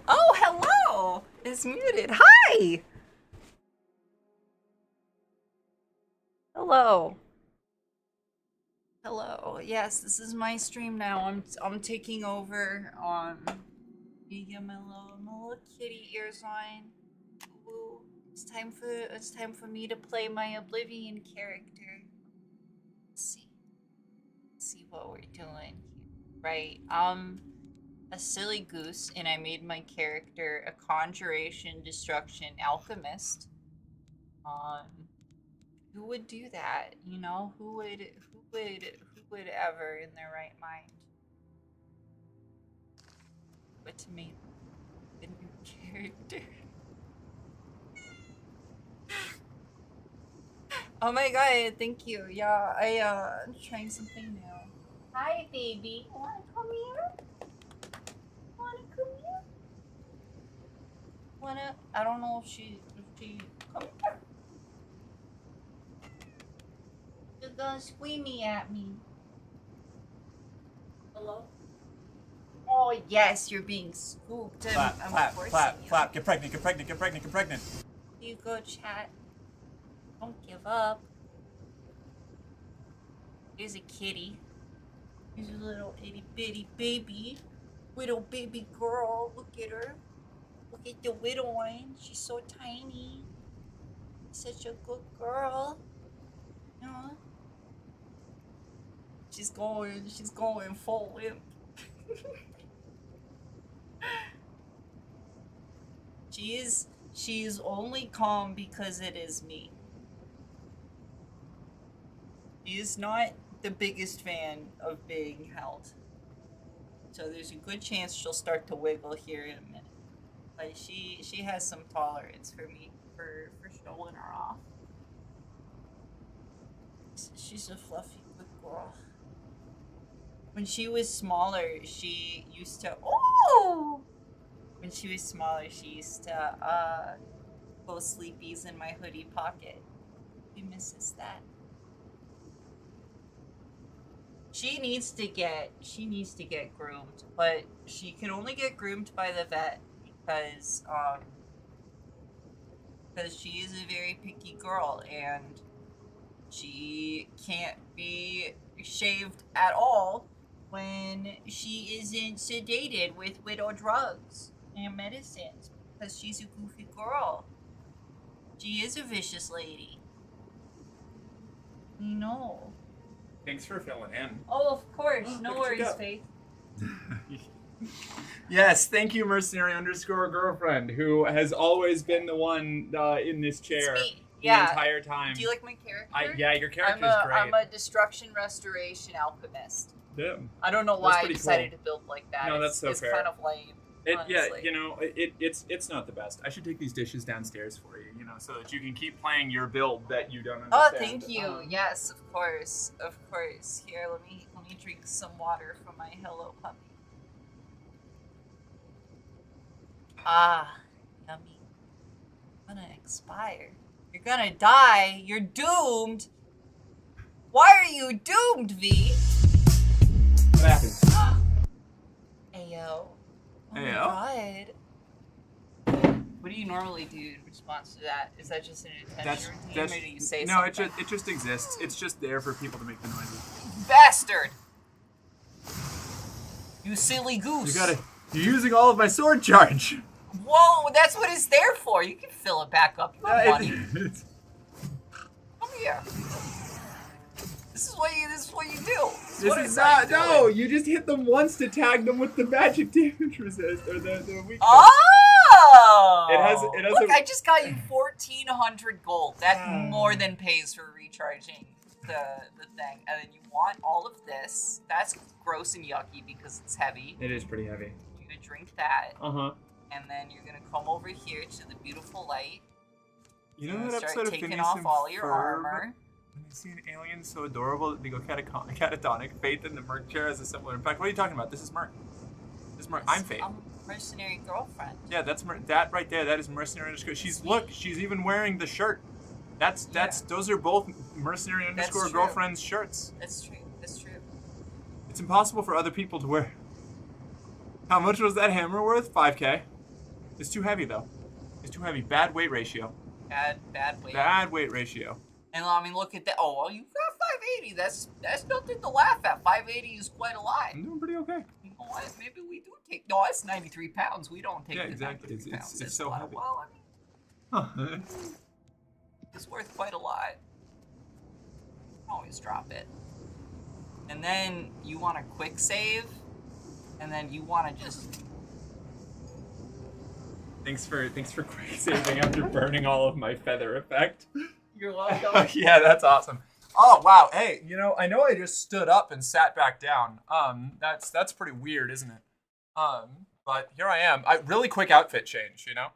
Oh, hello! It's muted. Hi! Hello. Hello. Yes, this is my stream now. I'm taking over. You get my little kitty ears on. Ooh, it's time for me to play my Oblivion character. Let's see what we're doing here. Right. A silly goose, and I made my character a conjuration, destruction, alchemist. Who would do that? You know, who would ever in their right mind? But to me, a new character. Oh my god, thank you. Yeah, I'm trying something new. Hi, baby. Wanna come here? Wanna come here? I don't know if she, come here. She's gonna squeamy at me. Hello? Oh, yes, you're being scooped. Clap. Get pregnant. You go, chat. Don't give up. Here's a kitty. Here's a little itty bitty baby. Little baby girl. Look at her. Look at the little one. She's so tiny. Such a good girl. Aww. She's going full limp. She is only calm because it is me. She is not the biggest fan of being held. So there's a good chance she'll start to wiggle here in a minute. But she has some tolerance for me for showing her off. She's a fluffy good girl. When she was smaller, she used to When she was smaller, she used to go sleepies in my hoodie pocket. She misses that. She needs to get groomed, but she can only get groomed by the vet because she is a very picky girl and she can't be shaved at all when she isn't sedated with widow drugs and medicines because she's a goofy girl. She is a vicious lady. You know. Thanks for filling in. Oh, of course. No worries, Faith. Yes, thank you, mercenary_girlfriend, who has always been the one in this chair the entire time. Do you like my character? Yeah, your character is great. I'm a destruction restoration alchemist. Yeah. I don't know why I decided to build like that. No, that's so fair. It's kind of lame. It's not the best. I should take these dishes downstairs for you, so that you can keep playing your build that you don't understand. Oh, thank you. Yes, of course. Here, let me drink some water from my hello puppy. Ah, yummy. You're gonna expire. You're gonna die. You're doomed. Why are you doomed, V? What happened? Ayo. Oh Ayo? my god. What do you normally do in response to that? Is that just an intention routine, or do you say something? No, it just exists. It's just there for people to make the noises. Bastard! You silly goose. You're using all of my sword charge. Whoa, that's what it's there for. You can fill it back up. You have money. Come here. This is what you do. This is not. No, you just hit them once to tag them with the magic damage resist or the weakness. Oh! It has. Look, I just got you 1,400 gold. That more than pays for recharging the thing. And then you want all of this. That's gross and yucky because it's heavy. It is pretty heavy. You're gonna drink that. Uh-huh. And then you're gonna come over here to the beautiful light. You know that start episode of taking Phineas off and all your Ferb? armor. When they see an alien so adorable that they go catatonic. Faith in the Merc chair has a similar impact. What are you talking about? This is Merc. This is Merc. I'm Faith. I'm mercenary girlfriend. Yeah, that's that right there. That is mercenary _. She's even wearing the shirt. Those are both mercenary _ girlfriend's shirts. That's true. That's true. It's impossible for other people to wear. How much was that hammer worth? 5K. It's too heavy though. It's too heavy. Bad weight ratio. Bad weight. Bad weight ratio. And I mean, look at that. Oh, well, you got 580. That's nothing to laugh at. 580 is quite a lot. I'm doing pretty okay. You know what? Maybe we do take. No, it's 93 pounds. We don't take. Yeah, the exactly. 93 pounds. It's so heavy. Well, I mean, it's worth quite a lot. Always drop it. And then you want a quick save, and then you want to just. Thanks for quick saving after burning all of my feather effect. You're welcome. Yeah, that's awesome. Oh wow, hey, you know I just stood up and sat back down. That's pretty weird, isn't it? But here I am. Really quick outfit change, you know.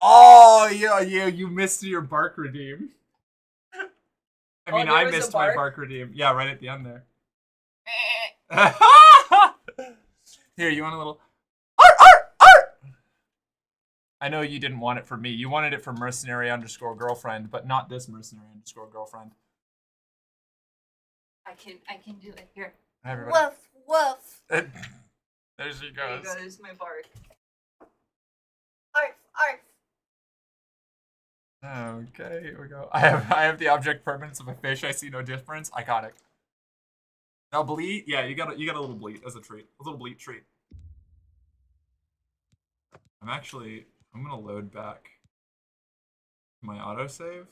Oh yeah, you missed your bark redeem. I mean, I missed my bark redeem. Yeah, right at the end there. Here, you want a little. I know you didn't want it for me. You wanted it for mercenary_girlfriend, but not this mercenary_girlfriend. I can do it. Here. Everybody. Woof, woof. There she goes. There you go. There's my bark. Arf, arf. Okay, here we go. I have the object permanence of a fish. I see no difference. Iconic. Now bleat. Yeah, you got a little bleat as a treat. A little bleat treat. I'm gonna load back my autosave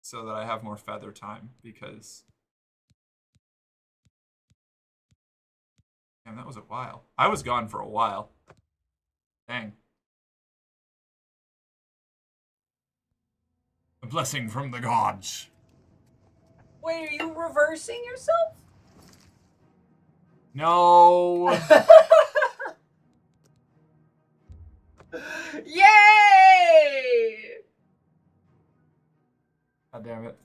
so that I have more feather time because damn, that was a while. I was gone for a while. Dang. A blessing from the gods. Wait, are you reversing yourself? No. Yay! God damn it.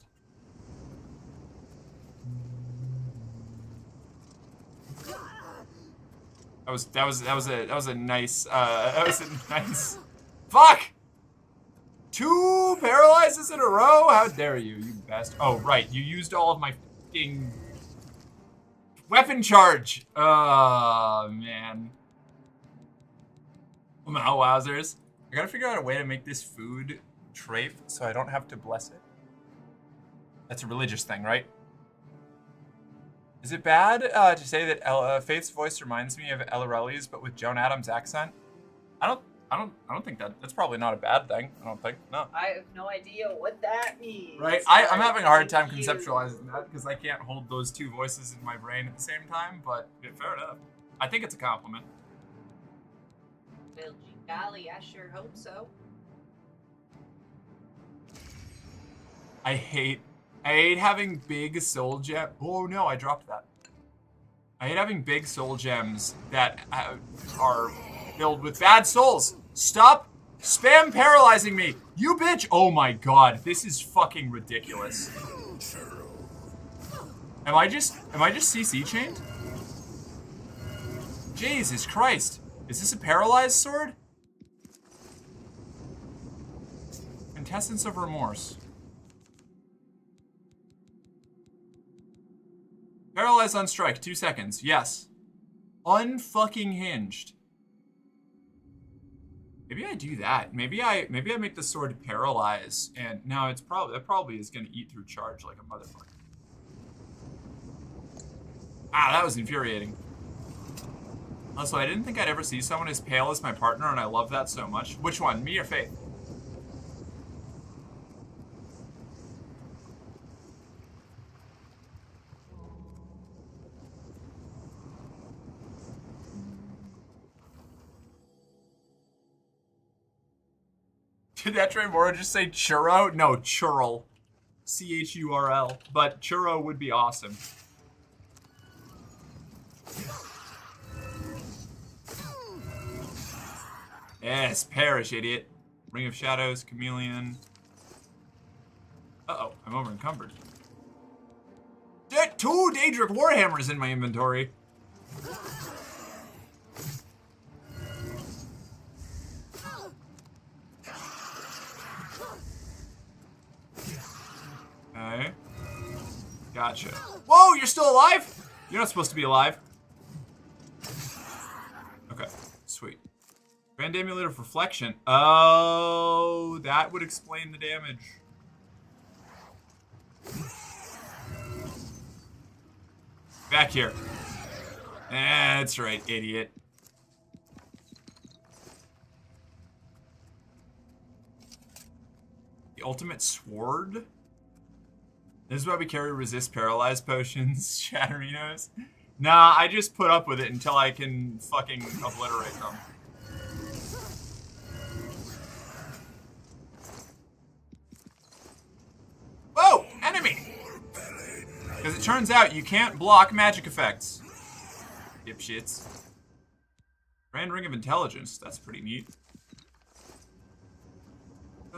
That was a nice fuck! 2 paralyzes in a row? How dare you bastard. Oh right, you used all of my fucking weapon charge. Oh man. Oh, wowzers. I gotta figure out a way to make this food trafe so I don't have to bless it. That's a religious thing, right? Is it bad to say that Faith's voice reminds me of Elorelli's, but with Joan Adams' accent? I don't think that's probably not a bad thing. I don't think. No. I have no idea what that means. Right? I'm having a hard time conceptualizing that because I can't hold those 2 voices in my brain at the same time, but yeah, fair enough. I think it's a compliment. Well, golly, I sure hope so. I hate having big soul gem. Oh no, I dropped that. I hate having big soul gems that are filled with bad souls. Stop spam paralyzing me, you bitch! Oh my god, this is fucking ridiculous. Am I just CC chained? Jesus Christ. Is this a paralyzed sword? Quintessence of remorse. Paralyzed on strike, 2 seconds. Yes. Unfucking hinged. Maybe I do that. Maybe I make the sword paralyze, and now that probably is gonna eat through charge like a motherfucker. Ah, that was infuriating. Also, I didn't think I'd ever see someone as pale as my partner, and I love that so much. Which one, me or Faith? Did that Tremora just say churro? No, churl. C-H-U-R-L. But churro would be awesome. Yes, perish, idiot. Ring of Shadows, Chameleon. Uh-oh, I'm over encumbered. 2 Daedric Warhammers in my inventory. Okay. Gotcha. Whoa, you're still alive? You're not supposed to be alive. Okay, sweet. Grand Amulet of Reflection. Oh, that would explain the damage. Back here. That's right, idiot. The ultimate sword? This is why we carry resist paralyzed potions, Chatterinos. Nah, I just put up with it until I can fucking obliterate them. Whoa! Enemy! Because it turns out you can't block magic effects. Dipshits. Grand Ring of Intelligence. That's pretty neat. I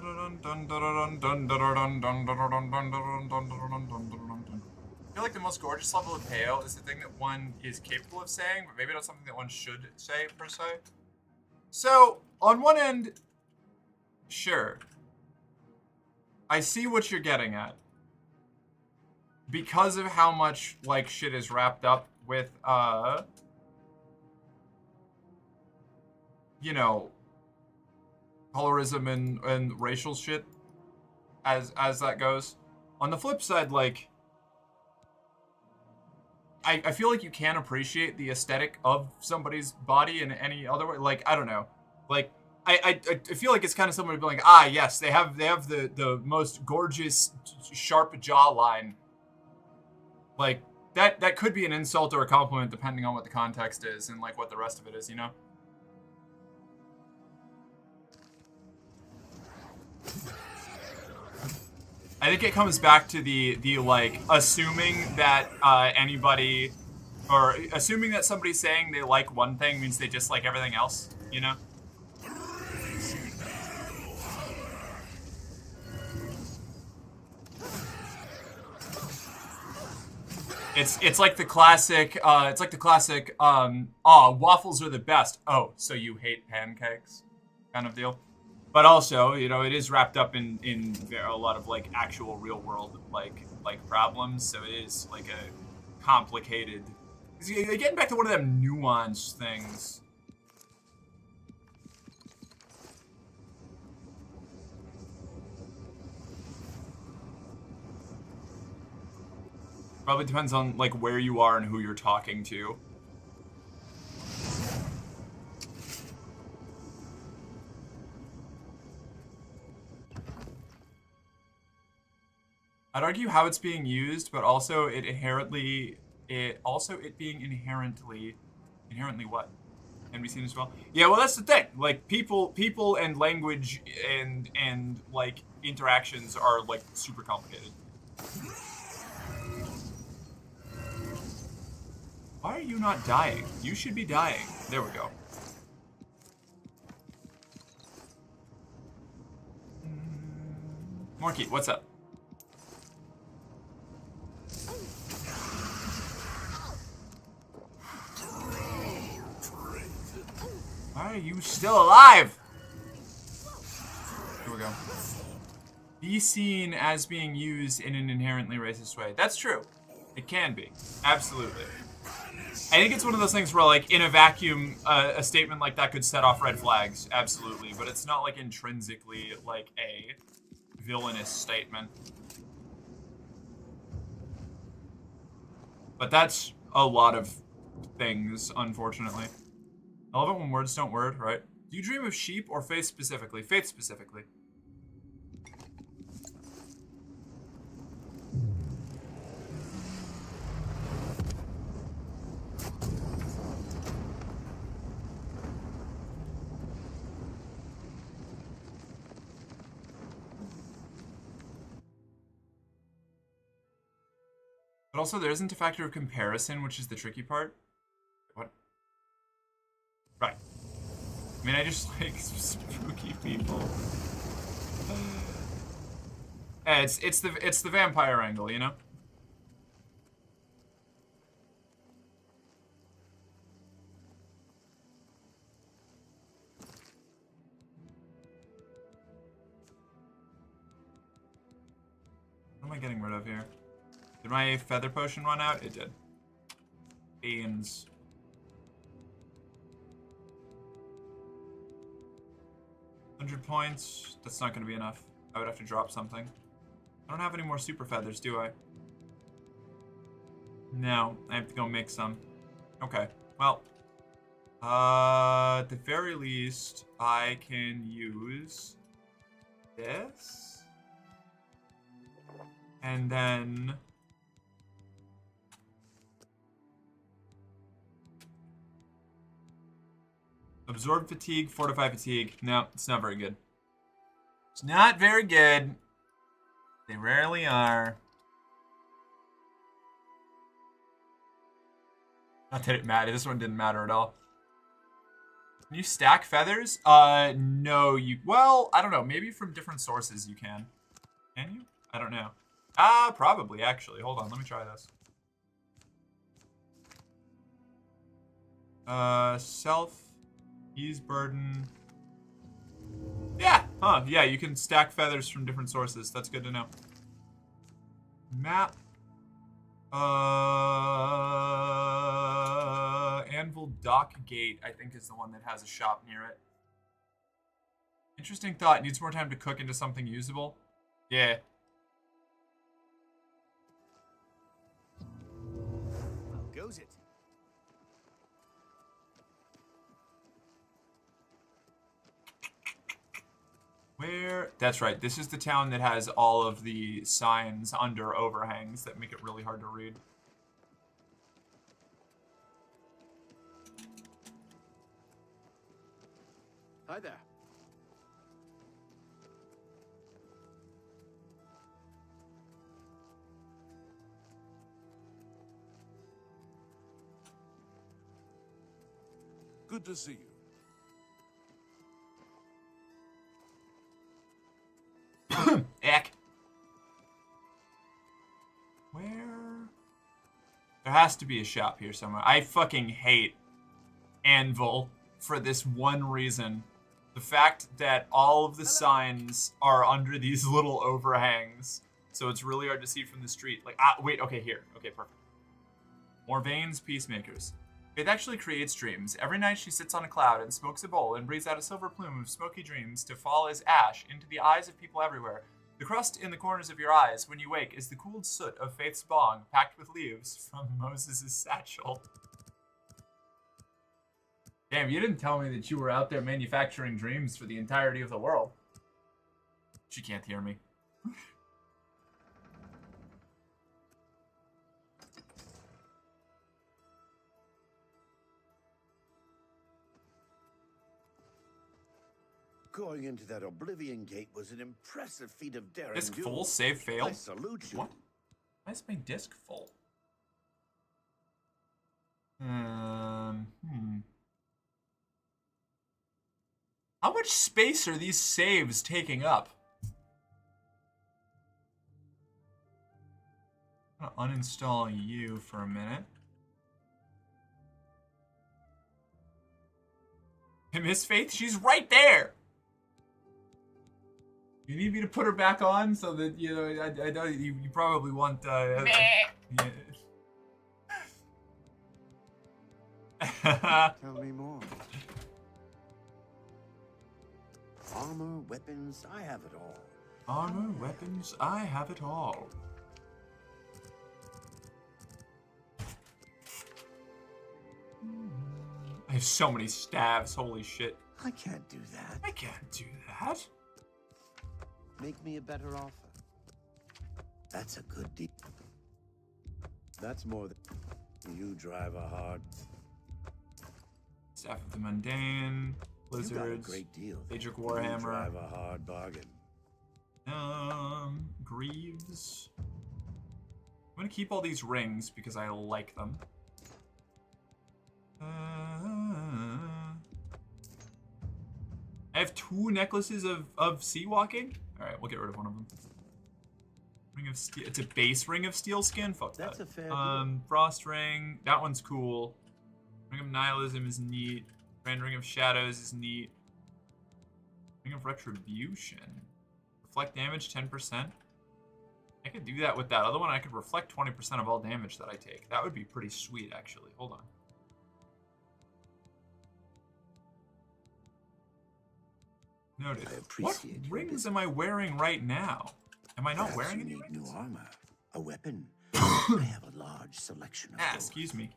feel like the most gorgeous level of Pale is the thing that one is capable of saying, but maybe not something that one should say, per se. So, on one end, sure. I see what you're getting at. Because of how much, like, shit is wrapped up with, you know, colorism and racial shit as that goes. On the flip side, like, I feel like you can appreciate the aesthetic of somebody's body in any other way. Like, I don't know. Like, I feel like it's kind of similar to being like, ah, yes, they have the most gorgeous, sharp jawline. Like, that could be an insult or a compliment depending on what the context is and, like, what the rest of it is, you know? I think it comes back to the like, assuming that anybody, or assuming that somebody saying they like one thing means they dislike everything else, you know? It's like the classic, waffles are the best. Oh, so you hate pancakes kind of deal. But also, you know, it is wrapped up in a lot of, like, actual real world, like problems. So it is, like, a complicated... Getting back to one of them nuanced things. Probably depends on, like, where you are and who you're talking to. I'd argue how it's being used, but also it being inherently what? Can be seen as well. Yeah, well, that's the thing. Like, people and language and like interactions are, like, super complicated. Why are you not dying? You should be dying. There we go. Morky, what's up? Why are you still alive? Here we go. Be seen as being used in an inherently racist way. That's true. It can be. Absolutely. I think it's one of those things where, like, in a vacuum, a statement like that could set off red flags. Absolutely. But it's not, like, intrinsically, like, a villainous statement. But that's a lot of things, unfortunately. I love it when words don't word, right? Do you dream of sheep or faith specifically? Faith specifically. But also, there isn't a factor of comparison, which is the tricky part. What? Right. I mean, I just like spooky people. It's the vampire angle, you know? What am I getting rid of here? Did my feather potion run out? It did. Beans. $100 points. That's not going to be enough. I would have to drop something. I don't have any more super feathers, do I? No, I have to go make some. Okay, well. At the very least, I can use this. And then... absorb fatigue, fortify fatigue. No, it's not very good. It's not very good. They rarely are. Not that it mattered. This one didn't matter at all. Can you stack feathers? No, you... well, I don't know. Maybe from different sources you can. Can you? I don't know. Probably, actually. Hold on. Let me try this. Self... ease burden... yeah! Huh, yeah, you can stack feathers from different sources. That's good to know. Map. Anvil Dock Gate, I think, is the one that has a shop near it. Interesting thought. Needs more time to cook into something usable. Yeah. How goes it? Where? That's right. This is the town that has all of the signs under overhangs that make it really hard to read. Hi there. Good to see you. Eck. Where? There has to be a shop here somewhere. I fucking hate Anvil for this one reason. The fact that all of the signs are under these little overhangs. So it's really hard to see from the street. Like, wait, okay, here. Okay, perfect. More veins, peacemakers. Faith actually creates dreams. Every night she sits on a cloud and smokes a bowl and breathes out a silver plume of smoky dreams to fall as ash into the eyes of people everywhere. The crust in the corners of your eyes when you wake is the cooled soot of Faith's bong, packed with leaves from Moses' satchel. Damn, you didn't tell me that you were out there manufacturing dreams for the entirety of the world. She can't hear me. Going into that Oblivion Gate was an impressive feat of daring. Disc full, save failed. I salute you. What? Why is my disc full? How much space are these saves taking up? I'm gonna uninstall you for a minute. Hey, Miss Faith, she's right there! You need me to put her back on so that, you know, I know you probably want, yeah. Tell me more. Armor, weapons, I have it all. Armor, weapons, I have it all. I have so many stabs, holy shit. I can't do that. I can't do that. Make me a better offer. That's a good deal. That's more than you drive a hard. Staff of the Mundane, Blizzards, You got a great deal. Daedric You Warhammer. drive a hard bargain. Greaves. I'm gonna keep all these rings because I like them. I have 2 necklaces of sea walking. All right, we'll get rid of one of them. Ring of steel. It's a base ring of steel skin. Fuck that. That's a fair deal. Frost ring. That one's cool. Ring of nihilism is neat. Grand ring of shadows is neat. Ring of retribution. Reflect damage 10%. I could do that with that other one. I could reflect 20% of all damage that I take. That would be pretty sweet, actually. Hold on. Noted. What rings am I wearing right now? Am I not wearing any rings? New armor, a weapon. I have a large selection of those. Excuse me.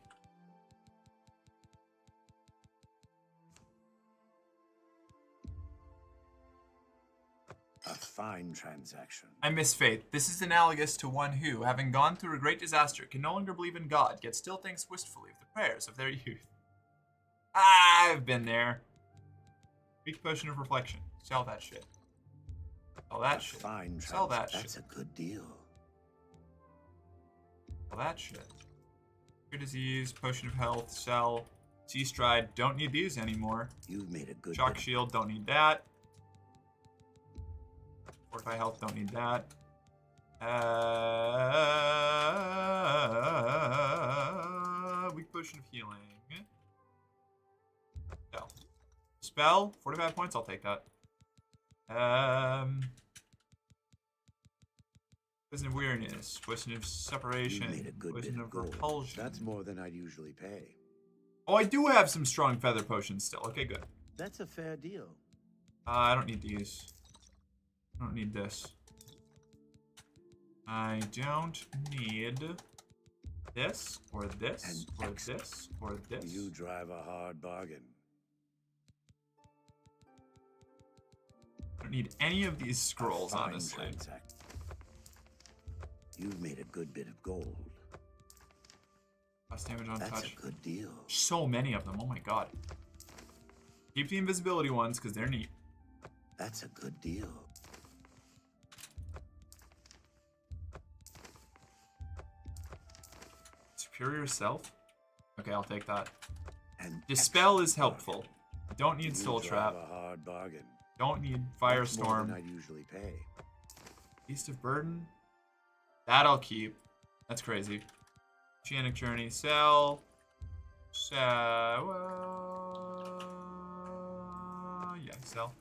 A fine transaction. I miss faith. This is analogous to one who, having gone through a great disaster, can no longer believe in God, yet still thinks wistfully of the prayers of their youth. I've been there. Weak potion of reflection. Sell that shit. Sell that shit. Sell that shit. That's a good deal. Sell that shit. Cure disease, potion of health, sell. Sea stride, don't need these anymore. You've made a good shock shield, don't need that. Fortify health, don't need that. Weak potion of healing. Sell. Spell, 45 points, I'll take that. Poison of weirdness, poison of separation, poison of repulsion. That's more than I'd usually pay. Oh, I do have some strong feather potions still. Okay, good. That's a fair deal. I don't need these. I don't need this. I don't need this, or this, or this, or this. You drive a hard bargain. I don't need any of these scrolls, honestly. You've made a good bit of gold. Less damage on touch. That's a good deal. So many of them. Oh my god. Keep the invisibility ones because they're neat. That's a good deal. Superior self? Okay, I'll take that. Dispel is helpful. Don't need Soul Trap. A hard bargain. Don't need Firestorm. More than I'd usually pay. Beast of Burden? That I'll keep. That's crazy. Oceanic Journey, sell. Sell. Yeah, sell.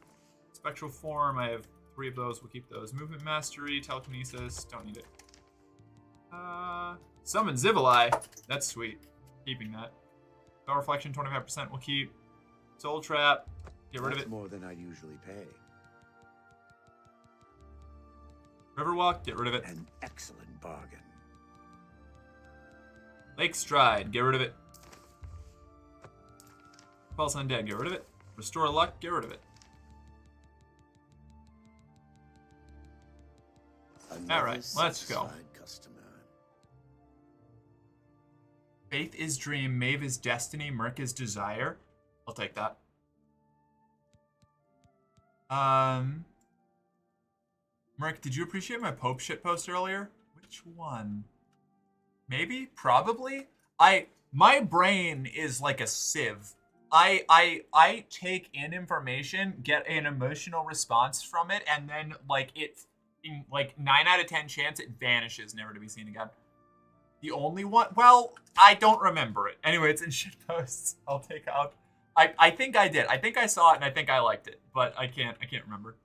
Spectral Form, I have 3 of those. We'll keep those. Movement Mastery, Telekinesis, don't need it. Summon Zivali. That's sweet. Keeping that. Spell Reflection, 25% we'll keep. Soul Trap, get rid of it. More than I usually pay. Riverwalk, get rid of it. An excellent bargain. Lake Stride, get rid of it. Pulse Undead, get rid of it. Restore Luck, get rid of it. Alright, let's go. Faith is Dream, Maeve is Destiny, Merc is Desire. I'll take that. Merc, did you appreciate my Pope shit post earlier? Which one? Maybe? Probably? My brain is like a sieve. I take in information, get an emotional response from it, and then like in like 9 out of 10 chance it vanishes, never to be seen again. The only one, well, I don't remember it. Anyway, it's in shit posts. I'll take out. I think I did. I think I saw it and I think I liked it, but I can't remember.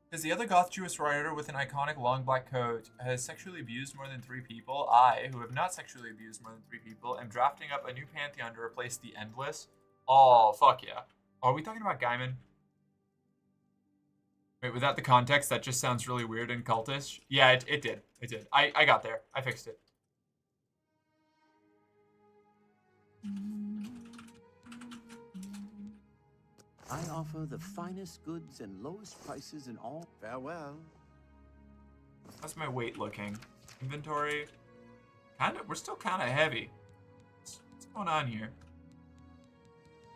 Because the other goth Jewish writer with an iconic long black coat has sexually abused more than 3 people. I, who have not sexually abused more than 3 people, am drafting up a new pantheon to replace the Endless. Oh, fuck yeah. Are we talking about Gaiman? Wait, without the context, that just sounds really weird and cultish. Yeah, it did. It did. I got there. I fixed it. I offer the finest goods and lowest prices in all. Farewell. How's my weight looking? Inventory. We're still kind of heavy. What's going on here?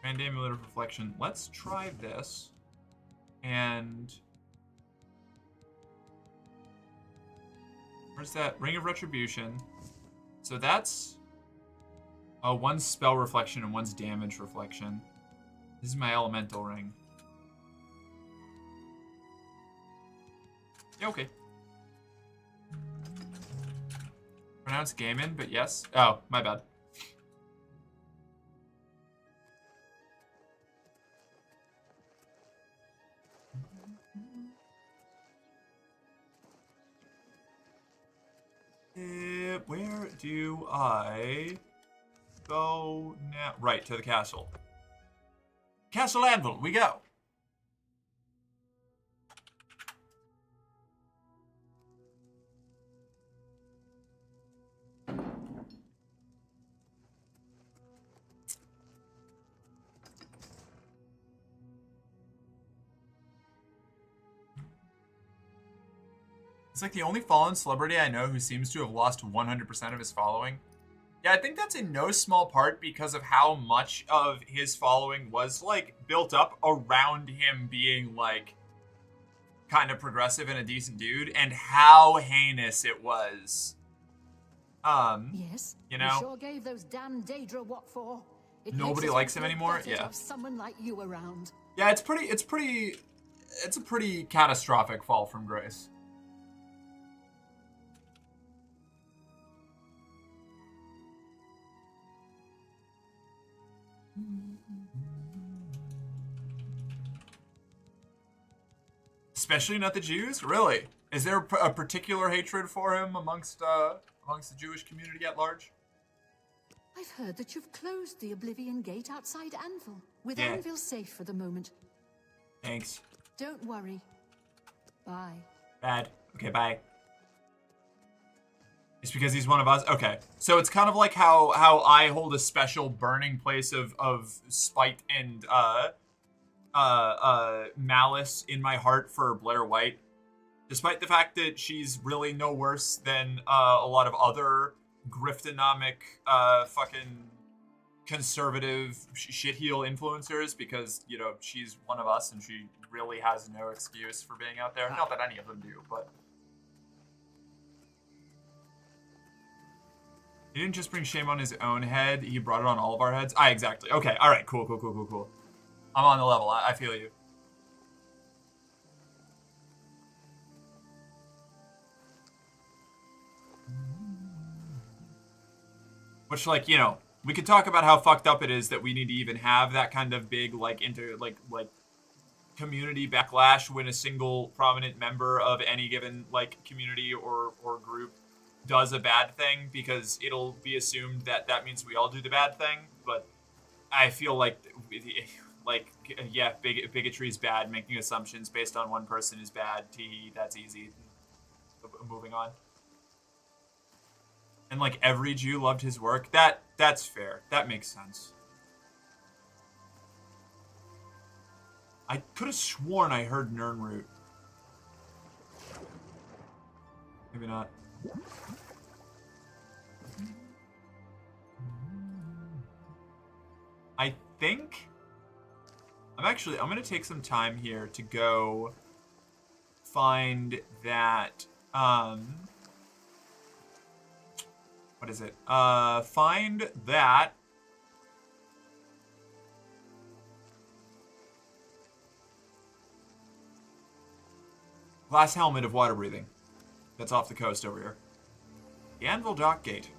Grand Amulet of Reflection. Let's try this. And where's that? Ring of Retribution. So that's 1's spell reflection and 1's damage reflection. This is my elemental ring. Yeah, okay. Pronounced Gaiman, but yes. Oh, my bad. where do I go now? Right, to the castle. Castle Anvil, we go. It's like the only fallen celebrity I know who seems to have lost 100% of his following. Yeah, I think that's in no small part because of how much of his following was, like, built up around him being, like, kind of progressive and a decent dude, and how heinous it was. Yes, you know? you sure gave those damn Daedra what for. It Nobody makes likes us him all feel anymore? better to Yeah. have someone like you around. Yeah, it's a pretty catastrophic fall from grace. Especially not the Jews? Really? Is there a particular hatred for him amongst the Jewish community at large? I've heard that you've closed the Oblivion Gate outside Anvil, with Yeah. Anvil safe for the moment. Thanks. Don't worry. Bye. Bad. Okay, bye. It's because he's one of us? Okay. So it's kind of like how I hold a special burning place of spite and malice in my heart for Blair White. Despite the fact that she's really no worse than a lot of other griftonomic fucking conservative shitheel influencers, because, you know, she's one of us and she really has no excuse for being out there. Not that any of them do, but... He didn't just bring shame on his own head, he brought it on all of our heads. Exactly. Okay, alright, cool. I'm on the level, I feel you. Which, like, you know, we could talk about how fucked up it is that we need to even have that kind of big, like, community backlash when a single prominent member of any given, like, community or group does a bad thing, because it'll be assumed that that means we all do the bad thing. But I feel like, yeah, bigotry is bad. Making assumptions based on one person is bad. That's easy. Moving on. And, like, every Jew loved his work. That's fair. That makes sense. I could have sworn I heard Nernroot. Maybe not. I think... I'm going to take some time here to go find that, what is it? Find that glass helmet of water breathing that's off the coast over here. The Anvil Dock Gate.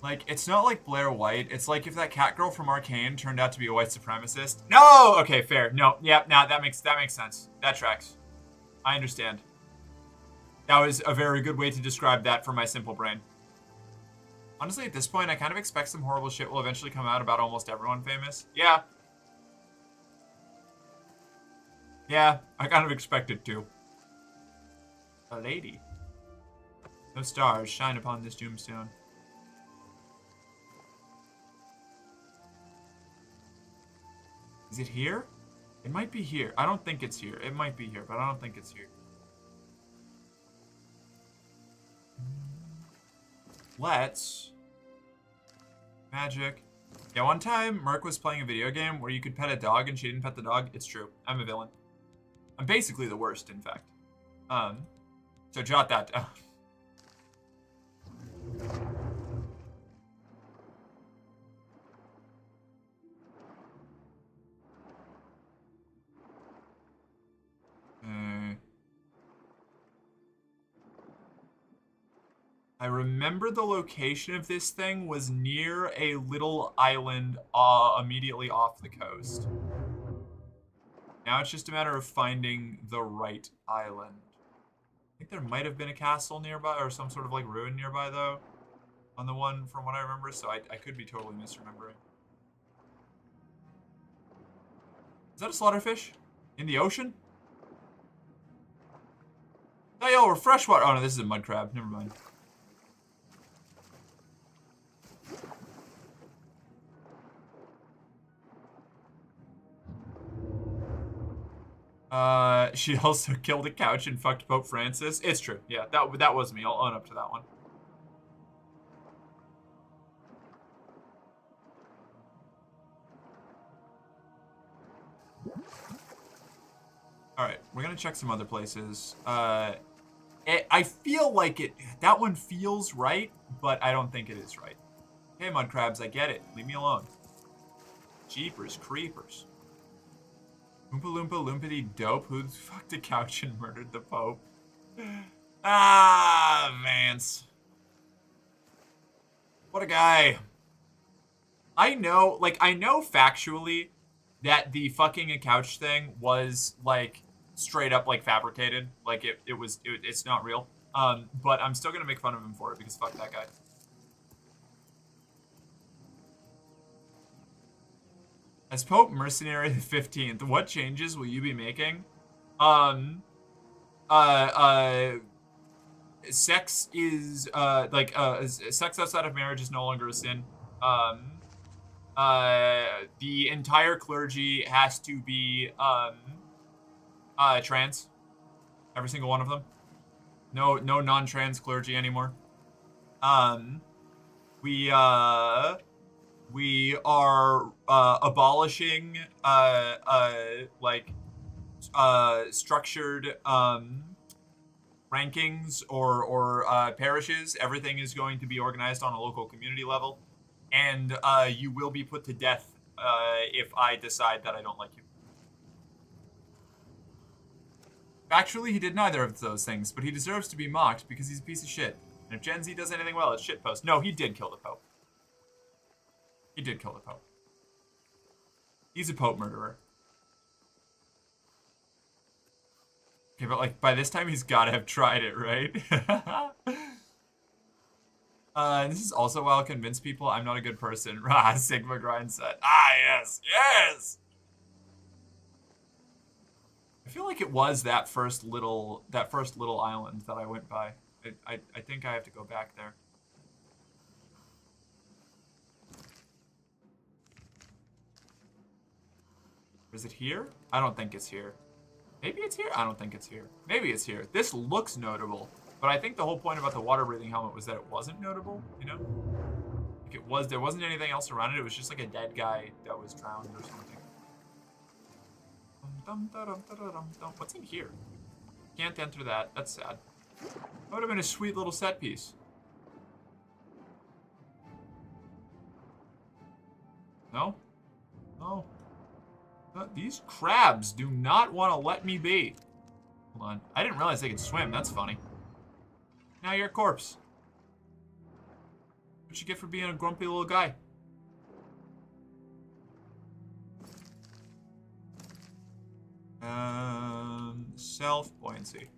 Like, it's not like Blair White. It's like if that cat girl from Arcane turned out to be a white supremacist. No! Okay, fair. No, yeah, nah, that makes sense. That tracks. I understand. That was a very good way to describe that for my simple brain. Honestly, at this point, I kind of expect some horrible shit will eventually come out about almost everyone famous. Yeah. Yeah, I kind of expect it to. A lady. No stars shine upon this tombstone. Is it here? It might be here. I don't think it's here. It might be here, but I don't think it's here. Let's... Magic. Yeah, one time, Merc was playing a video game where you could pet a dog and she didn't pet the dog. It's true. I'm a villain. I'm basically the worst, in fact. So jot that down. I remember the location of this thing was near a little island immediately off the coast. Now it's just a matter of finding the right island. think there might have been a castle nearby or some sort of like ruin nearby though. On the one from what I remember, so I could be totally misremembering. Is that a slaughterfish? In the ocean? Hey, yo, we're freshwater. Oh no, this is a mud crab. Never mind. She also killed a couch and fucked Pope Francis. It's true. Yeah, that was me. I'll own up to that one. Alright, we're gonna check some other places. I feel like that one feels right, but I don't think it is right. Hey, mud crabs, I get it. Leave me alone. Jeepers creepers. Oompa Loompa Loompity Dope, who fucked a couch and murdered the Pope. Ah, Vance. What a guy. I know factually that the fucking a couch thing was, like, straight up, like, fabricated. Like, it's not real. But I'm still gonna make fun of him for it because fuck that guy. As Pope Mercenary the 15th, what changes will you be making? Sex is, sex outside of marriage is no longer a sin. The entire clergy has to be, trans. Every single one of them. No non-trans clergy anymore. We are abolishing structured rankings or parishes. Everything is going to be organized on a local community level, and you will be put to death if I decide that I don't like you. Actually, he did neither of those things, but he deserves to be mocked because he's a piece of shit. And if Gen Z does anything well, it's shitpost. No, he did kill the Pope. He did kill the Pope. He's a Pope murderer. Okay, but like by this time he's gotta have tried it, right? This is also why I'll convince people I'm not a good person. Rah, Sigma grind set. Ah, yes, yes! I feel like it was that first little island that I went by. I think I have to go back there. Is it here? I don't think it's here. Maybe it's here? I don't think it's here. Maybe it's here. This looks notable, but I think the whole point about the water-breathing helmet was that it wasn't notable, you know? Like there wasn't anything else around it. It was just like a dead guy that was drowned or something. What's in here? Can't enter that. That's sad. That would have been a sweet little set piece. No? No. These crabs do not want to let me be. Hold on. I didn't realize they could swim. That's funny. Now you're a corpse. What you get for being a grumpy little guy? Self-buoyancy.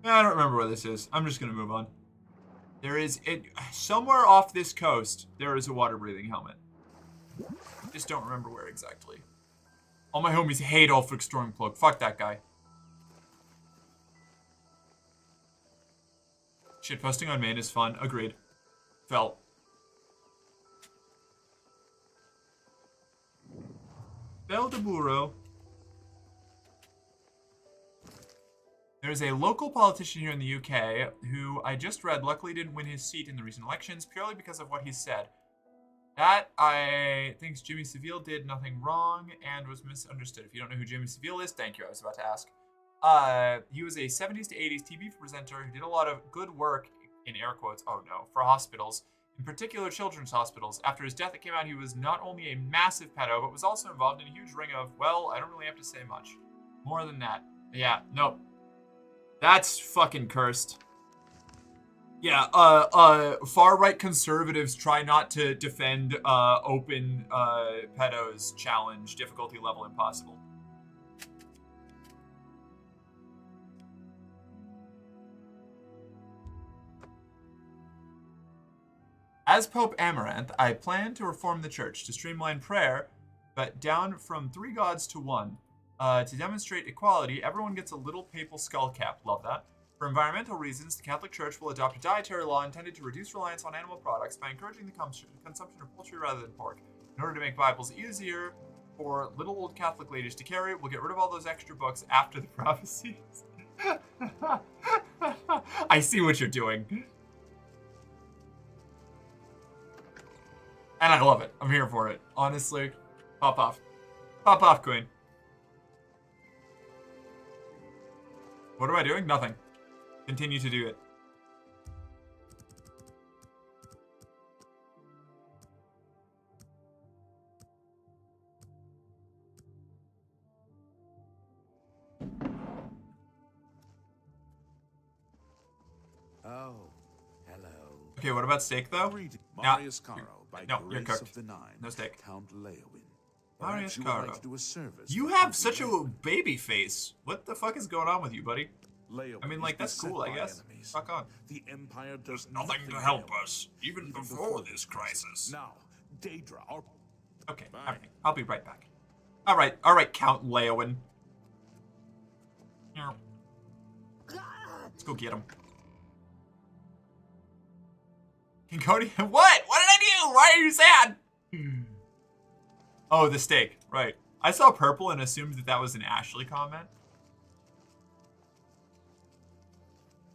I don't remember where this is. I'm just gonna move on. There is somewhere off this coast. There is a water-breathing helmet. Just don't remember where exactly. All my homies hate Ulfric Stormcloak. Fuck that guy. Shit, posting on main is fun. Agreed. Felt. Bel de Burro. There's a local politician here in the UK who I just read luckily didn't win his seat in the recent elections purely because of what he said. That I think Jimmy Savile did nothing wrong and was misunderstood. If you don't know who Jimmy Savile is, thank you. I was about to ask. He was a 70s to 80s TV presenter who did a lot of good work, in air quotes, oh no, for hospitals, in particular children's hospitals. After his death, it came out he was not only a massive pedo, but was also involved in a huge ring of, well, I don't really have to say much. More than that. Yeah, nope. That's fucking cursed. Yeah, far-right conservatives try not to defend open pedos challenge, difficulty level impossible. As Pope Amaranth, I plan to reform the church, to streamline prayer, but down from 3 gods to 1. To demonstrate equality, everyone gets a little papal skull cap. Love that. For environmental reasons, the Catholic Church will adopt a dietary law intended to reduce reliance on animal products by encouraging the consumption of poultry rather than pork. In order to make Bibles easier for little old Catholic ladies to carry, we'll get rid of all those extra books after the prophecies. I see what you're doing. And I love it. I'm here for it. Honestly. Pop off. Pop off, Queen. What am I doing? Nothing. Continue to do it. Oh, hello. Okay, what about steak, though? Marius Caro, by no, you're grace cooked. of the Nine, No steak. Count Leowin. Marius Perhaps you would Caro. like to do a service You for have Count such a Leowin. baby face. What the fuck is going on with you, buddy? Leowin I mean, like, is that's beset cool, I by guess. enemies. Fuck on. The Empire does nothing to help us, even before this crisis. Now, Daedra, our... Okay, alright. I'll be right back. Alright, Count Leowin. Let's go get him. Kinkoni? What? What did I do? Why are you sad? Oh, the steak. Right. I saw purple and assumed that that was an Ashley comment.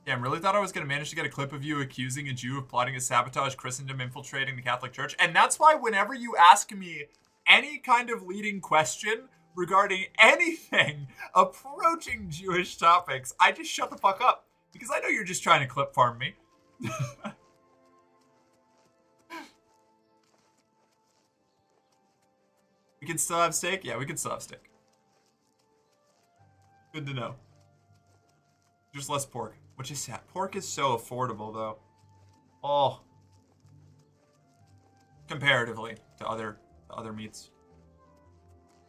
Damn, really thought I was going to manage to get a clip of you accusing a Jew of plotting to sabotage Christendom infiltrating the Catholic Church. And that's why whenever you ask me any kind of leading question regarding anything approaching Jewish topics, I just shut the fuck up. Because I know you're just trying to clip farm me. We can still have steak? Yeah, we can still have steak. Good to know. Just less pork, which is sad. Pork is so affordable, though. Oh. Comparatively to other meats.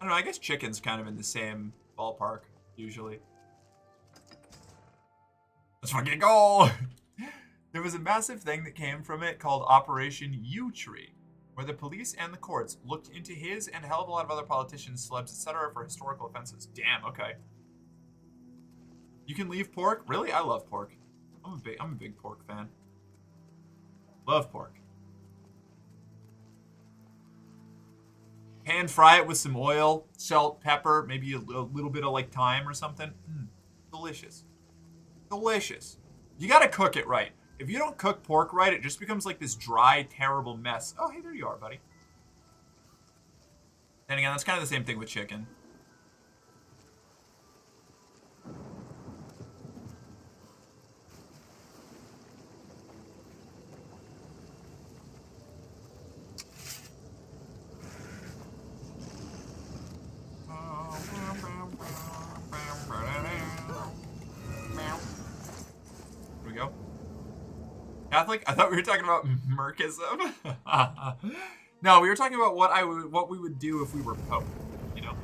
I don't know, I guess chicken's kind of in the same ballpark, usually. Let's fucking go! There was a massive thing that came from it called Operation U-Tree, where the police and the courts looked into his and a hell of a lot of other politicians, celebs, etc. for historical offenses. Damn, okay. You can leave pork? Really? I love pork. I'm a big pork fan. Love pork. Pan fry it with some oil, salt, pepper, maybe a little bit of like thyme or something. Delicious. Delicious. You gotta cook it right. If you don't cook pork right, it just becomes like this dry, terrible mess. Oh, hey, there you are, buddy. Then again, that's kind of the same thing with chicken. Here we go. Catholic? I thought we were talking about Merkism. No, we were talking about what we would do if we were Pope, you know?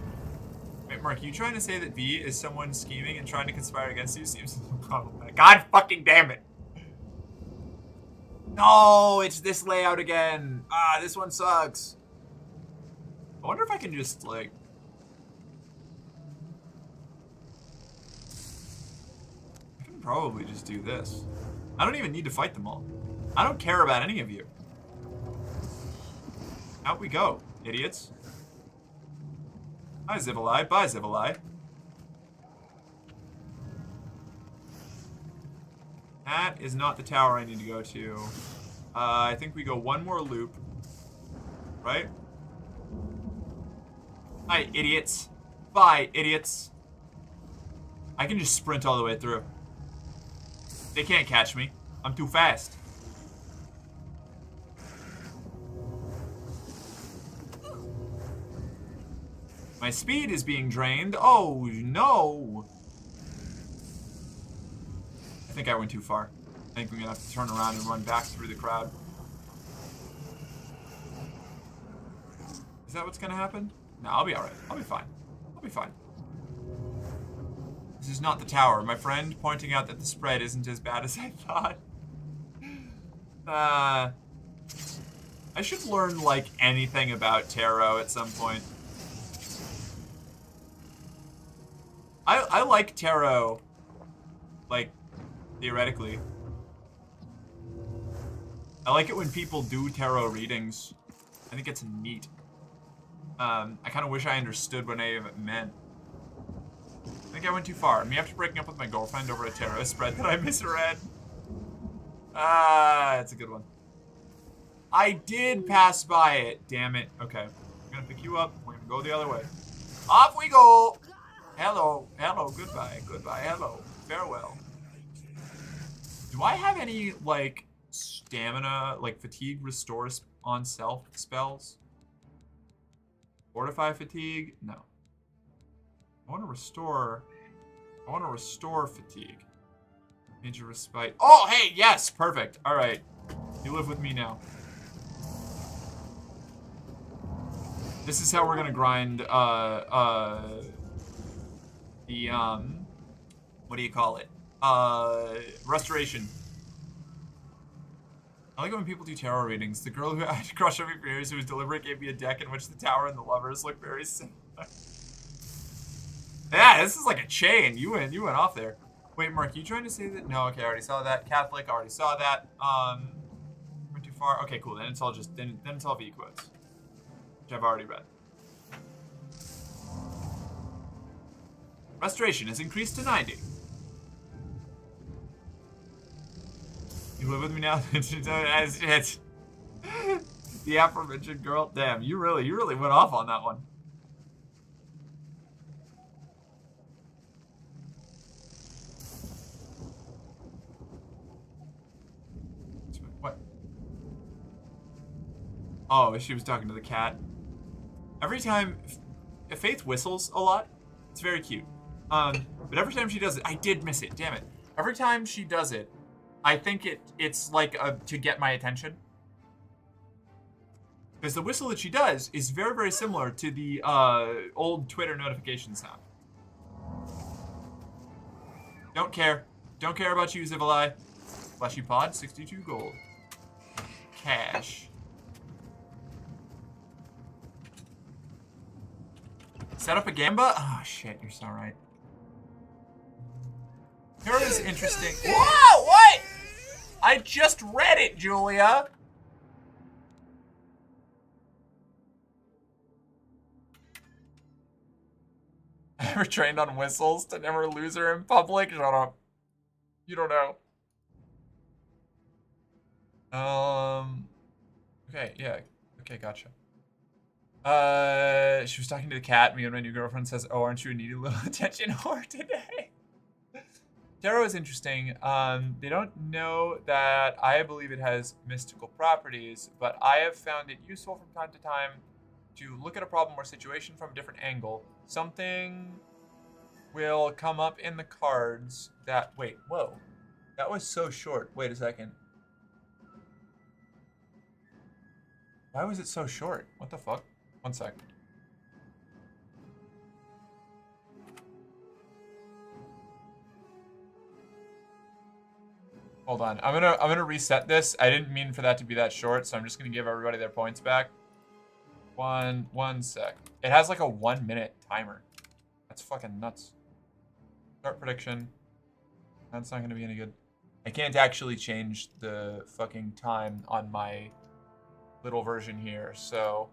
Wait, Mark, you trying to say that V is someone scheming and trying to conspire against you? Seems problematic. God fucking damn it. No, it's this layout again. Ah, this one sucks. I wonder if I can just, like... I can probably just do this. I don't even need to fight them all. I don't care about any of you. Out we go, idiots. Hi, Zivalai. Bye, Zivalai. That is not the tower I need to go to. I think we go one more loop. Right? Hi, idiots. Bye, idiots. I can just sprint all the way through. They can't catch me. I'm too fast. My speed is being drained. Oh, no. I think I went too far. I think we're gonna have to turn around and run back through the crowd. Is that what's gonna happen? No, I'll be alright. I'll be fine. I'll be fine. This is not the tower. My friend pointing out that the spread isn't as bad as I thought. I should learn, like, anything about tarot at some point. I like tarot, like, theoretically. I like it when people do tarot readings. I think it's neat. I kind of wish I understood what any of it meant. I think I went too far. Me after breaking up with my girlfriend over a tarot spread that I misread. It's a good one. I did pass by it, damn it. Okay, I'm gonna pick you up. We're gonna go the other way. Off we go! Hello, hello, goodbye, goodbye, hello, farewell. Do I have any, like, stamina, like fatigue restore on self spells? Fortify fatigue? No. I want to restore fatigue. Major respite. Oh, hey, yes, perfect. All right, you live with me now. This is how we're gonna grind. What do you call it? Restoration. I like it when people do tarot readings. The girl who I had crushed on me for years, who was deliberate, gave me a deck in which the tower and the lovers look very similar. Yeah, this is like a chain. You went off there. Wait, Mark, you trying to say that? No, okay, I already saw that. Catholic, already saw that. Went too far. Okay, cool. Then it's all just then it's all V quotes, which I've already read. Restoration is increased to 90. You live with me now? As shit. The aforementioned girl. Damn, you really went off on that one. What? Oh, she was talking to the cat. Every time Faith whistles a lot, it's very cute. But every time she does it, I did miss it. Damn it! Every time she does it, I think it's like to get my attention. Because the whistle that she does is very, very similar to the old Twitter notification sound. Don't care. Don't care about you, Zivalai. Fleshy pod, 62 gold. Cash. Set up a gamba? Oh, shit, you're so right. Here is interesting. Whoa, what? I just read it, Julia. Ever trained on whistles to never lose her in public? Shut up. You don't know. Okay, yeah. Okay, gotcha. She was talking to the cat. Me and my new girlfriend says, "Oh, aren't you a needy little attention whore today?" Tarot is interesting. They don't know that I believe it has mystical properties, but I have found it useful from time to time to look at a problem or situation from a different angle. Something will come up in the cards that... Wait, whoa. That was so short. Wait a second. Why was it so short? What the fuck? One sec. Hold on. I'm gonna reset this. I didn't mean for that to be that short, so I'm just gonna give everybody their points back. One sec. It has like a 1 minute timer. That's fucking nuts. Start prediction. That's not gonna be any good. I can't actually change the fucking time on my little version here, so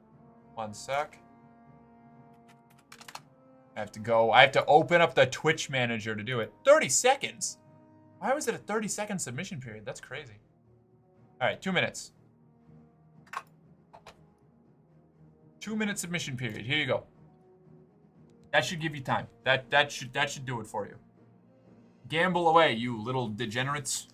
1 sec. I have to open up the Twitch manager to do it. 30 seconds? Why was it a 30-second submission period? That's crazy. All right, 2 minutes. 2 minute submission period. Here you go. That should give you time. That should do it for you. Gamble away, you little degenerates.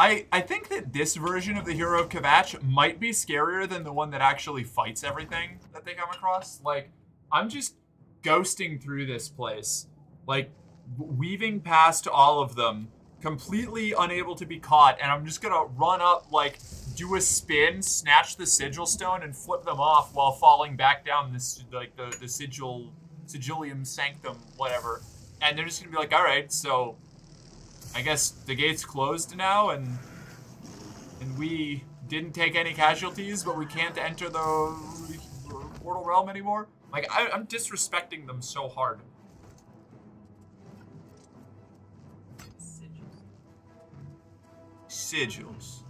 I think that this version of the Hero of Kvatch might be scarier than the one that actually fights everything that they come across. Like, I'm just ghosting through this place. Like, weaving past all of them, completely unable to be caught, and I'm just gonna run up, like, do a spin, snatch the sigil stone, and flip them off while falling back down this, like, the sigilium sanctum, whatever. And they're just gonna be like, alright, so I guess the gate's closed now, and we didn't take any casualties, but we can't enter the Mortal Realm anymore. Like, I'm disrespecting them so hard. Sigils.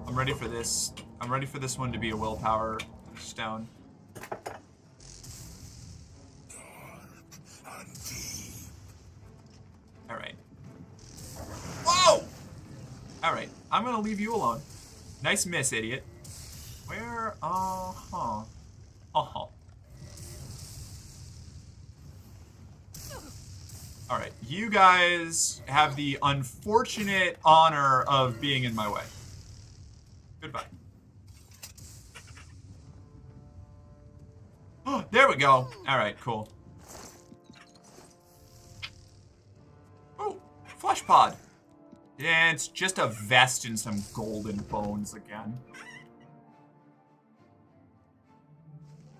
I'm ready for this. I'm ready for this one to be a willpower stone. Alright. Whoa! Alright, I'm gonna leave you alone. Nice miss, idiot. Where? Uh-huh. Uh-huh. Alright, you guys have the unfortunate honor of being in my way. Goodbye. Oh, there we go. Alright, cool. Oh, flesh pod. Yeah, it's just a vest and some golden bones again.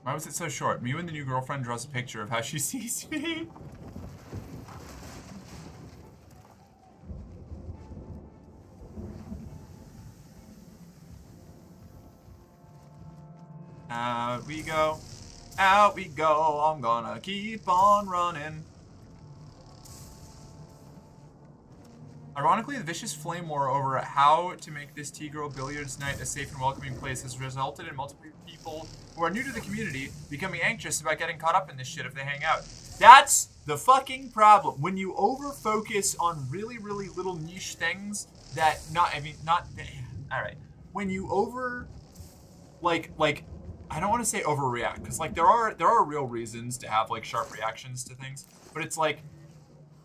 Why was it so short? Me and the new girlfriend draws a picture of how she sees me. Out we go. Out we go. I'm gonna keep on running. Ironically, the vicious flame war over how to make this T-Girl Billiards night a safe and welcoming place has resulted in multiple people who are new to the community becoming anxious about getting caught up in this shit if they hang out. That's the fucking problem. When you over-focus on really, really little niche things that alright. When you I don't want to say overreact, because, like, there are real reasons to have, like, sharp reactions to things, but it's like,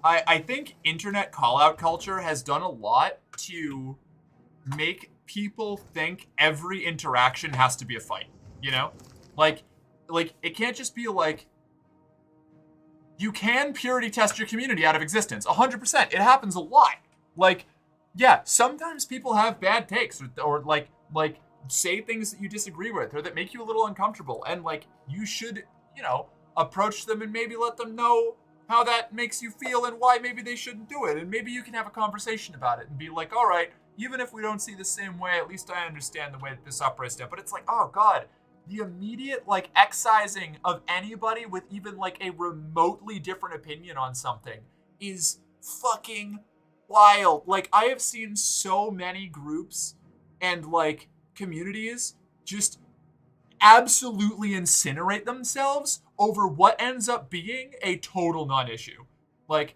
I think internet call-out culture has done a lot to make people think every interaction has to be a fight, you know? Like, it can't just be like, you can purity test your community out of existence, 100%. It happens a lot. Like, yeah, sometimes people have bad takes, or like, say things that you disagree with, or that make you a little uncomfortable, and, like, you should, you know, approach them and maybe let them know how that makes you feel and why maybe they shouldn't do it. And maybe you can have a conversation about it and be like, all right, even if we don't see the same way, at least I understand the way that this operates now. But it's like, oh God, the immediate, like, excising of anybody with even, like, a remotely different opinion on something is fucking wild. Like, I have seen so many groups and, like, communities just absolutely incinerate themselves over what ends up being a total non-issue. Like,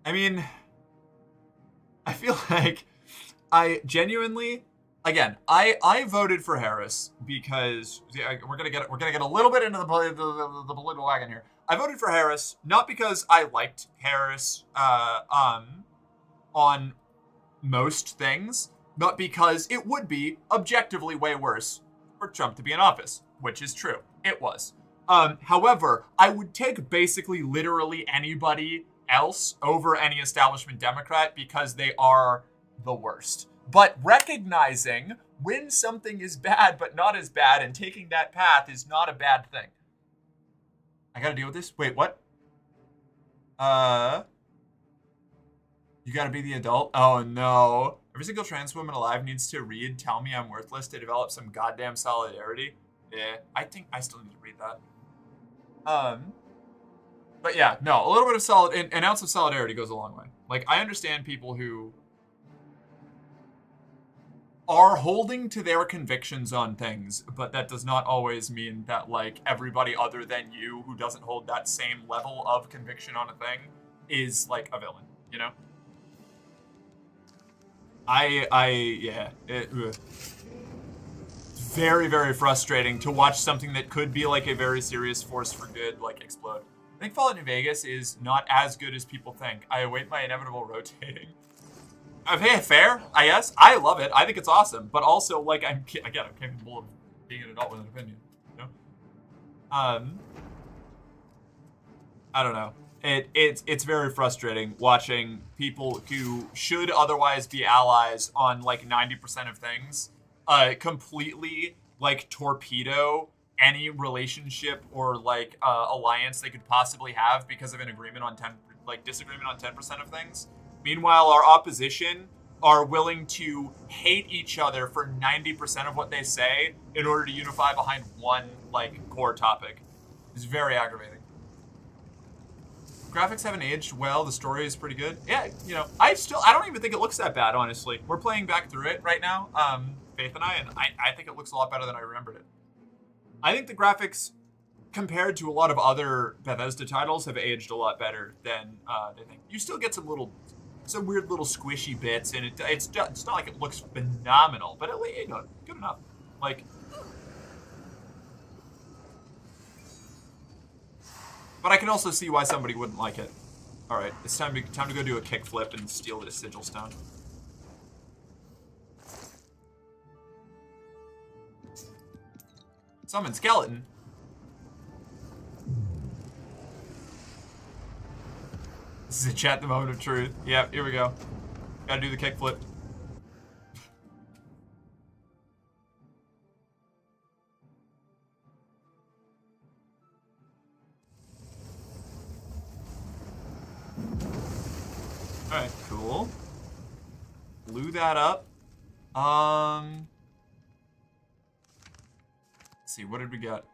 I mean, I feel like I genuinely, again, I voted for Harris because we're gonna get a little bit into the political wagon here. I voted for Harris not because I liked Harris on most things, but because it would be objectively way worse for Trump to be in office, which is true. It was. However, I would take basically literally anybody else over any establishment Democrat because they are the worst. But recognizing when something is bad but not as bad and taking that path is not a bad thing. I gotta deal with this? Wait, what? You gotta be the adult? Oh no. Every single trans woman alive needs to read Tell Me I'm Worthless to develop some goddamn solidarity. Yeah, I think I still need to read that. But yeah, no, a little bit of an ounce of solidarity goes a long way. Like, I understand people who are holding to their convictions on things, but that does not always mean that, like, everybody other than you who doesn't hold that same level of conviction on a thing is, like, a villain, you know? Yeah. Very, very frustrating to watch something that could be, like, a very serious force for good, like, explode. I think Fallout New Vegas is not as good as people think. I await my inevitable rotating. Okay, fair, I guess. I love it. I think it's awesome. But also, like, I'm capable of being an adult with an opinion. You know? I don't know. It's very frustrating watching people who should otherwise be allies on, like, 90% of things completely, like, torpedo any relationship or, like, alliance they could possibly have because of an agreement on disagreement on 10% of things. Meanwhile, our opposition are willing to hate each other for 90% of what they say in order to unify behind one, like, core topic. It's very aggravating. Graphics haven't aged well. The story is pretty good. Yeah, you know, I don't even think it looks that bad, honestly. We're playing back through it right now, Faith and I think it looks a lot better than I remembered it. I think the graphics, compared to a lot of other Bethesda titles, have aged a lot better than they think. You still get some weird little squishy bits, and it's not like it looks phenomenal, but at least, you know, good enough. Like, but I can also see why somebody wouldn't like it. All right, it's time to go do a kickflip and steal this sigil stone. Summon skeleton. This is a chat the moment of truth. Yep, here we go. Gotta do the kickflip. Alright, cool. Blew that up. Let's see, what did we get?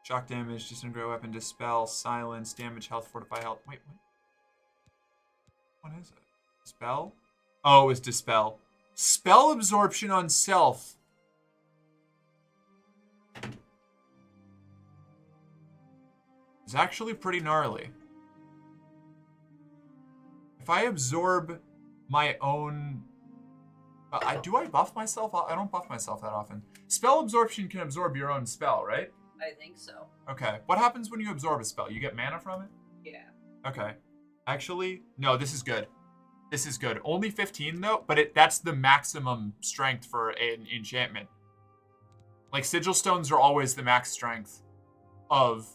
Shock damage, disintegrate weapon, dispel, silence, damage, health, fortify health. Wait, what is it? Spell? Oh, it's dispel. Spell absorption on self. It's actually pretty gnarly. If I absorb my own... do I buff myself? I don't buff myself that often. Spell absorption can absorb your own spell, right? I think so. Okay. What happens when you absorb a spell? You get mana from it? Yeah. Okay. Actually, no, this is good. This is good. Only 15, though, but that's the maximum strength for an enchantment. Like, sigil stones are always the max strength of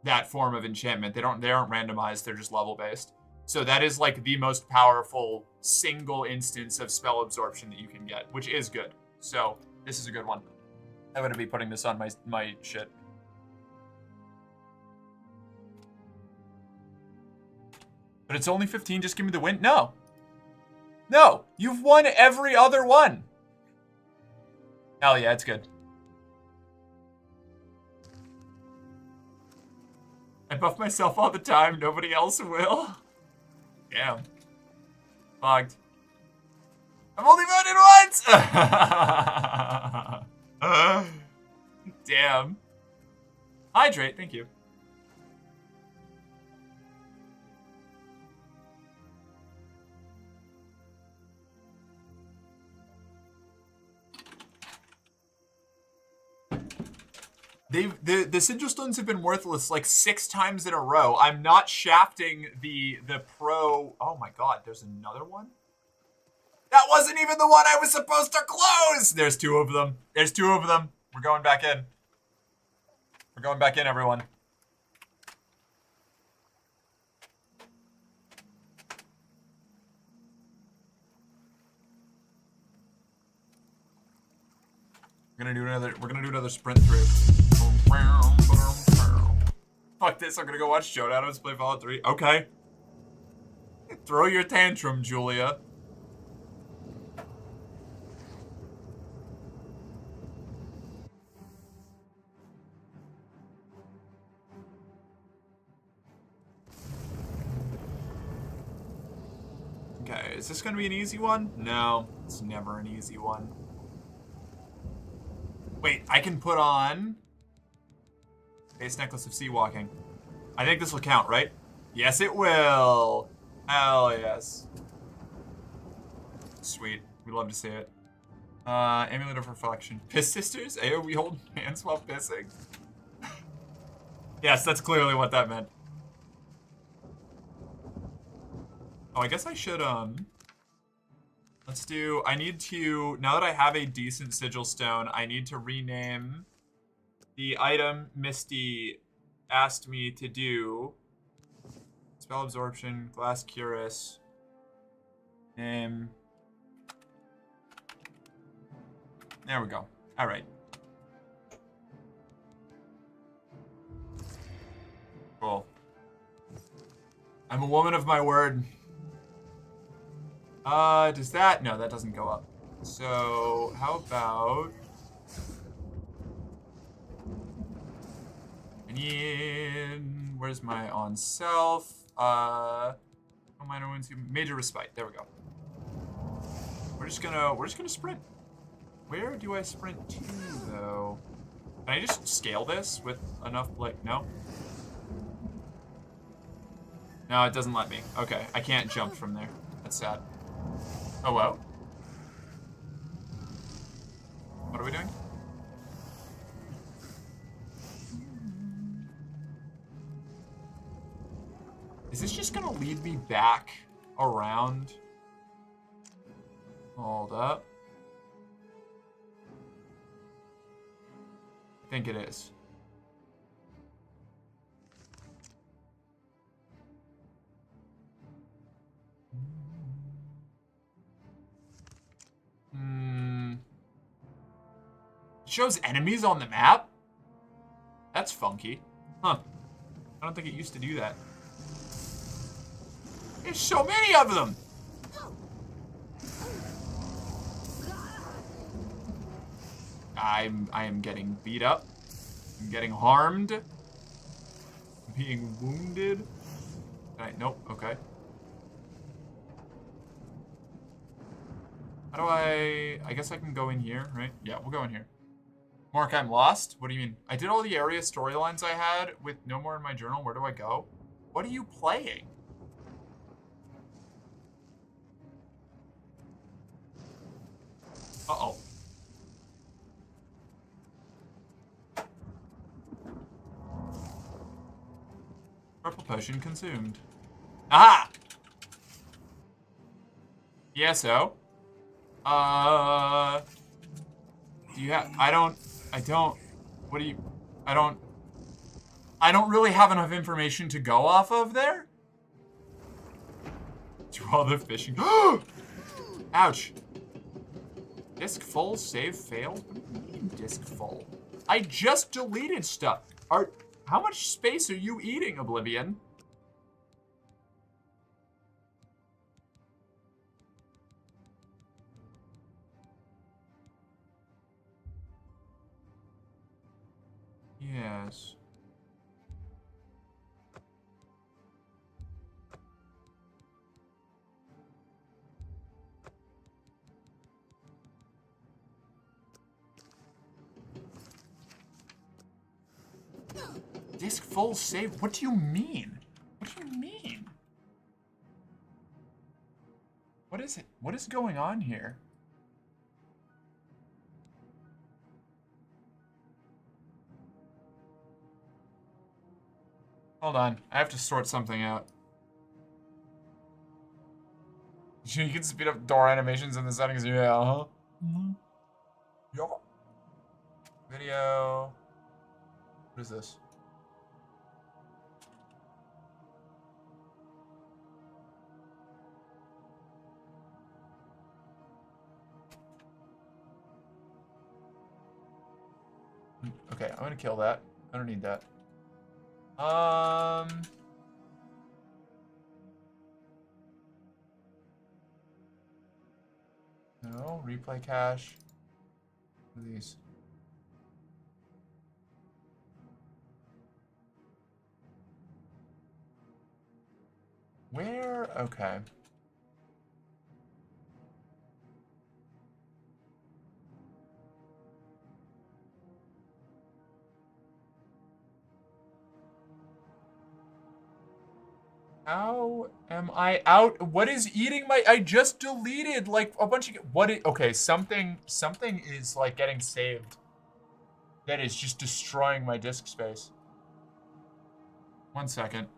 that form of enchantment. They aren't randomized, they're just level-based. So that is, like, the most powerful single instance of spell absorption that you can get, which is good. So, this is a good one. I'm going to be putting this on my shit. But it's only 15, just give me the win? No. No, you've won every other one. Hell yeah, it's good. I buff myself all the time, nobody else will. Damn. Fogged. I've only voted once! Damn. Hydrate, thank you. The sigil stones have been worthless like 6 times in a row. I'm not shafting the pro. Oh my god, there's another one? That wasn't even the one I was supposed to close! There's 2 of them. There's 2 of them. We're going back in. We're going back in, everyone. We're gonna do another sprint through. Fuck this, I'm gonna go watch Showdown play Fallout 3. Okay. Throw your tantrum, Julia. Okay, is this gonna be an easy one? No, it's never an easy one. Wait, I can put on Base Necklace of Sea Walking. I think this will count, right? Yes, it will. Hell yes. Sweet. We'd love to see it. Amulet of Reflection. Piss Sisters? AoE hold hands while pissing? Yes, that's clearly what that meant. Oh, I guess I should, let's do, I need to, now that I have a decent sigil stone, I need to rename the item Misty asked me to do. Spell Absorption, Glass Cuirass, name. There we go. All right. Cool. I'm a woman of my word. Does that? No, that doesn't go up. So, how about... I need... Where's my on self? Oh, minor wounds, major respite. There we go. We're just gonna sprint. Where do I sprint to, though? Can I just scale this with enough, like, no? No, it doesn't let me. Okay, I can't jump from there. That's sad. Oh, well. What are we doing? Is this just gonna lead me back around? Hold up. I think it is. It shows enemies on the map? That's funky. Huh. I don't think it used to do that. There's so many of them! I am getting beat up. I'm getting harmed. I'm being wounded. Nope, okay. How do I guess I can go in here, right? Yeah, we'll go in here. Mark, I'm lost? What do you mean? I did all the area storylines I had with no more in my journal. Where do I go? What are you playing? Uh-oh. Purple potion consumed. Aha! Yeah, so? Do you have... I don't... What do you... I don't really have enough information to go off of there? Do all the fishing... Ouch! Disk full, save failed? What do you mean disk full? I just deleted stuff. How much space are you eating, Oblivion? Yes. Disk full save? What do you mean? What do you mean? What is it? What is going on here? Hold on. I have to sort something out. You can speed up door animations in the settings. Yeah, uh-huh. Yeah. Video. What is this? Okay, I'm gonna kill that. I don't need that. No, replay cache. What are these? Where? Okay. How am I out? What is eating my... I just deleted, like, a bunch of... Okay, something is, like, getting saved. That is just destroying my disk space. 1 second.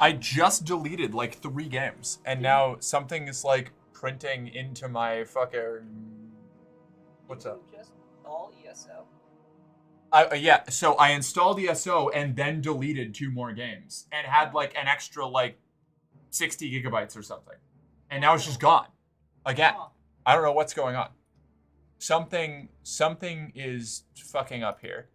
I just deleted, like, 3 games. And now something is, like, printing into my fucking... What's up? Just all ESO. Yeah, so I installed ESO and then deleted 2 more games and had like an extra like 60 gigabytes or something. And now it's just gone. Again. I don't know what's going on. Something is fucking up here.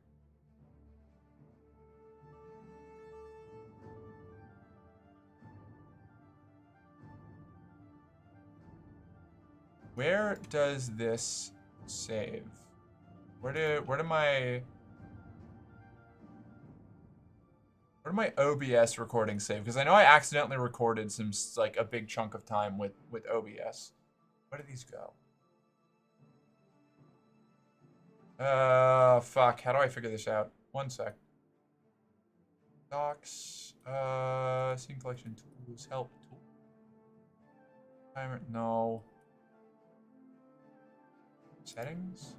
Where does this save? Where do my OBS recordings save? Because I know I accidentally recorded some, like, a big chunk of time with OBS. Where do these go? Fuck. How do I figure this out? 1 sec. Docs. Scene collection tools. Help tool. Timer. No. Settings.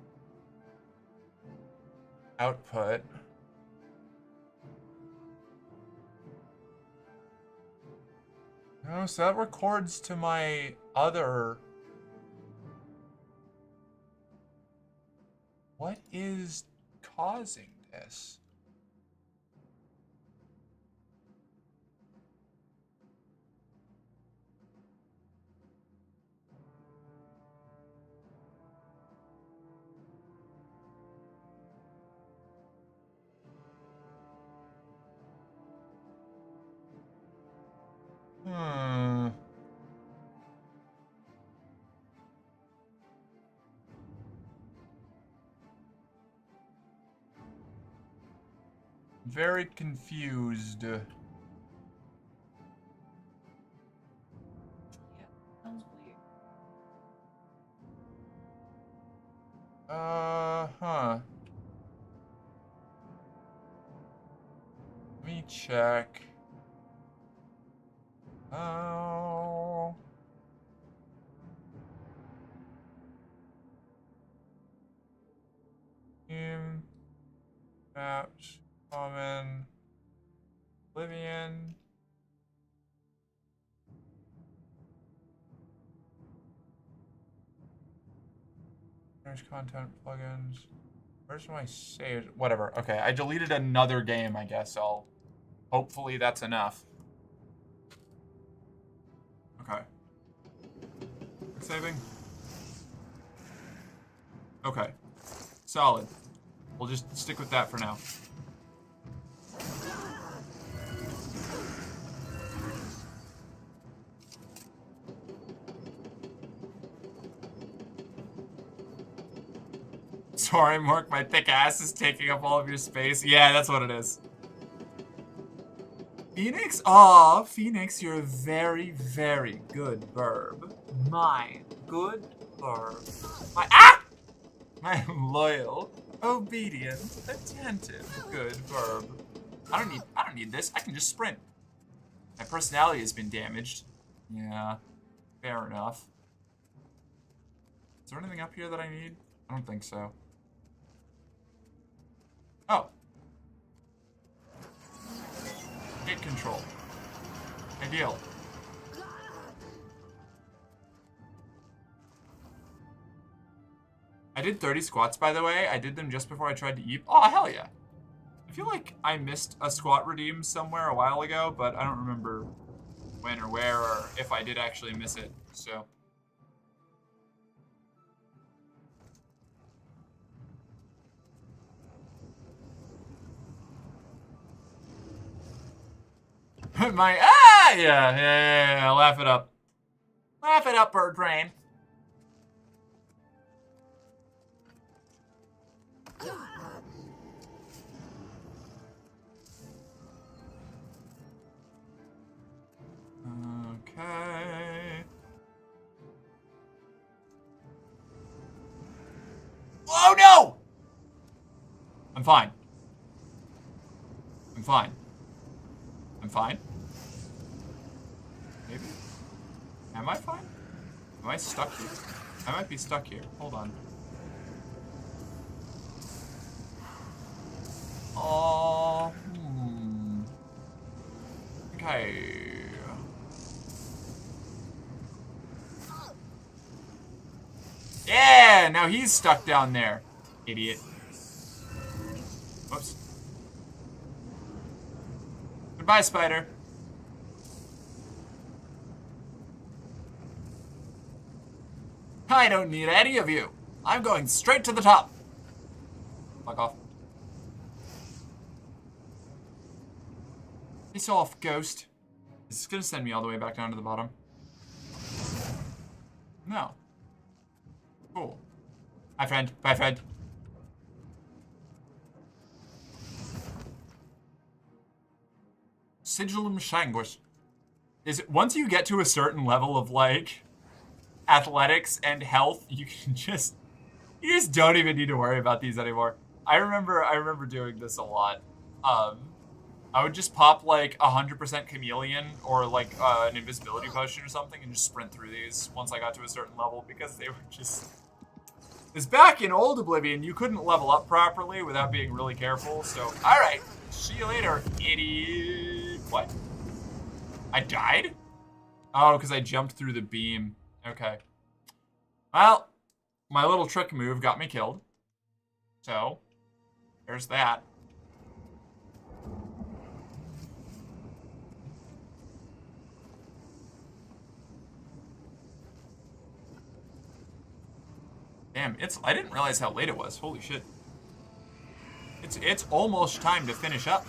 Output. No, so that records to my other... What is causing this? Very confused. Yeah, sounds weird. Huh. Let me check. Oh. Team. Maps. Common. Oblivion. There's content plugins. Where's my save? Whatever. Okay, I deleted another game, I guess. Hopefully that's enough. Okay. Saving. Okay. Solid. We'll just stick with that for now. Sorry, Mark, my thick ass is taking up all of your space. Yeah, that's what it is. Phoenix? Aw, Phoenix, you're a very, very good burb. My good burb. My loyal, obedient, attentive, good burb. I don't need this. I can just sprint. My personality has been damaged. Yeah, fair enough. Is there anything up here that I need? I don't think so. Oh. Gate control. Ideal. I did 30 squats, by the way. I did them just before I tried to eat. Oh, hell yeah. I feel like I missed a squat redeem somewhere a while ago, but I don't remember when or where or if I did actually miss it, so. Yeah, laugh it up. Laugh it up, bird brain. Okay. Oh no! I'm fine. I'm fine. I'm fine. Maybe. Am I fine? Am I stuck here? I might be stuck here. Hold on. Oh. Okay. Yeah, now he's stuck down there. Idiot. Whoops. Goodbye, spider. I don't need any of you. I'm going straight to the top. Fuck off. Piss off, ghost. Is this gonna send me all the way back down to the bottom? No. Cool. Bye, friend. Bye, friend. Sigillum Shanguish. Is it once you get to a certain level of like athletics and health, you just don't even need to worry about these anymore. I remember doing this a lot. I would just pop like 100% chameleon or like an invisibility potion or something and just sprint through these once I got to a certain level because they were just. Because back in old Oblivion, you couldn't level up properly without being really careful. So, all right, see you later, idiot. What? I died? Oh, because I jumped through the beam. Okay. Well, my little trick move got me killed. So, there's that. Damn, I didn't realize how late it was. Holy shit. It's almost time to finish up.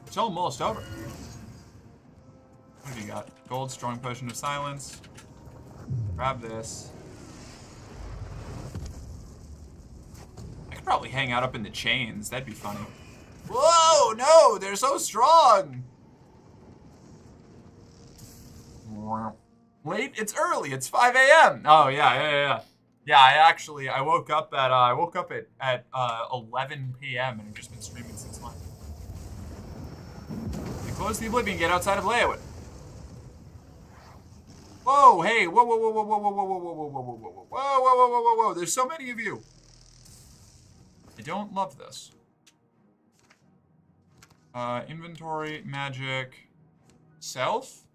It's almost over. What have you got? Gold, strong potion of silence. Grab this. I could probably hang out up in the chains. That'd be funny. Whoa, no, they're so strong. Late? It's early. It's 5 a.m. Oh, yeah. Yeah, I woke up at 11 p.m. and I've just been streaming since Monday. You close the Oblivion Gate outside of Leyawood. Whoa, hey, whoa. There's so many of you. I don't love this. Inventory, magic, self.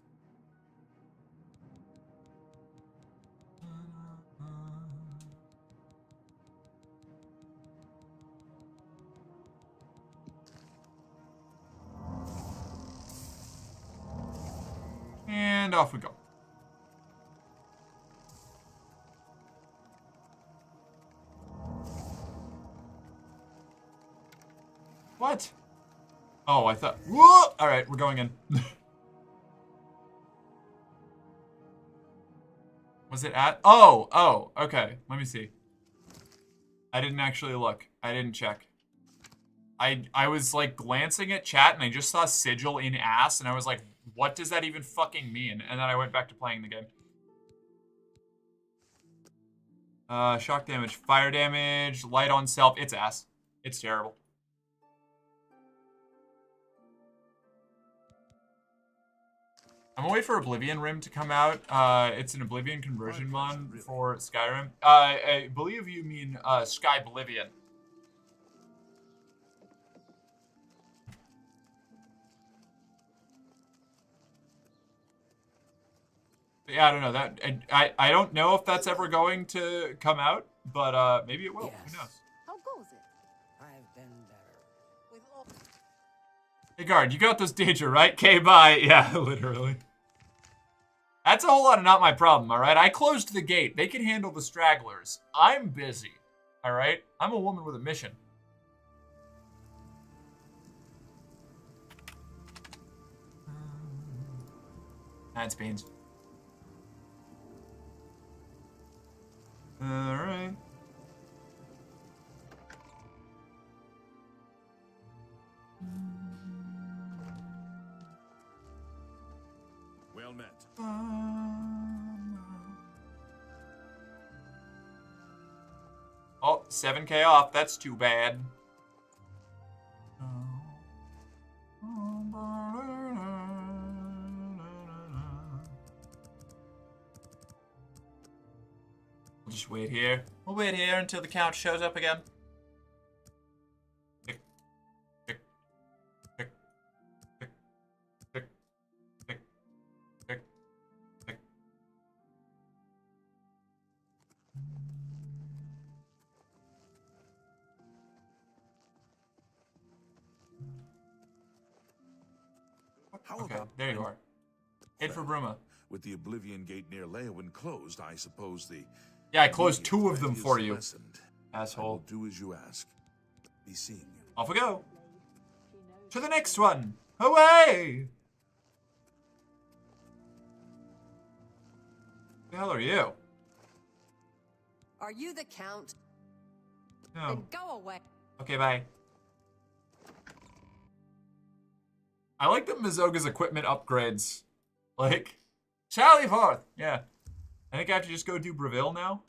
And off we go. What? Oh, I thought. Whoa! All right, we're going in. Was it at? Oh, okay. Let me see. I didn't actually look. I didn't check. I was like glancing at chat and I just saw sigil in ass and I was like, what does that even fucking mean? And then I went back to playing the game. Shock damage, fire damage, light on self. It's ass. It's terrible. I'm gonna wait for Oblivion Rim to come out. It's an Oblivion conversion mod for Skyrim. I believe you mean Sky Oblivion. Yeah, I don't know that. I don't know if that's ever going to come out, but maybe it will. Yes. Who knows? How goes it? I've been better. With all... Hey, guard, you got this danger, right? Okay, bye. Yeah, literally. That's a whole lot of not my problem, all right? I closed the gate. They can handle the stragglers. I'm busy, all right? I'm a woman with a mission. That's beans. All right. Well met. Oh, 7K off. That's too bad. wait here. We'll wait here until the Count shows up again. Tick, tick, tick, tick, tick, tick, tick, tick. Okay, there you are. Head for Bruma. With the Oblivion Gate near Leowyn closed, I suppose the... Yeah, I closed 2 of them for you. Asshole. I will do as you ask. Be seeing you. Off we go. To the next one. Away! Who the hell are you? Are you the Count? No. Then go away. Okay, bye. I like that Mizoga's equipment upgrades. Like, Charlie Forth! Yeah. I think I have to just go do Bravil now.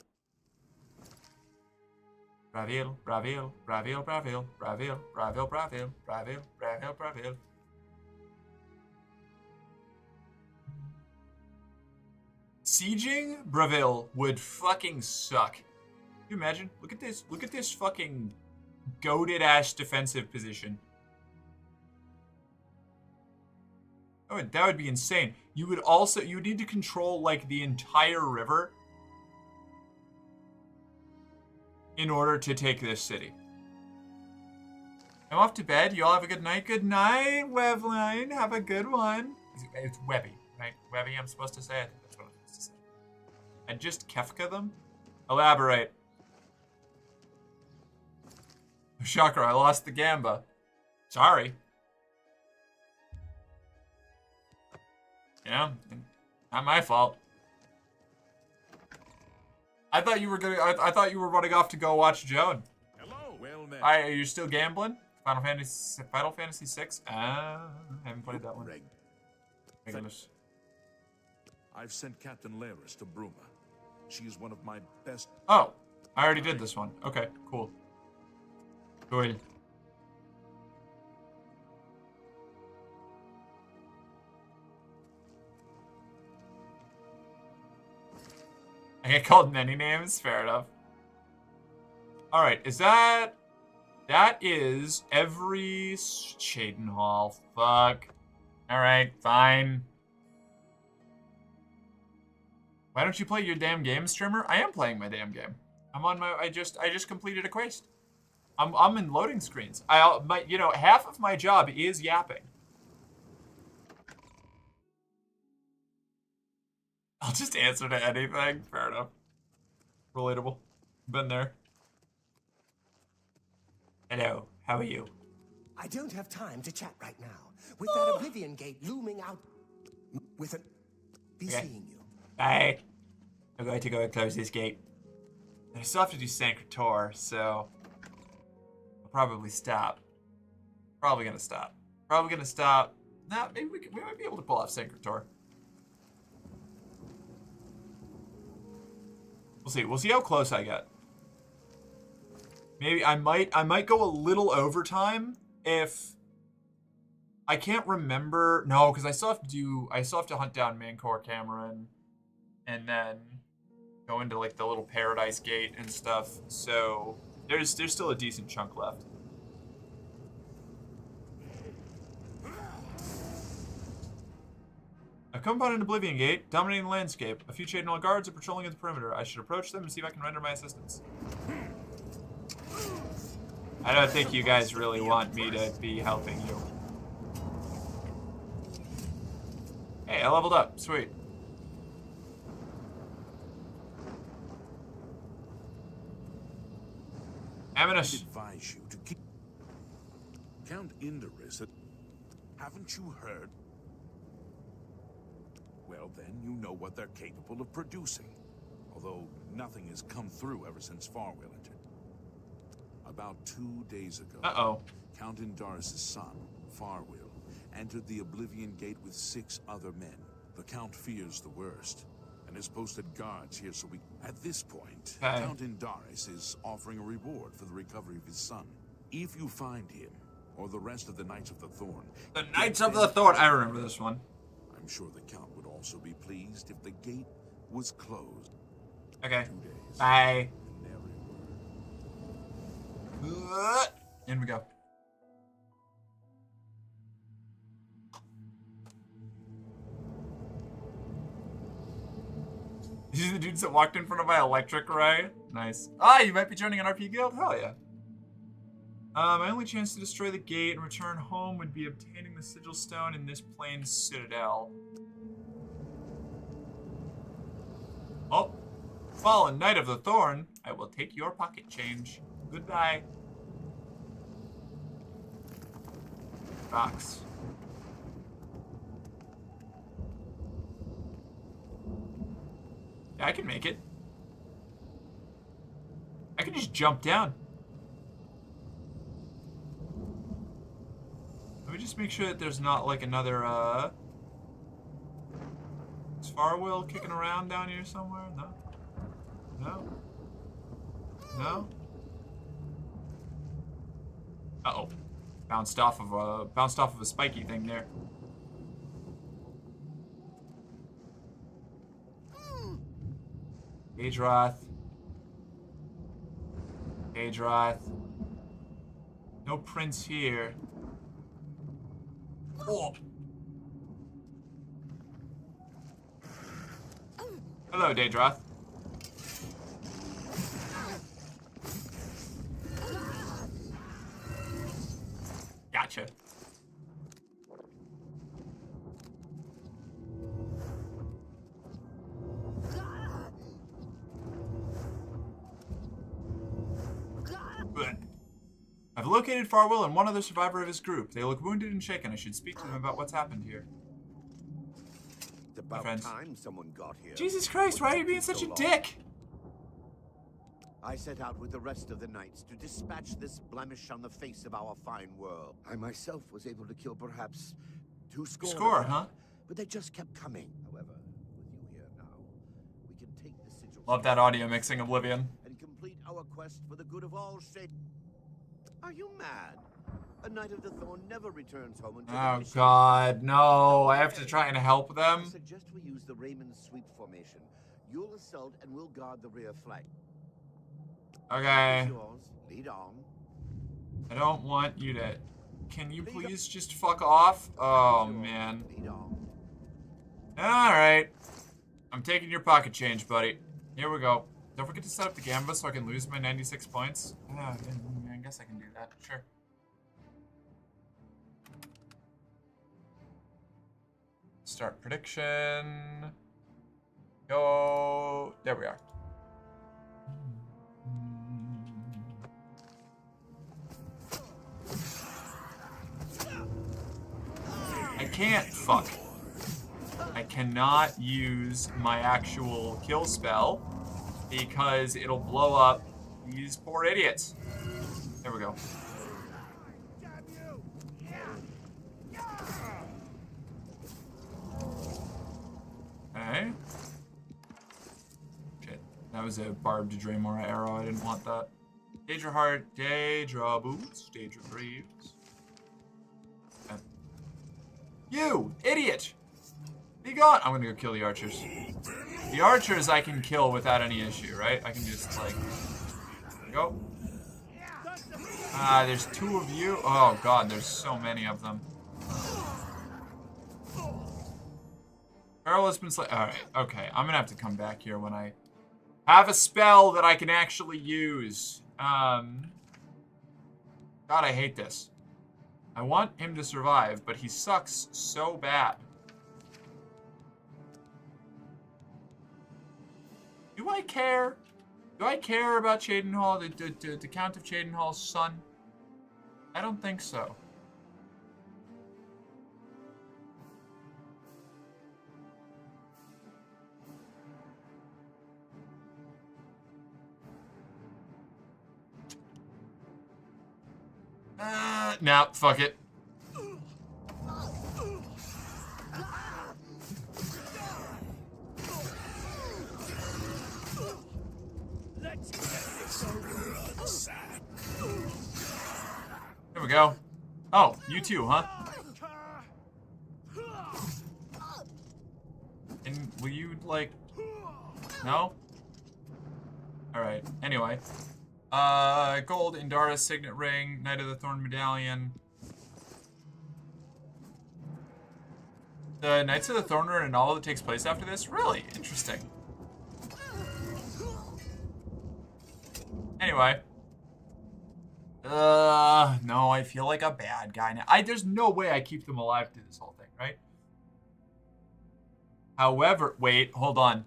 Bravil, Bravil, Bravil, Bravil, Bravil, Bravil, Bravil, Bravil, Bravil, Bravil. Sieging Bravil would fucking suck. Can you imagine? Look at this fucking goated ass defensive position. Oh, that would be insane. You would need to control like the entire river in order to take this city. I'm off to bed. You all have a good night. Good night, Webline. Have a good one. It's Webby, right? Webby, I'm supposed to say. I think that's what I'm supposed to say. And just Kefka them? Elaborate. Shocker, I lost the Gamba. Sorry. Yeah, not my fault. I thought you were I thought you were running off to go watch Joan. Hello, well met. Are you still gambling? Final Fantasy VI? I haven't played that one. My goodness. I've sent Captain Laris to Bruma. She is one of my best. Oh, I already did this one. Okay, cool. Cool. I get called many names? Fair enough. Alright, is that... That is every... Cheydinhal. Fuck. Alright, fine. Why don't you play your damn game, streamer? I am playing my damn game. I'm on my... I just completed a quest. I'm in loading screens. You know, half of my job is yapping. I'll just answer to anything. Fair enough. Relatable. Been there. Hello. How are you? I don't have time to chat right now. With that Oblivion Gate looming out with an... Be seeing you. Bye. I'm going to go and close this gate. I still have to do Sanctor, so... I'll probably stop. Probably gonna stop. Nah, maybe we might be able to pull off Sanctor. We'll see. We'll see how close I get. Maybe I might go a little overtime if I can't remember. No, because I still have to hunt down Mankor Cameron and then go into like the little Paradise Gate and stuff. So there's still a decent chunk left. I've come upon an Oblivion Gate, dominating the landscape. A few Cheydinhal guards are patrolling at the perimeter. I should approach them and see if I can render my assistance. I don't think you guys really want me to be helping you. Hey, I leveled up. Sweet. Aminus. I advise you to keep... Count Indaris, haven't you heard? Well, then you know what they're capable of producing. Although nothing has come through ever since Farwell entered. About 2 days ago, Count Indaris' son, Farwell, entered the Oblivion Gate with 6 other men. The Count fears the worst, and has posted guards here so we... At this point, Count Indaris is offering a reward for the recovery of his son. If you find him, or the rest of the Knights of the Thorn... The Knights of the Thorn! I remember this one. I'm sure the Count would also be pleased if the gate was closed. Okay. Bye. In we go. These are the dudes that walked in front of my electric ray. Nice. Ah, you might be joining an RP guild? Hell yeah. My only chance to destroy the gate and return home would be obtaining the sigil stone in this plain citadel. Oh. Fallen Knight of the Thorn, I will take your pocket change. Goodbye. Box. Yeah, I can make it. I can just jump down. Let me just make sure that there's not like another, is Farwell kicking around down here somewhere? No. No. No. Uh-oh. Bounced off of a spiky thing there. Aedroth. Aedroth. No prince here. Oh. Hello, Daedroth. Gotcha. I've located Farwell and one other survivor of his group. They look wounded and shaken. I should speak to them about what's happened here. It's about time someone got here. Jesus Christ, why are you being such a dick? I set out with the rest of the knights to dispatch this blemish on the face of our fine world. I myself was able to kill perhaps 2 score. Huh? But they just kept coming. However, with you here now, we can take the sigil. Love that audio mixing, Oblivion. And complete our quest for the good of all shapes. Are you mad? A Knight of the Thorn never returns home until Oh God, no! I have to try and help them. I suggest we use the Raymond sweep formation. You'll assault and we'll guard the rear flank. Okay. Yours. Lead on. I don't want you to. Can you please just fuck off? Oh man. Lead on. All right. I'm taking your pocket change, buddy. Here we go. Don't forget to set up the Gamba so I can lose my 96 points. I guess I can do that. Sure. Start prediction. Go. There we are. I can't. Fuck. I cannot use my actual kill spell because it'll blow up these poor idiots. There we go. Okay. Shit. That was a barbed Draymora arrow. I didn't want that. Daedra Heart, Daedra Boots, Daedra Greaves. Okay. You! Idiot! Be gone! I'm gonna go kill the archers. The archers I can kill without any issue, right? I can just, like... There we go. There's 2 of you. Oh God, there's so many of them. Earl has been slain. Alright, okay. I'm gonna have to come back here when I have a spell that I can actually use. God, I hate this. I want him to survive, but he sucks so bad. Do I care? Do I care about Cheydinhal, the Count of Cheydinhal's son? I don't think so. Nah, fuck it. There we go. Oh, you too, huh? And will you, like... No? Alright, anyway. Gold, Indara, Signet Ring, Knight of the Thorn Medallion. The Knights of the Thorn are in a novel that takes place after this? Really? Interesting. Anyway. No, I feel like a bad guy now. There's no way I keep them alive through this whole thing, right? However, wait, hold on.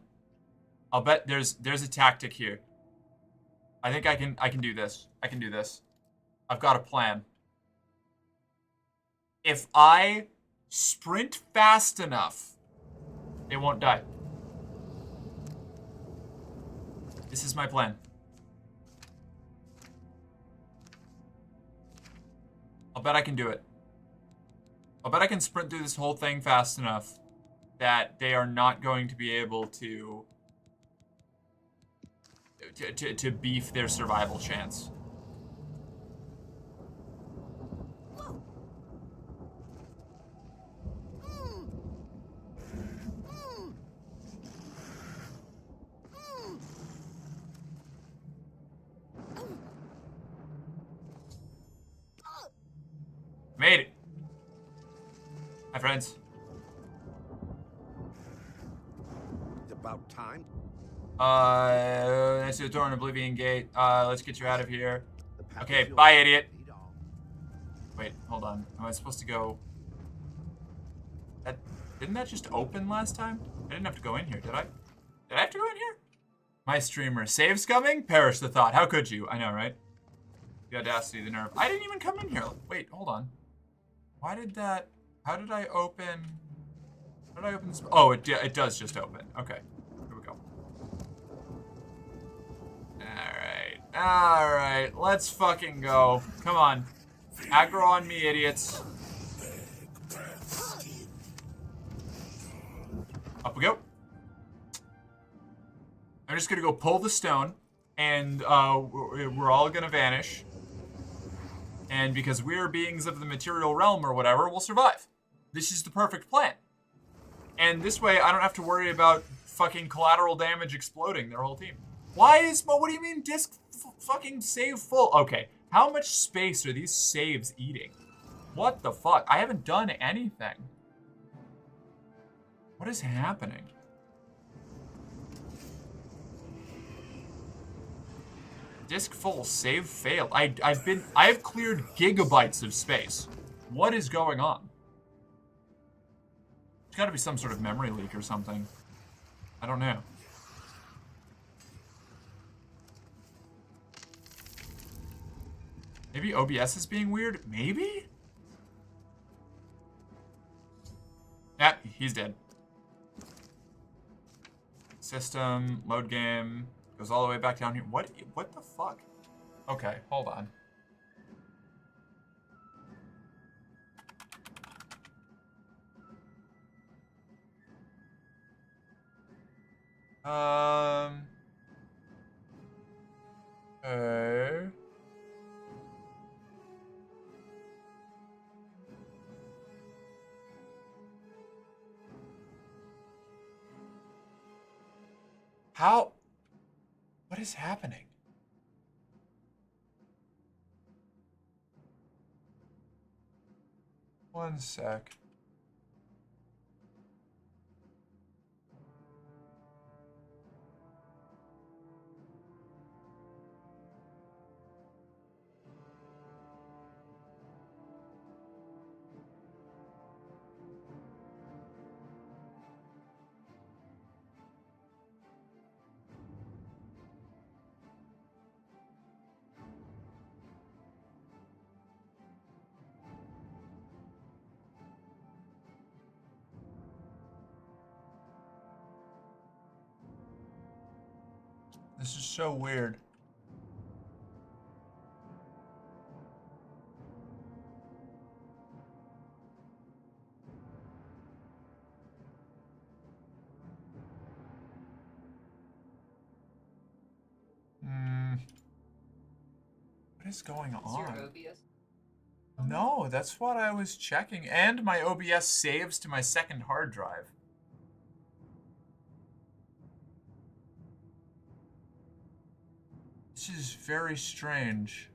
I'll bet there's a tactic here. I think I can do this. I can do this. I've got a plan. If I sprint fast enough, they won't die. This is my plan. I'll bet I can do it. I'll bet I can sprint through this whole thing fast enough that they are not going to be able to beef their survival chance. Made it. Hi, friends. It's about time. Next to the door in Oblivion Gate. Let's get you out of here. Okay, bye, idiot. Wait, hold on. Am I supposed to go? Didn't that just open last time? I didn't have to go in here, did I? Did I have to go in here? My streamer. Saves coming? Perish the thought. How could you? I know, right? The audacity, the nerve. I didn't even come in here. Wait, hold on. Why did that... How did I open... How did I open this... Oh, it does just open. Okay. Here we go. Alright. Let's fucking go. Come on. Aggro on me, idiots. Up we go. I'm just gonna go pull the stone, and we're all gonna vanish. And because we're beings of the material realm or whatever, we'll survive. This is the perfect plan. And this way, I don't have to worry about fucking collateral damage exploding their whole team. Why is... What do you mean disc fucking save full? Okay, how much space are these saves eating? What the fuck? I haven't done anything. What is happening? Disk full, save failed. I have cleared gigabytes of space. What is going on? There's gotta be some sort of memory leak or something. I don't know. Maybe OBS is being weird? Maybe? Yep, he's dead. System, load game. Goes all the way back down here. What the fuck? Okay, hold on. Okay. How? What is happening? One sec. This is so weird. What is going on? Is your OBS? No, that's what I was checking. And my OBS saves to my second hard drive. This is very strange.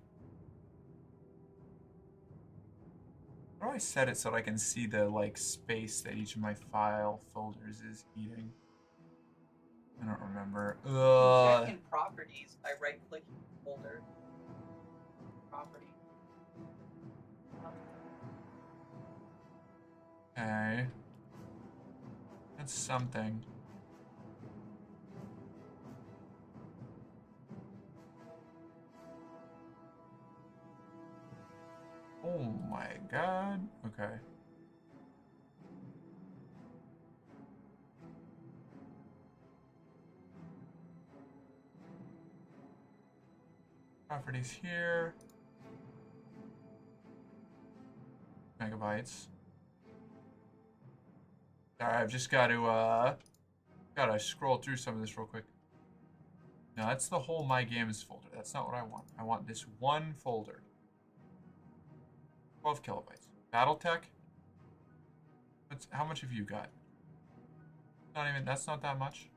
How do I set it so that I can see the, like, space that each of my file folders is eating? I don't remember. Check in properties by right-clicking the folder. Property. Okay. That's something. Oh my god. Okay. Properties here. Megabytes. Alright, I've just got to, gotta scroll through some of this real quick. No, that's the whole My Games folder. That's not what I want. I want this one folder. 12 kilobytes. Battletech? How much have you got? Not even, that's not that much.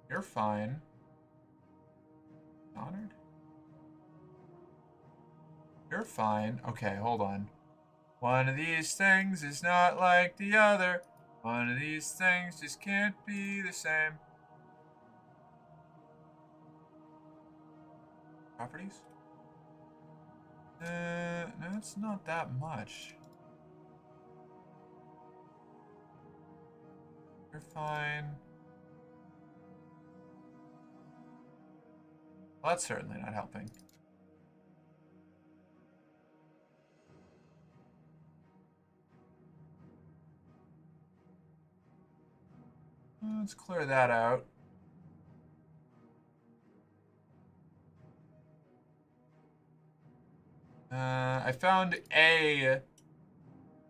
You're fine. Honored? You're fine. Okay, hold on. One of these things is not like the other. One of these things just can't be the same. Properties? No, it's not that much. You're fine. Well, that's certainly not helping. Let's clear that out. I found a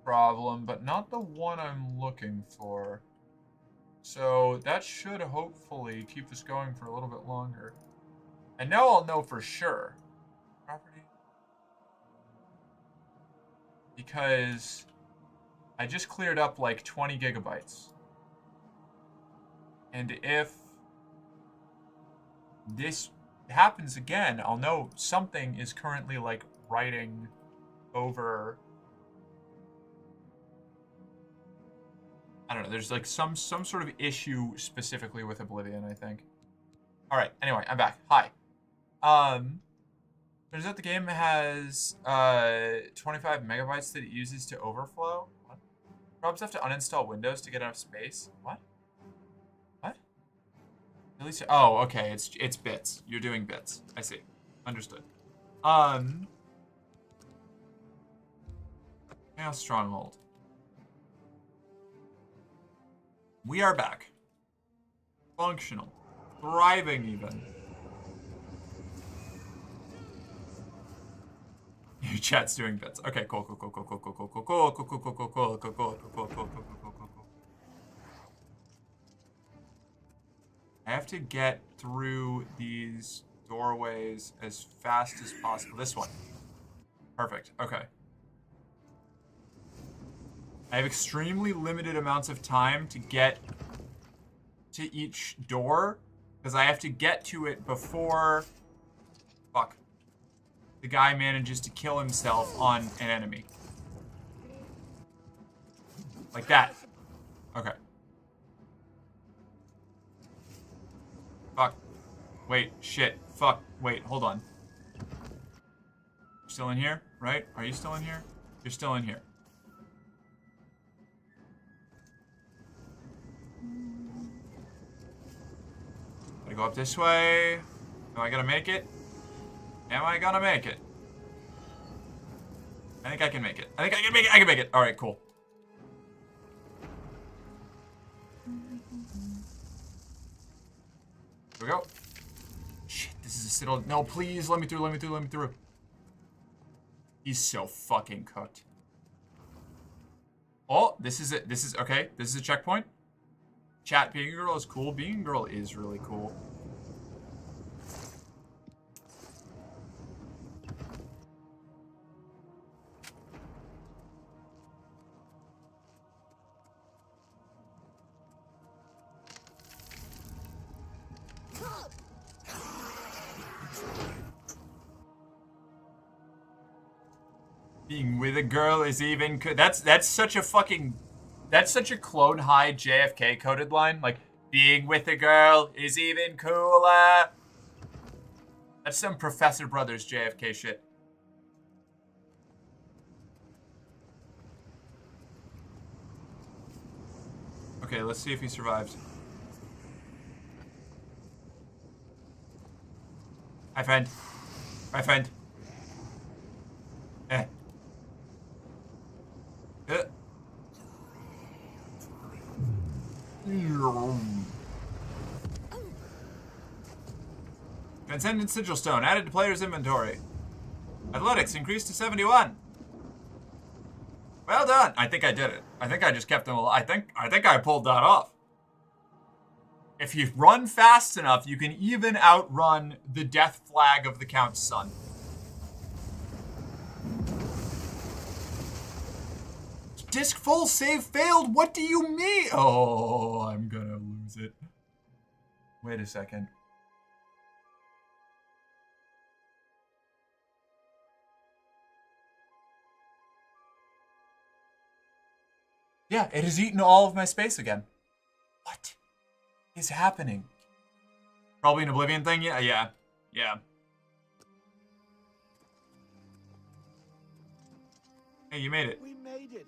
problem, but not the one I'm looking for. So that should hopefully keep us going for a little bit longer. And now I'll know for sure. Property. Because I just cleared up like 20 gigabytes. And if this happens again, I'll know something is currently like writing over. I don't know. There's like some sort of issue specifically with Oblivion, I think. All right. Anyway, I'm back. Hi. Turns out the game has 25 megabytes that it uses to overflow. What? Probs have to uninstall Windows to get enough space. What? What? At least. Oh, okay. It's bits. You're doing bits. I see. Understood. Now Stronghold. We are back. Functional. Thriving even. Your chat's doing bits. Okay, cool. I have to get through these doorways as fast as possible. This one. Perfect. Okay. I have extremely limited amounts of time to get to each door because I have to get to it before the guy manages to kill himself on an enemy. Like that. Okay. Fuck. Wait, shit. Fuck. Wait, hold on. Still in here, right? Are you still in here? You're still in here. Gotta go up this way. Am I gonna make it? Am I gonna make it? I think I can make it. I think I can make it. I can make it. All right, cool. Here we go. Shit, this is a citadel. No, please, let me through, let me through, let me through. He's so fucking cooked. Oh, this is it. This is, okay, this is a checkpoint. Chat, being a girl is cool. Being a girl is really cool. Being with a girl is even that's such a fucking such a clone high JFK coded line. Like, being with a girl is even cooler. That's some Professor Brothers JFK shit. Okay, let's see if he survives. Hi, friend. Hi, friend. Eh. Transcendent Sigil Stone added to player's inventory. Athletics increased to 71. Well done. I think I did it. I think I just kept them alive. I think I pulled that off. If you run fast enough, you can even outrun the death flag of the Count's son. Disc full save failed. What do you mean? Oh, I'm gonna lose it. Wait a second. Yeah, it has eaten all of my space again. What is happening? Probably an Oblivion thing? Yeah. Hey, you made it. We made it.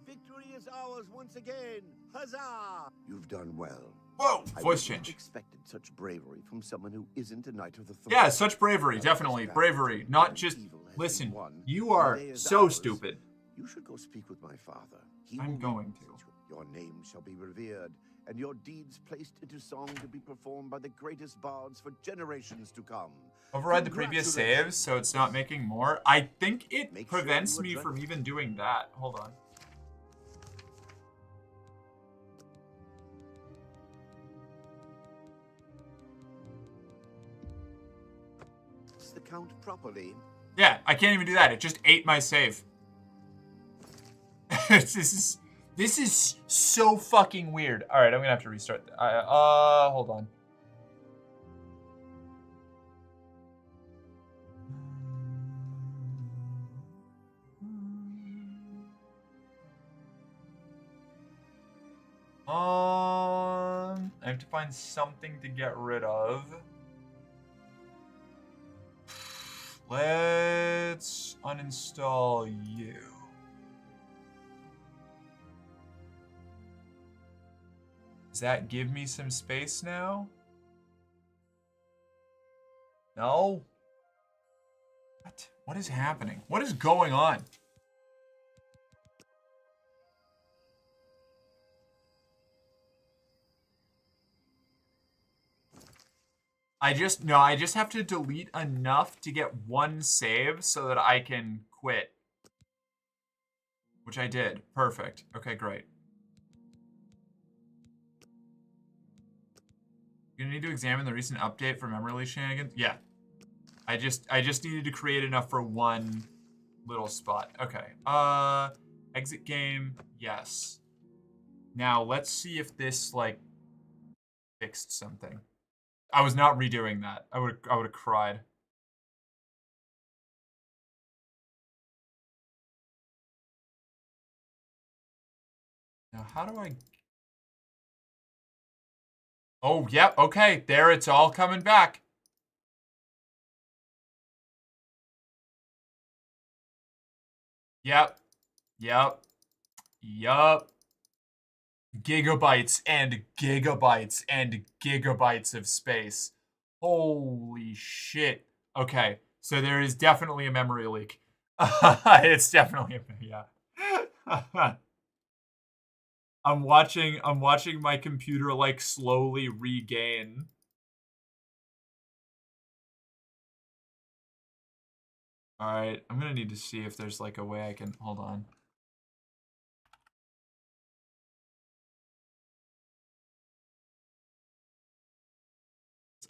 Victory is ours once again. Huzzah! You've done well. Whoa! Voice change. Expected such bravery from someone who isn't a knight of the Thorn. Yeah, such bravery, definitely. Bravery. Not just, listen, you are so stupid. You should go speak with my father. I'm going to. Your name shall be revered, and your deeds placed into song to be performed by the greatest bards for generations to come. Override the previous saves so it's not making more. I think it prevents me from even doing that. Hold on. The count properly. Yeah, I can't even do that. It just ate my save. This is so fucking weird. All right, I'm gonna have to restart. Hold on. I have to find something to get rid of. Let's uninstall you. Does that give me some space now? No? What? What is happening? What is going on? I just have to delete enough to get one save so that I can quit. Which I did. Perfect. Okay, great. You're gonna need to examine the recent update for memory leak shenanigans? Yeah. I just needed to create enough for one little spot. Okay. Exit game. Yes. Now let's see if this like fixed something. I was not redoing that. I would have cried. Now how do I? Oh, yep. Okay, there it's all coming back. Yep. Gigabytes and gigabytes and gigabytes of space. Holy shit. Okay, so there is definitely a memory leak. It's definitely yeah. I'm watching my computer like slowly regain. All right, I'm gonna need to see if there's like a way I can hold on.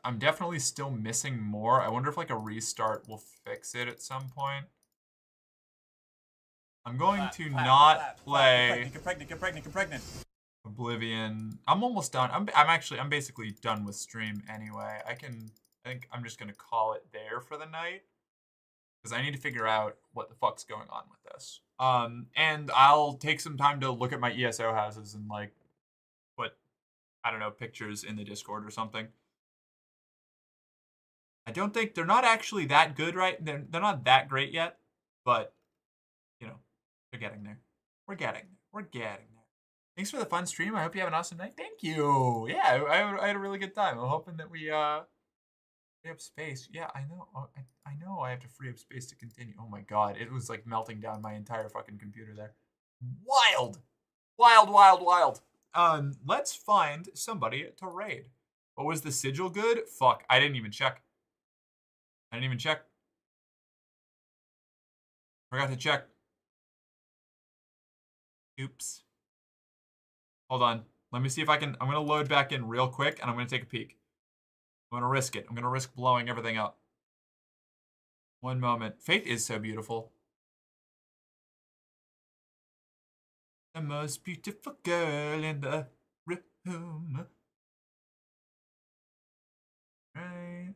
I'm definitely still missing more. I wonder if like a restart will fix it at some point. I'm going to not play. Get pregnant. Oblivion. I'm almost done. I'm basically done with stream anyway. I think I'm just gonna call it there for the night. Because I need to figure out what the fuck's going on with this. And I'll take some time to look at my ESO houses and like put, I don't know, pictures in the Discord or something. I don't think they're not actually that good, right? They're not that great yet, but you know, they're getting there. We're getting there. We're getting there. Thanks for the fun stream. I hope you have an awesome night. Thank you. Yeah, I had a really good time. I'm hoping that we free up space. Yeah, I know. I know I have to free up space to continue. Oh my god, it was like melting down my entire fucking computer there. Wild. Wild, wild, wild. Let's find somebody to raid. What was the sigil good? Fuck, I didn't even check. I didn't even check. Forgot to check. Oops. Hold on. Let me see if I can. I'm going to load back in real quick, and I'm going to take a peek. I'm going to risk it. I'm going to risk blowing everything up. One moment. Faith is so beautiful. The most beautiful girl in the room. Right.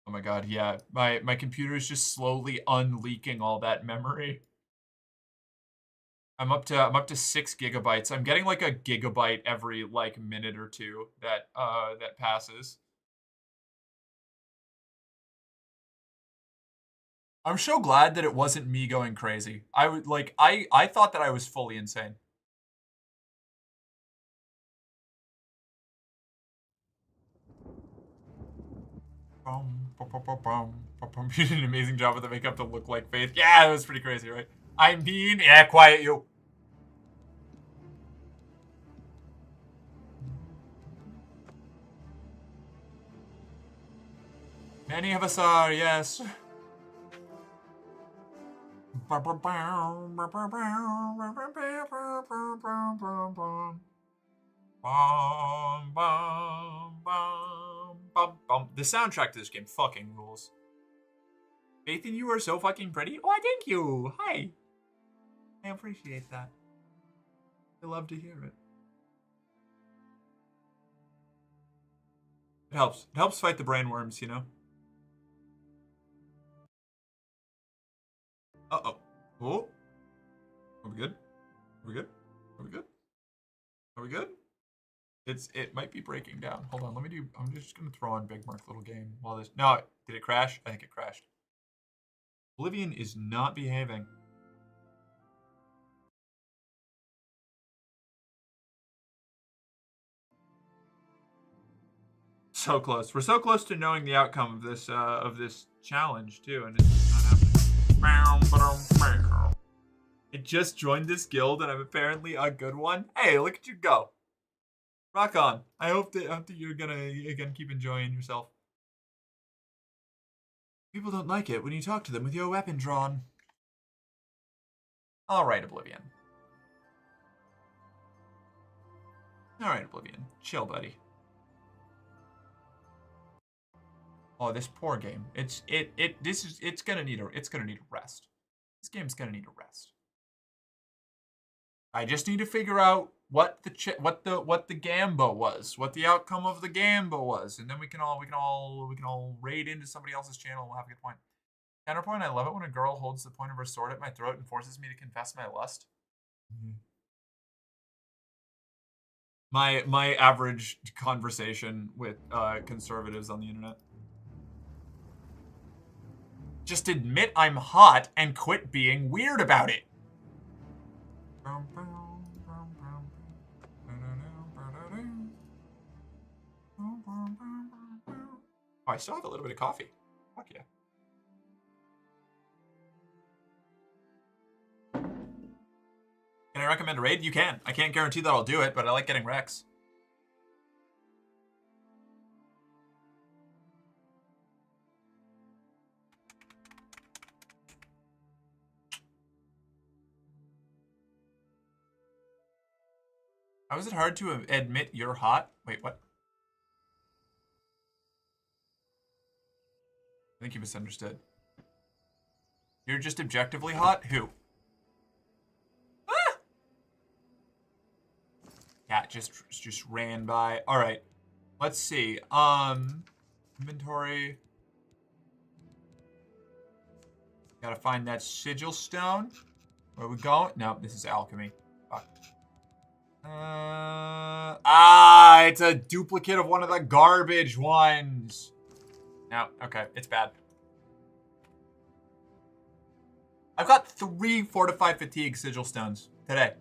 Oh my god, yeah. My computer is just slowly unleaking all that memory. I'm up to 6 gigabytes. I'm getting like a gigabyte every like minute or two that that passes. I'm so glad that it wasn't me going crazy. I would like I thought that I was fully insane. You did an amazing job with the makeup to look like Faith. Yeah, it was pretty crazy, right? I mean, yeah, quiet you. Many of us are, yes. The soundtrack to this game fucking rules. Faith in you are so fucking pretty. Oh, thank you. Hi. I appreciate that. I love to hear it. It helps. It helps fight the brainworms, you know? Uh-oh. Oh. Are we good? Are we good? Are we good? Are we good? It might be breaking down. Hold on, I'm just gonna throw on Big Mark Little Game while this. No, did it crash? I think it crashed. Oblivion is not behaving. So close. We're so close to knowing the outcome of this challenge too, and it's just not happening. I just joined this guild and I'm apparently a good one. Hey, look at you go. Rock on. I hope that you're gonna again keep enjoying yourself. People don't like it when you talk to them with your weapon drawn. Alright, Oblivion. Alright, Oblivion. Chill, buddy. Oh, this poor game. It's gonna need a rest. This game's gonna need a rest. I just need to figure out what the Gamba was, what the outcome of the Gamba was, and then we can all raid into somebody else's channel and we'll have a good point. Counterpoint, I love it when a girl holds the point of her sword at my throat and forces me to confess my lust. My average conversation with conservatives on the internet. Just admit I'm hot and quit being weird about it. Oh, I still have a little bit of coffee. Fuck yeah. Can I recommend a raid? You can. I can't guarantee that I'll do it, but I like getting Rex. How is it hard to admit you're hot? Wait, what? I think you misunderstood. You're just objectively hot? Who? Ah! Cat just ran by. All right. Let's see. Inventory. Gotta find that sigil stone. Where are we going? No, this is alchemy. Fuck. It's a duplicate of one of the garbage ones. No, okay, it's bad. I've got 3 fortified fatigue sigil stones today.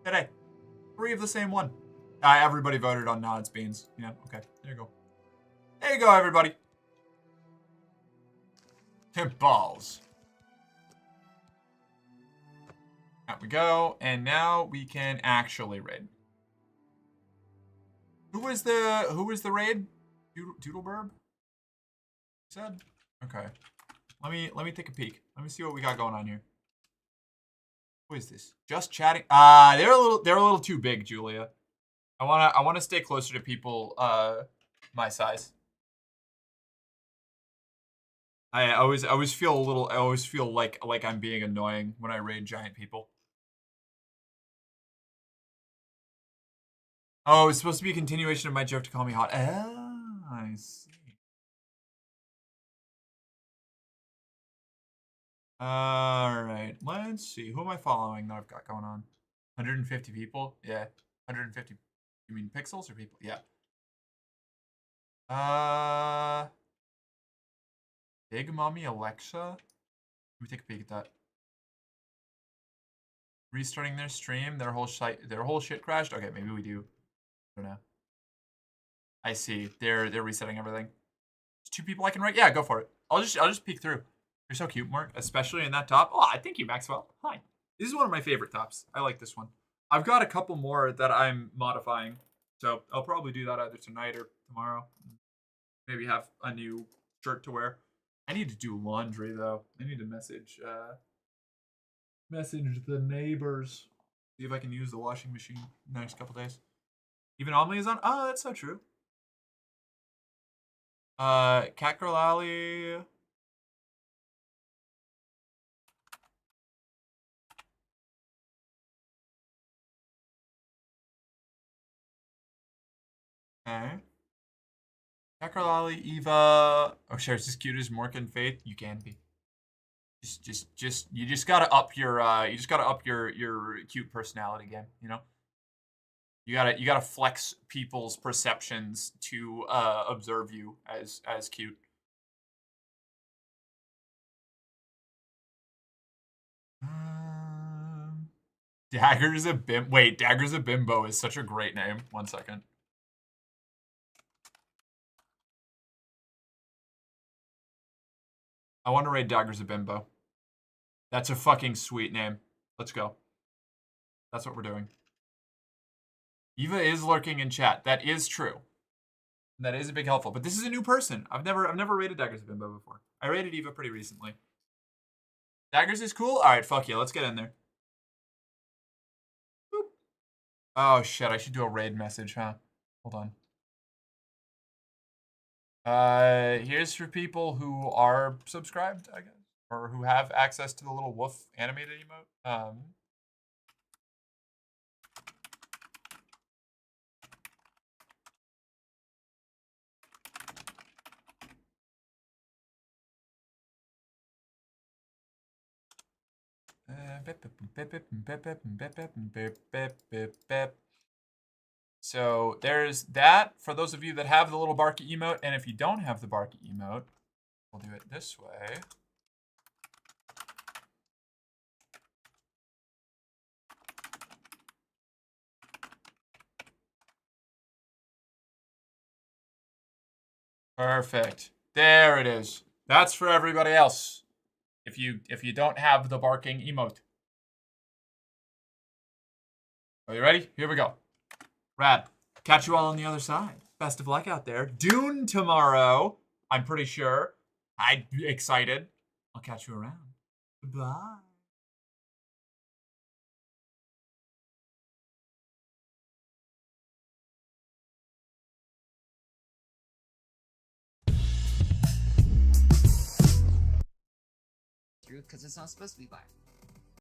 Today. 3 of the same one. Everybody voted on Nods Beans. Yeah, okay. There you go. There you go, everybody. Balls. Out we go, and now we can actually raid. Who was the raid? Doodleburb? Said? Okay. Let me take a peek. Let me see what we got going on here. Who is this? Just chatting. They're a little too big, Julia. I wanna stay closer to people my size. I always feel like I'm being annoying when I raid giant people. Oh, it's supposed to be a continuation of my joke to call me hot. Oh, I see. Alright, let's see. Who am I following that I've got going on? 150 people? Yeah. 150. You mean pixels or people? Yeah. Big Mommy Alexa? Let me take a peek at that. Restarting their stream, their whole shit crashed. Okay, maybe we do. I don't know. I see. They're resetting everything. There's 2 people I can write. Yeah, go for it. I'll just peek through. You're so cute, Mark, especially in that top. Oh, thank you, Maxwell. Hi. This is one of my favorite tops. I like this one. I've got a couple more that I'm modifying, so I'll probably do that either tonight or tomorrow. Maybe have a new shirt to wear. I need to do laundry though. I need to message the neighbors. See if I can use the washing machine in the next couple days. Even Omni is on. Oh, that's so true. Catgirl Alley. Okay. Catgirl Alley, Eva. Oh, Cher's as cute as Mork and Faith. You can be. You just gotta up your cute personality game. You know. You gotta flex people's perceptions to observe you as cute. Dagger's a bim. Wait, Dagger's a bimbo is such a great name. 1 second. I want to raid Dagger's a bimbo. That's a fucking sweet name. Let's go. That's what we're doing. Eva is lurking in chat. That is true. That is a big helpful. But this is a new person. I've never rated Daggers a bimbo before. I rated Eva pretty recently. Daggers is cool? Alright, fuck yeah, let's get in there. Boop. Oh shit, I should do a raid message, huh? Hold on. Here's for people who are subscribed, I guess. Or who have access to the little wolf animated emote. So there's that for those of you that have the little barky emote, and if you don't have the barky emote, we'll do it this way. Perfect. There it is. That's for everybody else. If you don't have the barking emote. Are you ready? Here we go. Rad. Catch you all on the other side. Best of luck out there. Dune tomorrow. I'm pretty sure. I'm excited. I'll catch you around. Bye. Because it's not supposed to be black.